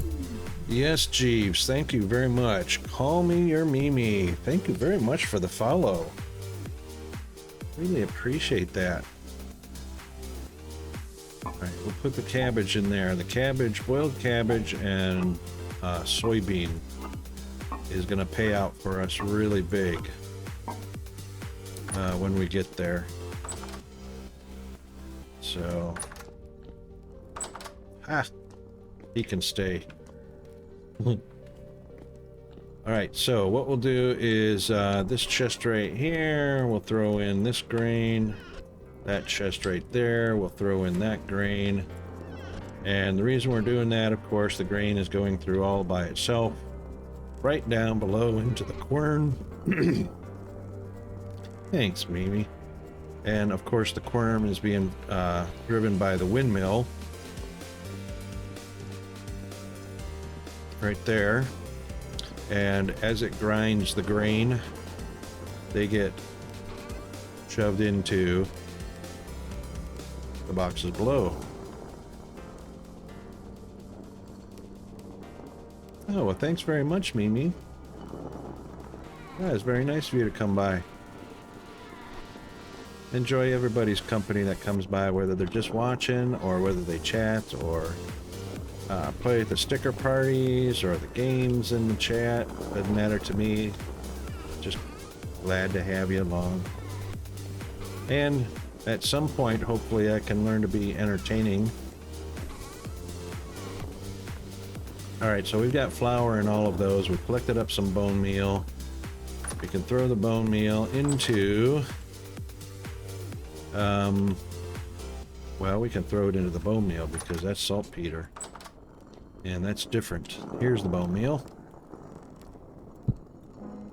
Yes, Jeeves, thank you very much. Call me your Mimi. Thank you very much for the follow. Really appreciate that. Alright, we'll put the cabbage in there. The cabbage, boiled cabbage, and soybean is going to pay out for us really big when we get there. So, he can stay. Alright, so what we'll do is this chest right here, we'll throw in this grain. That chest right there, we'll throw in that grain. And the reason we're doing that, of course, the grain is going through all by itself, right down below into the quern. Thanks, Mimi. And of course the quern is being driven by the windmill. Right there. And as it grinds the grain, they get shoved into the boxes below. Oh, well, thanks very much, Mimi. That is very nice of you to come by. enjoy everybody's company that comes by, whether they're just watching or whether they chat or play the sticker parties or the games in the chat. Doesn't matter to me. Just glad to have you along. And at some point, hopefully, I can learn to be entertaining. All right, so we've got flour in all of those. We collected up some bone meal. We can throw the bone meal into, well, we can throw it into the bone meal because that's saltpeter. And that's different. Here's the bone meal.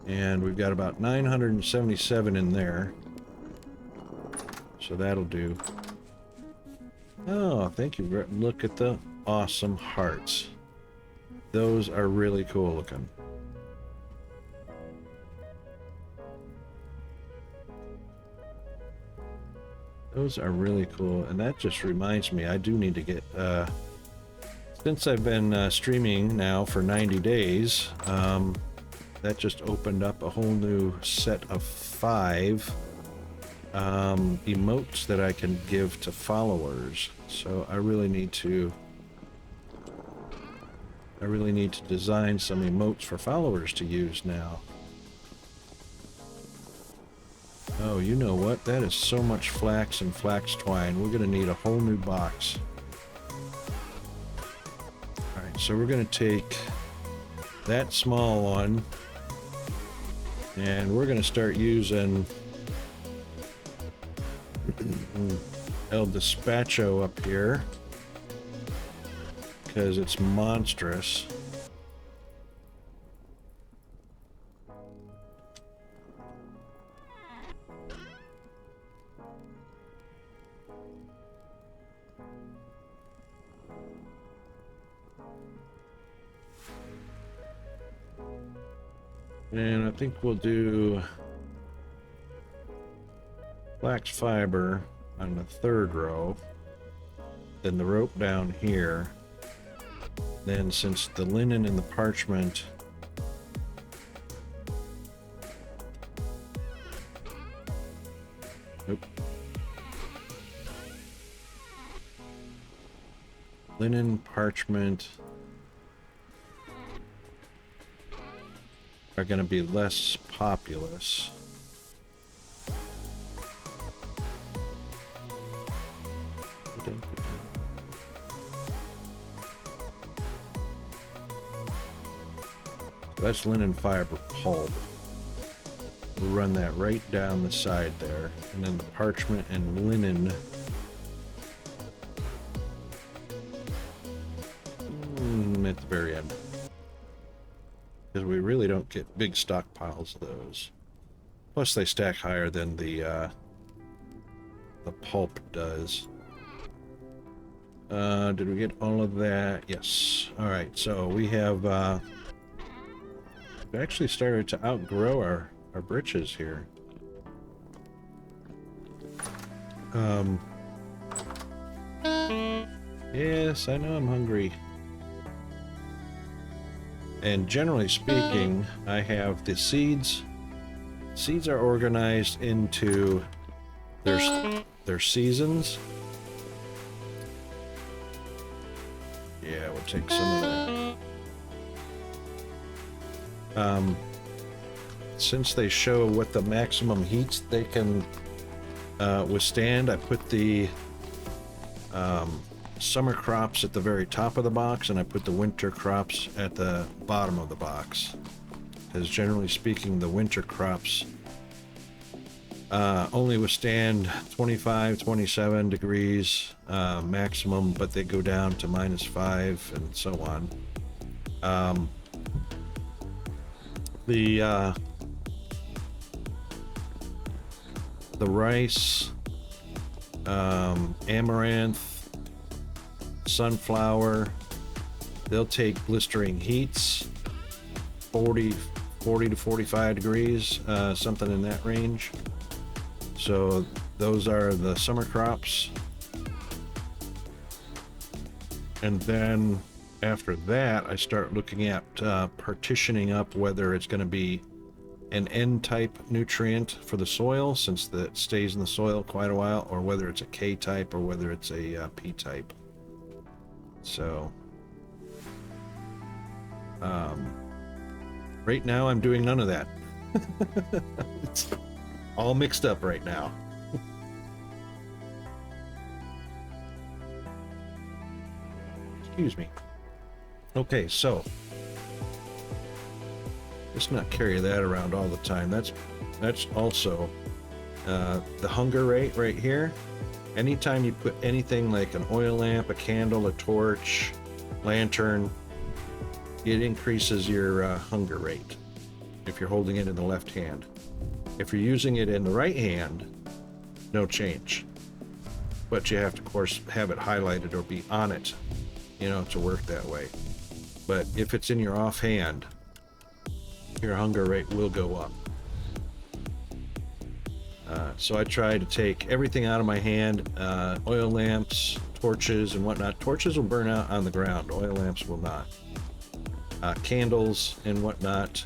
And we've got about 977 in there. So that'll do. Oh, thank you. Look at the awesome hearts. Those are really cool looking. Those are really cool. And that just reminds me, I do need to get, since I've been streaming now for 90 days, that just opened up a whole new set of 5 emotes that I can give to followers. So I really need to design some emotes for followers to use now. Oh, you know what? That is so much flax and flax twine. We're gonna need a whole new box. Alright, so we're gonna take that small one and we're gonna start using El Despacho up here because it's monstrous. And I think we'll do flax fiber on the 3rd row, then the rope down here. Then since the linen and the parchment linen, parchment are going to be less populous. That's linen fiber pulp. We'll run that right down the side there, and then the parchment and linen at the very end, because we really don't get big stockpiles of those. Plus, they stack higher than the pulp does. Did we get all of that? Yes. All right. So we have we actually started to outgrow our britches here. Yes, I know I'm hungry. And generally speaking, I have the seeds. Seeds are organized into their seasons. Yeah, we'll take some of that. Since they show what the maximum heats they can withstand, I put the summer crops at the very top of the box, and I put the winter crops at the bottom of the box. Because generally speaking, the winter crops only withstand 25, 27 degrees maximum, but they go down to -5 and so on. The rice, amaranth, sunflower, they'll take blistering heats, 40 to 45 degrees, something in that range. So those are the summer crops. And then after that, I start looking at partitioning up whether it's going to be an N-type nutrient for the soil, since that stays in the soil quite a while, or whether it's a K-type or whether it's a P-type. So, right now I'm doing none of that. It's all mixed up right now. Excuse me. Okay, so let's not carry that around all the time. That's also the hunger rate right here. Anytime you put anything like an oil lamp, a candle, a torch, lantern, it increases your hunger rate if you're holding it in the left hand. If you're using it in the right hand, no change. But you have to, of course, have it highlighted or be on it, you know, to work that way. But if it's in your offhand, your hunger rate will go up. So I try to take everything out of my hand, oil lamps, torches, and whatnot. Torches will burn out on the ground, oil lamps will not. Candles and whatnot.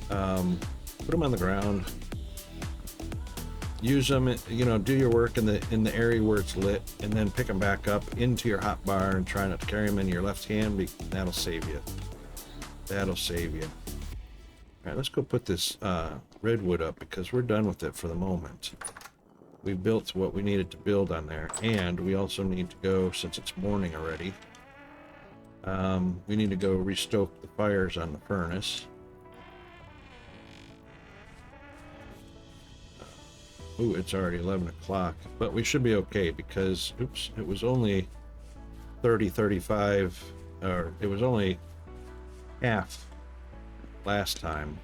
Put them on the ground. Use them, you know, do your work in the area where it's lit, and then pick them back up into your hot bar and try not to carry them in your left hand. That'll save you. That'll save you. All right, let's go put this redwood up because we're done with it for the moment. We built what we needed to build on there, and we also need to go, since it's morning already, we need to go restoke the fires on the furnace. Ooh, it's already 11 o'clock, but we should be okay because, oops, it was only 35, or it was only half last time.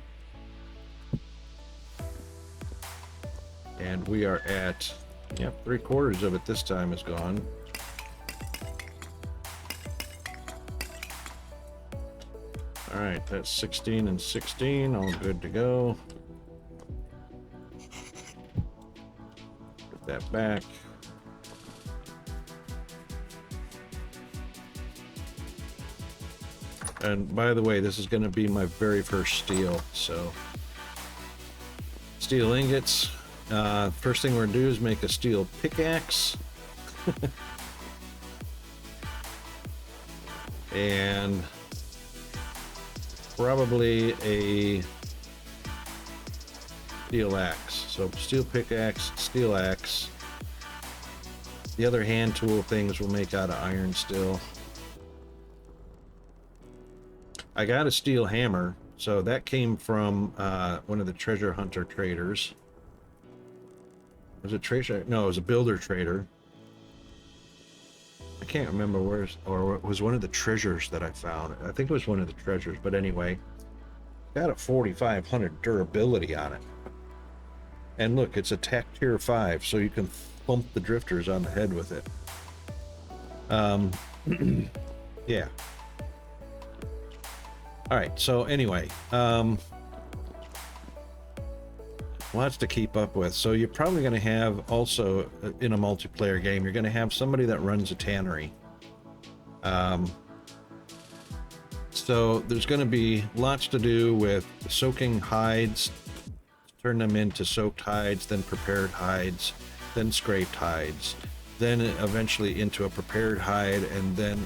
And we are at, yep, 3/4 of it this time is gone. All right, that's 16 and 16, all good to go. Put that back. And by the way, this is going to be my very first steel, so steel ingots. First thing we're going to do is make a steel pickaxe. And probably a steel axe. So steel pickaxe, steel axe. The other hand tool things we'll make out of iron still. I got a steel hammer, so that came from one of the treasure hunter traders. Was it treasure? No, it was a builder trader. I can't remember where, or it was one of the treasures that I found. I think it was one of the treasures, but anyway, got a 4,500 durability on it. And look, it's a Tech Tier 5, so you can thump the drifters on the head with it. Yeah. All right, so anyway, lots to keep up with. So you're probably going to have also in a multiplayer game, you're going to have somebody that runs a tannery. So there's going to be lots to do with soaking hides, turn them into soaked hides, then prepared hides, then scraped hides, then eventually into a prepared hide, and then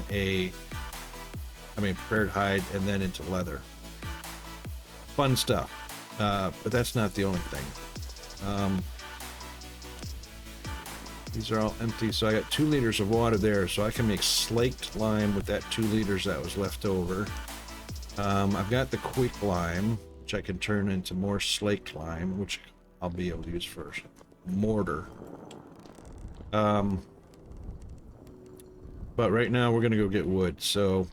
prepared hide, and then into leather. Fun stuff. But that's not the only thing. These are all empty, so I got 2 liters of water there, so I can make slaked lime with that 2 liters that was left over. I've got the quick lime, which I can turn into more slaked lime, which I'll be able to use for mortar. But right now we're gonna go get wood, so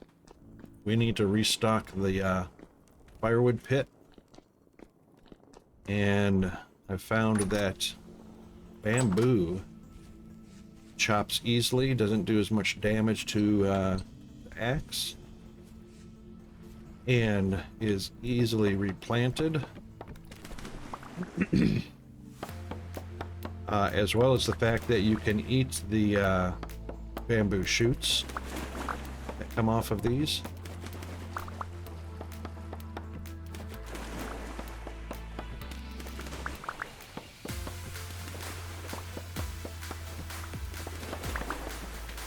we need to restock the firewood pit. And I found that bamboo chops easily, doesn't do as much damage to the axe, and is easily replanted. As well as the fact that you can eat the bamboo shoots that come off of these.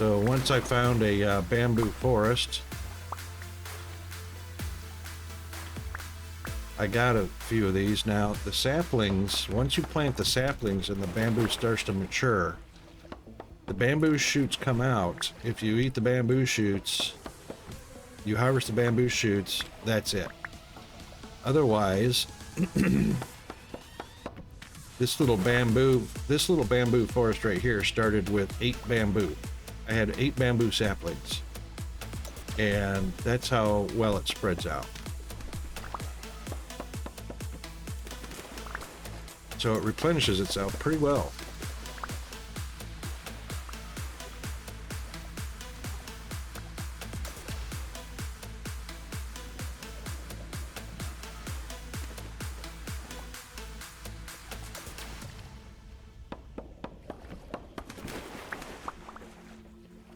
So once I found a bamboo forest, I got a few of these. Now the saplings, once you plant the saplings and the bamboo starts to mature, the bamboo shoots come out. If you eat the bamboo shoots, you harvest the bamboo shoots, that's it. Otherwise, this little bamboo forest right here started with 8 bamboo. I had 8 bamboo saplings, and that's how well it spreads out. So it replenishes itself pretty well.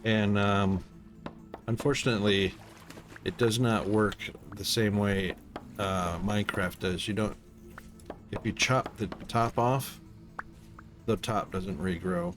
And unfortunately, it does not work the same way Minecraft does. You don't, if you chop the top off, the top doesn't regrow.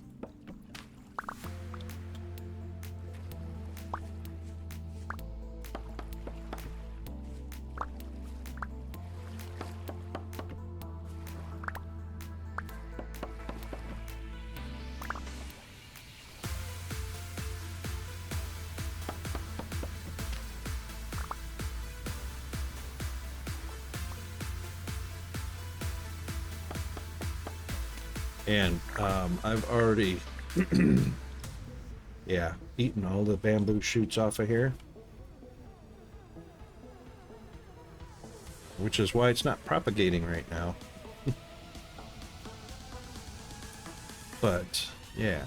And I've already, yeah, eaten all the bamboo shoots off of here. Which is why it's not propagating right now. But, yeah.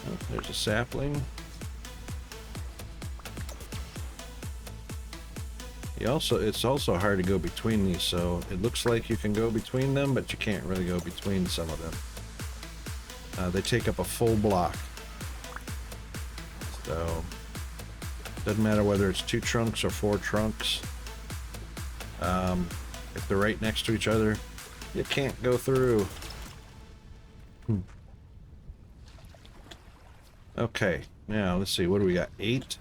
Oh, there's a sapling. It's also hard to go between these, so it looks like you can go between them, but you can't really go between some of them. They take up a full block. So, doesn't matter whether it's 2 trunks or 4 trunks. If they're right next to each other, you can't go through. Okay, now let's see, what do we got? 8?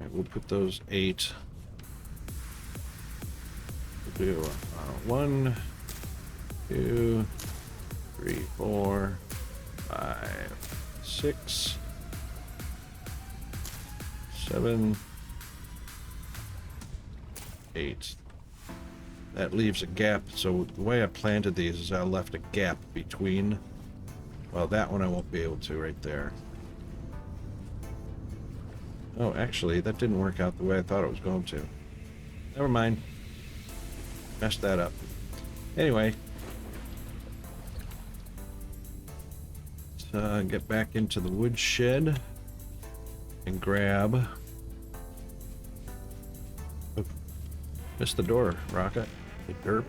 Right, we'll put those 8. We'll do 1, 2, 3, 4, 5, 6, 7, 8. That leaves a gap. So the way I planted these is I left a gap between. Well, that one I won't be able to right there. Oh, actually, that didn't work out the way I thought it was going to. Never mind. Messed that up. Anyway. Let's get back into the woodshed and grab... Oh, missed the door, Rocket. You derp.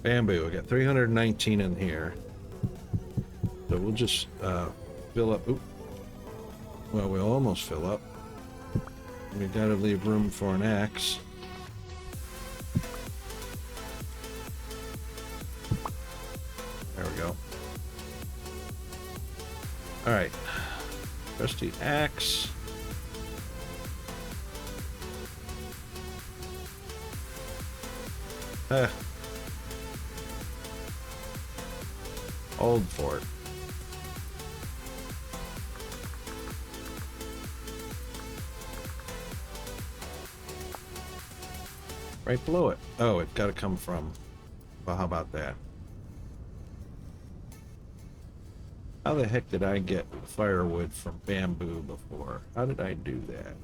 Bamboo. I got 319 in here. So we'll just fill up... Oop. Well, we'll almost fill up. We gotta leave room for an axe. There we go. Alright. Trusty axe. Hold for it. Right below it. Oh, it's got to come from. Well, how about that? How the heck did I get firewood from bamboo before? How did I do that?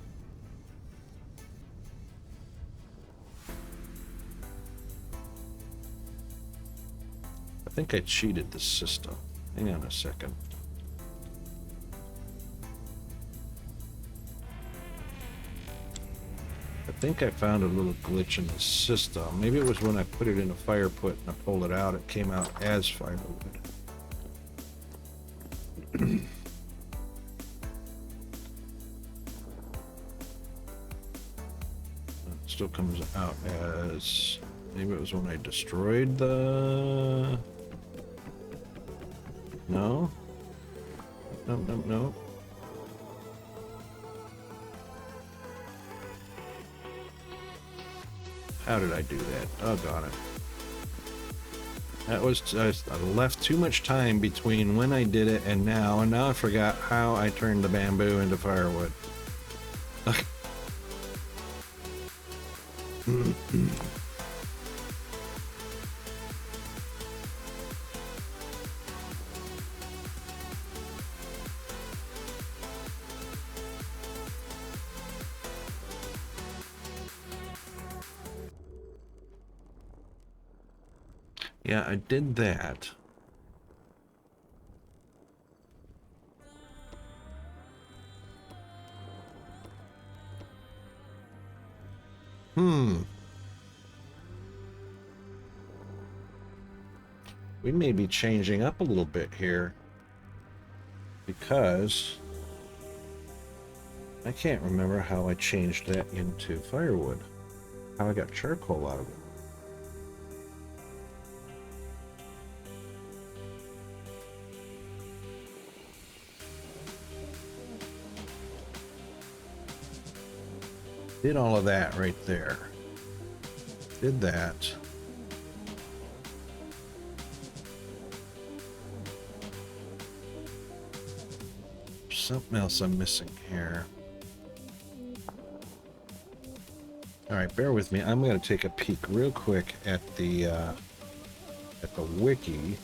I think I cheated the system. Hang on a second. I think I found a little glitch in the system. Maybe it was when I put it in a fire pit and I pulled it out, it came out as firewood. It still comes out as Maybe it was when I destroyed the... No? Nope, nope, nope. How did I do that? Oh, got it. That was... I left too much time between when I did it and now I forgot how I turned the bamboo into firewood. Yeah, I did that. We may be changing up a little bit here because I can't remember how I changed that into firewood. How I got charcoal out of it. Did all of that right there. Did that. Something else I'm missing here. Alright, bear with me. I'm going to take a peek real quick at the wiki.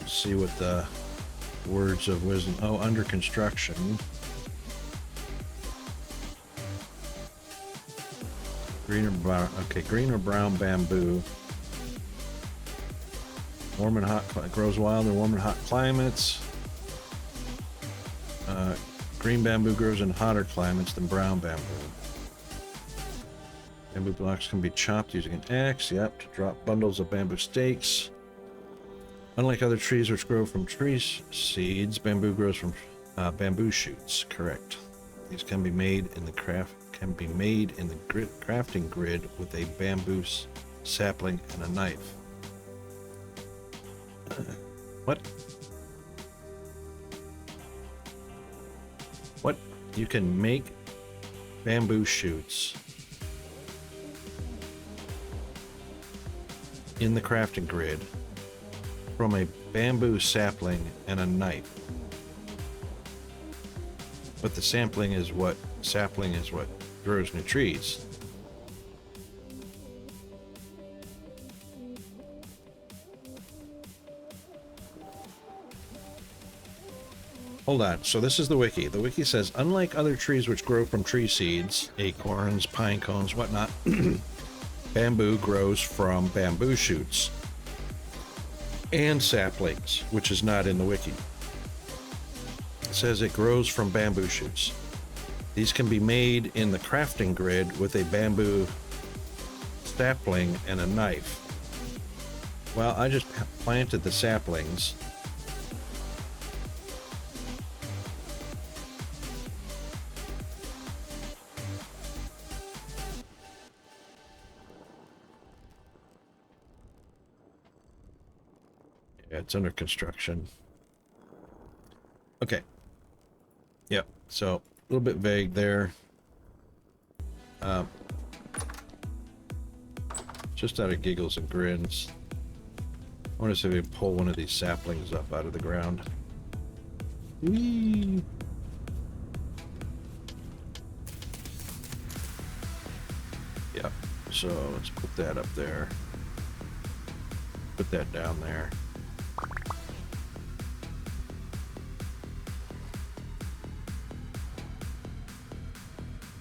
See what the words of wisdom... Oh, under construction. Green or brown... Okay, green or brown bamboo. Warm and hot... Grows wild in warm and hot climates. Green bamboo grows in hotter climates than brown bamboo. Bamboo blocks can be chopped using an axe, yep, to drop bundles of bamboo stakes. Unlike other trees which grow from tree seeds, bamboo grows from bamboo shoots. Correct. These can be made in the crafting grid with a bamboo sapling and a knife. What? What? You can make bamboo shoots in the crafting grid from a bamboo sapling and a knife. But the sapling is what grows new trees. Hold on, so this is the wiki. The wiki says, unlike other trees which grow from tree seeds, acorns, pine cones, whatnot, bamboo grows from bamboo shoots and saplings, which is not in the wiki. It says it grows from bamboo shoots. These can be made in the crafting grid with a bamboo sapling and a knife. Well, I just planted the saplings. Yeah, it's under construction. Okay. Yep, so a little bit vague there. Just out of giggles and grins, I want to see if we can pull one of these saplings up out of the ground. Whee! Yep, so let's put that up there. Put that down there.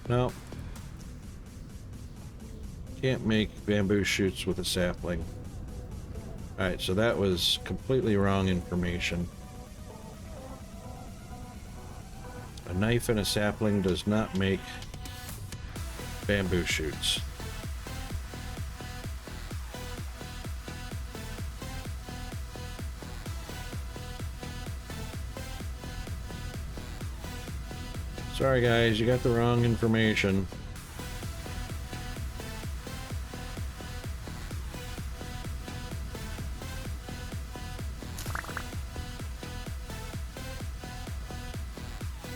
No. Can't make bamboo shoots with a sapling. Alright, so that was completely wrong information. A knife and a sapling does not make bamboo shoots. Sorry guys, you got the wrong information.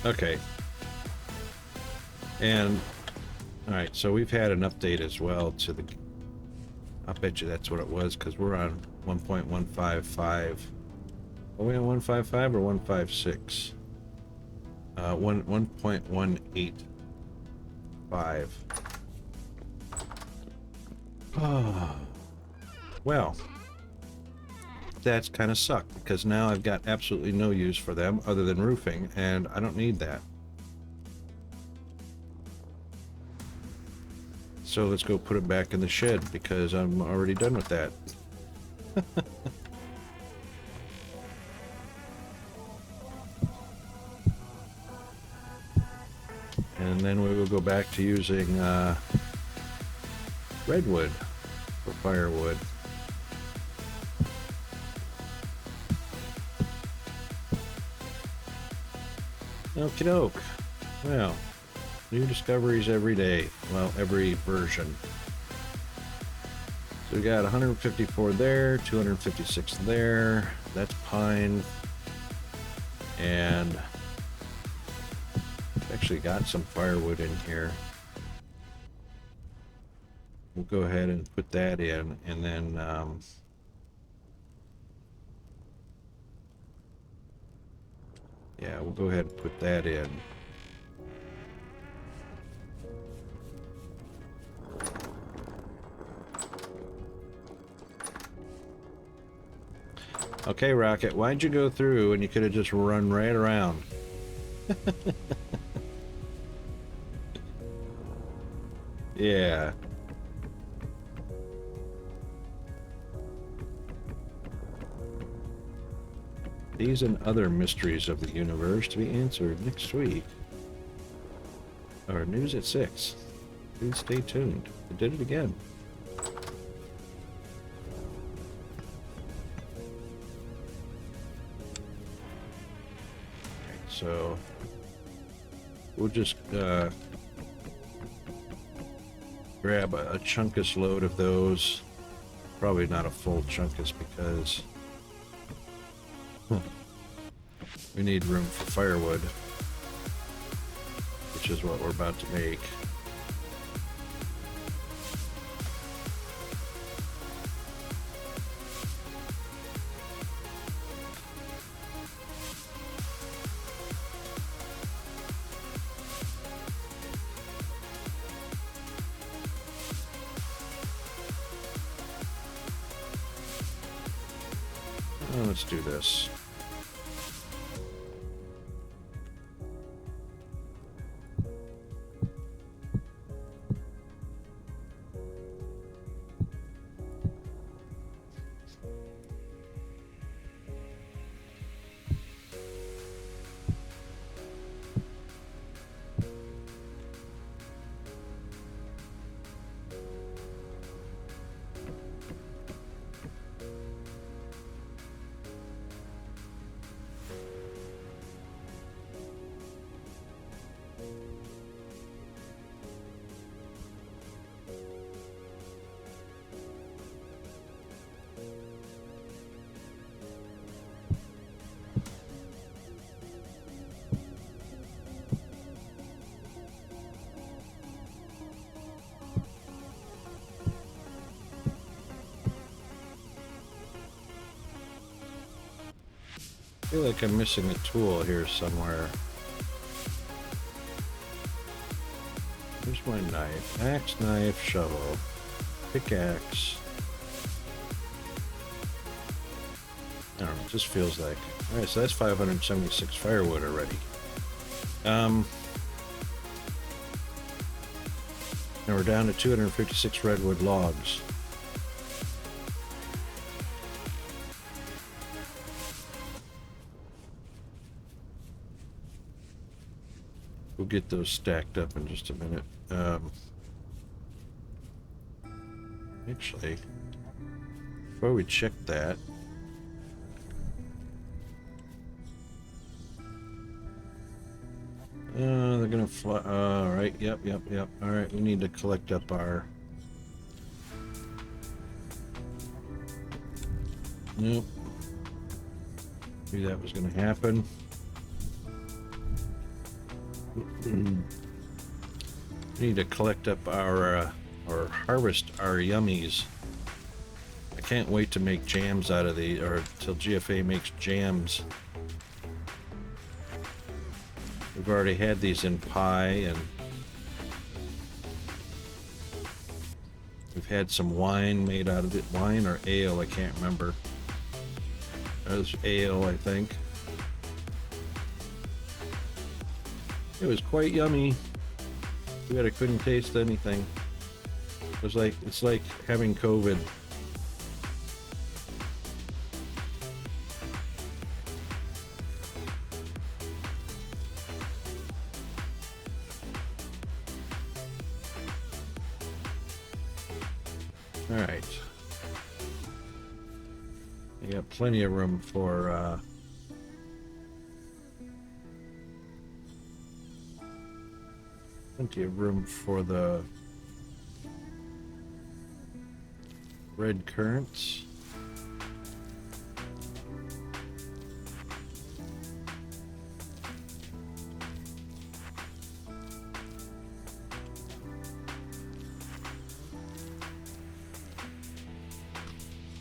Okay. And, alright, so we've had an update as well to the... I'll bet you that's what it was, because we're on 1.155. Are we on 155 or 156? 1.185. Oh. Well, that's kind of sucked, because now I've got absolutely no use for them other than roofing, and I don't need that. So let's go put it back in the shed, because I'm already done with that. And then we will go back to using redwood for firewood. Okie doke. Well, new discoveries every day. Well, every version. So we got 154 there, 256 there. That's pine. And actually got some firewood in here. We'll go ahead and put that in, and then yeah, we'll go ahead and put that in. Okay, Rocket, why'd you go through and you could have just run right around? Yeah. These and other mysteries of the universe to be answered next week. Or news at 6. Please stay tuned. I did it again. So we'll just grab a chunkus load of those. Probably not a full chunkus because we need room for firewood, which is what we're about to make. Let's do this. I feel like I'm missing a tool here somewhere. Here's my knife. Axe, knife, shovel, pickaxe. I don't know, it just feels like... Alright, so that's 576 firewood already. Now we're down to 256 redwood logs. We'll get those stacked up in just a minute. Actually, before we check that, They're gonna fly. Right. Yep. All right. We need to collect up our. Nope. Knew that was gonna happen. We need to collect up our or harvest our yummies. I can't wait to make jams out of these, or till GFA makes jams. We've already had these in pie, and we've had some wine made out of it. Wine or ale, I can't remember. It was ale, I think. It was quite yummy. Too bad I couldn't taste anything. It's like having COVID. All right. You got plenty of room for the red currants.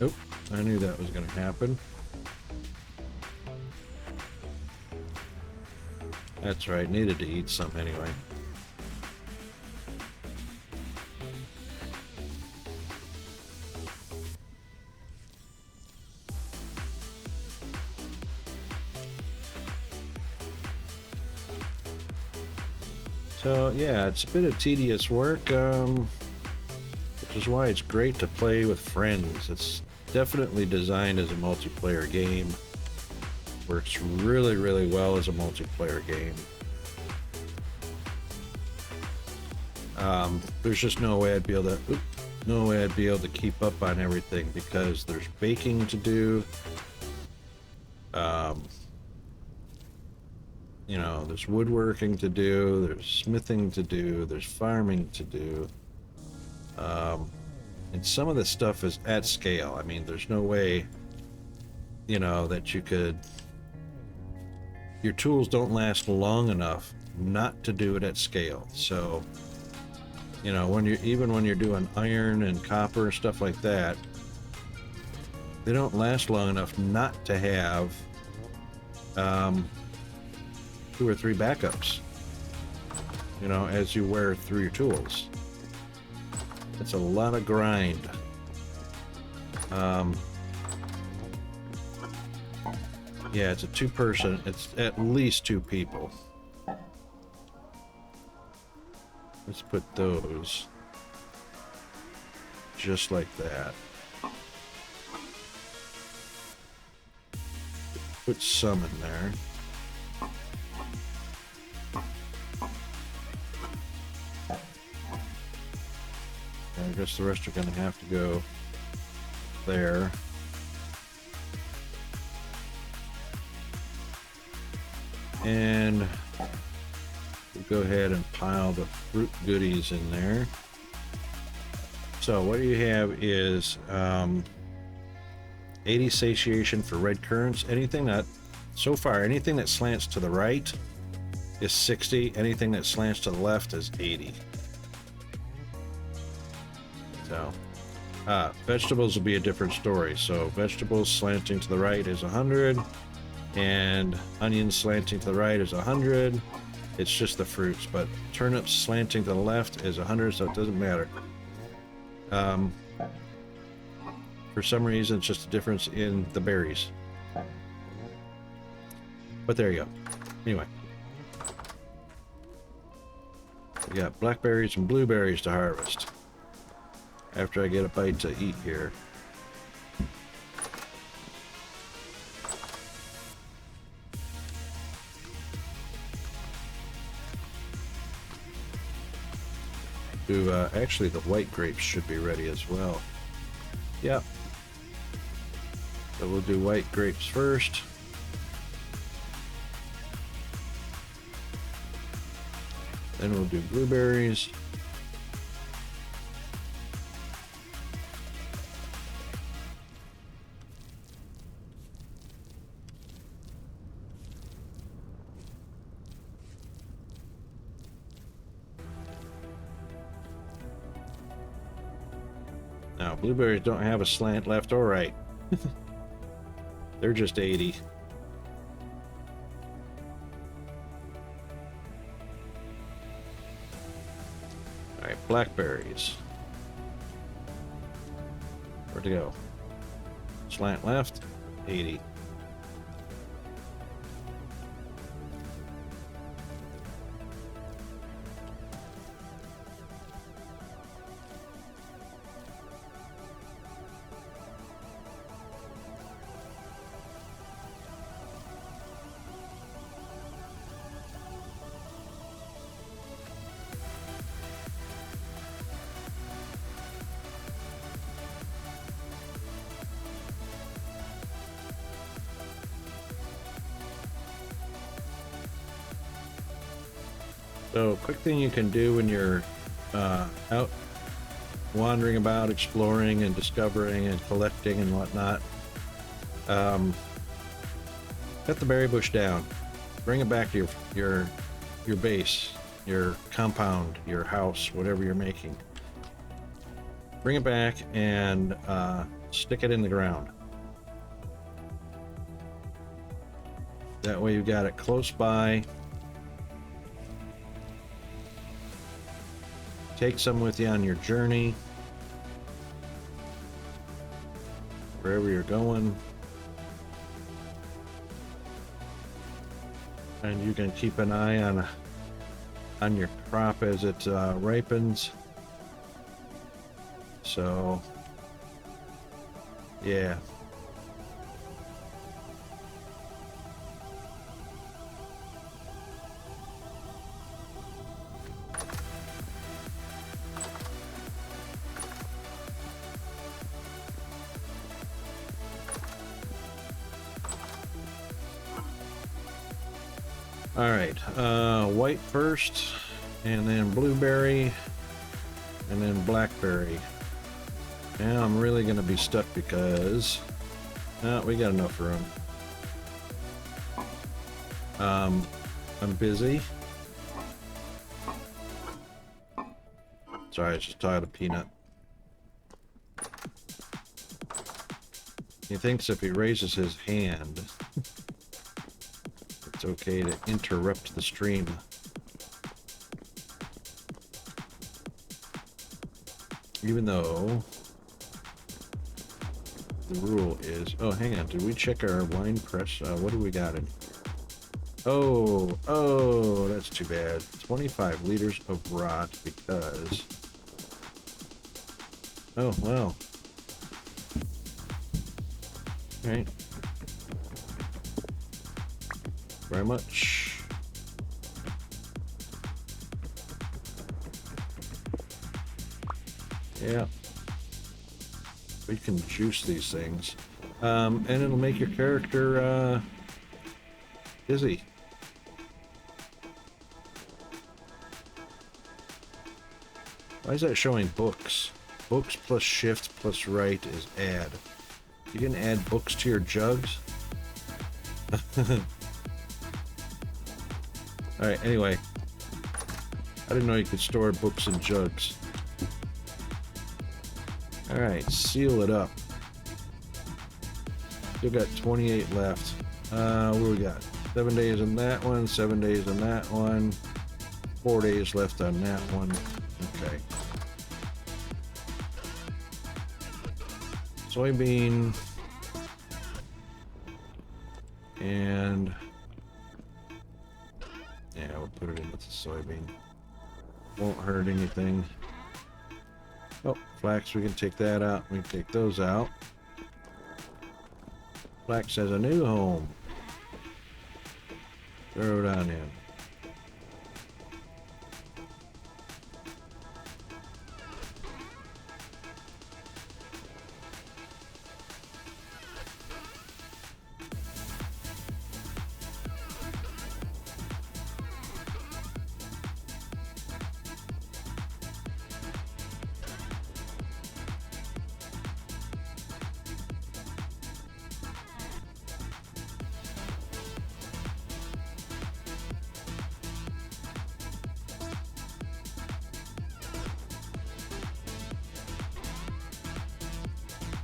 Nope, I knew that was going to happen. That's right, needed to eat some anyway. So yeah, it's a bit of tedious work, which is why it's great to play with friends. It's definitely designed as a multiplayer game. Works really, really well as a multiplayer game. There's just no way I'd be able to keep up on everything because there's baking to do. You know, there's woodworking to do, there's smithing to do, there's farming to do. And some of the stuff is at scale. I mean, there's no way, you know, that you could... Your tools don't last long enough not to do it at scale. So, you know, when you're doing iron and copper, stuff like that, they don't last long enough not to have 2 or 3 backups, you know, as you wear through your tools. It's a lot of grind. Yeah, it's a 2-person, it's at least 2 people. Let's put those just like that. Put some in there. I guess the rest are going to have to go there. And we'll go ahead and pile the fruit goodies in there. So what you have is 80 satiation for red currants. Anything that, so far, anything that slants to the right is 60. Anything that slants to the left is 80. So, vegetables will be a different story. So vegetables slanting to the right is 100, and onions slanting to the right is 100. It's just the fruits, but turnips slanting to the left is 100, so it doesn't matter. For some reason, it's just a difference in the berries. But there you go. Anyway. We got blackberries and blueberries to harvest. After I get a bite to eat here. Ooh, actually the white grapes should be ready as well. Yep. So we'll do white grapes first. Then we'll do blueberries. Now, blueberries don't have a slant left or right. They're just 80. All right, blackberries. Where'd to go? Slant left, 80. So, quick thing you can do when you're out wandering about, exploring and discovering and collecting and whatnot, cut the berry bush down, bring it back to your base, your compound, your house, whatever you're making. Bring it back and stick it in the ground. That way you've got it close by. Take some with you on your journey, wherever you're going, and you can keep an eye on your crop as it ripens. So, yeah. All right, white first, and then blueberry, and then blackberry. Now I'm really gonna be stuck because we got enough room. I'm busy. Sorry, I just tied a peanut. He thinks if he raises his hand, it's okay to interrupt the stream. Even though the rule is, oh, hang on, did we check our wine press? What do we got in? Oh, that's too bad. 25 liters of rot because, oh, well. All right. Very much. Yeah. We can juice these things. And it'll make your character busy. Why is that showing books? Books plus shift plus right is add. You can add books to your jugs? Alright, anyway. I didn't know you could store books in jugs. Alright, seal it up. Still got 28 left. What do we got? 7 days on that one, 7 days on that one, 4 days left on that one. Okay. Soybean. And yeah, we'll put it in with the soybean. Won't hurt anything. Oh, flax, we can take that out. We can take those out. Flax has a new home. Throw it on in.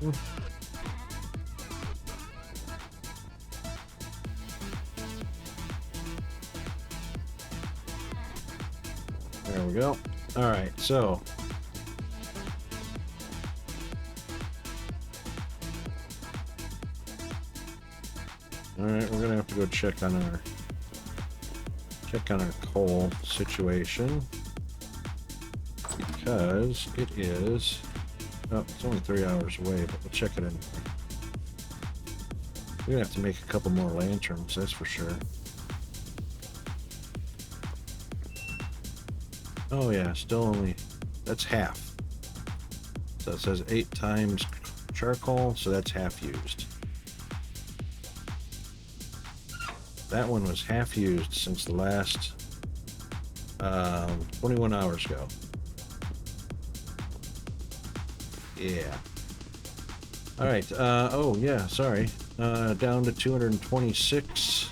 There we go. All right, so all right, we're gonna have to go check on our coal situation because it is. Oh, it's only 3 hours away, but we'll check it in. We're gonna have to make a couple more lanterns, that's for sure. Oh yeah, still only, that's half. So it says 8 times charcoal, so that's half used. That one was half used since the last 21 hours ago. Yeah. All right. Oh yeah. Sorry. Down to 226.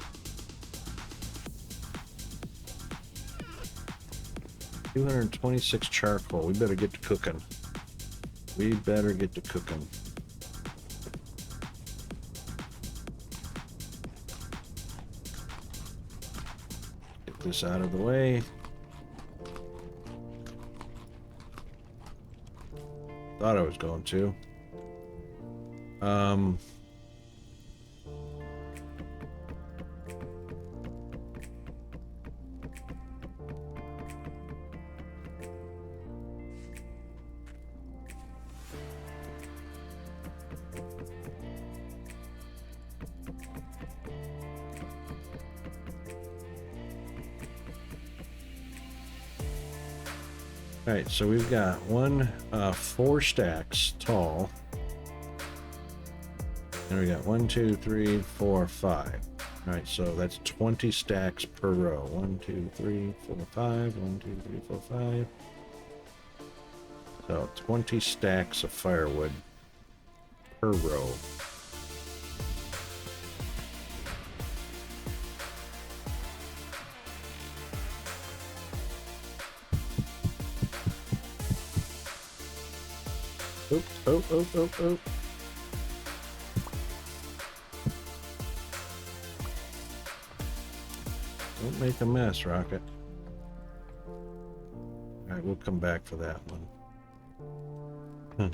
226 charcoal. We better get to cooking. We better get to cooking. Get this out of the way. Thought I was going to. All right, so we've got 4 stacks tall. And we got 1, 2, 3, 4, 5. All right, so that's 20 stacks per row. 1, 2, 3, 4, 5. 1, 2, 3, 4, 5. So 20 stacks of firewood per row. Oop, oh, oh, oh, oh. Don't make a mess, Rocket. Alright, we'll come back for that one. Huh.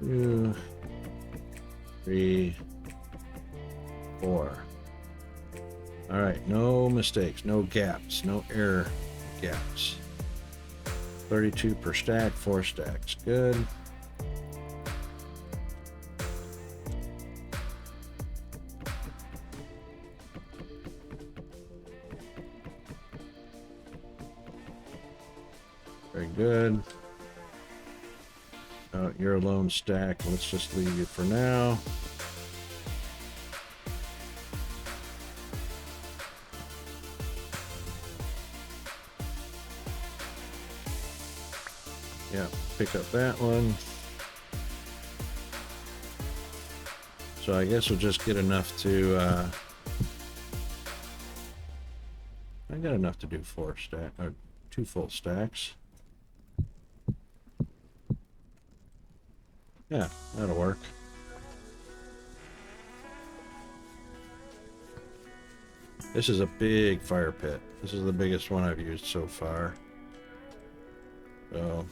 Two, 3, 4. All right, no mistakes, no gaps, no error gaps. 32 per stack, 4 stacks, good. Very good. You're a lone stack. Let's just leave you for now. Yeah, pick up that one. So I guess we'll just get enough to, I got enough to do 4 stack, or 2 full stacks. Yeah, that'll work. This is a big fire pit. This is the biggest one I've used so far. So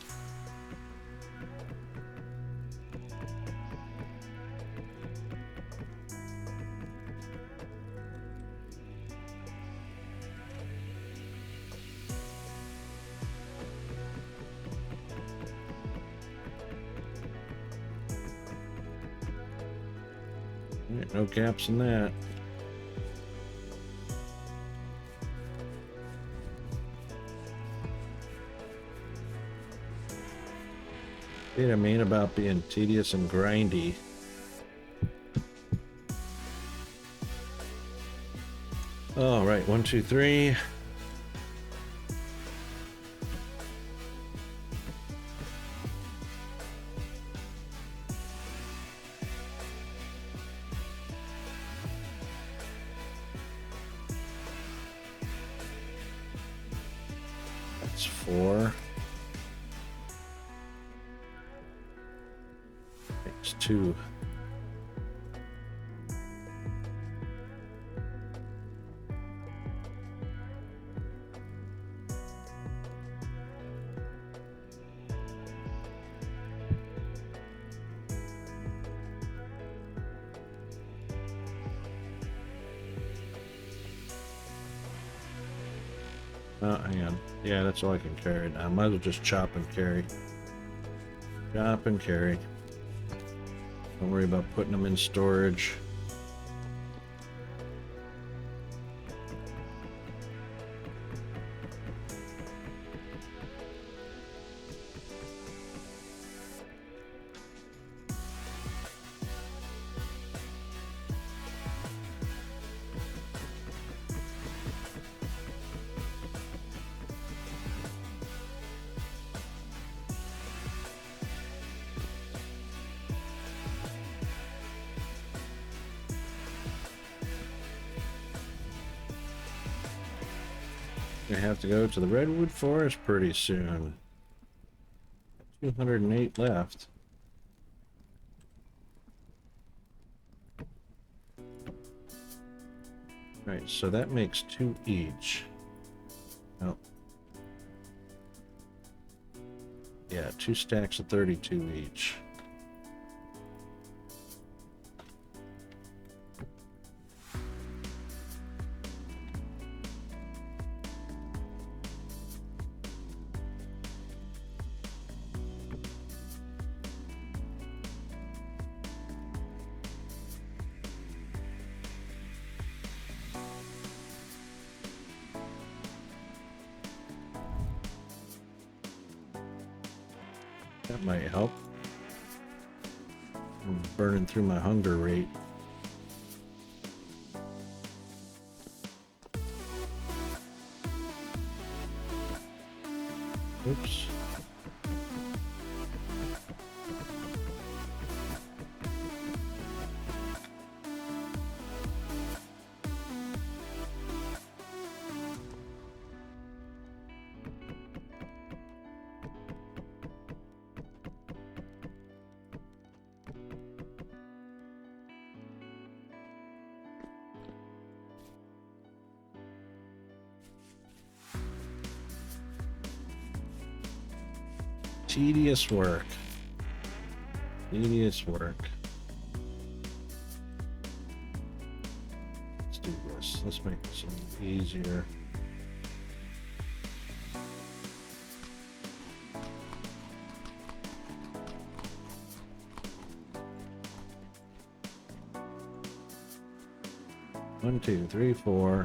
right, no gaps in that. See what I mean about being tedious and grindy? All right, 1, 2, 3. 4. Makes 2. Oh, hang on. Yeah, that's all I can carry now. Might as well just chop and carry. Chop and carry. Don't worry about putting them in storage. We have to go to the redwood forest pretty soon. 208 left. Right, so that makes 2 each. Oh. Yeah, 2 stacks of 32 each. That might help. I'm burning through my hunger rate. Oops. Tedious work. Tedious work. Let's do this. Let's make this a little easier. One, two, three, 4.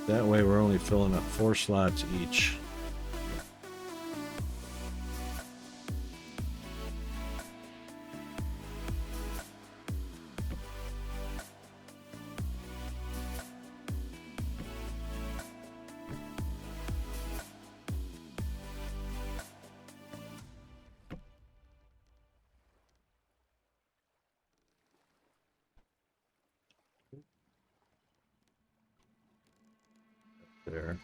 That way we're only filling up 4 slots each. There.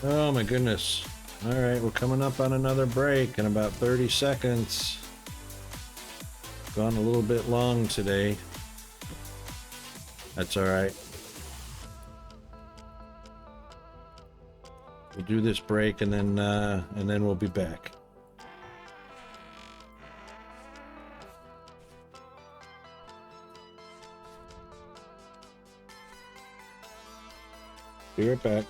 Oh my goodness. All right, we're coming up on another break in about 30 seconds. Gone a little bit long today. That's all right. We'll do this break and then we'll be back. Be right back.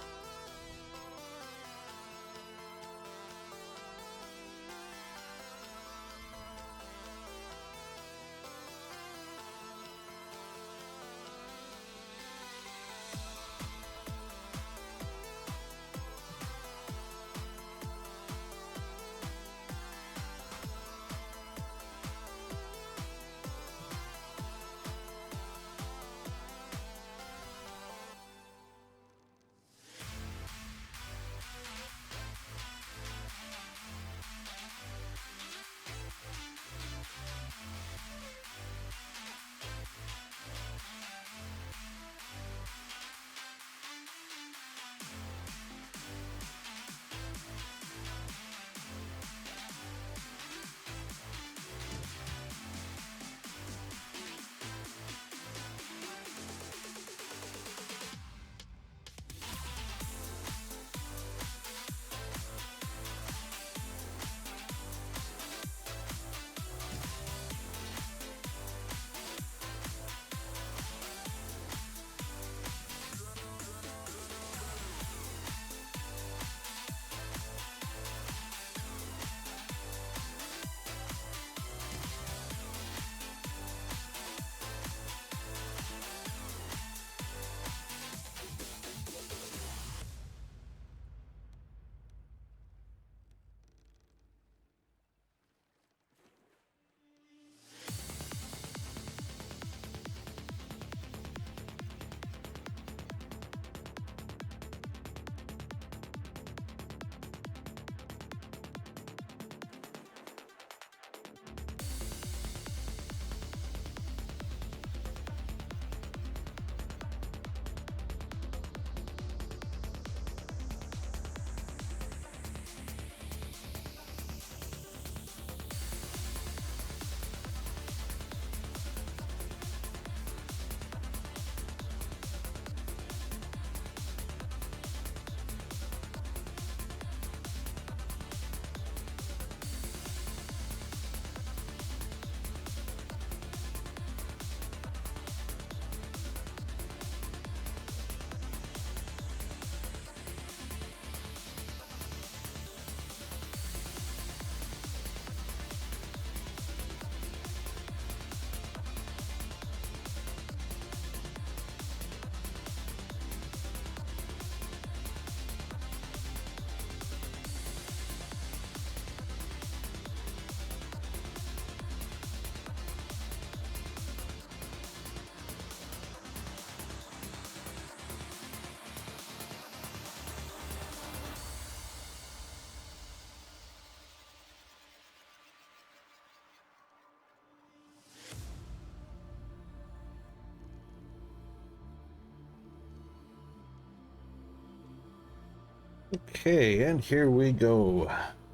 Okay, and here we go.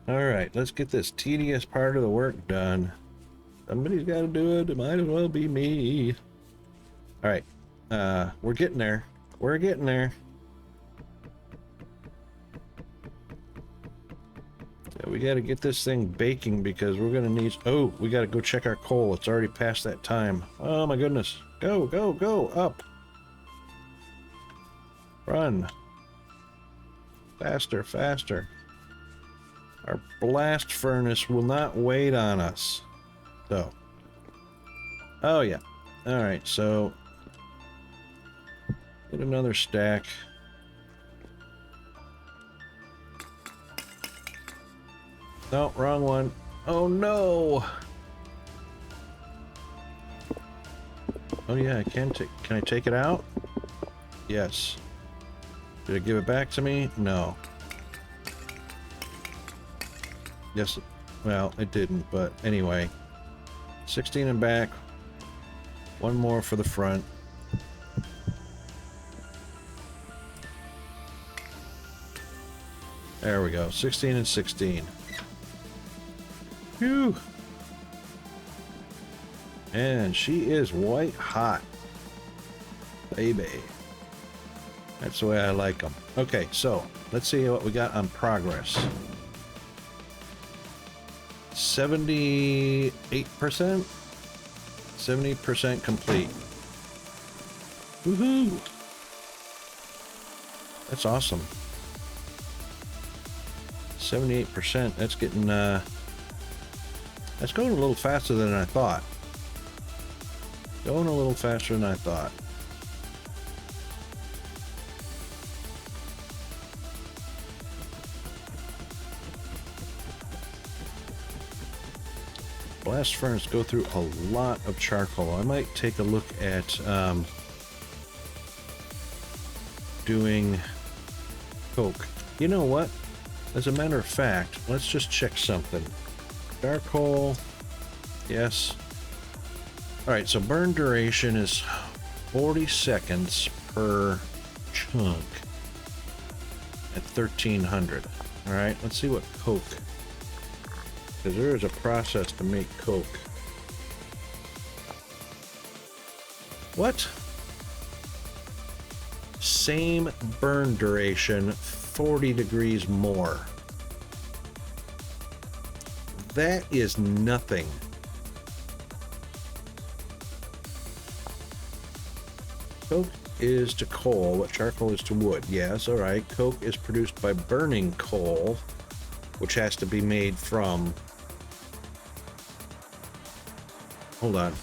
All right, let's get this tedious part of the work done. Somebody's got to do it. It might as well be me. All right, we're getting there. We're getting there. Yeah, we got to get this thing baking because we're gonna need. Oh, we got to go check our coal. It's already past that time. Oh my goodness! Go, go, go! Up! Run! Faster, faster. Our blast furnace will not wait on us. So. Oh, yeah. Alright, so. Get another stack. No, wrong one. Oh, no! Oh, yeah, I can take. Can I take it out? Yes. Did it give it back to me? No. Yes. Well, it didn't, but anyway. 16 and back. One more for the front. There we go. 16 and 16. Phew. And she is white hot. Baby. That's the way I like them. Okay, so let's see what we got on progress. 78%? 70% complete. Woohoo! That's awesome. 78%. That's getting, that's going a little faster than I thought. Going a little faster than I thought. Blast furnace go through a lot of charcoal. I might take a look at doing coke. You know what? As a matter of fact, let's just check something. Charcoal, yes. Alright, so burn duration is 40 seconds per chunk at 1300. Alright, let's see what coke. Because there is a process to make coke. What? Same burn duration, 40 degrees more. That is nothing. Coke is to coal what charcoal is to wood. Yes, alright. Coke is produced by burning coal, which has to be made from... Hold on.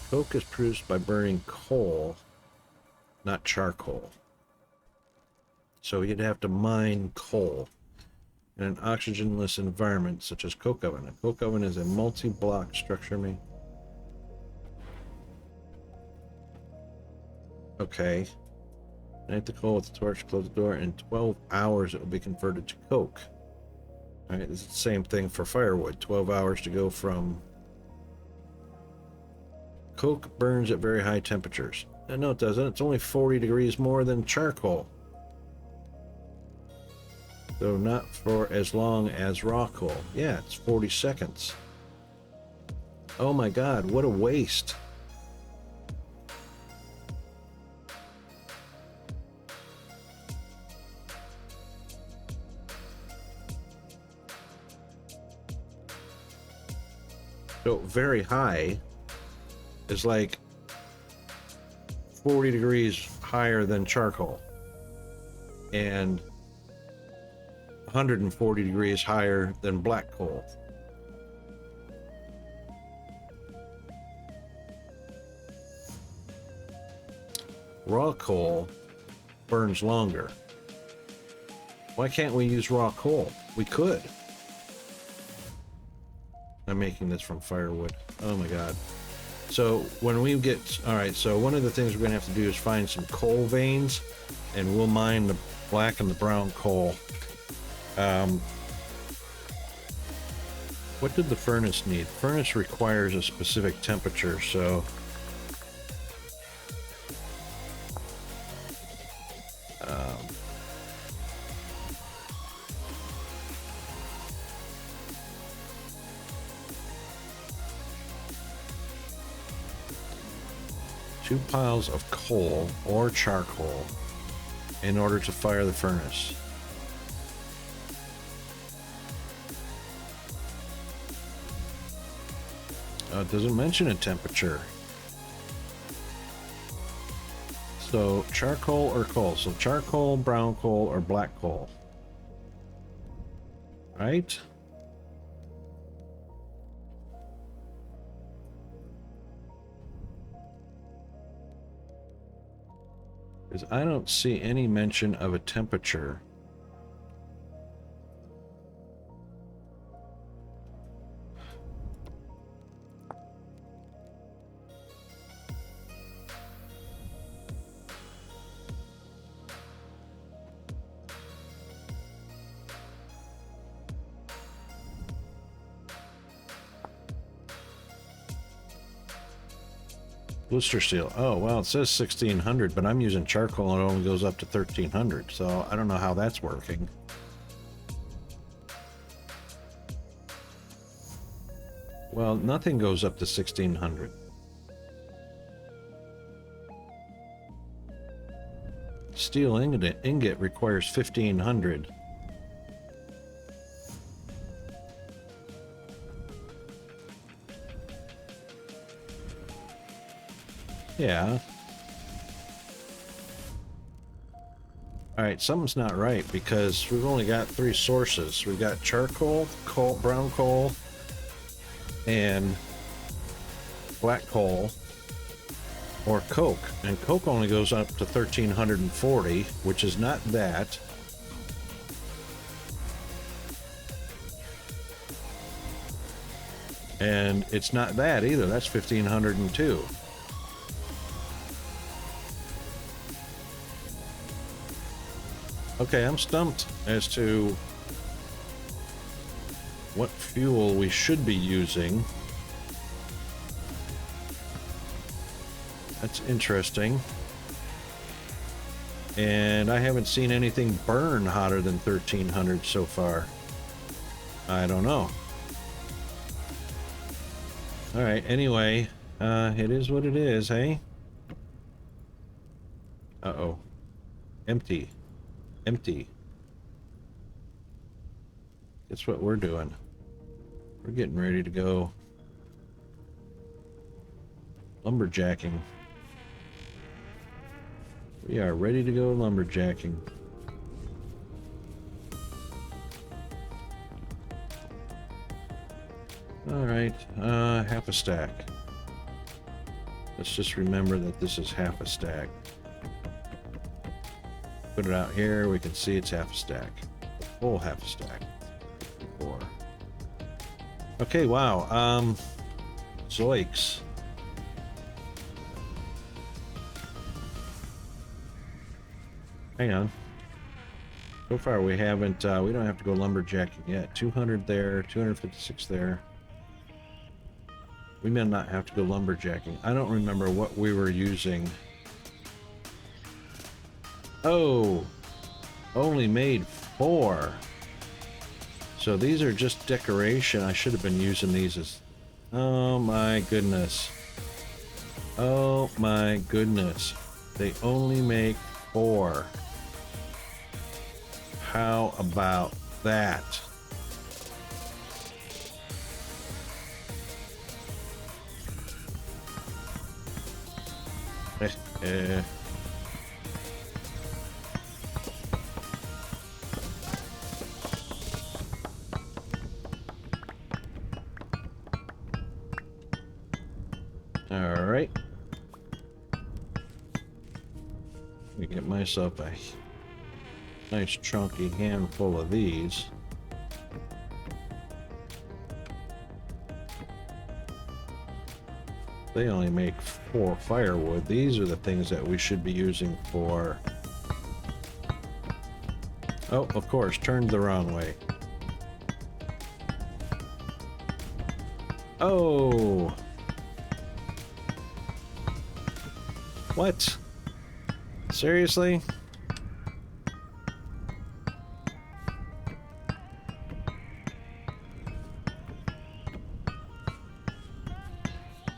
Coke is produced by burning coal, not charcoal. So you'd have to mine coal in an oxygenless environment such as coke oven. A coke oven is a multi-block structure made. Okay. Ignite the coal with the torch, close the door. In 12 hours it will be converted to coke. Alright, this is the same thing for firewood. 12 hours to go from... Coke burns at very high temperatures. No, it doesn't. It's only 40 degrees more than charcoal. Though not for as long as raw coal. Yeah, it's 40 seconds. Oh my god, what a waste. So very high is like 40 degrees higher than charcoal. And 140 degrees higher than black coal. Raw coal burns longer. Why can't we use raw coal? We could. I'm making this from firewood. Oh my god. So when we get... Alright, so one of the things we're going to have to do is find some coal veins, and we'll mine the black and the brown coal. What did the furnace need? Furnace requires a specific temperature, so... 2 piles of coal or charcoal in order to fire the furnace. It doesn't mention a temperature. So charcoal or coal. So charcoal, brown coal, or black coal. Right? Because I don't see any mention of a temperature. Blister steel. Oh, well, it says 1600, but I'm using charcoal and it only goes up to 1300, so I don't know how that's working. Well, nothing goes up to 1600. Steel ingot requires 1500. Yeah. Alright, something's not right because we've only got 3 sources. We've got charcoal, coal, brown coal, and black coal, or coke. And coke only goes up to 1340, which is not that. And it's not that either. That's 1502. Okay, I'm stumped as to what fuel we should be using. That's interesting. And I haven't seen anything burn hotter than 1300 so far. I don't know. Alright, anyway, it is what it is, hey? Uh-oh. Empty. Empty. That's what we're doing. We're getting ready to go lumberjacking. We are ready to go lumberjacking. Alright, half a stack. Let's just remember that this is half a stack. Put it out here, we can see it's half a stack. A full half a stack. 4. Okay, wow, zoiks. Hang on. So far we haven't, we don't have to go lumberjacking yet. 200 there, 256 there. We may not have to go lumberjacking. I don't remember what we were using. Oh, only made 4. So these are just decoration. I should have been using these as... Oh my goodness. Oh my goodness. They only make 4. How about that? All right. Let me get myself a nice chunky handful of these. They only make 4 firewood. These are the things that we should be using for... Oh, of course, turned the wrong way. Oh! What? Seriously?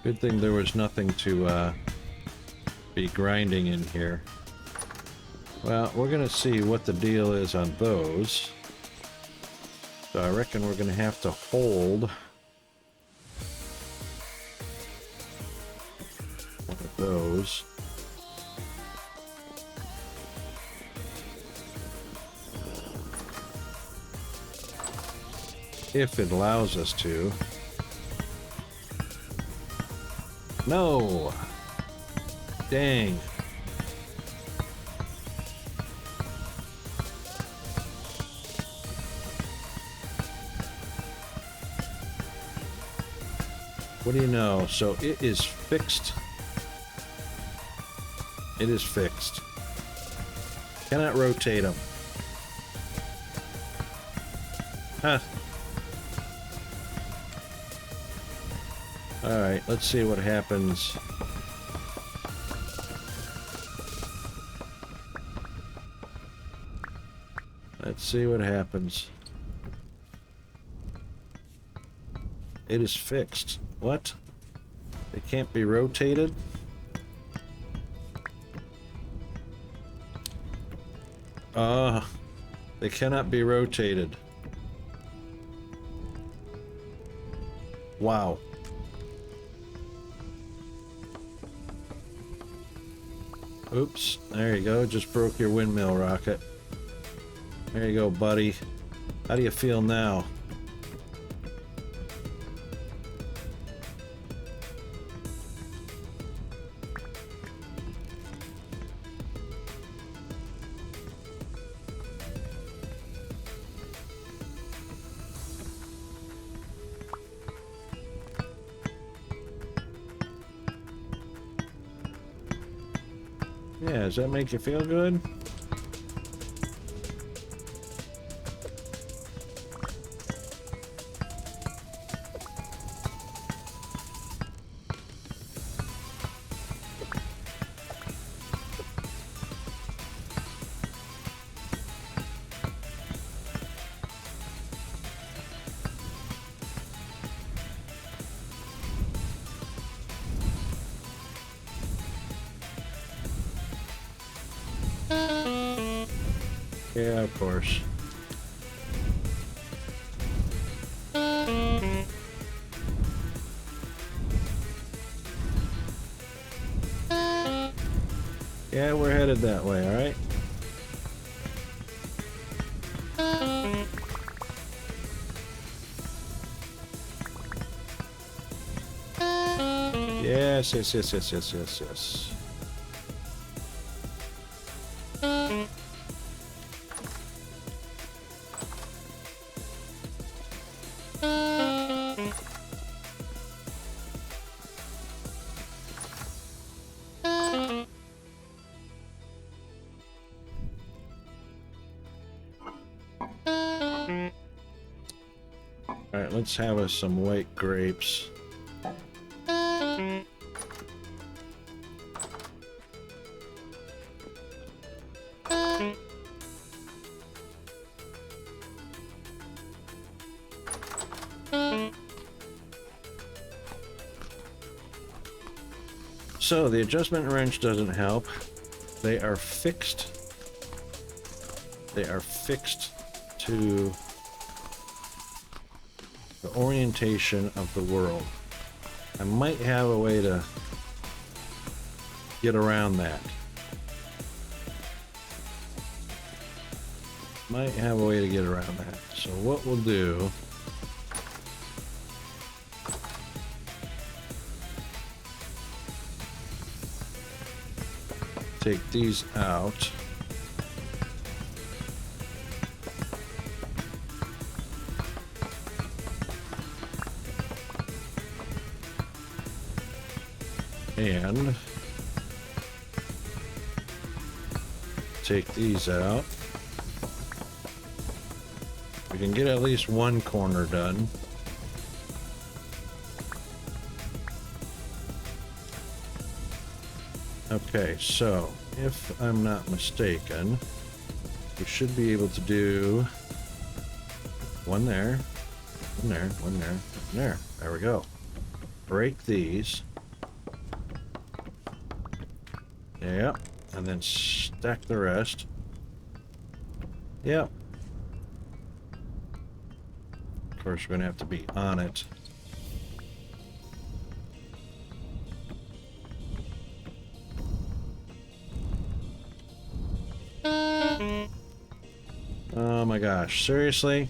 Good thing there was nothing to be grinding in here. Well, we're gonna see what the deal is on those. So I reckon we're gonna have to hold one of those. If it allows us to. No! Dang. What do you know? So it is fixed. It is fixed. Cannot rotate them. Huh. Alright, let's see what happens. Let's see what happens. It is fixed. What? It can't be rotated? They cannot be rotated. Wow. Oops. There you go. Just broke your windmill rocket. There you go, buddy. How do you feel now? Yeah, does that make you feel good? Yeah, of course. Yeah, we're headed that way, alright? Yes, yes, yes, yes, yes, yes, yes. Alright, let's have us some white grapes. So the adjustment wrench doesn't help. They are fixed. They are fixed to the orientation of the world. I might have a way to get around that. Might have a way to get around that. So what we'll do, take these out. And take these out. We can get at least one corner done. Okay, so if I'm not mistaken, we should be able to do one there, one there, one there, one there. There we go. Break these. Yep, and then stack the rest. Yep. Of course, we're gonna have to be on it. Oh my gosh, seriously?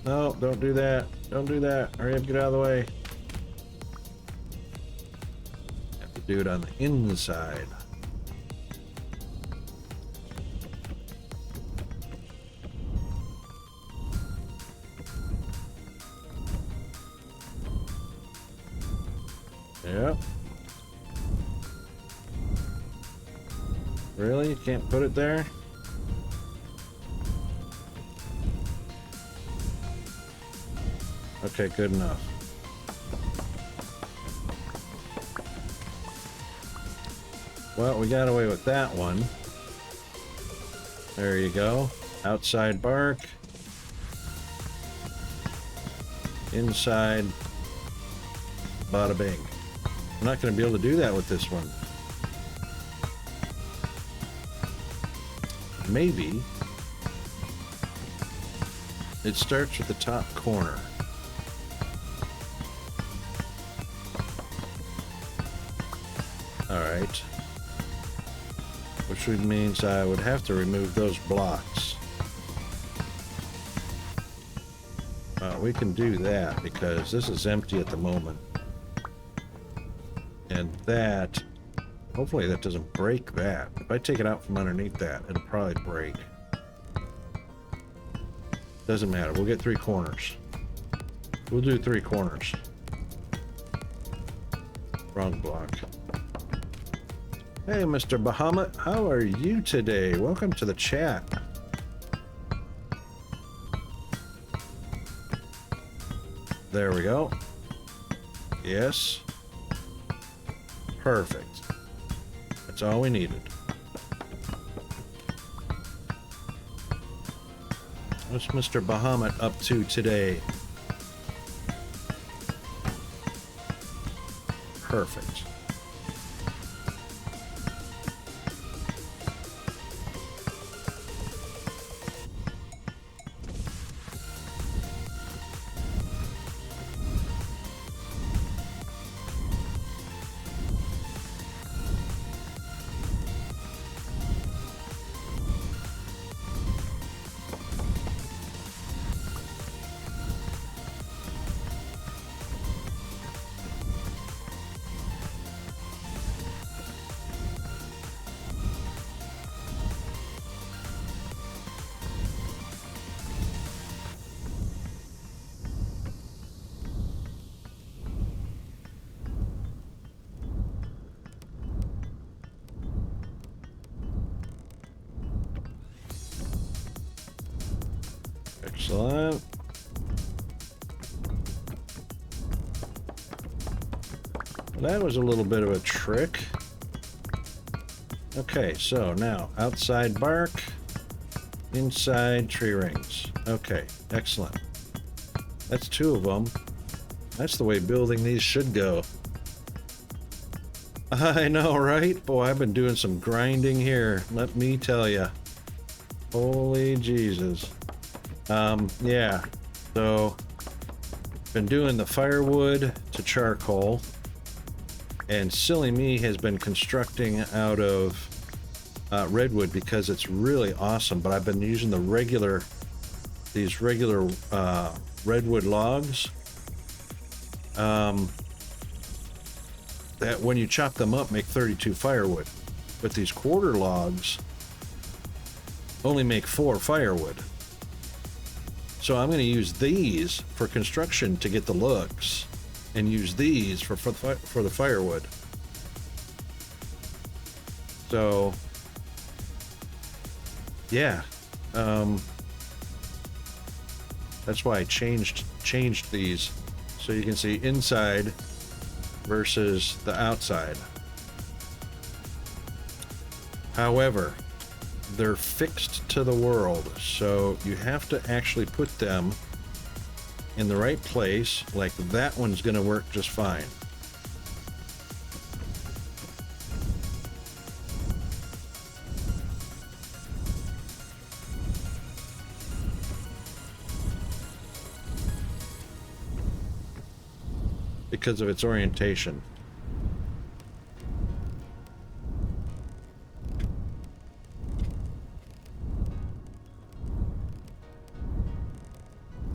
No, don't do that. Don't do that. Hurry up, get out of the way. Have to do it on the inside. Yep. Really? You can't put it there? Okay, good enough. Well, we got away with that one. There you go. Outside bark. inside, bada bing. I'm not going to be able to do that with this one. Maybe it starts with the top corner. Alright. Which means I would have to remove those blocks. We can do that because this is empty at the moment. And that, hopefully that doesn't break that. If I take it out from underneath that, it'll probably break. Doesn't matter, we'll get 3 corners. We'll do 3 corners. Wrong block. Hey, Mr. Bahamut, how are you today? Welcome to the chat. There we go. Yes. Perfect. That's all we needed. What's Mr. Bahamut up to today? Perfect. Excellent. That was a little bit of a trick. Okay, so now outside bark, inside tree rings. Okay, excellent. That's 2 of them. That's the way building these should go. I know, right? Boy, I've been doing some grinding here, let me tell you. Holy Jesus. Yeah, so been doing the firewood to charcoal, and silly me has been constructing out of redwood because it's really awesome, but I've been using these regular redwood logs that when you chop them up make 32 firewood, but these quarter logs only make 4 firewood. So I'm going to use these for construction to get the looks, and use these for the firewood. So, yeah, that's why I changed these, so you can see inside versus the outside. However, they're fixed to the world, so you have to actually put them in the right place. Like that one's going to work just fine. Because of its orientation.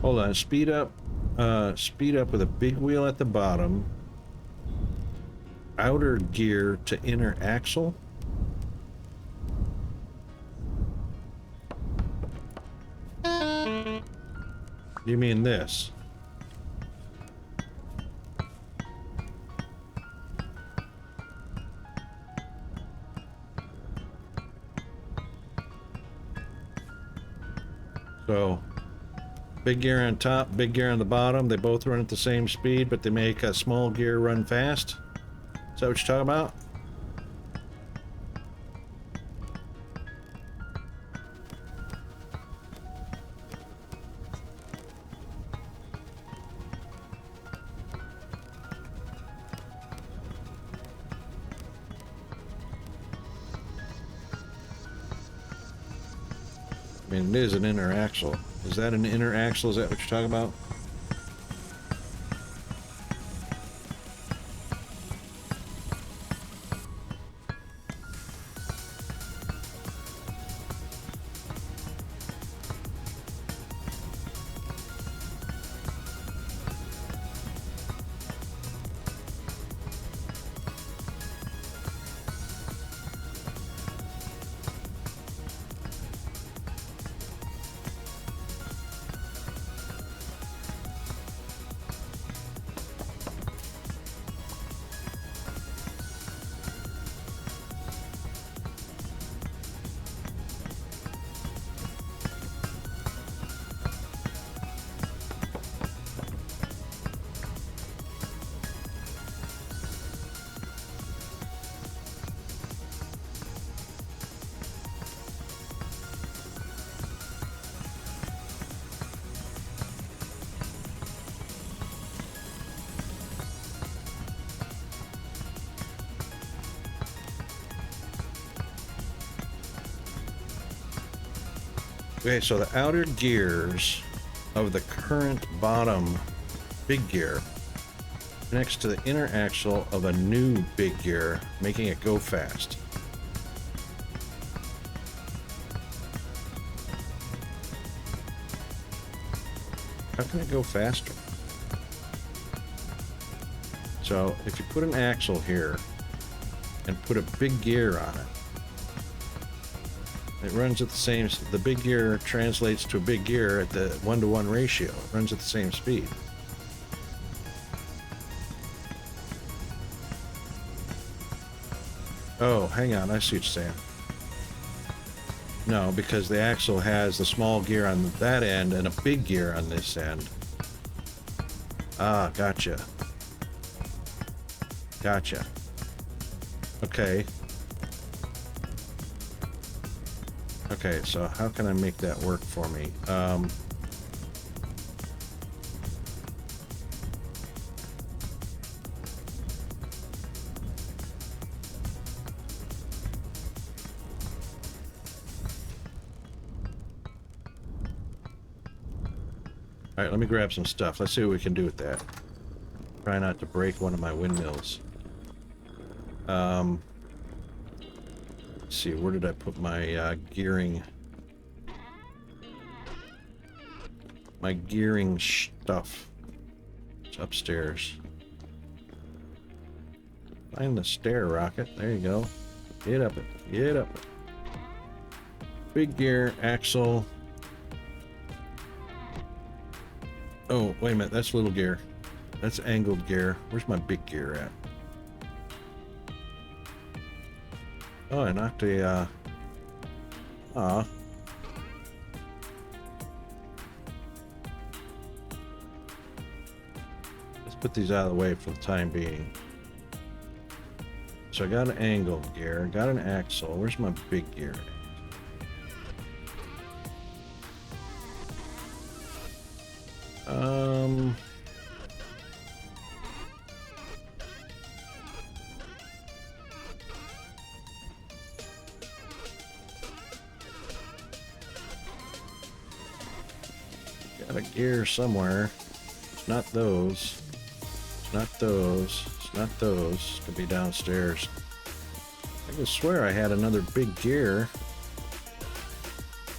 Hold on, speed up with a big wheel at the bottom. Outer gear to inner axle. You mean this? So, big gear on top, big gear on the bottom. They both run at the same speed, but they make a small gear run fast. Is that what you're talking about? I mean, it is an inner axle. Is that an inner axle? Is that what you're talking about? Okay, so the outer gears of the current bottom big gear connects to the inner axle of a new big gear, making it go fast. How can it go faster? So if you put an axle here and put a big gear on it, it runs at the same, the big gear translates to a big gear at the 1-to-1 ratio. It runs at the same speed. Oh, hang on, I see what you're saying. No, because the axle has the small gear on that end and a big gear on this end. Ah, gotcha. Gotcha. Okay. Okay, so how can I make that work for me? Alright, let me grab some stuff. Let's see what we can do with that. Try not to break one of my windmills. Let's see, where did I put my gearing? My gearing stuff. It's upstairs. Find the stair rocket. There you go. Get up it. Get up it. Big gear, axle. Oh, wait a minute. That's little gear. That's angled gear. Where's my big gear at? Oh, I knocked a, Let's put these out of the way for the time being. So I got an angled gear, got an axle. Where's my big gear at? Got a gear somewhere. It's not those. It's not those. It's not those. It's gonna be downstairs. I can swear I had another big gear.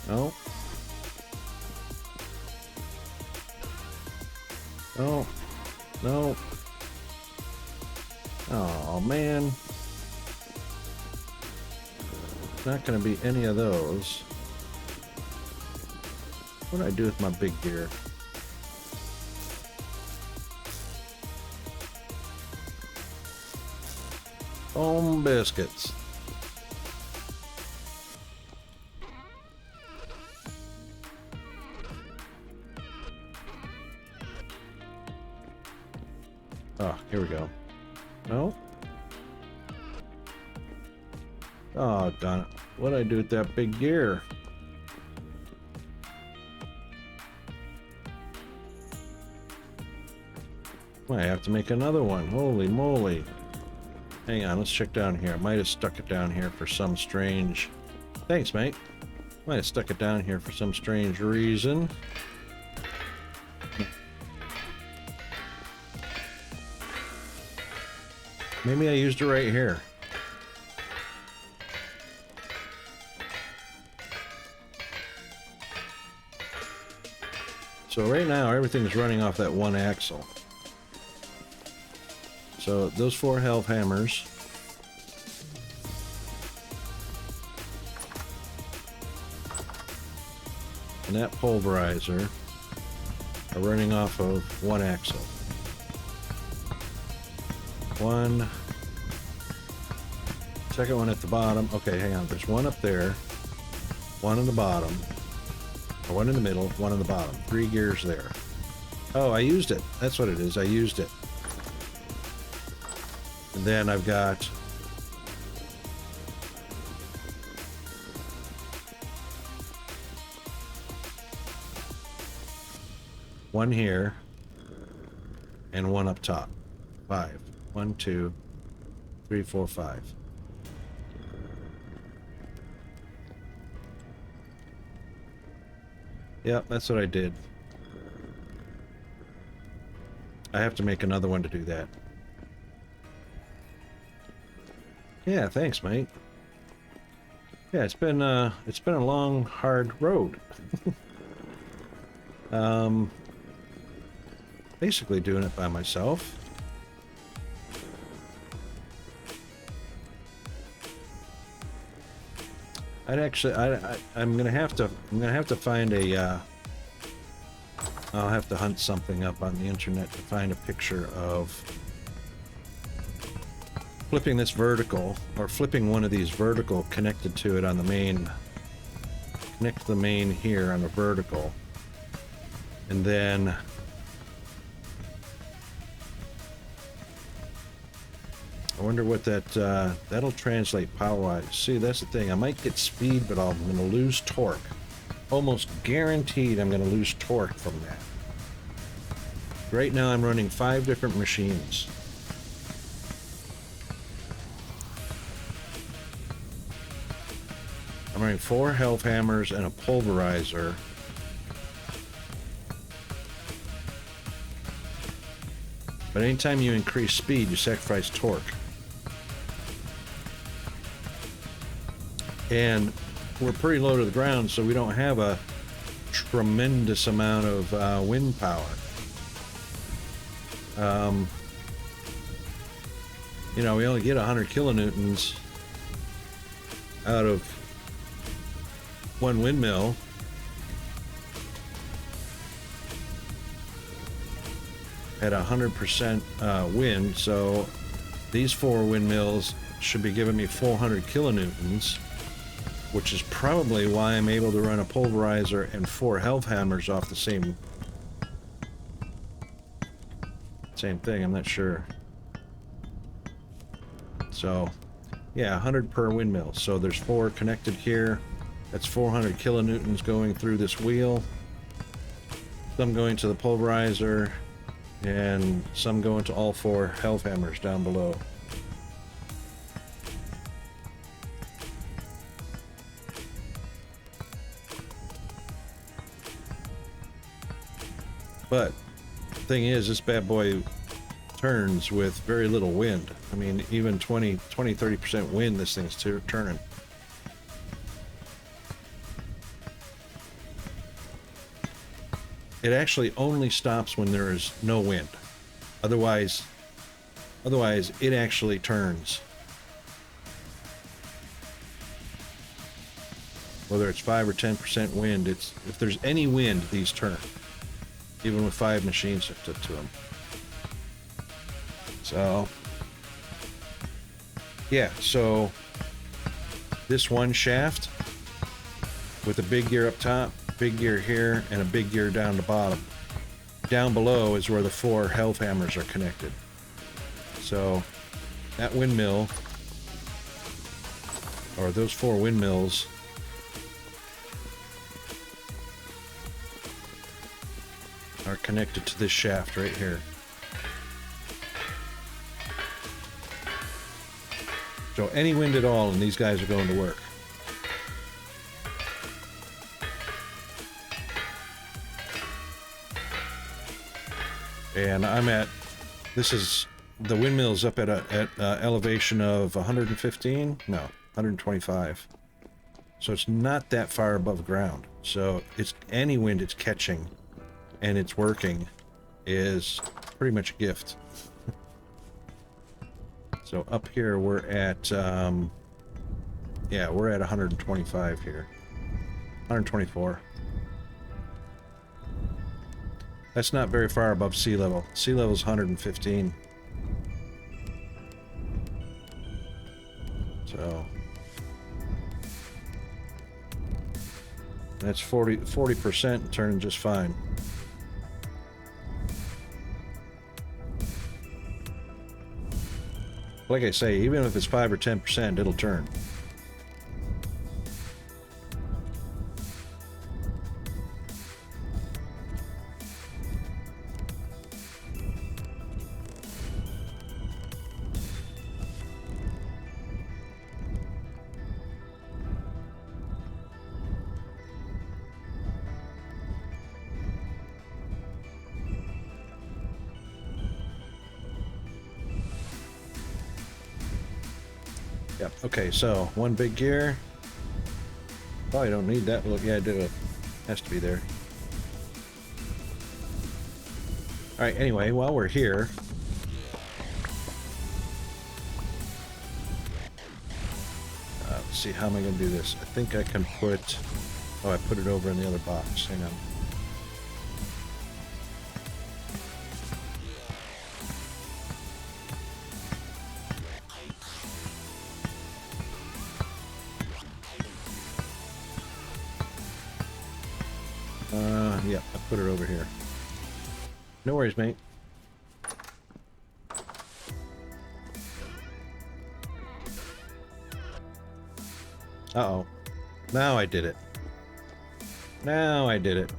No. No. No. Oh man. Not gonna be any of those. What do I do with my big gear? Foam biscuits. Oh, here we go. No? Oh, darn it. What did I do with that big gear? I have to make another one. Holy moly. Hang on, let's check down here. I might have stuck it down here for some strange... Thanks, mate. Might have stuck it down here for some strange reason. Maybe I used it right here. So right now everything's running off that one axle. So those 4 half hammers. And that pulverizer are running off of one axle. One. Second one at the bottom. Okay, hang on. There's one up there. One in the bottom. Or one in the middle. One in the bottom. 3 gears there. Oh, I used it. That's what it is. I used it. And then I've got one here and one up top. 5. 1, 2, 3, 4, 5. Yep, that's what I did. I have to make another one to do that. Yeah, thanks, mate. Yeah, it's been a long, hard road. Basically doing it by myself. I'm gonna have to find a. I'll have to hunt something up on the internet to find a picture of flipping this vertical, or flipping one of these vertical connected to it on the main. Connect the main here on the vertical, and then I wonder what that'll translate power-wise. See, that's the thing. I might get speed, but I'm going to lose torque. Almost guaranteed I'm going to lose torque from that. Right now I'm running 5 different machines. I'm running 4 health hammers and a pulverizer. But anytime you increase speed, you sacrifice torque. And we're pretty low to the ground, so we don't have a tremendous amount of wind power. You know, we only get 100 kilonewtons out of one windmill. At 100% wind, so these 4 windmills should be giving me 400 kilonewtons, which is probably why I'm able to run a pulverizer and 4 health hammers off the same thing. I'm not sure. So yeah, 100 per windmill. So there's 4 connected here. That's 400 kilonewtons going through this wheel. Some going to the pulverizer, and some go into all 4 health hammers down below. But the thing is, this bad boy turns with very little wind. I mean, even 30% wind, this thing's turning. It actually only stops when there is no wind. Otherwise it actually turns. Whether it's 5 or 10% wind, if there's any wind, these turn. Even with 5 machines hooked up to them. So, yeah, so this one shaft with a big gear up top, big gear here, and a big gear down the bottom. Down below is where the 4 health hammers are connected. So that windmill, or those 4 windmills, are connected to this shaft right here. So any wind at all and these guys are going to work. And I'm at, this is, the windmill's up at elevation of 115? No, 125. So it's not that far above ground. So it's any wind it's catching and it's working is pretty much a gift. So up here we're at, yeah, we're at 125 here. 124. That's not very far above sea level. Sea level's 115. So that's 40% turning just fine. Like I say, even if it's 5 or 10%, it'll turn. Yep. Okay, so one big gear. Probably don't need that. Look, yeah, I do. It has to be there. All right. Anyway, while we're here, let's see, how am I going to do this? I think I can put. Oh, I put it over in the other box. Hang on. Yeah, I put it over here. No worries, mate. Uh-oh. Now I did it. Now I did it.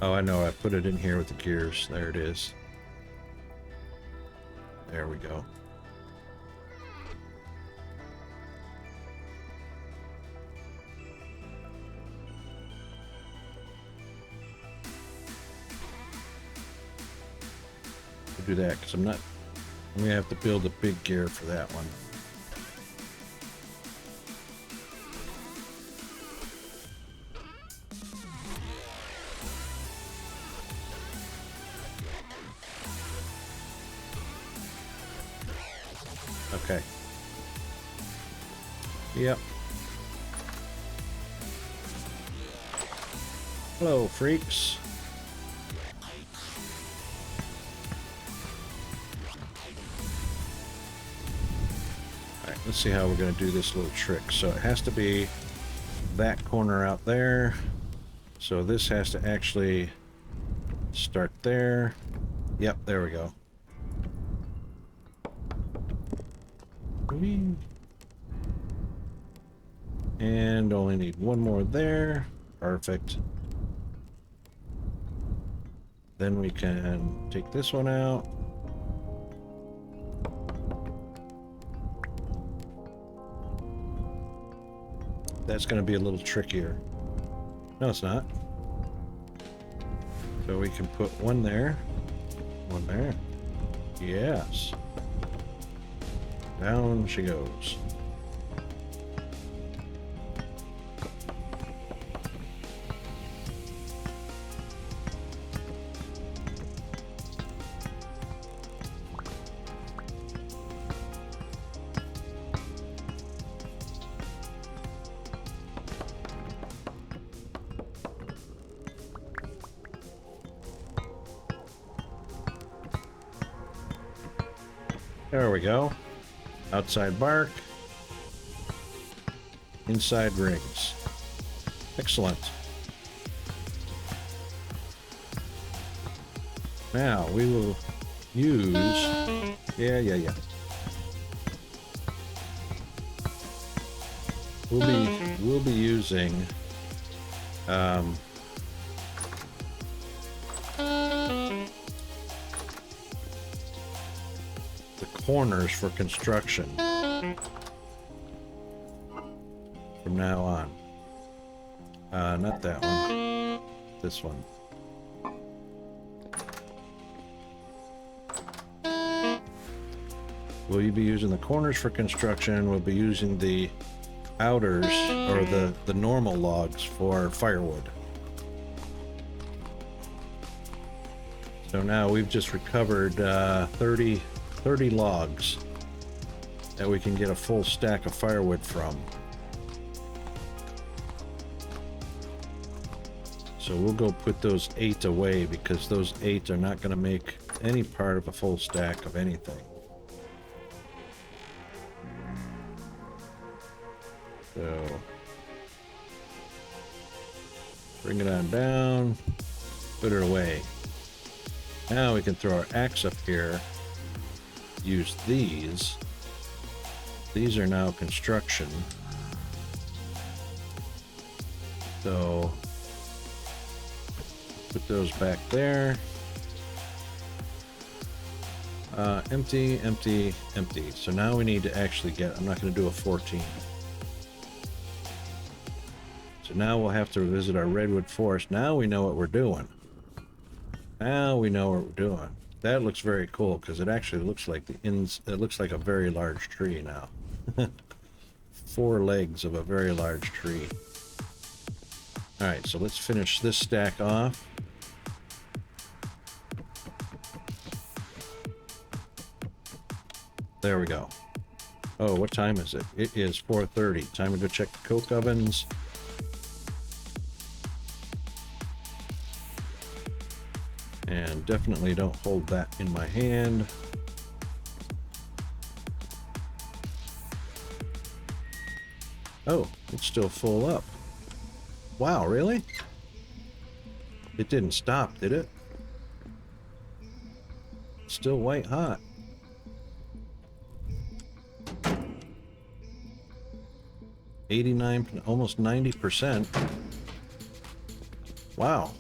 Oh, I know. I put it in here with the gears. There it is. There we go. I'll do that because I'm going to have to build a big gear for that one. Okay. Yep. Hello, freaks. Alright, let's see how we're going to do this little trick. So it has to be that corner out there. So this has to actually start there. Yep, there we go. And only need one more there. Perfect. Then we can take this one out. That's going to be a little trickier. No, it's not. So we can put one there. One there. Yes. Down she goes. There we go. Outside bark. Inside rings. Excellent. Now we will use... Yeah. We'll be using the corners for construction from now on. Not that one. This one. Will you be using the corners for construction? We'll be using the outers, or the normal logs, for firewood. So now we've just recovered 30 logs that we can get a full stack of firewood from. So we'll go put those 8 away, because those 8 are not going to make any part of a full stack of anything. So bring it on down, put it away. Now we can throw our axe up here, use these. These are now construction. So put those back there. Empty, empty, empty. So now we need to actually get, I'm not going to do a 14. So now we'll have to visit our redwood forest. Now we know what we're doing. Now we know what we're doing. That looks very cool, because it actually looks like it looks like a very large tree now. 4 legs of a very large tree. Alright, so let's finish this stack off. There we go. Oh, what time is it? It is 4:30. Time to go check the coke ovens. And definitely don't hold that in my hand. Oh, it's still full up. Wow, really? It didn't stop, did it? It's still white hot. $89, almost 90%. Wow.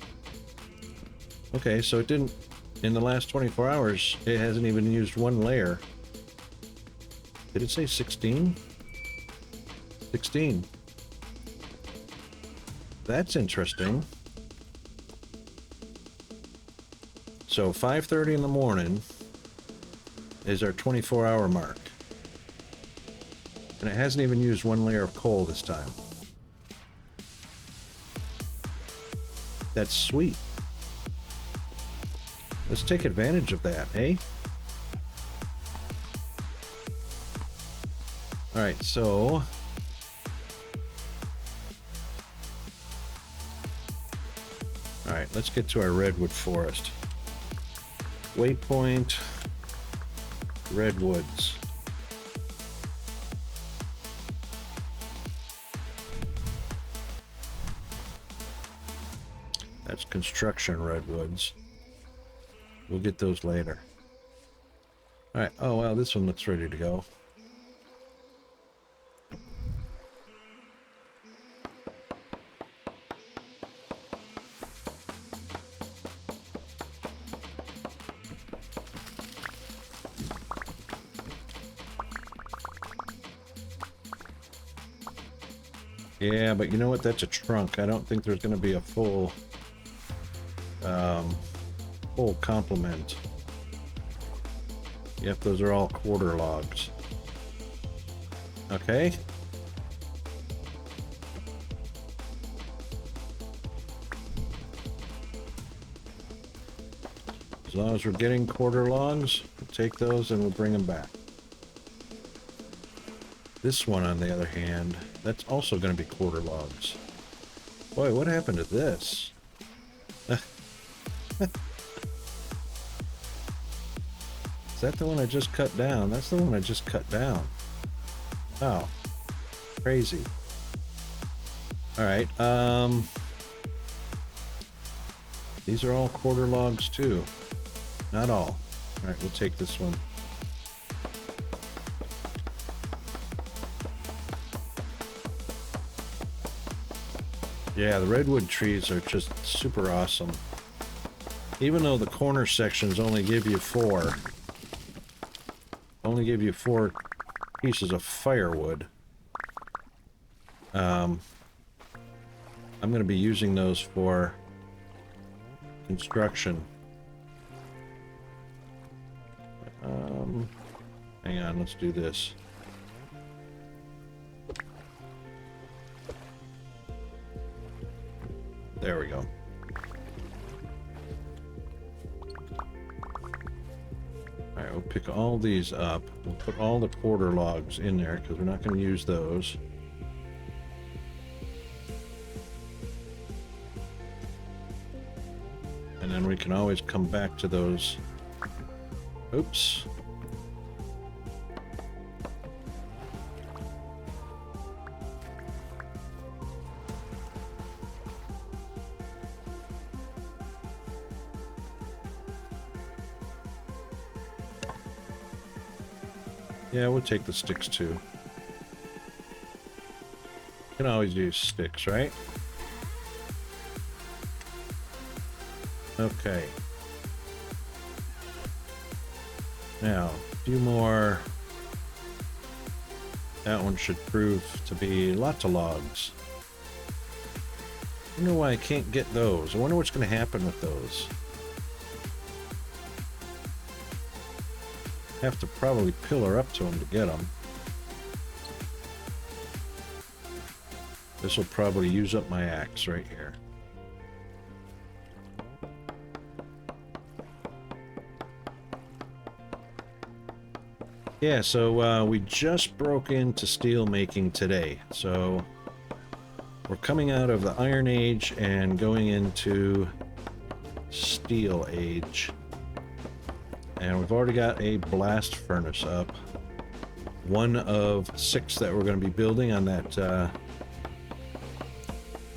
Okay, so it didn't, in the last 24 hours, it hasn't even used 1 layer. Did it say 16? 16. That's interesting. So 5:30 in the morning is our 24-hour mark. And it hasn't even used 1 layer of coal this time. That's sweet. Let's take advantage of that, eh? Alright, so alright, let's get to our redwood forest. Waypoint, redwoods. That's construction redwoods. We'll get those later. Alright, oh wow, this one looks ready to go. Yeah, but you know what? That's a trunk. I don't think there's going to be a full complement. Yep, those are all quarter logs. Okay. As long as we're getting quarter logs, we'll take those and we'll bring them back. This one, on the other hand, that's also going to be quarter logs. Boy, what happened to this? Is that the one I just cut down? That's the one I just cut down. Oh, crazy. All right, these are all quarter logs too. Not all. All right, we'll take this one. Yeah, the redwood trees are just super awesome. Even though the corner sections only give you 4, only gave you 4 pieces of firewood. I'm going to be using those for construction. Hang on, let's do this. There we go. Alright, we'll pick all these up. We'll put all the quarter logs in there because we're not going to use those. And then we can always come back to those. Oops. Yeah, we'll take the sticks too. Can always use sticks, right? Okay. Now, a few more. That one should prove to be lots of logs. I wonder why I can't get those. I wonder what's going to happen with those. Have to probably pillar up to them to get them. This will probably use up my axe right here. Yeah, so we just broke into steel making today. So we're coming out of the Iron Age and going into Steel Age. And we've already got a blast furnace up. One of 6 that we're going to be building on that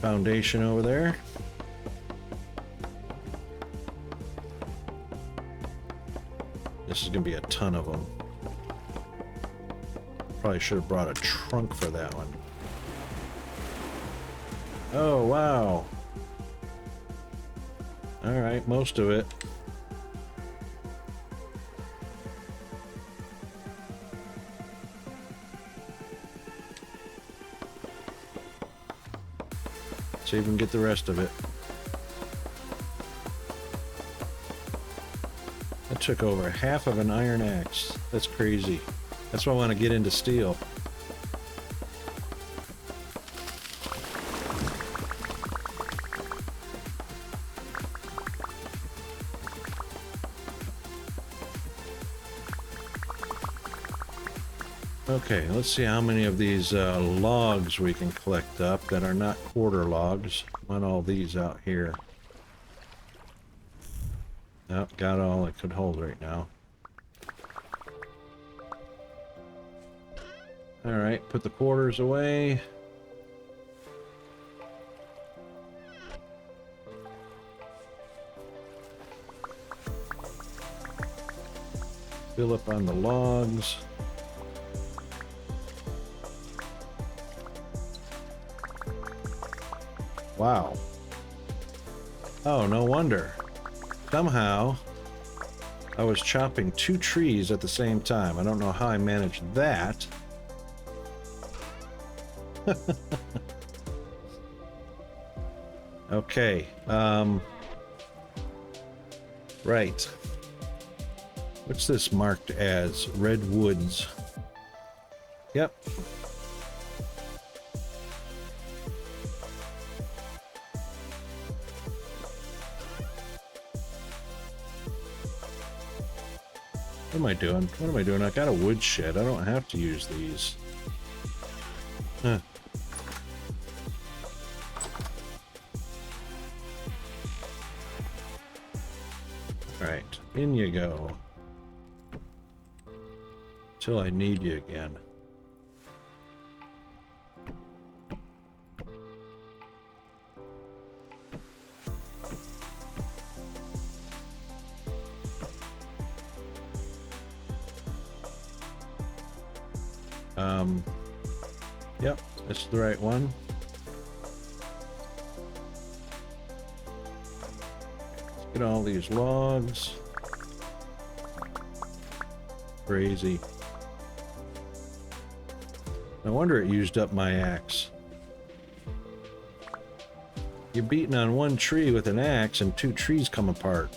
foundation over there. This is going to be a ton of them. Probably should have brought a trunk for that one. Oh, wow. Alright, most of it. See if we can get the rest of it. That took over half of an iron axe. That's crazy. That's why I want to get into steel. Okay, let's see how many of these logs we can collect up that are not quarter logs. I want all these out here. Oh, got all I could hold right now. Alright, put the quarters away. Fill up on the logs. Wow. Oh, no wonder. Somehow, I was chopping 2 trees at the same time. I don't know how I managed that. Okay. Right. What's this marked as? Red Woods. Yep. What am I doing? What am I doing? I got a woodshed. I don't have to use these. Huh. Alright, in you go. Till I need you again. Yep, that's the right one. Let's get all these logs. Crazy. No wonder it used up my axe. You're beating on one tree with an axe and two trees come apart.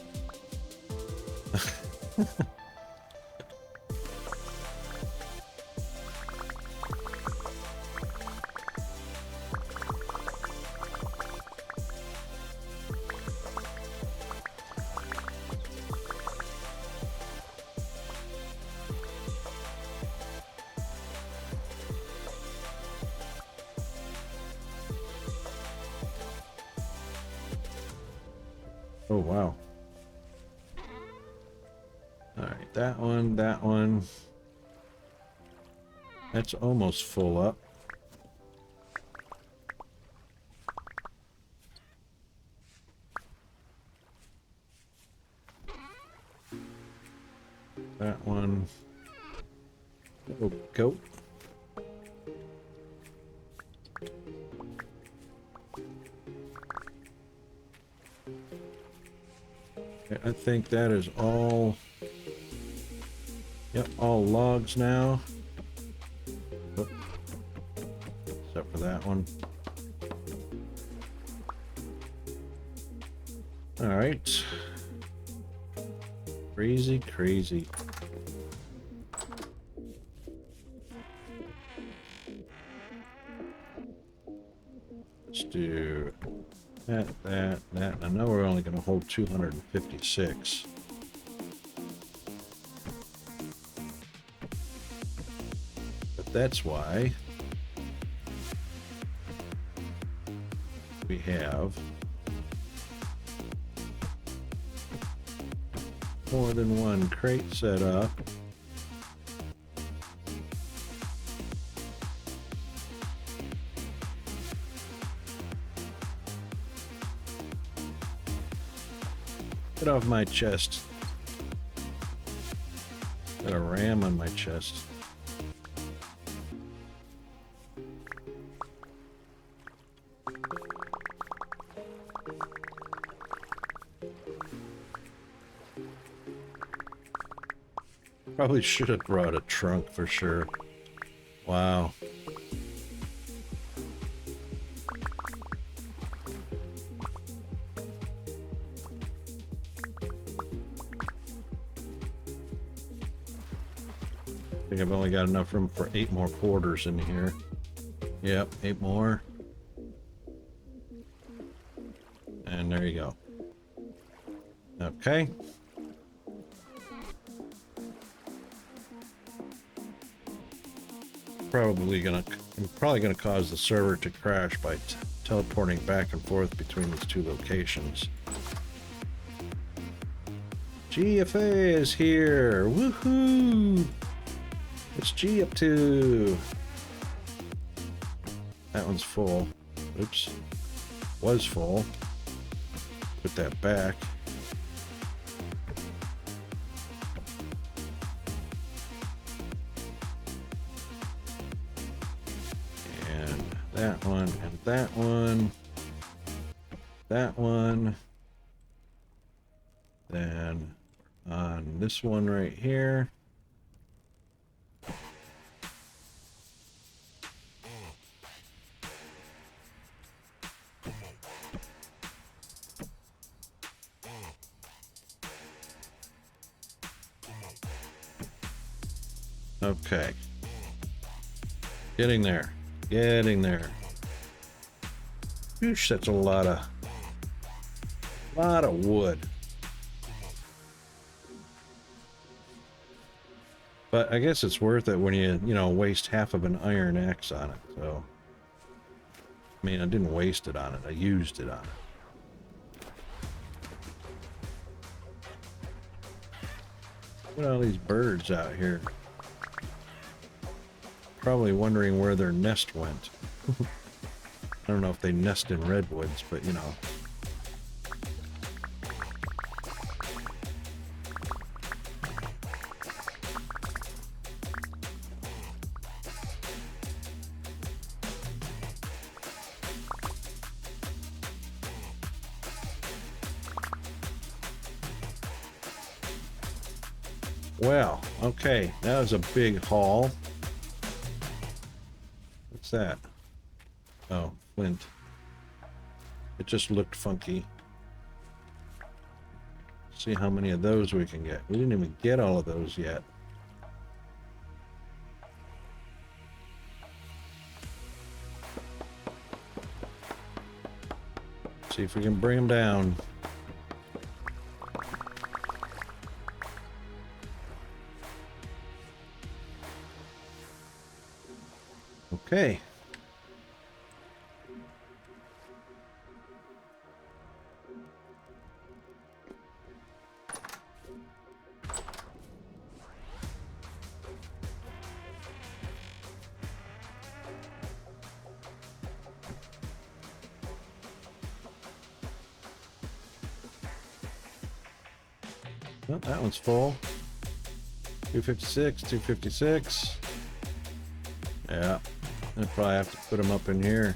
Oh, wow. All right, that one, that one. That's almost full up. That one. Oh, go. I think that is all. Yep, all logs now. Oop. Except for that one. All right. Crazy, crazy. Let's do that. I know we're only going to hold 256. But that's why we have more than one crate set up. Get off my chest. Got a ram on my chest. Probably should have brought a trunk for sure. Wow. I think I've only got enough room for 8 more quarters in here. Yep, 8 more. And there you go. Okay. I'm probably gonna cause the server to crash by teleporting back and forth between these two locations. GFA is here! Woohoo! What's G up to? That one's full. Oops. Was full. Put that back. That one, and that one, that one, then on this one right here. Okay. Getting there. Getting there. Whoosh, that's a lot of wood. But I guess it's worth it when you know, waste half of an iron axe on it, so. I mean, I didn't waste it on it, I used it on it. Look at all these birds out here. Probably wondering where their nest went. I don't know if they nest in redwoods, but you know. Well, okay, that was a big haul. What's that? Oh, flint. It just looked funky. See how many of those we can get. We didn't even get all of those yet. See if we can bring them down. Okay. Well, that one's full. 256, 256. Yeah, I'll probably have to put them up in here.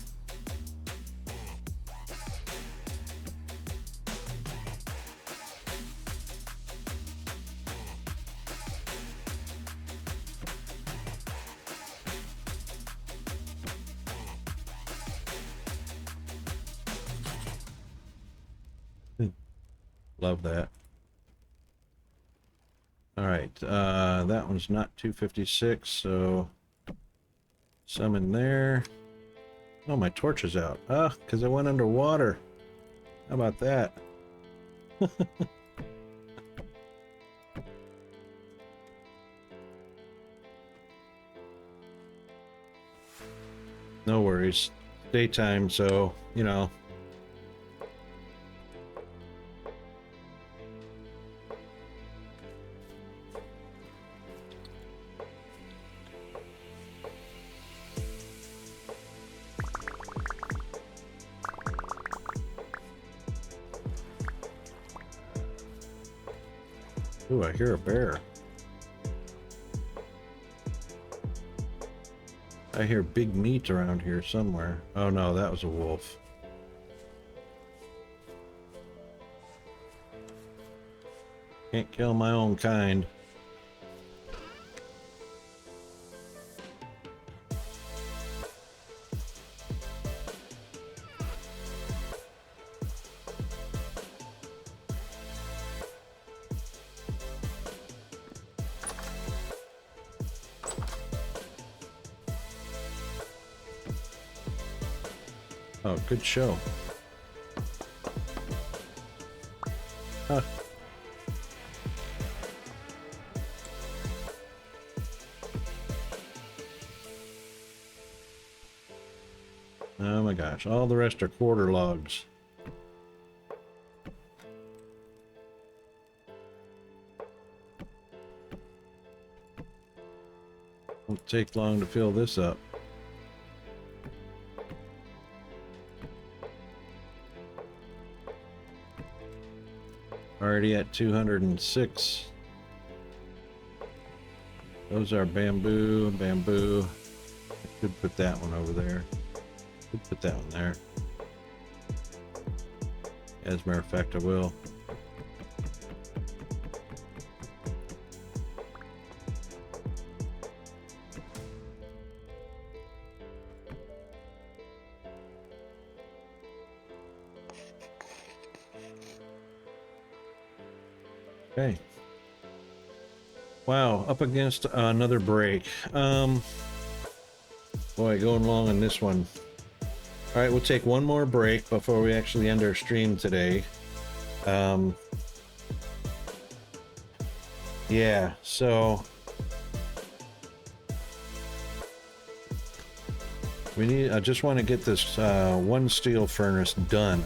Love that. All right, that one's not 256, so some in there. Oh, my torch is out. Ah, because I went underwater. How about that? No worries. Daytime, so, you know. Ooh, I hear a bear. I hear big meat around here somewhere. Oh no, that was a wolf. Can't kill my own kind. Oh, good show. Huh. Oh my gosh, all the rest are quarter logs. Won't take long to fill this up. Already at 206. Those are bamboo, bamboo. I could put that one over there. Could put that one there. As a matter of fact, I will. Okay. Wow, up against another break. Boy, going long on this one. All right, we'll take one more break before we actually end our stream today. Yeah, so we need. I just want to get this one steel furnace done,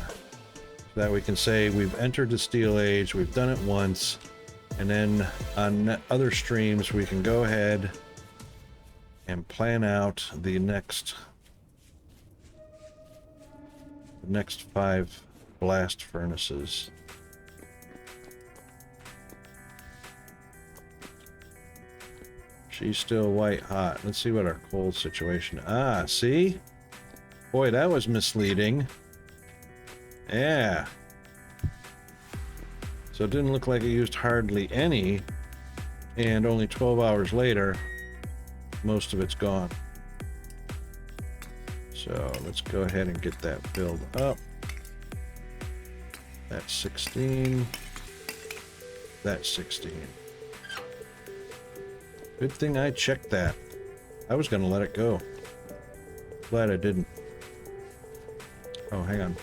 so that we can say we've entered the steel age. We've done it once, and then on other streams we can go ahead and plan out the next 5 blast furnaces. She's still white hot. Let's see what our coal situation. Ah, see? Boy, that was misleading. Yeah. So it didn't look like it used hardly any, and only 12 hours later, most of it's gone. So let's go ahead and get that filled up. That's 16. That's 16. Good thing I checked that. I was gonna let it go. Glad I didn't. Oh, hang on.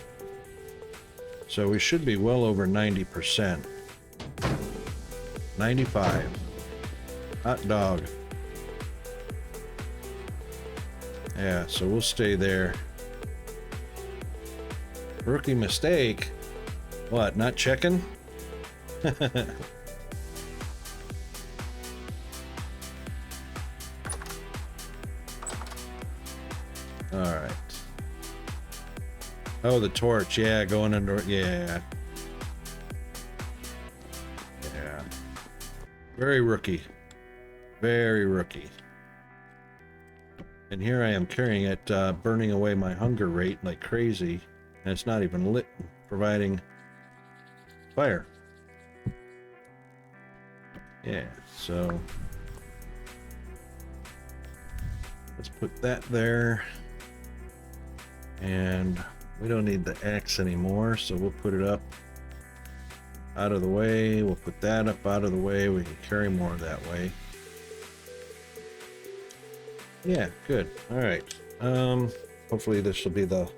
So we should be well over 90%. 95. Hot dog. Yeah, so we'll stay there. Rookie mistake. What, not checking? Alright. Oh, the torch. Yeah, going under. Yeah. Yeah. Very rookie. Very rookie. And here I am carrying it, burning away my hunger rate like crazy. And it's not even lit, providing fire. Yeah, so let's put that there. And we don't need the X anymore, so we'll put it up out of the way. We'll put that up out of the way. We can carry more that way. Yeah, good. All right. Hopefully this will be the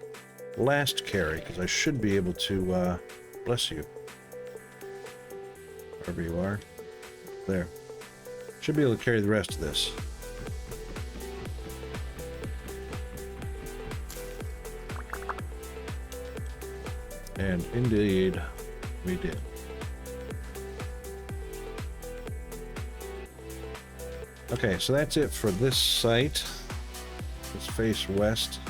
last carry, because I should be able to, bless you. Wherever you are. There. Should be able to carry the rest of this. And indeed, we did. Okay, so that's it for this site. Let's face west.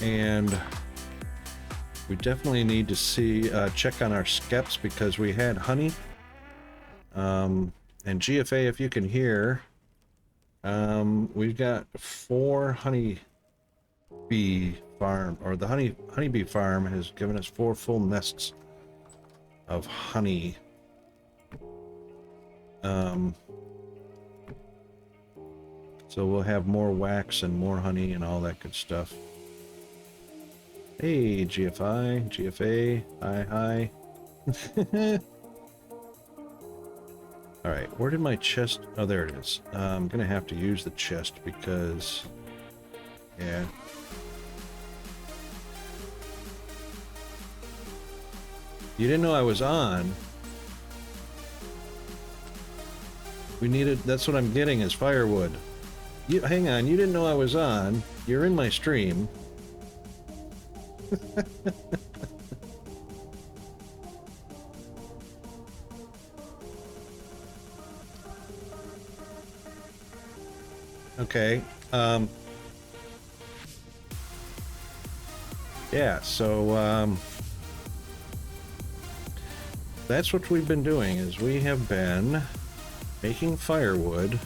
And we definitely need to see, check on our skeps, because we had honey. And GFA, if you can hear, we've got 4 honey bee farm, or the honeybee farm has given us 4 full nests of honey. So we'll have more wax and more honey and all that good stuff. Hey, GFA, hi. All right, where did my chest? Oh, there it is. I'm gonna have to use the chest because, yeah. You didn't know I was on. We needed, that's what I'm getting is firewood. You, hang on, you didn't know I was on. You're in my stream. Okay. Yeah, so that's what we've been doing, is we have been making firewood.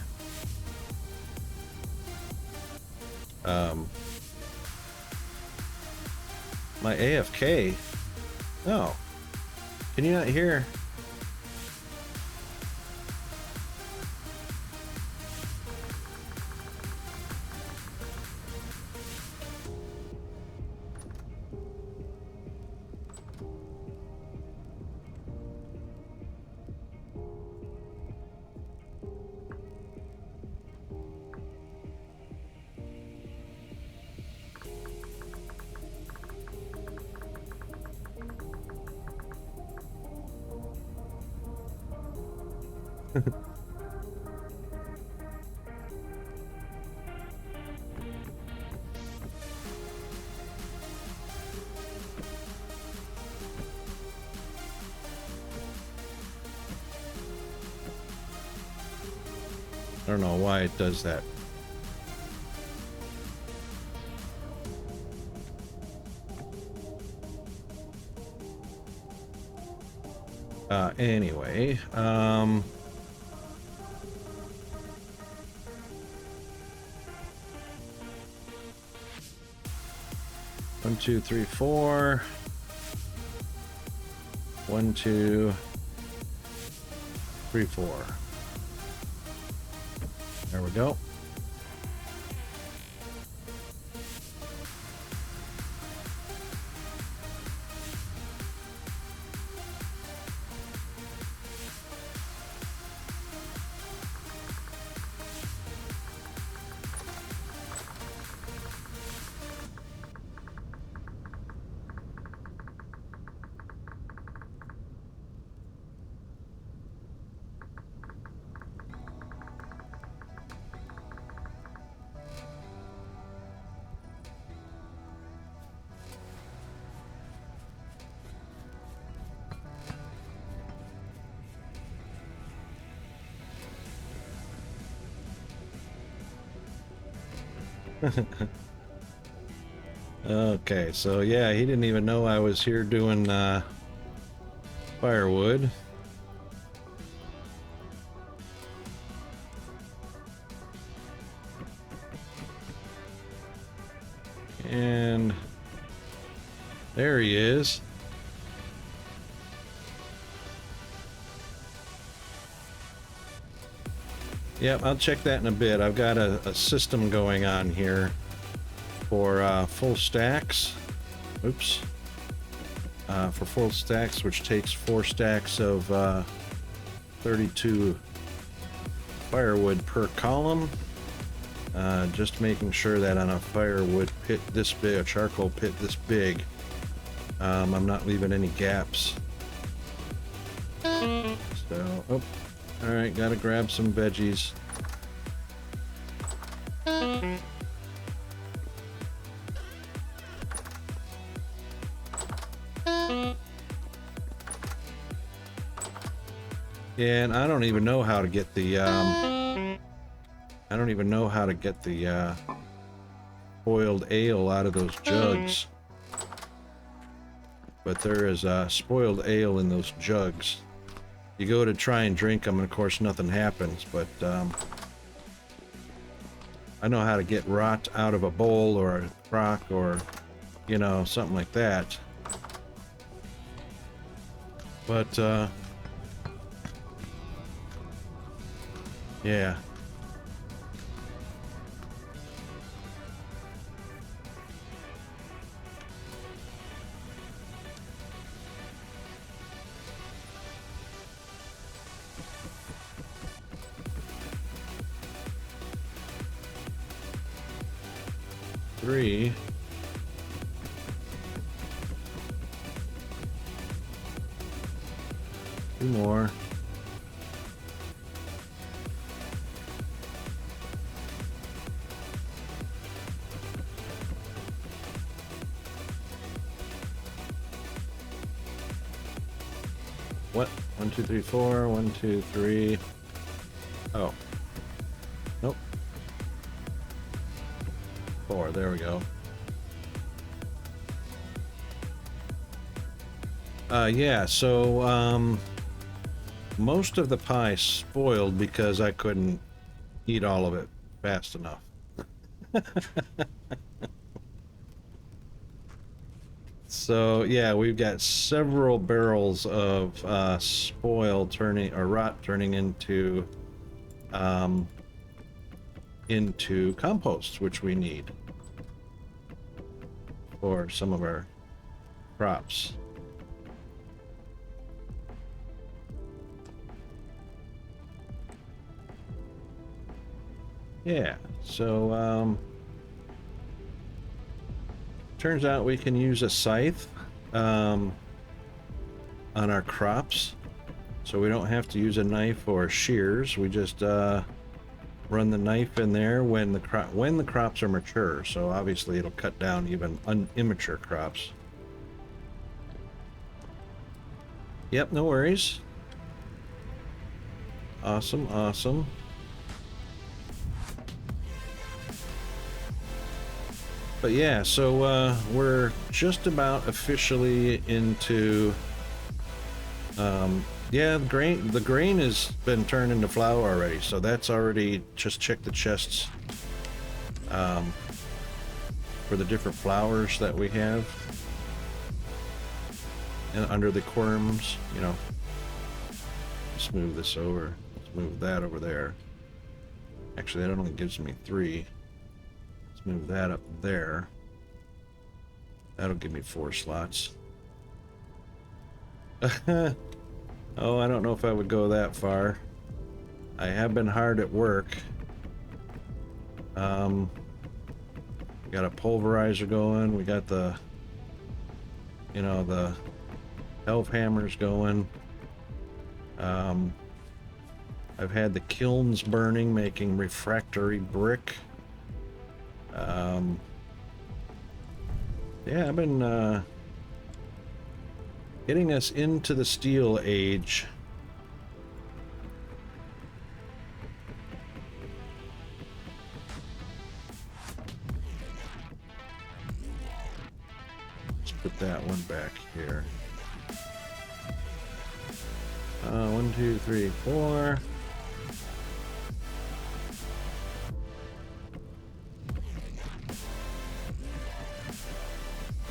My AFK. Oh. Can you not hear? I don't know why it does that. Anyway, 1, 2, 3, 4. 1, 2, 3, 4. we go. Okay, so yeah, he didn't even know I was here doing firewood. And there he is. Yep, I'll check that in a bit. I've got a system going on here for full stacks. Oops. For full stacks, which takes 4 stacks of 32 firewood per column. Just making sure that on a firewood pit this big, a charcoal pit this big, I'm not leaving any gaps. So, oh, all right, gotta grab some veggies. Yeah, and I don't even know how to get the boiled ale out of those jugs. But there is spoiled ale in those jugs. You go to try and drink them, and of course nothing happens, but I know how to get rot out of a bowl or a crock or, you know, something like that. But yeah. Three. Two more. What? 1, 2, 3, 4. 1, 2, 3. Oh. Nope. 4. There we go. Yeah, so most of the pie spoiled because I couldn't eat all of it fast enough. So yeah, we've got several barrels of spoil turning or rot turning into compost, which we need for some of our crops. Yeah, so turns out we can use a scythe on our crops, so we don't have to use a knife or shears. We just run the knife in there when the crops are mature. So obviously it'll cut down even immature crops. Yep, no worries. Awesome, awesome. But yeah, so we're just about officially into yeah, the grain has been turned into flour already, so that's already, just check the chests for the different flours that we have and under the quorums, you know. Let's move this over. Let's move that over there. Actually, that only gives me 3. Let's move that up there. That'll give me 4 slots. Oh, I don't know if I would go that far. I have been hard at work. We got a pulverizer going. We got the, you know, the elf hammers going. I've had the kilns burning, making refractory brick. Yeah, I've been getting us into the steel age. Let's put that one back here. 1, 2, 3, 4.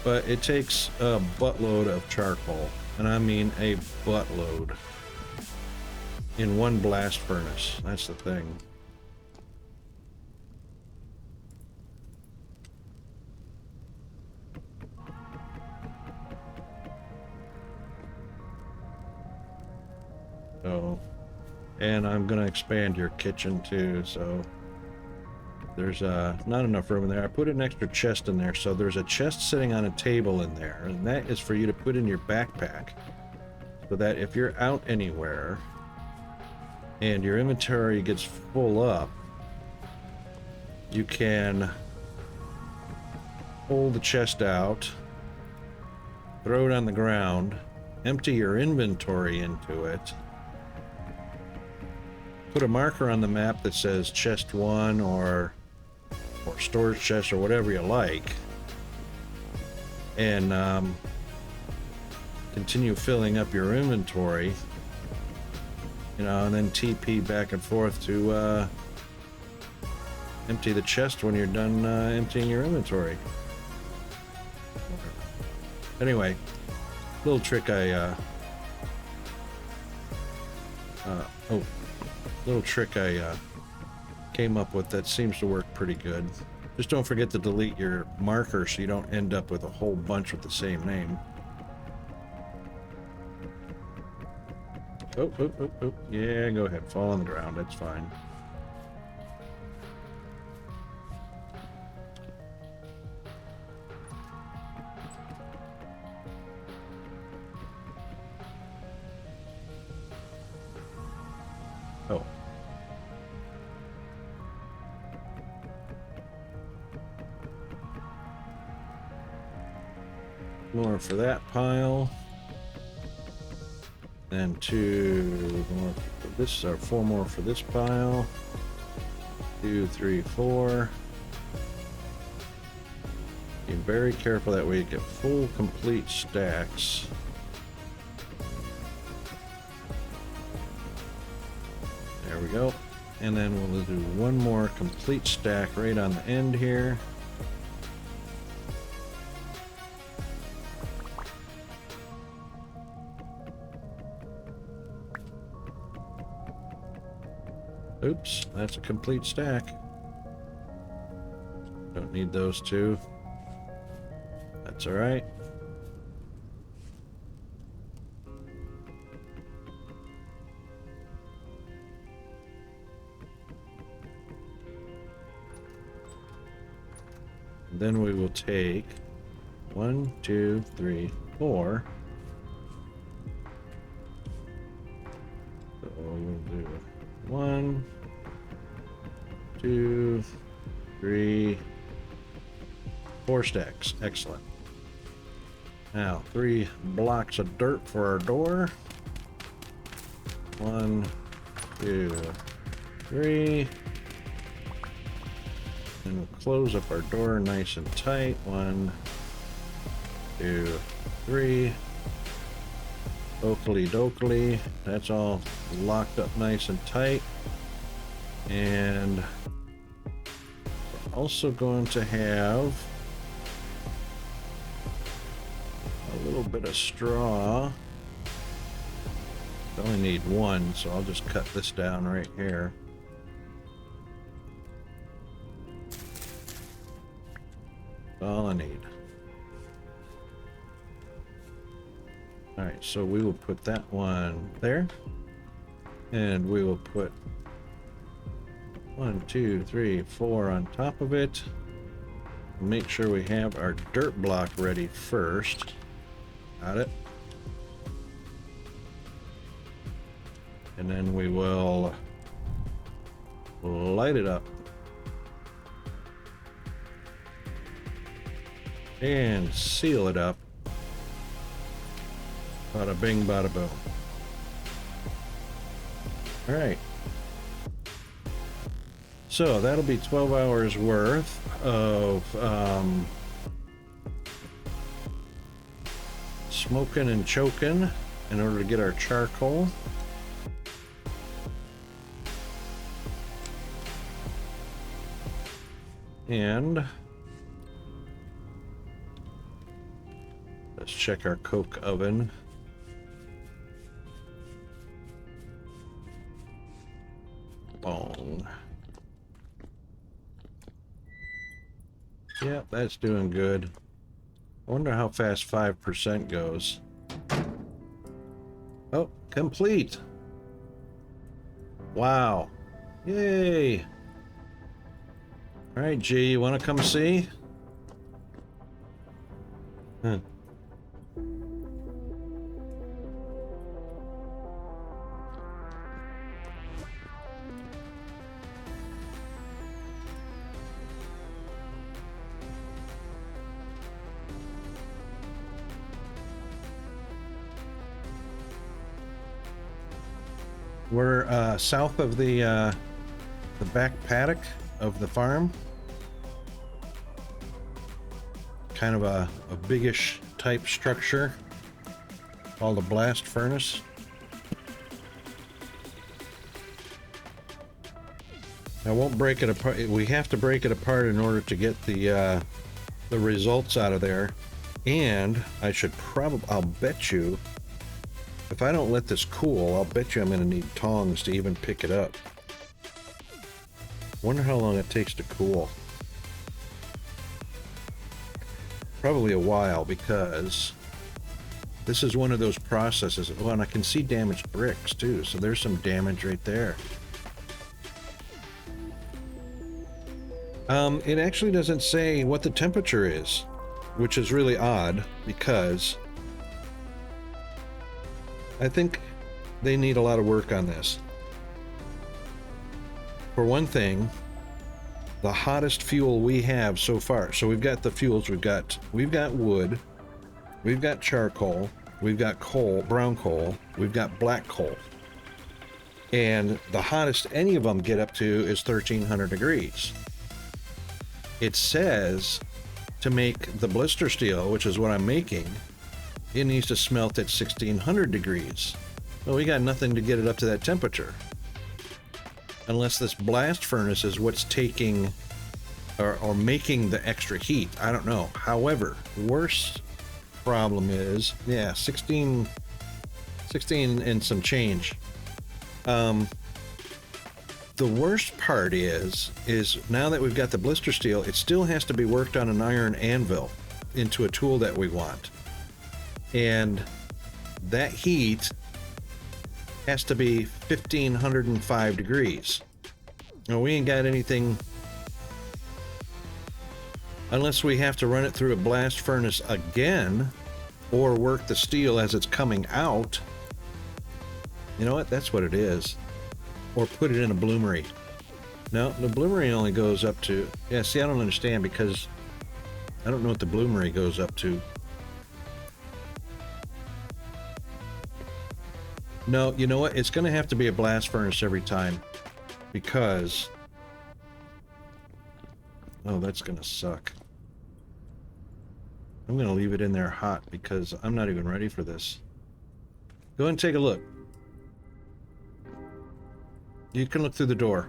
But it takes a buttload of charcoal, and I mean a buttload, in one blast furnace. That's the thing. So, and I'm gonna expand your kitchen too, so there's not enough room in there. I put an extra chest in there, so there's a chest sitting on a table in there, and that is for you to put in your backpack, so that if you're out anywhere and your inventory gets full up, you can pull the chest out, throw it on the ground, empty your inventory into it, put a marker on the map that says chest 1 or storage chest or whatever you like, and continue filling up your inventory, you know, and then TP back and forth to empty the chest when you're done emptying your inventory. Anyway, little trick I came up with that seems to work pretty good. Just don't forget to delete your marker so you don't end up with a whole bunch with the same name. Oh. Yeah, go ahead. Fall on the ground. That's fine. Oh. More for that pile. And 2 more for this, or 4 more for this pile. 2, 3, 4. Be very careful, that way you get full complete stacks. There we go. And then we'll do 1 more complete stack right on the end here. Oops, that's a complete stack. Don't need those 2. That's all right. Then we will take 1, 2, 3, 4. So we'll do 1, 2, 3, 4 stacks. Excellent. Now 3 blocks of dirt for our door. 1, 2, 3. And we'll close up our door nice and tight. 1, 2, 3. Oakley dokley. That's all locked up nice and tight. And we're also going to have a little bit of straw. I only need 1, so I'll just cut this down right here. all I need. Alright, so we will put that one there. And we will put 1, 2, 3, 4 on top of it. Make sure we have our dirt block ready first. Got it. And then we will light it up. And seal it up. Bada bing, bada boom. All right. So that'll be 12 hours worth of smoking and choking in order to get our charcoal. And let's check our coke oven. Bong. Yeah, that's doing good. I wonder how fast 5% goes. Oh, complete. Wow. Yay. All right, G, you want to come see? Huh. We're south of the back paddock of the farm. Kind of a biggish type structure called a blast furnace. I won't break it apart. We have to break it apart in order to get the results out of there. And I should probably, I'll bet you, if I don't let this cool, I'll bet you I'm going to need tongs to even pick it up. Wonder how long it takes to cool. Probably a while, because this is one of those processes. Well, and I can see damaged bricks too, so there's some damage right there. It actually doesn't say what the temperature is, which is really odd, because I think they need a lot of work on this. For one thing, the hottest fuel we have so far. So we've got the fuels. We've got wood. We've got charcoal. We've got coal, brown coal. We've got black coal. And the hottest any of them get up to is 1300 degrees. It says to make the blister steel, which is what I'm making, it needs to smelt at 1600 degrees. Well, we got nothing to get it up to that temperature. Unless this blast furnace is what's taking or making the extra heat. I don't know. However, worst problem is, yeah, 16 and some change. The worst part is now that we've got the blister steel, it still has to be worked on an iron anvil into a tool that we want. And that heat has to be 1505 degrees. Now, we ain't got anything unless we have to run it through a blast furnace again or work the steel as it's coming out. You know what? That's what it is. Or put it in a bloomery. No, the bloomery only goes up to... Yeah, see, I don't understand because I don't know what the bloomery goes up to. No, you know what? It's going to have to be a blast furnace every time because... Oh, that's going to suck. I'm going to leave it in there hot because I'm not even ready for this. Go and take a look. You can look through the door.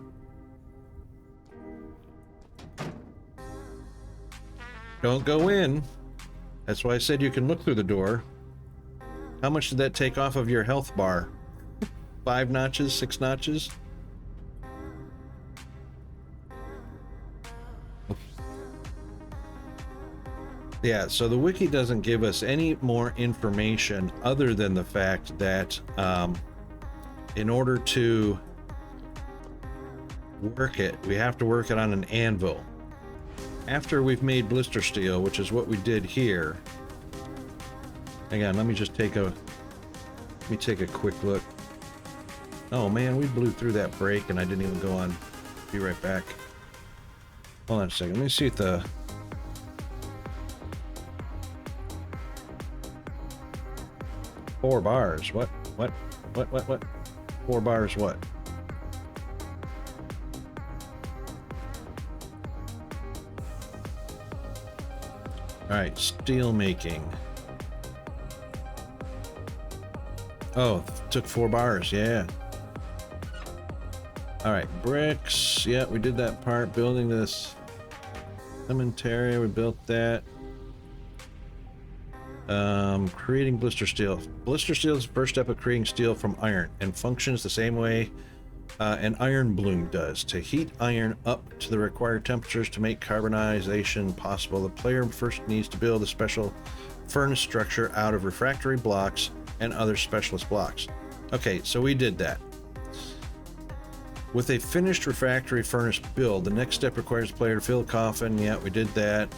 Don't go in. That's why I said you can look through the door. How much did that take off of your health bar? 5 notches, 6 notches? Yeah, so the wiki doesn't give us any more information other than the fact that in order to work it, we have to work it on an anvil. After we've made blister steel, which is what we did here. Hang on, let me take a quick look. Oh man, we blew through that break and I didn't even go on. Be right back. Hold on a second. Let me see if the 4 bars. What? 4 bars what? Alright, steel making. Oh, took 4 bars, yeah. Alright, bricks. Yeah, we did that part. Building this cemetery, we built that. Creating blister steel. Blister steel is the first step of creating steel from iron and functions the same way an iron bloom does. To heat iron up to the required temperatures to make carbonization possible, the player first needs to build a special furnace structure out of refractory blocks and other specialist blocks. Okay, so we did that. With a finished refractory furnace build, the next step requires the player to fill a coffin. Yeah, we did that.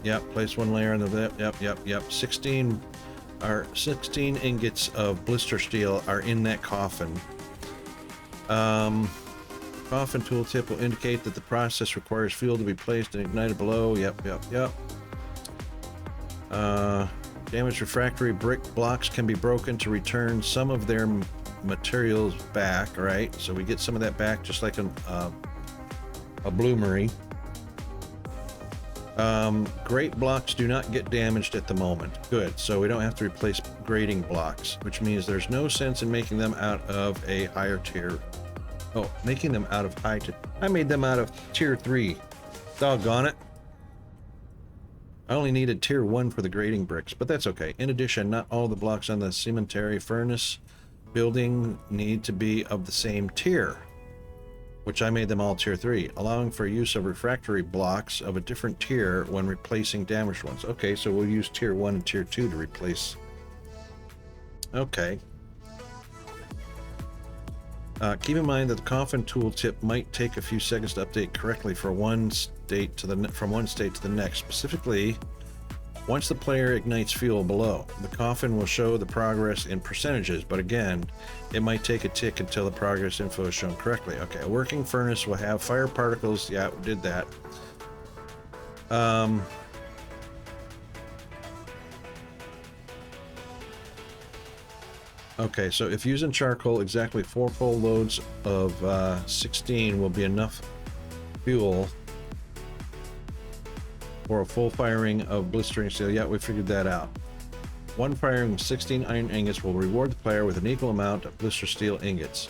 Yep, place 1 layer on the yep. 16 ingots of blister steel are in that coffin. Coffin tooltip will indicate that the process requires fuel to be placed and ignited below. Yep. Damaged refractory brick blocks can be broken to return some of their materials back, right? So we get some of that back just like a bloomery. Grate blocks do not get damaged at the moment. Good, so we don't have to replace grading blocks, which means there's no sense in making them out of a higher tier. Oh, making them out of high tier. I made them out of tier 3. Doggone it. I only needed tier 1 for the grading bricks, but that's okay. In addition, not all the blocks on the cemetery furnace building need to be of the same tier, which I made them all tier 3, allowing for use of refractory blocks of a different tier when replacing damaged ones. Okay, so we'll use tier 1 and tier 2 to replace. Okay. Keep in mind that the coffin tooltip might take a few seconds to update correctly from one state to the next. Specifically, once the player ignites fuel below, the coffin will show the progress in percentages, but again, it might take a tick until the progress info is shown correctly. Okay, a working furnace will have fire particles. Yeah, we did that. Okay, so if using charcoal, exactly 4 full loads of 16 will be enough fuel for a full firing of blistering steel. Yeah, we figured that out. 1 firing of 16 iron ingots will reward the player with an equal amount of blister steel ingots.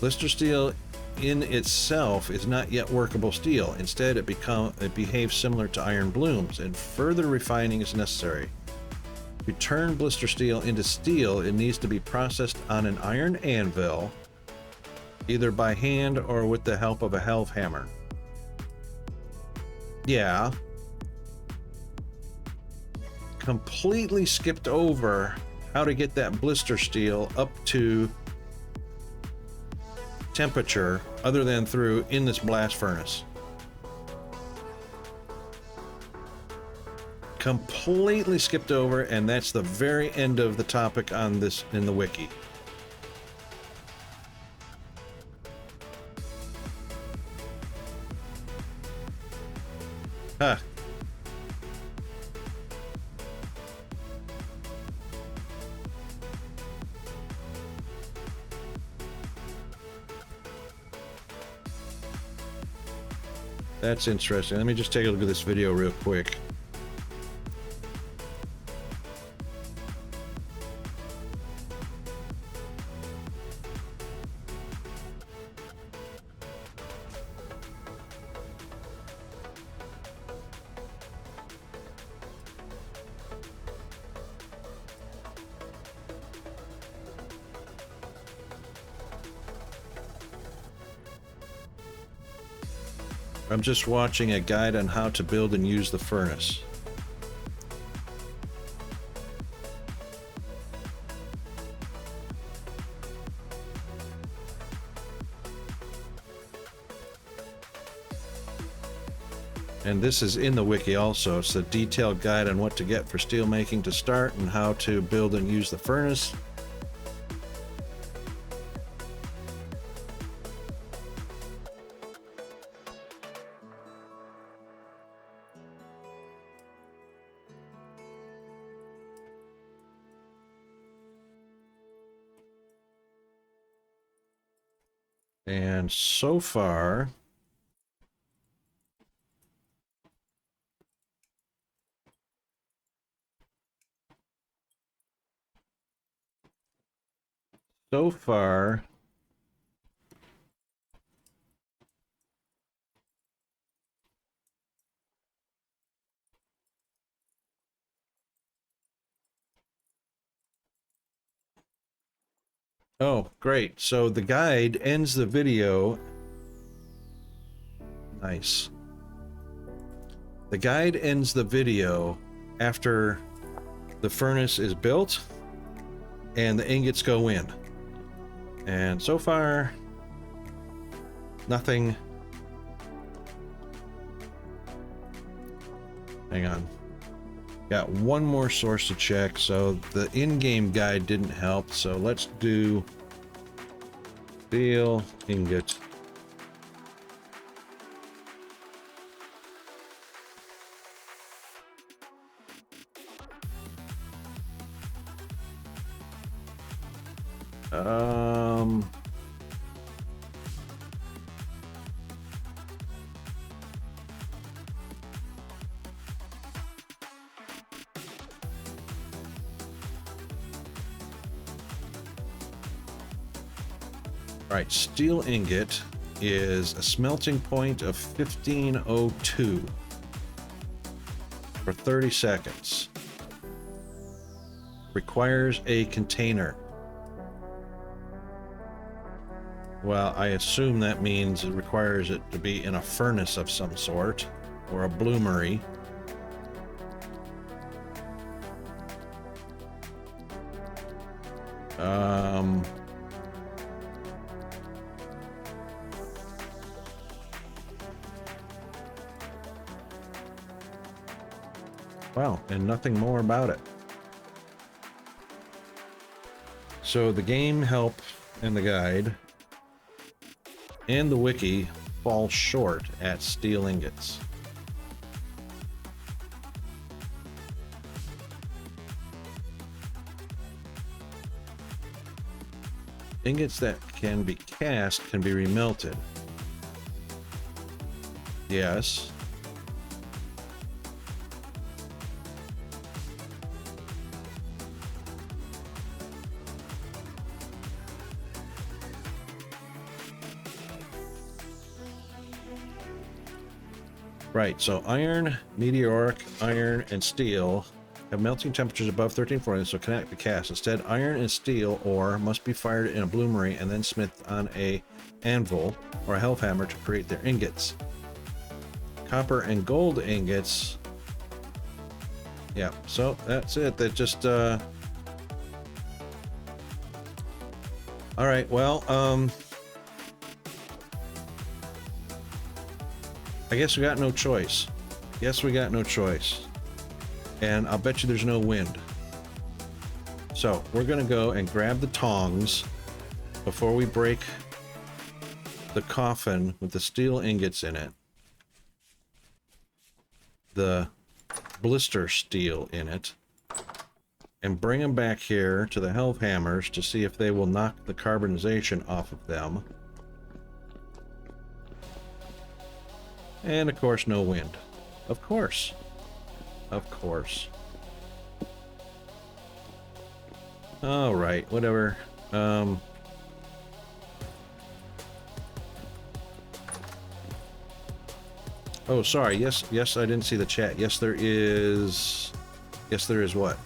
Blister steel in itself is not yet workable steel. Instead, it behaves similar to iron blooms, and further refining is necessary. To turn blister steel into steel, it needs to be processed on an iron anvil, either by hand or with the help of a half hammer. Yeah. Completely skipped over how to get that blister steel up to temperature other than through in this blast furnace. Completely skipped over, and that's the very end of the topic on this in the wiki. Huh. That's interesting. Let me just take a look at this video real quick. I'm just watching a guide on how to build and use the furnace. And this is in the wiki also. It's a detailed guide on what to get for steel making to start and how to build and use the furnace. And so far, oh, great. So the guide ends the video. Nice. The guide ends the video after the furnace is built and the ingots go in. And so far, nothing. Hang on. Got one more source to check. So the in-game guide didn't help. So let's do steel ingot. Right, steel ingot is a smelting point of 1502 for 30 seconds. Requires a container. Well, I assume that means it requires it to be in a furnace of some sort, or a bloomery. Wow, and nothing more about it. So the game help and the guide and the wiki fall short at steel ingots. Ingots that can be cast can be remelted. Yes. Right, so iron, meteoric, iron, and steel have melting temperatures above 1340, so cannot be cast. Instead, iron and steel ore must be fired in a bloomery and then smithed on a anvil or a hellhammer to create their ingots. Copper and gold ingots. Yeah, so that's it. That just all right, well, I guess we got no choice. Yes, we got no choice. And I'll bet you there's no wind. So we're gonna go and grab the tongs before we break the coffin with the steel ingots in it. The blister steel in it. And bring them back here to the hellhammers to see if they will knock the carbonization off of them. And of course, no wind. Of course. Of course. All right, whatever. Oh, sorry. Yes, I didn't see the chat. Yes, there is. Yes, there is what?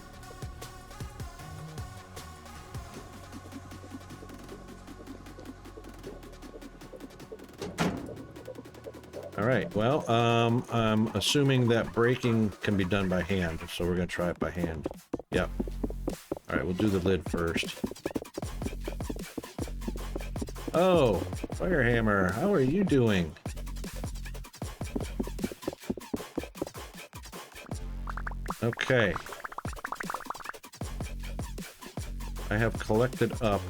All right, well, I'm assuming that braking can be done by hand, so we're going to try it by hand. Yep. All right, we'll do the lid first. Oh, Firehammer, how are you doing? Okay. I have collected up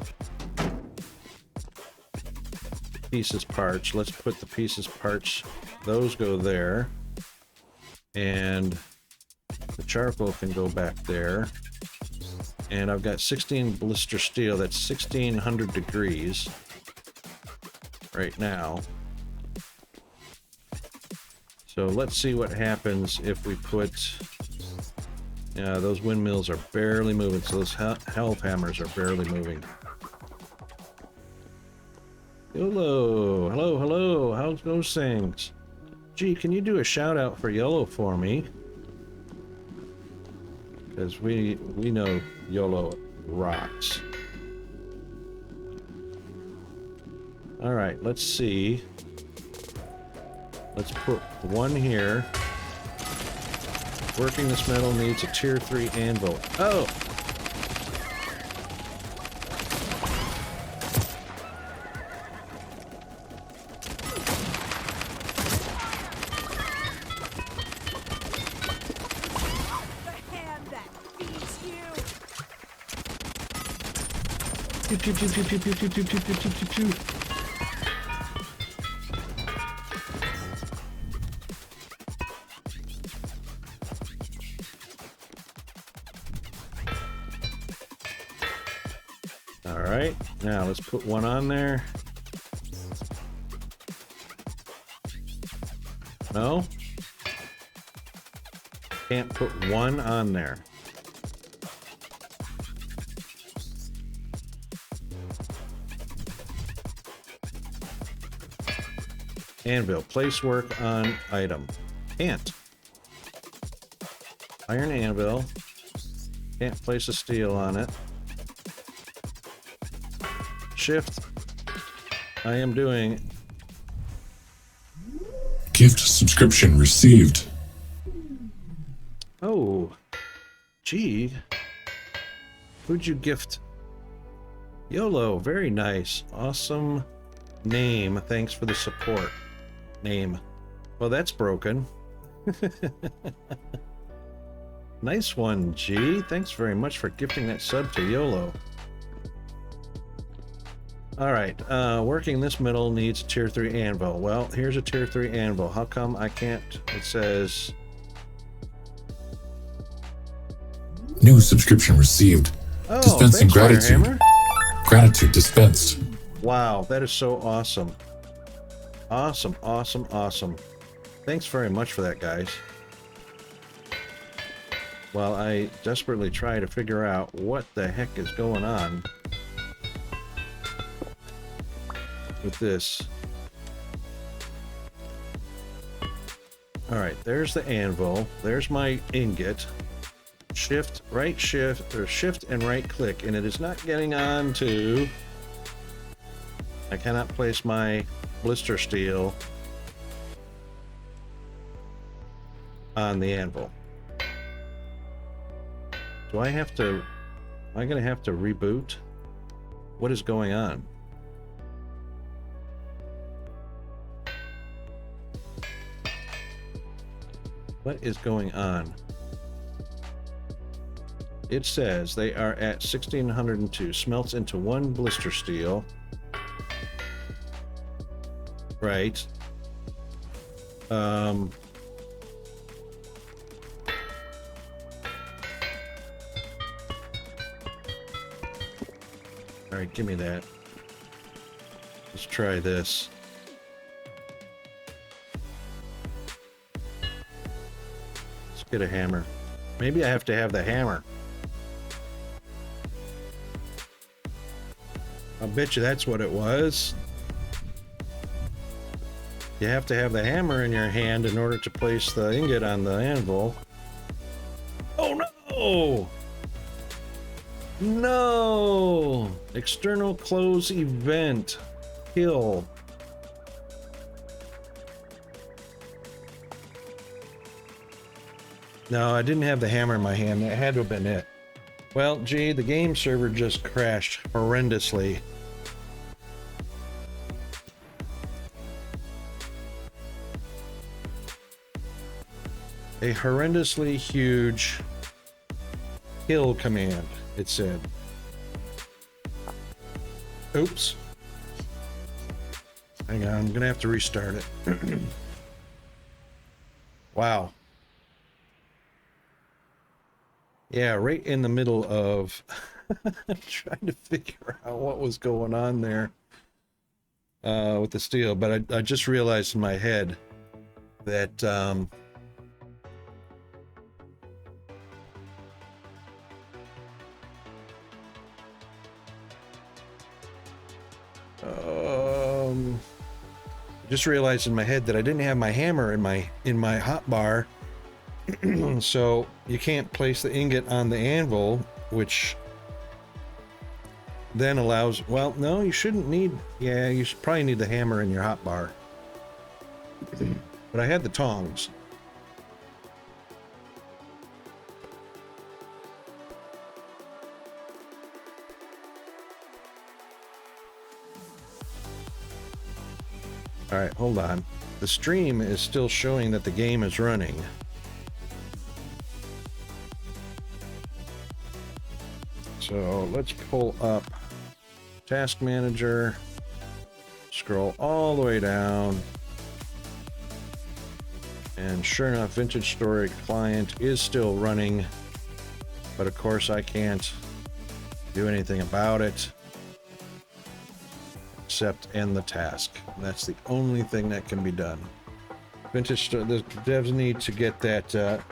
pieces parts. Let's put the pieces parts, those go there. And the charcoal can go back there. And I've got 16 blister steel. That's 1600 degrees right now. So let's see what happens if we put... Yeah, those windmills are barely moving, so those health hammers are barely moving. YOLO! Hello, hello! How's those things? Gee, can you do a shout out for YOLO for me? Because we know YOLO rocks. Alright, let's see. Let's put one here. Working this metal needs a tier 3 anvil. Oh! The hand that feeds you. Pew, pew, pew, pew, pew, pew, pew, pew, pew, pew, pew, pew. Alright, now let's put one on there. No? Can't put one on there. Anvil, place work on item. Can't. Iron anvil. Can't place a steel on it. Shift. I am doing. Gift subscription received. Oh. Gee. Who'd you gift? YOLO. Very nice. Awesome name. Thanks for the support. Name. Well, that's broken. Nice one, G. Thanks very much for gifting that sub to YOLO. Alright, working this metal needs a tier 3 anvil. Well, here's a tier 3 anvil. How come I can't? It says... New subscription received. Oh, Dispensing thanks, gratitude. Firehammer. Gratitude dispensed. Wow, that is so awesome. Awesome, awesome, awesome. Thanks very much for that, guys. While I desperately try to figure out what the heck is going on with this. Alright, there's the anvil. There's my ingot. Shift, right shift, or shift and right click, and it is not getting on to... I cannot place my blister steel on the anvil. Do I have to... Am I going to have to reboot? What is going on? What is going on? It says they are at 1602. Smelts into one blister steel. Right. Alright, give me that. Let's try this. Let's get a hammer. Maybe I have to have the hammer. I'll bet you that's what it was. You have to have the hammer in your hand in order to place the ingot on the anvil. Oh no! No! External close event. Kill. No, I didn't have the hammer in my hand. That had to have been it. Well, gee, the game server just crashed horrendously. A horrendously huge kill command, it said. Oops. Hang on, I'm gonna have to restart it. Wow. Yeah, right in the middle of trying to figure out what was going on there with the steel, but I just realized in my head that just realized in my head that I didn't have my hammer in my hotbar, so you can't place the ingot on the anvil, which then allows. Well, no, you shouldn't need. Yeah, you should probably need the hammer in your hotbar. But I had the tongs. All right, hold on. The stream is still showing that the game is running. So let's pull up Task Manager, scroll all the way down, and sure enough, Vintage Story Client is still running, but of course I can't do anything about it except end the task. That's the only thing that can be done. Vintage, the devs need to get that.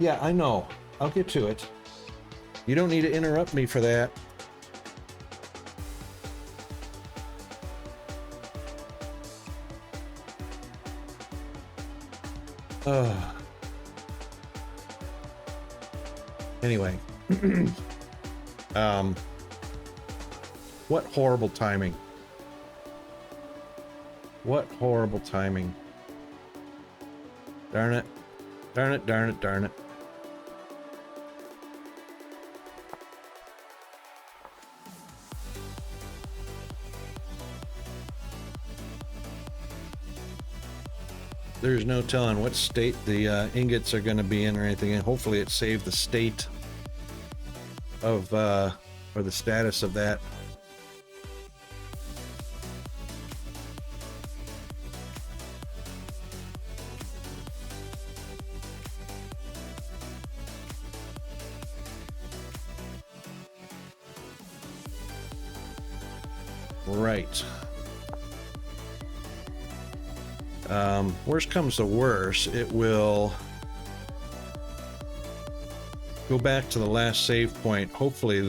Yeah, I know. I'll get to it. You don't need to interrupt me for that. Anyway. What horrible timing. What horrible timing. Darn it. Darn it, darn it, darn it. There's no telling what state the ingots are going to be in or anything, and hopefully it saved the state of, or the status of that. Right. Worst comes to worst, it will go back to the last save point. Hopefully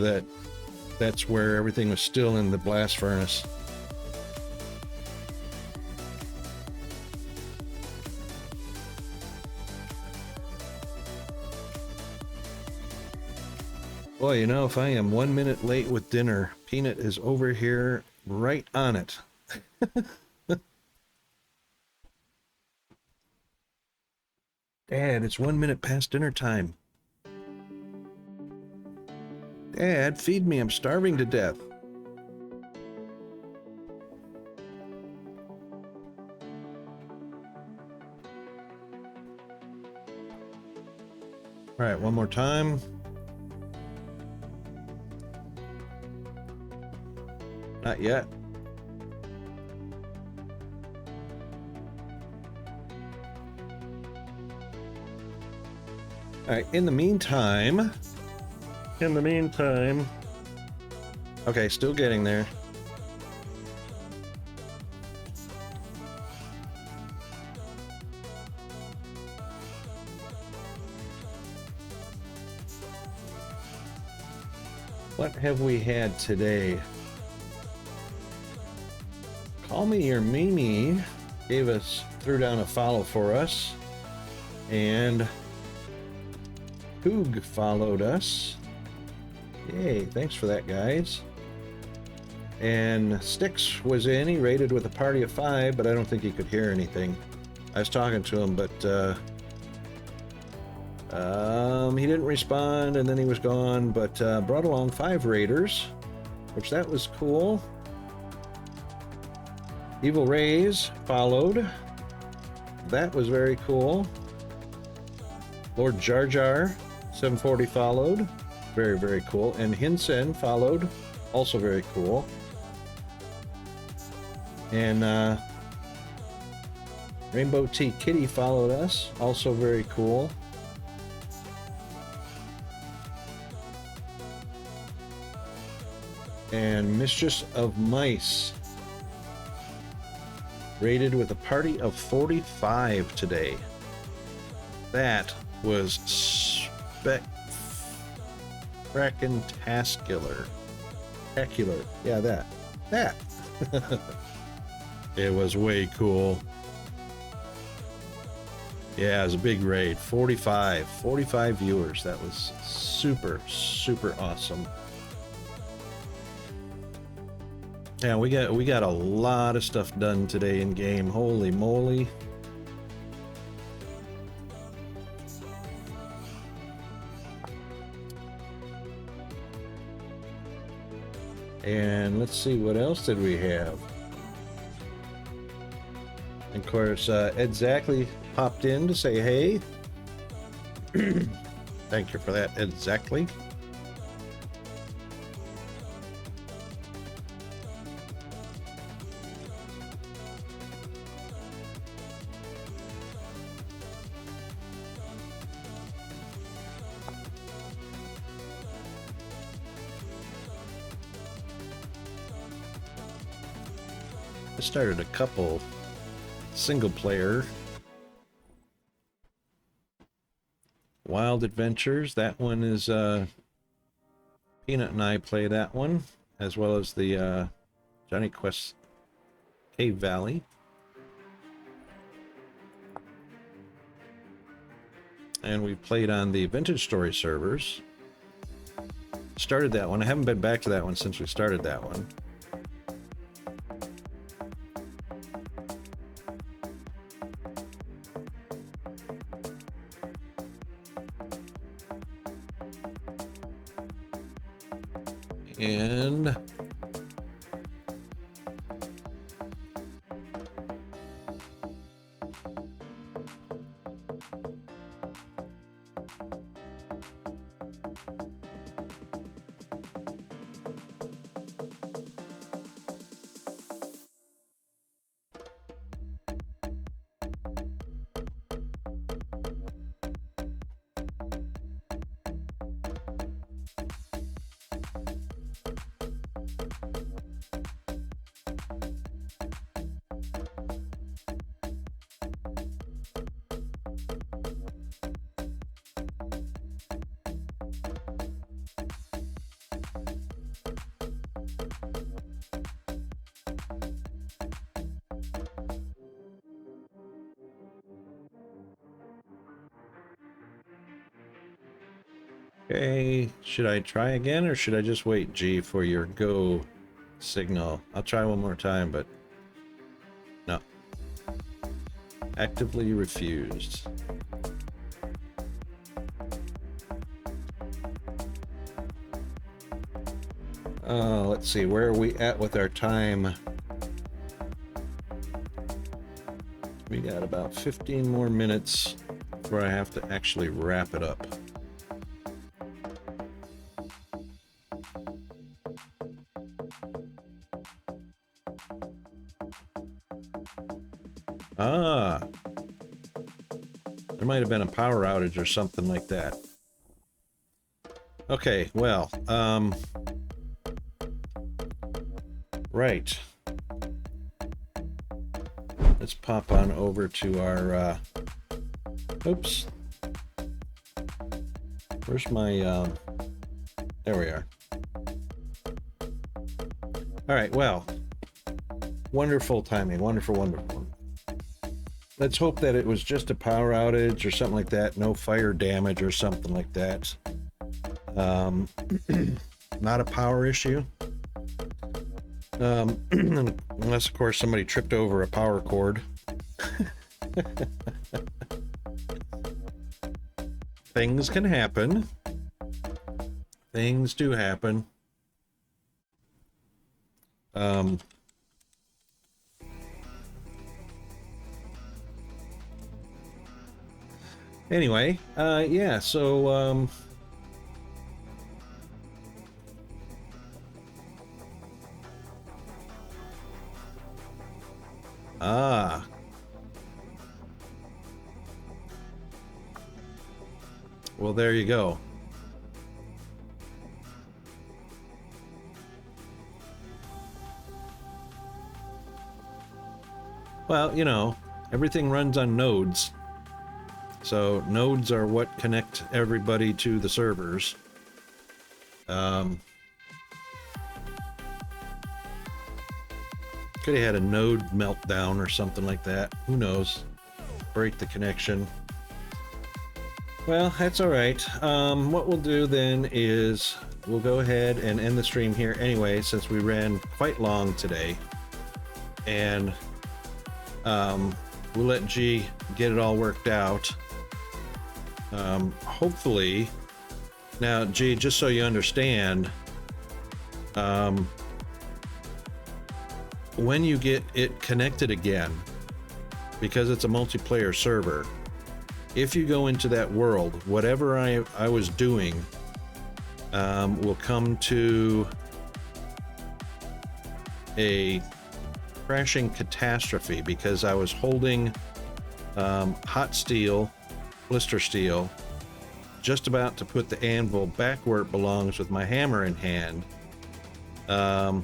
that's where everything was still in the blast furnace. Boy, you know, if I am 1 minute late with dinner, Peanut is over here right on it. Dad, it's 1 minute past dinner time. Dad, feed me. I'm starving to death. All right, one more time. Not yet. All right, in the meantime, okay, still getting there. What have we had today? Call Me Your Mimi threw down a follow for us, and Coog followed us. Yay, thanks for that, guys. And Styx was in. He raided with a party of 5, but I don't think he could hear anything. I was talking to him, but he didn't respond, and then he was gone, but brought along 5 raiders, which that was cool. Evil Rays followed. That was very cool. Lord Jar Jar, 740 followed. Very, very cool. And Hinsen followed. Also very cool. And Rainbow Tea Kitty followed us. Also very cool. And Mistress of Mice rated with a party of 45 today. That was spectacular. Yeah, that. It was way cool. Yeah, it was a big raid. 45 viewers. That was super, super awesome. Yeah, we got a lot of stuff done today in game. Holy moly. And let's see, what else did we have? And of course, Ed Zackley popped in to say hey. Thank you for that, Ed Zackley. I started a couple single player Wild Adventures. That one is Peanut and I play that one, as well as the Johnny Quest Cave Valley. And we played on the Vintage Story servers. Started that one. I haven't been back to that one since we started that one. And okay, should I try again or should I just wait, G, for your go signal? I'll try one more time, but no. Actively refused. Let's see, where are we at with our time? We got about 15 more minutes before I have to actually wrap it up. Ah, there might have been a power outage or something like that. Okay, well, right. Let's pop on over to our, oops. Where's my, there we are. All right, well, wonderful timing, wonderful, wonderful. Let's hope that it was just a power outage or something like that, no fire damage or something like that. Not a power issue. Unless, of course, somebody tripped over a power cord. Things can happen. Things do happen. Anyway, yeah, so, well, there you go. Well, you know, everything runs on nodes. So nodes are what connect everybody to the servers. Could have had a node meltdown or something like that. Who knows? Break the connection. Well, that's all right. What we'll do then is we'll go ahead and end the stream here anyway, since we ran quite long today. And we'll let G get it all worked out. Hopefully, now G, just so you understand, when you get it connected again, because it's a multiplayer server, if you go into that world, whatever I was doing will come to a crashing catastrophe, because I was holding hot steel, blister steel, just about to put the anvil back where it belongs with my hammer in hand. Oh,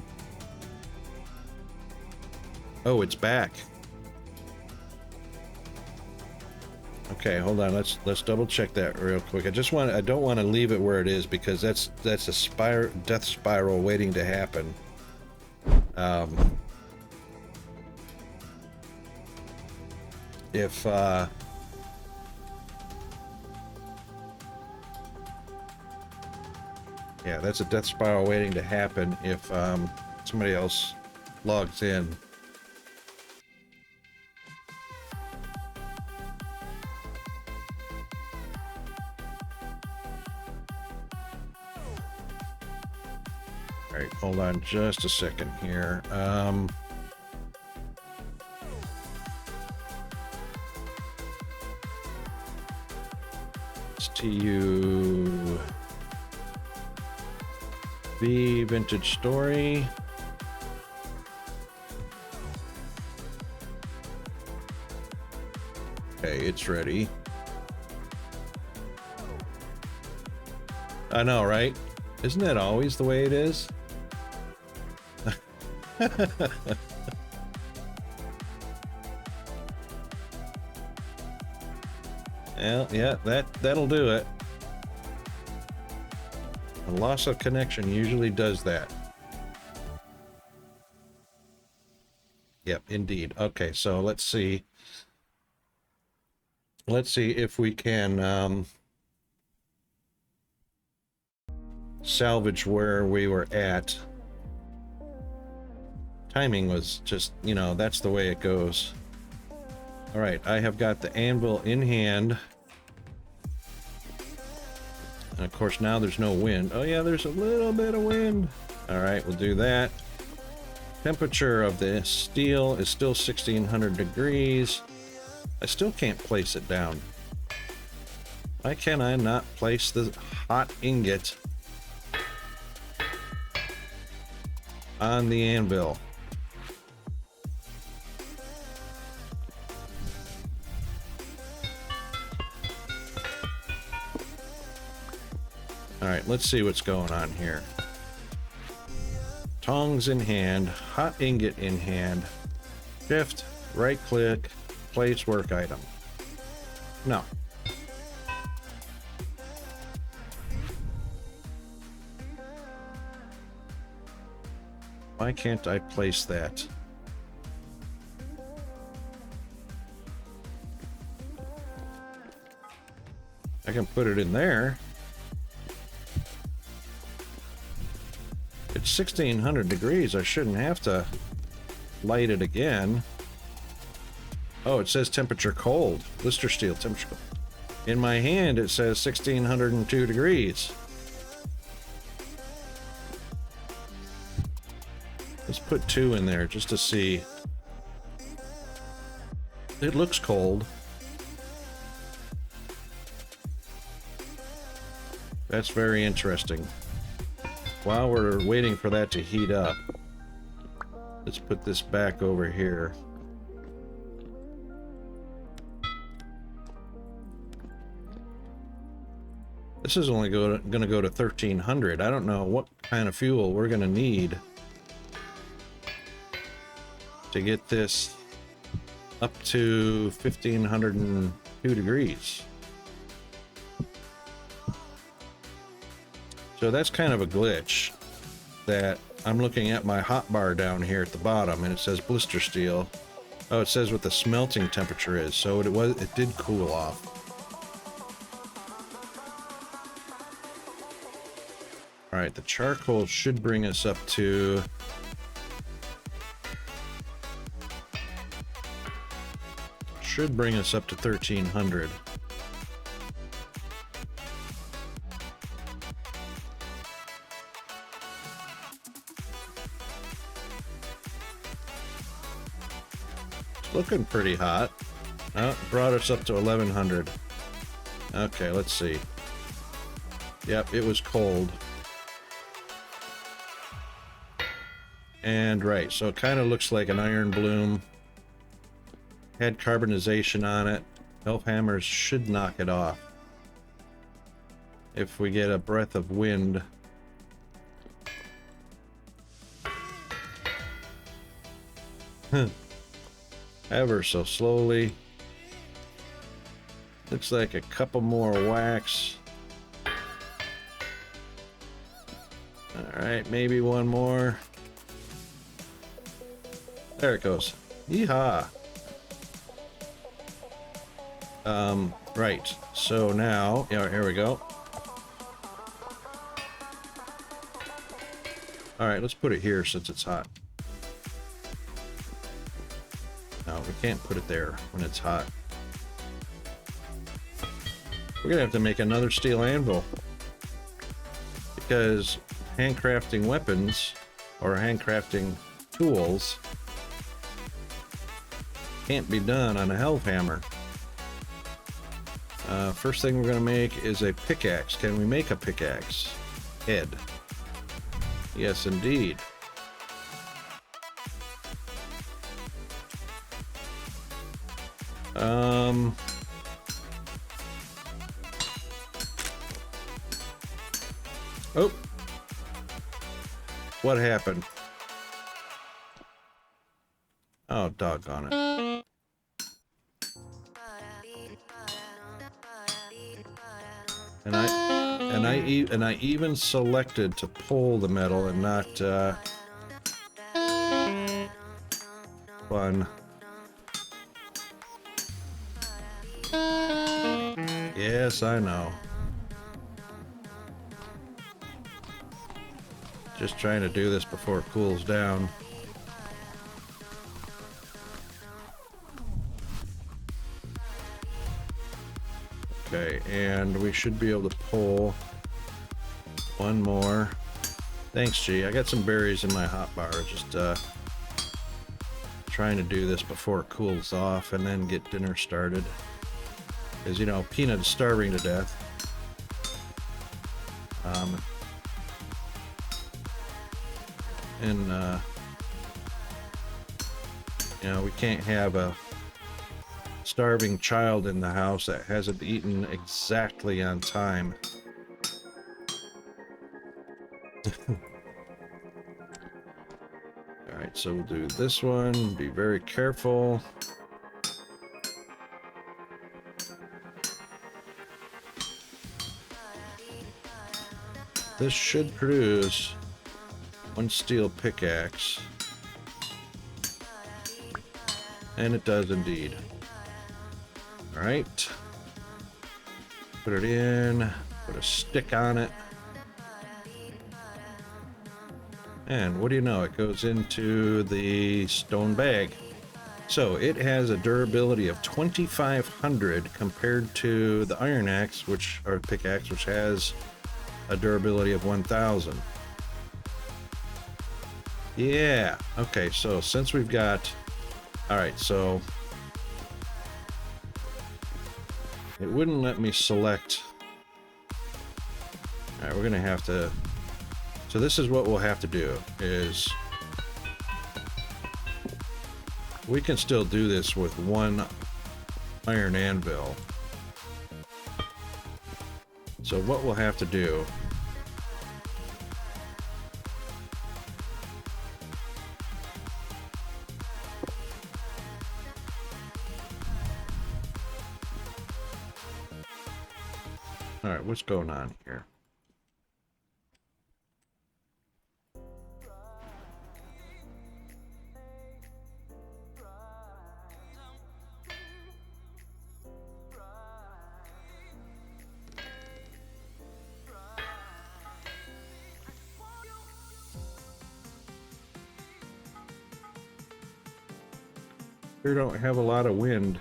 it's back. Okay, hold on. Let's double check that real quick. I don't want to leave it where it is, because that's a death spiral waiting to happen. Yeah, that's a death spiral waiting to happen if somebody else logs in. All right, hold on just a second here. STU V Vintage Story. Okay, it's ready. I know, right? Isn't that always the way it is? Well, yeah, that'll do it. A loss of connection usually does that. Yep, indeed. Okay, so let's see. Let's see if we can salvage where we were at. Timing was just, you know, that's the way it goes. All right, I have got the anvil in hand. And of course, now there's no wind. Oh yeah, there's a little bit of wind. All right, we'll do that. Temperature of the steel is still 1600 degrees. I still can't place it down. Why can I not place the hot ingot on the anvil? All right, let's see what's going on here. Tongs in hand, hot ingot in hand, shift, right click, place work item. No. Why can't I place that? I can put it in there. It's 1600 degrees. I shouldn't have to light it again. Oh, it says temperature cold. Blister steel temperature cold. In my hand, it says 1602 degrees. Let's put 2 in there just to see. It looks cold. That's very interesting. While we're waiting for that to heat up, let's put this back over here. This is only going to go to 1300. I don't know what kind of fuel we're going to need to get this up to 1502 degrees. So that's kind of a glitch that I'm looking at my hot bar down here at the bottom and it says blister steel. Oh, it says what the smelting temperature is. So it did cool off. All right, the charcoal should bring us up to bring us up to 1300. It's looking pretty hot. Oh, it brought us up to 1100. Okay, let's see. Yep, it was cold. And right, so it kind of looks like an iron bloom. Had carbonization on it. Elf hammers should knock it off. If we get a breath of wind. Ever so slowly. Looks like a couple more whacks. Alright, maybe one more. There it goes. Yeehaw. Right. So now, yeah, here we go. All right, let's put it here since it's hot. No, we can't put it there when it's hot. We're gonna have to make another steel anvil because handcrafting weapons or handcrafting tools can't be done on a hellhammer. First thing we're gonna make is a pickaxe. Can we make a pickaxe? Head. Yes, indeed. Oh. What happened? Oh, doggone it. And I even selected to pull the metal and not fun. Yes, I know. Just trying to do this before it cools down. Okay, and we should be able to pull one more. Thanks, G. I got some berries in my hot bar. Just trying to do this before it cools off and then get dinner started. Because, you know, Peanut is starving to death. You know, we can't have a starving child in the house that hasn't eaten exactly on time. Alright, so we'll do this one. Be very careful. This should produce one steel pickaxe. And it does indeed. Alright. Put it in. Put a stick on it. And what do you know? It goes into the stone bag. So it has a durability of 2,500 compared to the iron axe, or pickaxe, which has a durability of 1,000. Yeah. Okay, so since we've got... Alright, so... it wouldn't let me select All right, we're gonna have to. So this is what we'll have to do is we can still do this with one iron anvil. So what we'll have to do all right, what's going on here? We don't have a lot of wind.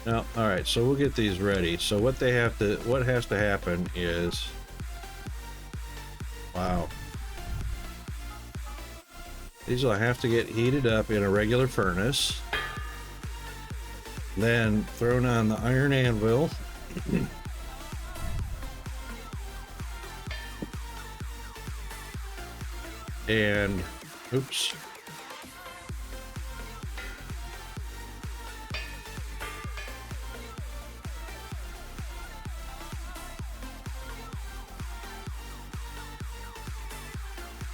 No, all right, so we'll get these ready. So what has to happen is, wow. These will have to get heated up in a regular furnace. Then thrown on the iron anvil. And, oops.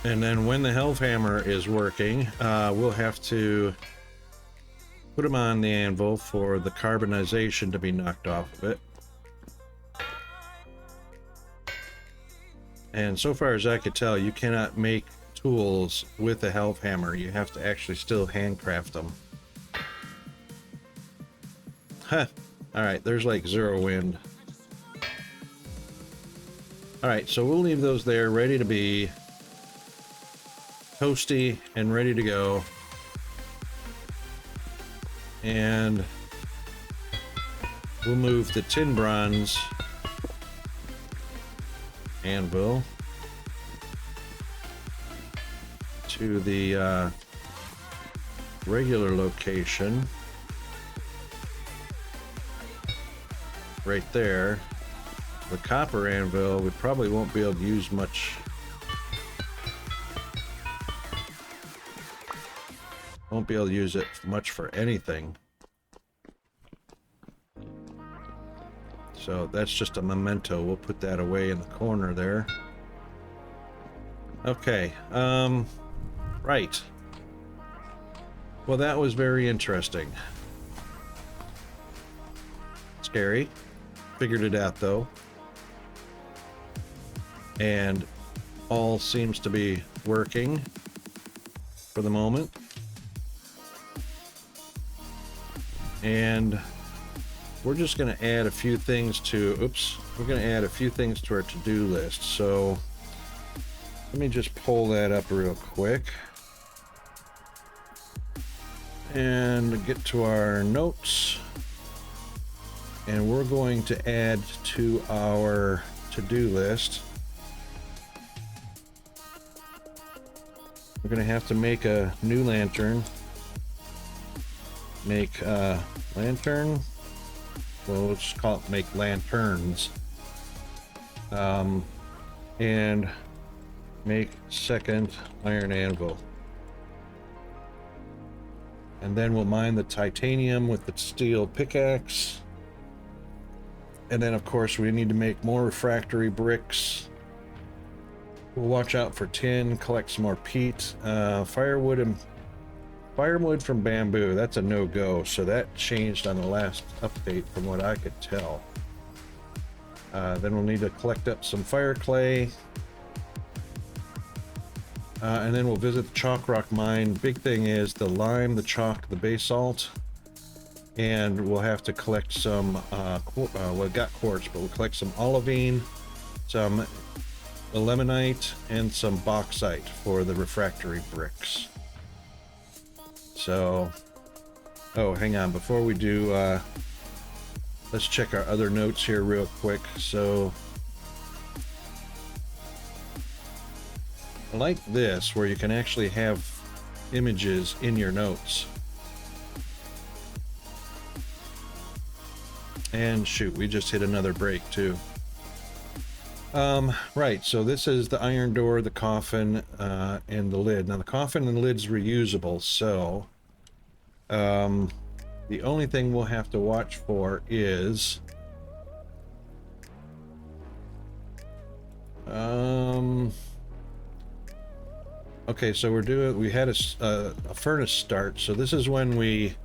And then when the Hellhammer is working, we'll have to put them on the anvil for the carbonization to be knocked off of it. And so far as I could tell, you cannot make tools with a Hellhammer. You have to actually still handcraft them. Huh. Alright, there's like zero wind. Alright, so we'll leave those there ready to be toasty and ready to go. And we'll move the tin bronze anvil to the regular location right there. The copper anvil we probably won't be able to use much. Won't be able to use it much for anything. So that's just a memento. We'll put that away in the corner there. Okay. Right. Well, that was very interesting. Scary. Figured it out though. And all seems to be working for the moment. And we're just going to add a few things to, we're going to add a few things to our to-do list. So let me just pull that up real quick and get to our notes. And we're going to add to our to-do list. We're going to have to make a new lantern. Make lantern. Well, let's just call it make lanterns. And make second iron anvil. And then we'll mine the titanium with the steel pickaxe. And then of course we need to make more refractory bricks. We'll watch out for tin, collect some more peat, firewood from bamboo. That's a no-go, so that changed on the last update from what I could tell. Then we'll need to collect up some fire clay. And then we'll visit the chalk rock mine. Big thing is the lime, the chalk, the basalt. And we'll have to collect some, we got quartz, but we'll collect some olivine, some ilmenite, and some bauxite for the refractory bricks. So, oh, hang on, before we do, let's check our other notes here real quick. So, I like this, where you can actually have images in your notes. And shoot, we just hit another break too. Right, so this is the iron door, the coffin, and the lid. Now the coffin and the lid's reusable, so the only thing we'll have to watch for is okay, so we had a furnace start, so this is when we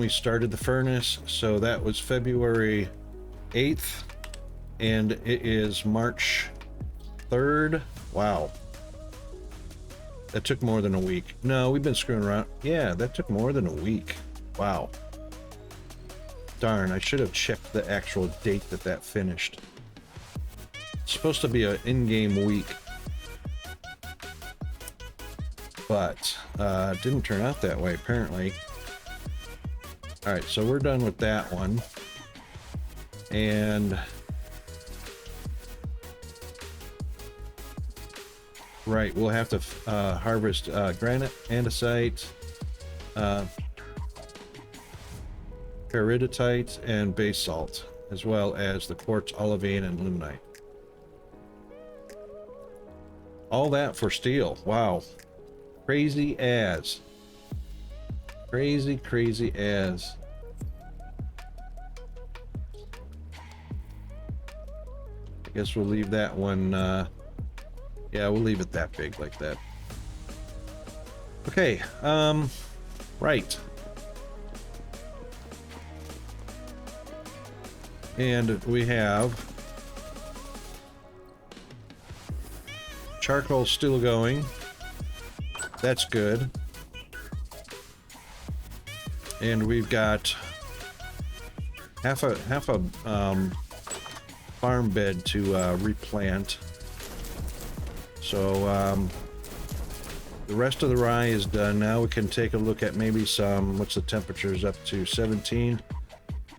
started the furnace, so that was February 8th, and it is March 3rd. Wow. That took more than a week. No, we've been screwing around. Yeah, that took more than a week. Wow. Darn, I should have checked the actual date that finished. It's supposed to be an in-game week. But, it didn't turn out that way, apparently. Alright, so we're done with that one. And right, we'll have to harvest granite, andesite, peridotite, and basalt, as well as the quartz, olivine, and limonite. All that for steel. Wow. Crazy as. Crazy, crazy as. I guess we'll leave that one, yeah, we'll leave it that big like that. Okay, right. And we have charcoal still going. That's good. And we've got half a farm bed to replant. So the rest of the rye is done. Now we can take a look at maybe some, what's the temperatures up to? 17.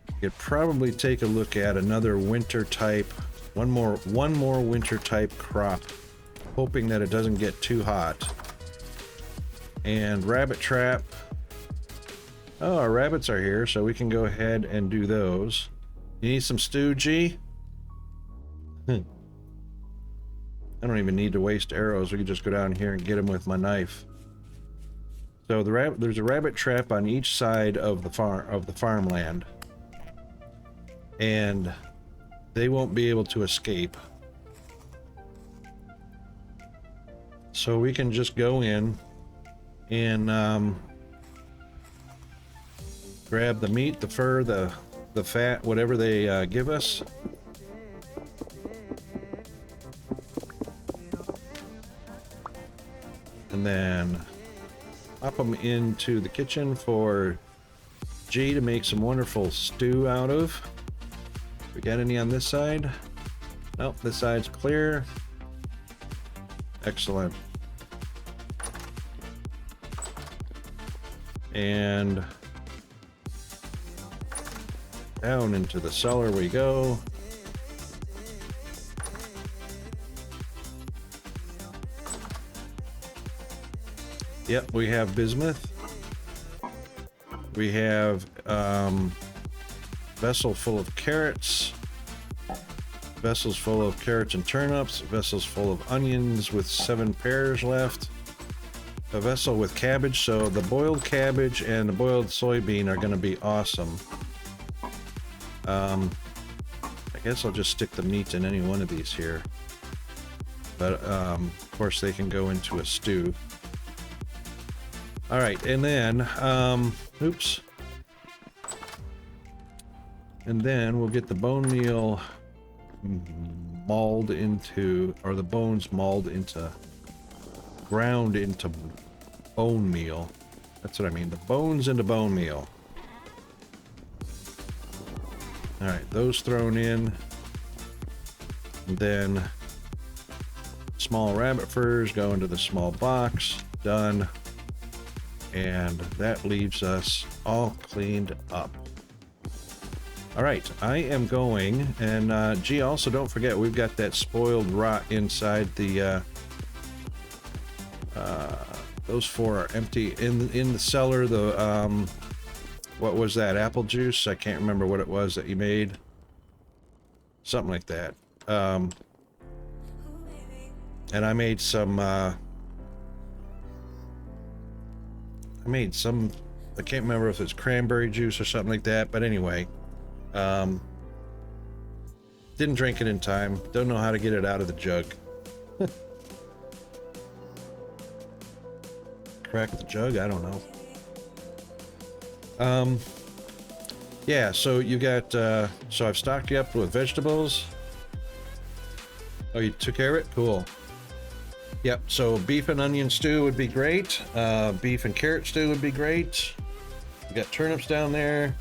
You could probably take a look at another winter type, one more winter type crop, hoping that it doesn't get too hot. And rabbit trap. Oh, our rabbits are here, so we can go ahead and do those. You need some stew, G? I don't even need to waste arrows. We can just go down here and get them with my knife. So there's a rabbit trap on each side of the farmland, and they won't be able to escape. So we can just go in and grab the meat, the fur, the fat, whatever they give us. And then pop them into the kitchen for G to make some wonderful stew out of. We got any on this side? Nope, this side's clear. Excellent. And down into the cellar we go. Yep, we have bismuth. We have vessel full of carrots, vessels full of carrots and turnips, vessels full of onions with 7 pears left, a vessel with cabbage. So the boiled cabbage and the boiled soybean are going to be awesome. I guess I'll just stick the meat in any one of these here, but of course they can go into a stew. All right, and then oops, and then we'll get the bone meal mauled into, or the bones mauled into, ground into bone meal. That's what I mean, the bones into bone meal. All right, those thrown in, and then small rabbit furs go into the small box. Done. And that leaves us all cleaned up. All right, I am going, and gee, also don't forget, we've got that spoiled rot inside the Those 4 are empty. In the cellar, the what was that? Apple juice? I can't remember what it was that you made. Something like that. And I made some. I can't remember if it's cranberry juice or something like that. But anyway, didn't drink it in time. Don't know how to get it out of the jug. Crack the jug? I don't know. Yeah, so you got, so I've stocked you up with vegetables. Oh, you took care of it? Cool. Yep, so beef and onion stew would be great. Beef and carrot stew would be great. You got turnips down there.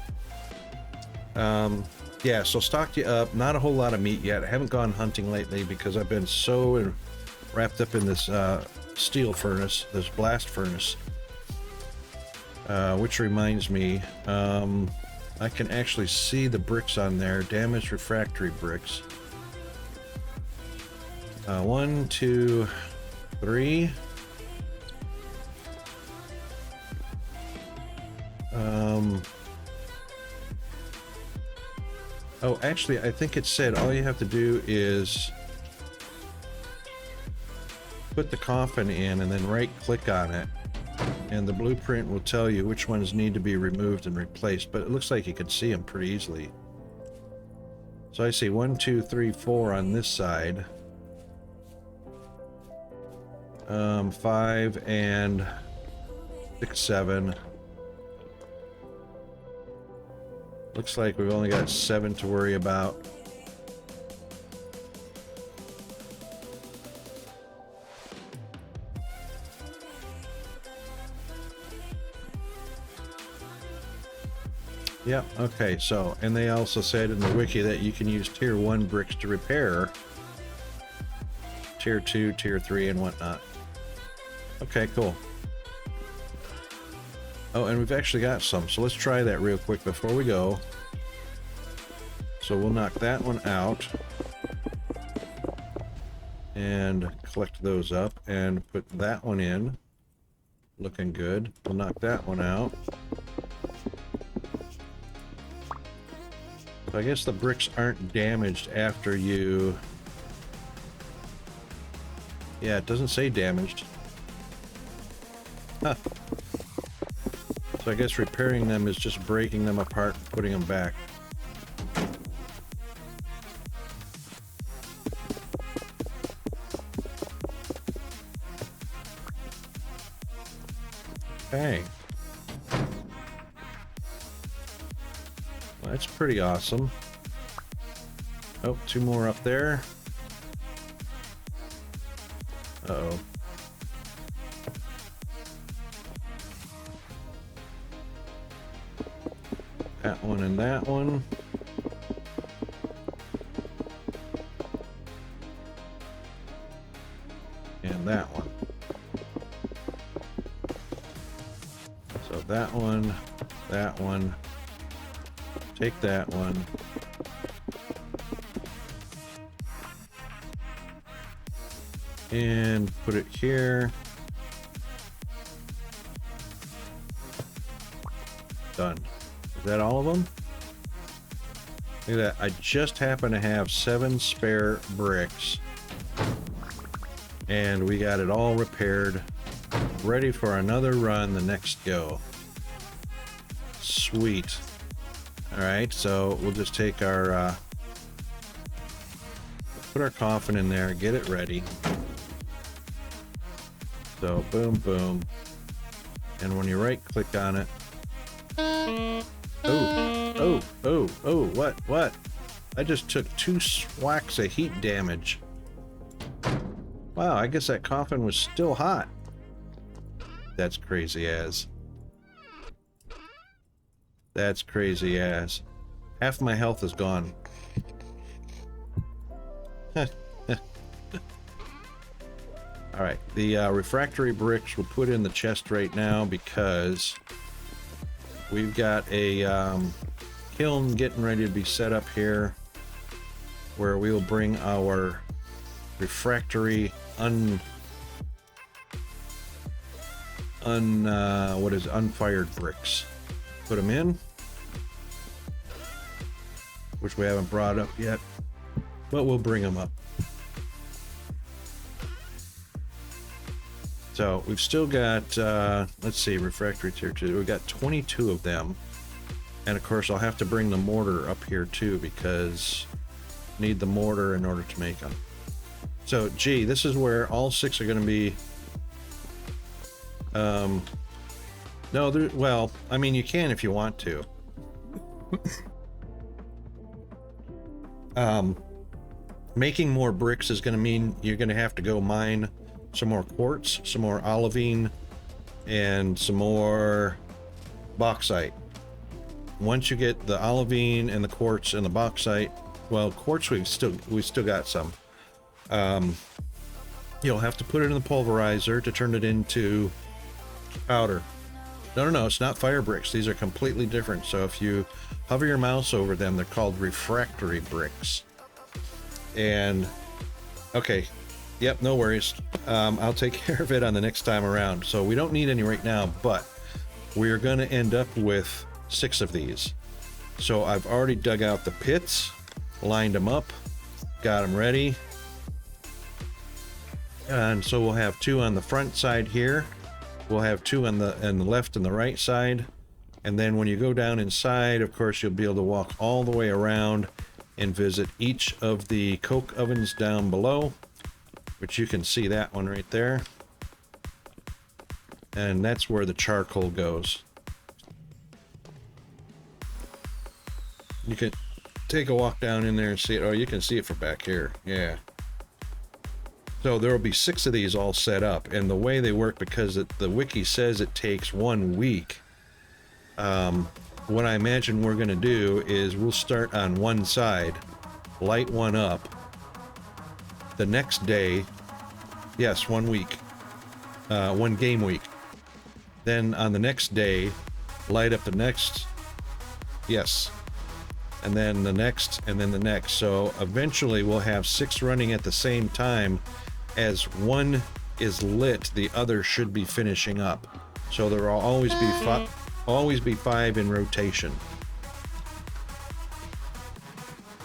Yeah, so stocked you up. Not a whole lot of meat yet. I haven't gone hunting lately because I've been so wrapped up in this steel furnace, this blast furnace. Which reminds me, I can actually see the bricks on there, damaged refractory bricks. 1, 2, 3. Oh, actually, I think it said all you have to do is put the coffin in and then right-click on it, and the blueprint will tell you which ones need to be removed and replaced, but it looks like you can see them pretty easily. So I see 1, 2, 3, 4 on this side. 5 and 6, 7. Looks like we've only got 7 to worry about. Yep, okay, so, and they also said in the wiki that you can use tier 1 bricks to repair tier 2, tier 3, and whatnot. Okay, cool. Oh, and we've actually got some, so let's try that real quick before we go. So we'll knock that one out and collect those up and put that one in. Looking good. We'll knock that one out. So I guess the bricks aren't damaged after you... Yeah, it doesn't say damaged. Huh. So I guess repairing them is just breaking them apart and putting them back. Okay. Well, that's pretty awesome. Oh, 2 more up there. Uh-oh. That one and that one. And that one. So that one, that one. Take that one. And put it here. Done. Is that all of them? Look at that. I just happen to have 7 spare bricks. And we got it all repaired. Ready for another run the next go. Sweet. Alright, so we'll just take our... put our coffin in there, get it ready. So, boom, boom. And when you right-click on it... Oh, what? I just took 2 swacks of heat damage. Wow, I guess that coffin was still hot. That's crazy as. That's crazy as. Half my health is gone. Alright, the refractory bricks we'll put in the chest right now because we've got a kiln getting ready to be set up here where we will bring our refractory unfired bricks. Put them in, which we haven't brought up yet, but we'll bring them up. So we've still got, let's see, refractory tier 2. We've got 22 of them. And of course, I'll have to bring the mortar up here too, because need the mortar in order to make them. So, gee, this is where all 6 are going to be. No, well, I mean, you can if you want to. Making more bricks is going to mean you're going to have to go mine some more quartz, some more olivine, and some more bauxite. Once you get the olivine and the quartz and the bauxite, well, quartz we still got some. You'll have to put it in the pulverizer to turn it into powder. No, it's not fire bricks. These are completely different. So if you hover your mouse over them, they're called refractory bricks. And okay, yep, no worries. I'll take care of it on the next time around. So we don't need any right now, but we're going to end up with 6 of these. So I've already dug out the pits, lined them up, got them ready. And so we'll have 2 on the front side here. We'll have 2 on the left and the right side. And then when you go down inside, of course, you'll be able to walk all the way around and visit each of the coke ovens down below, which you can see that one right there. And that's where the charcoal goes. You can take a walk down in there and see it. Oh, you can see it from back here. Yeah. So there will be 6 of these all set up, and the way they work, because the wiki says it takes 1 week, what I imagine we're going to do is we'll start on one side, light one up. The next day, yes, 1 week, 1 game week. Then on the next day, light up the next, yes, and then the next, and then the next. So eventually we'll have 6 running at the same time. As one is lit, the other should be finishing up. So there will always be 5 in rotation.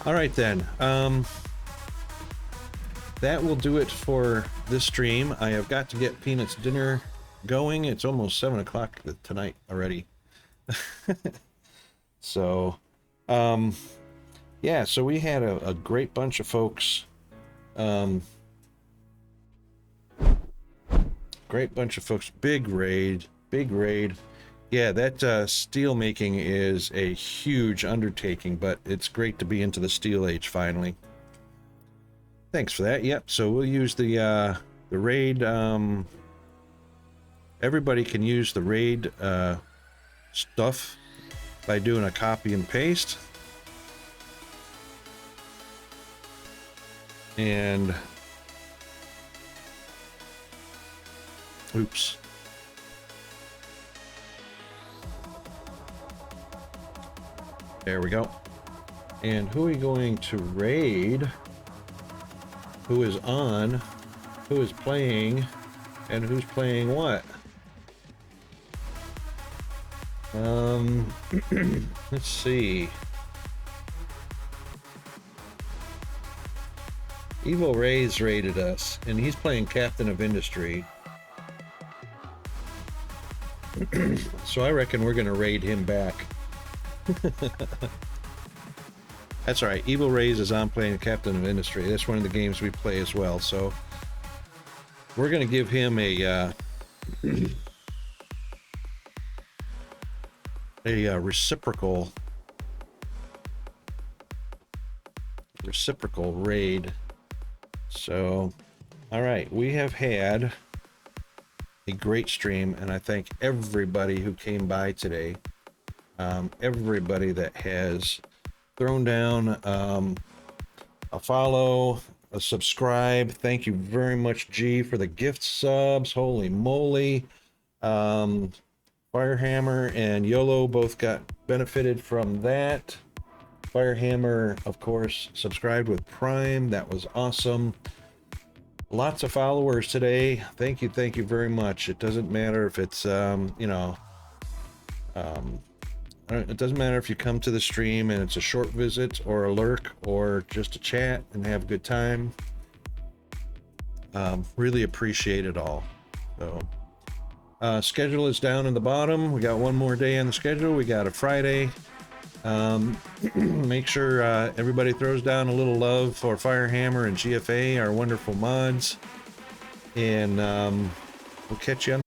All right then. That will do it for this stream. I have got to get Peanut's dinner going. It's almost 7 o'clock tonight already. So, yeah. So we had a great bunch of folks. Great bunch of folks. Big raid. Yeah, that steel making is a huge undertaking, but it's great to be into the steel age finally. Thanks for that. Yep, so we'll use the raid. Everybody can use the raid stuff by doing a copy and paste. And oops. There we go. And who are we going to raid? Who is on? Who is playing? And who's playing what? Let's see. Evil Ray's raided us, and he's playing Captain of Industry. So I reckon we're gonna raid him back. That's alright. Evil Rays is on playing Captain of Industry. That's one of the games we play as well. So we're gonna give him a reciprocal raid. So, all right, we have had a great stream, and I thank everybody who came by today. Everybody that has thrown down a follow, a subscribe. Thank you very much, G, for the gift subs. Holy moly. Firehammer and YOLO both got benefited from that. Firehammer, of course, subscribed with Prime. That was awesome. Lots of followers today. Thank you very much. It doesn't matter if it's it doesn't matter if you come to the stream and it's a short visit or a lurk or just a chat and have a good time. Really appreciate it all. So schedule is down in the bottom. We got one more day on the schedule. We got a Friday. Make sure everybody throws down a little love for Firehammer and GFA, our wonderful mods, and we'll catch you on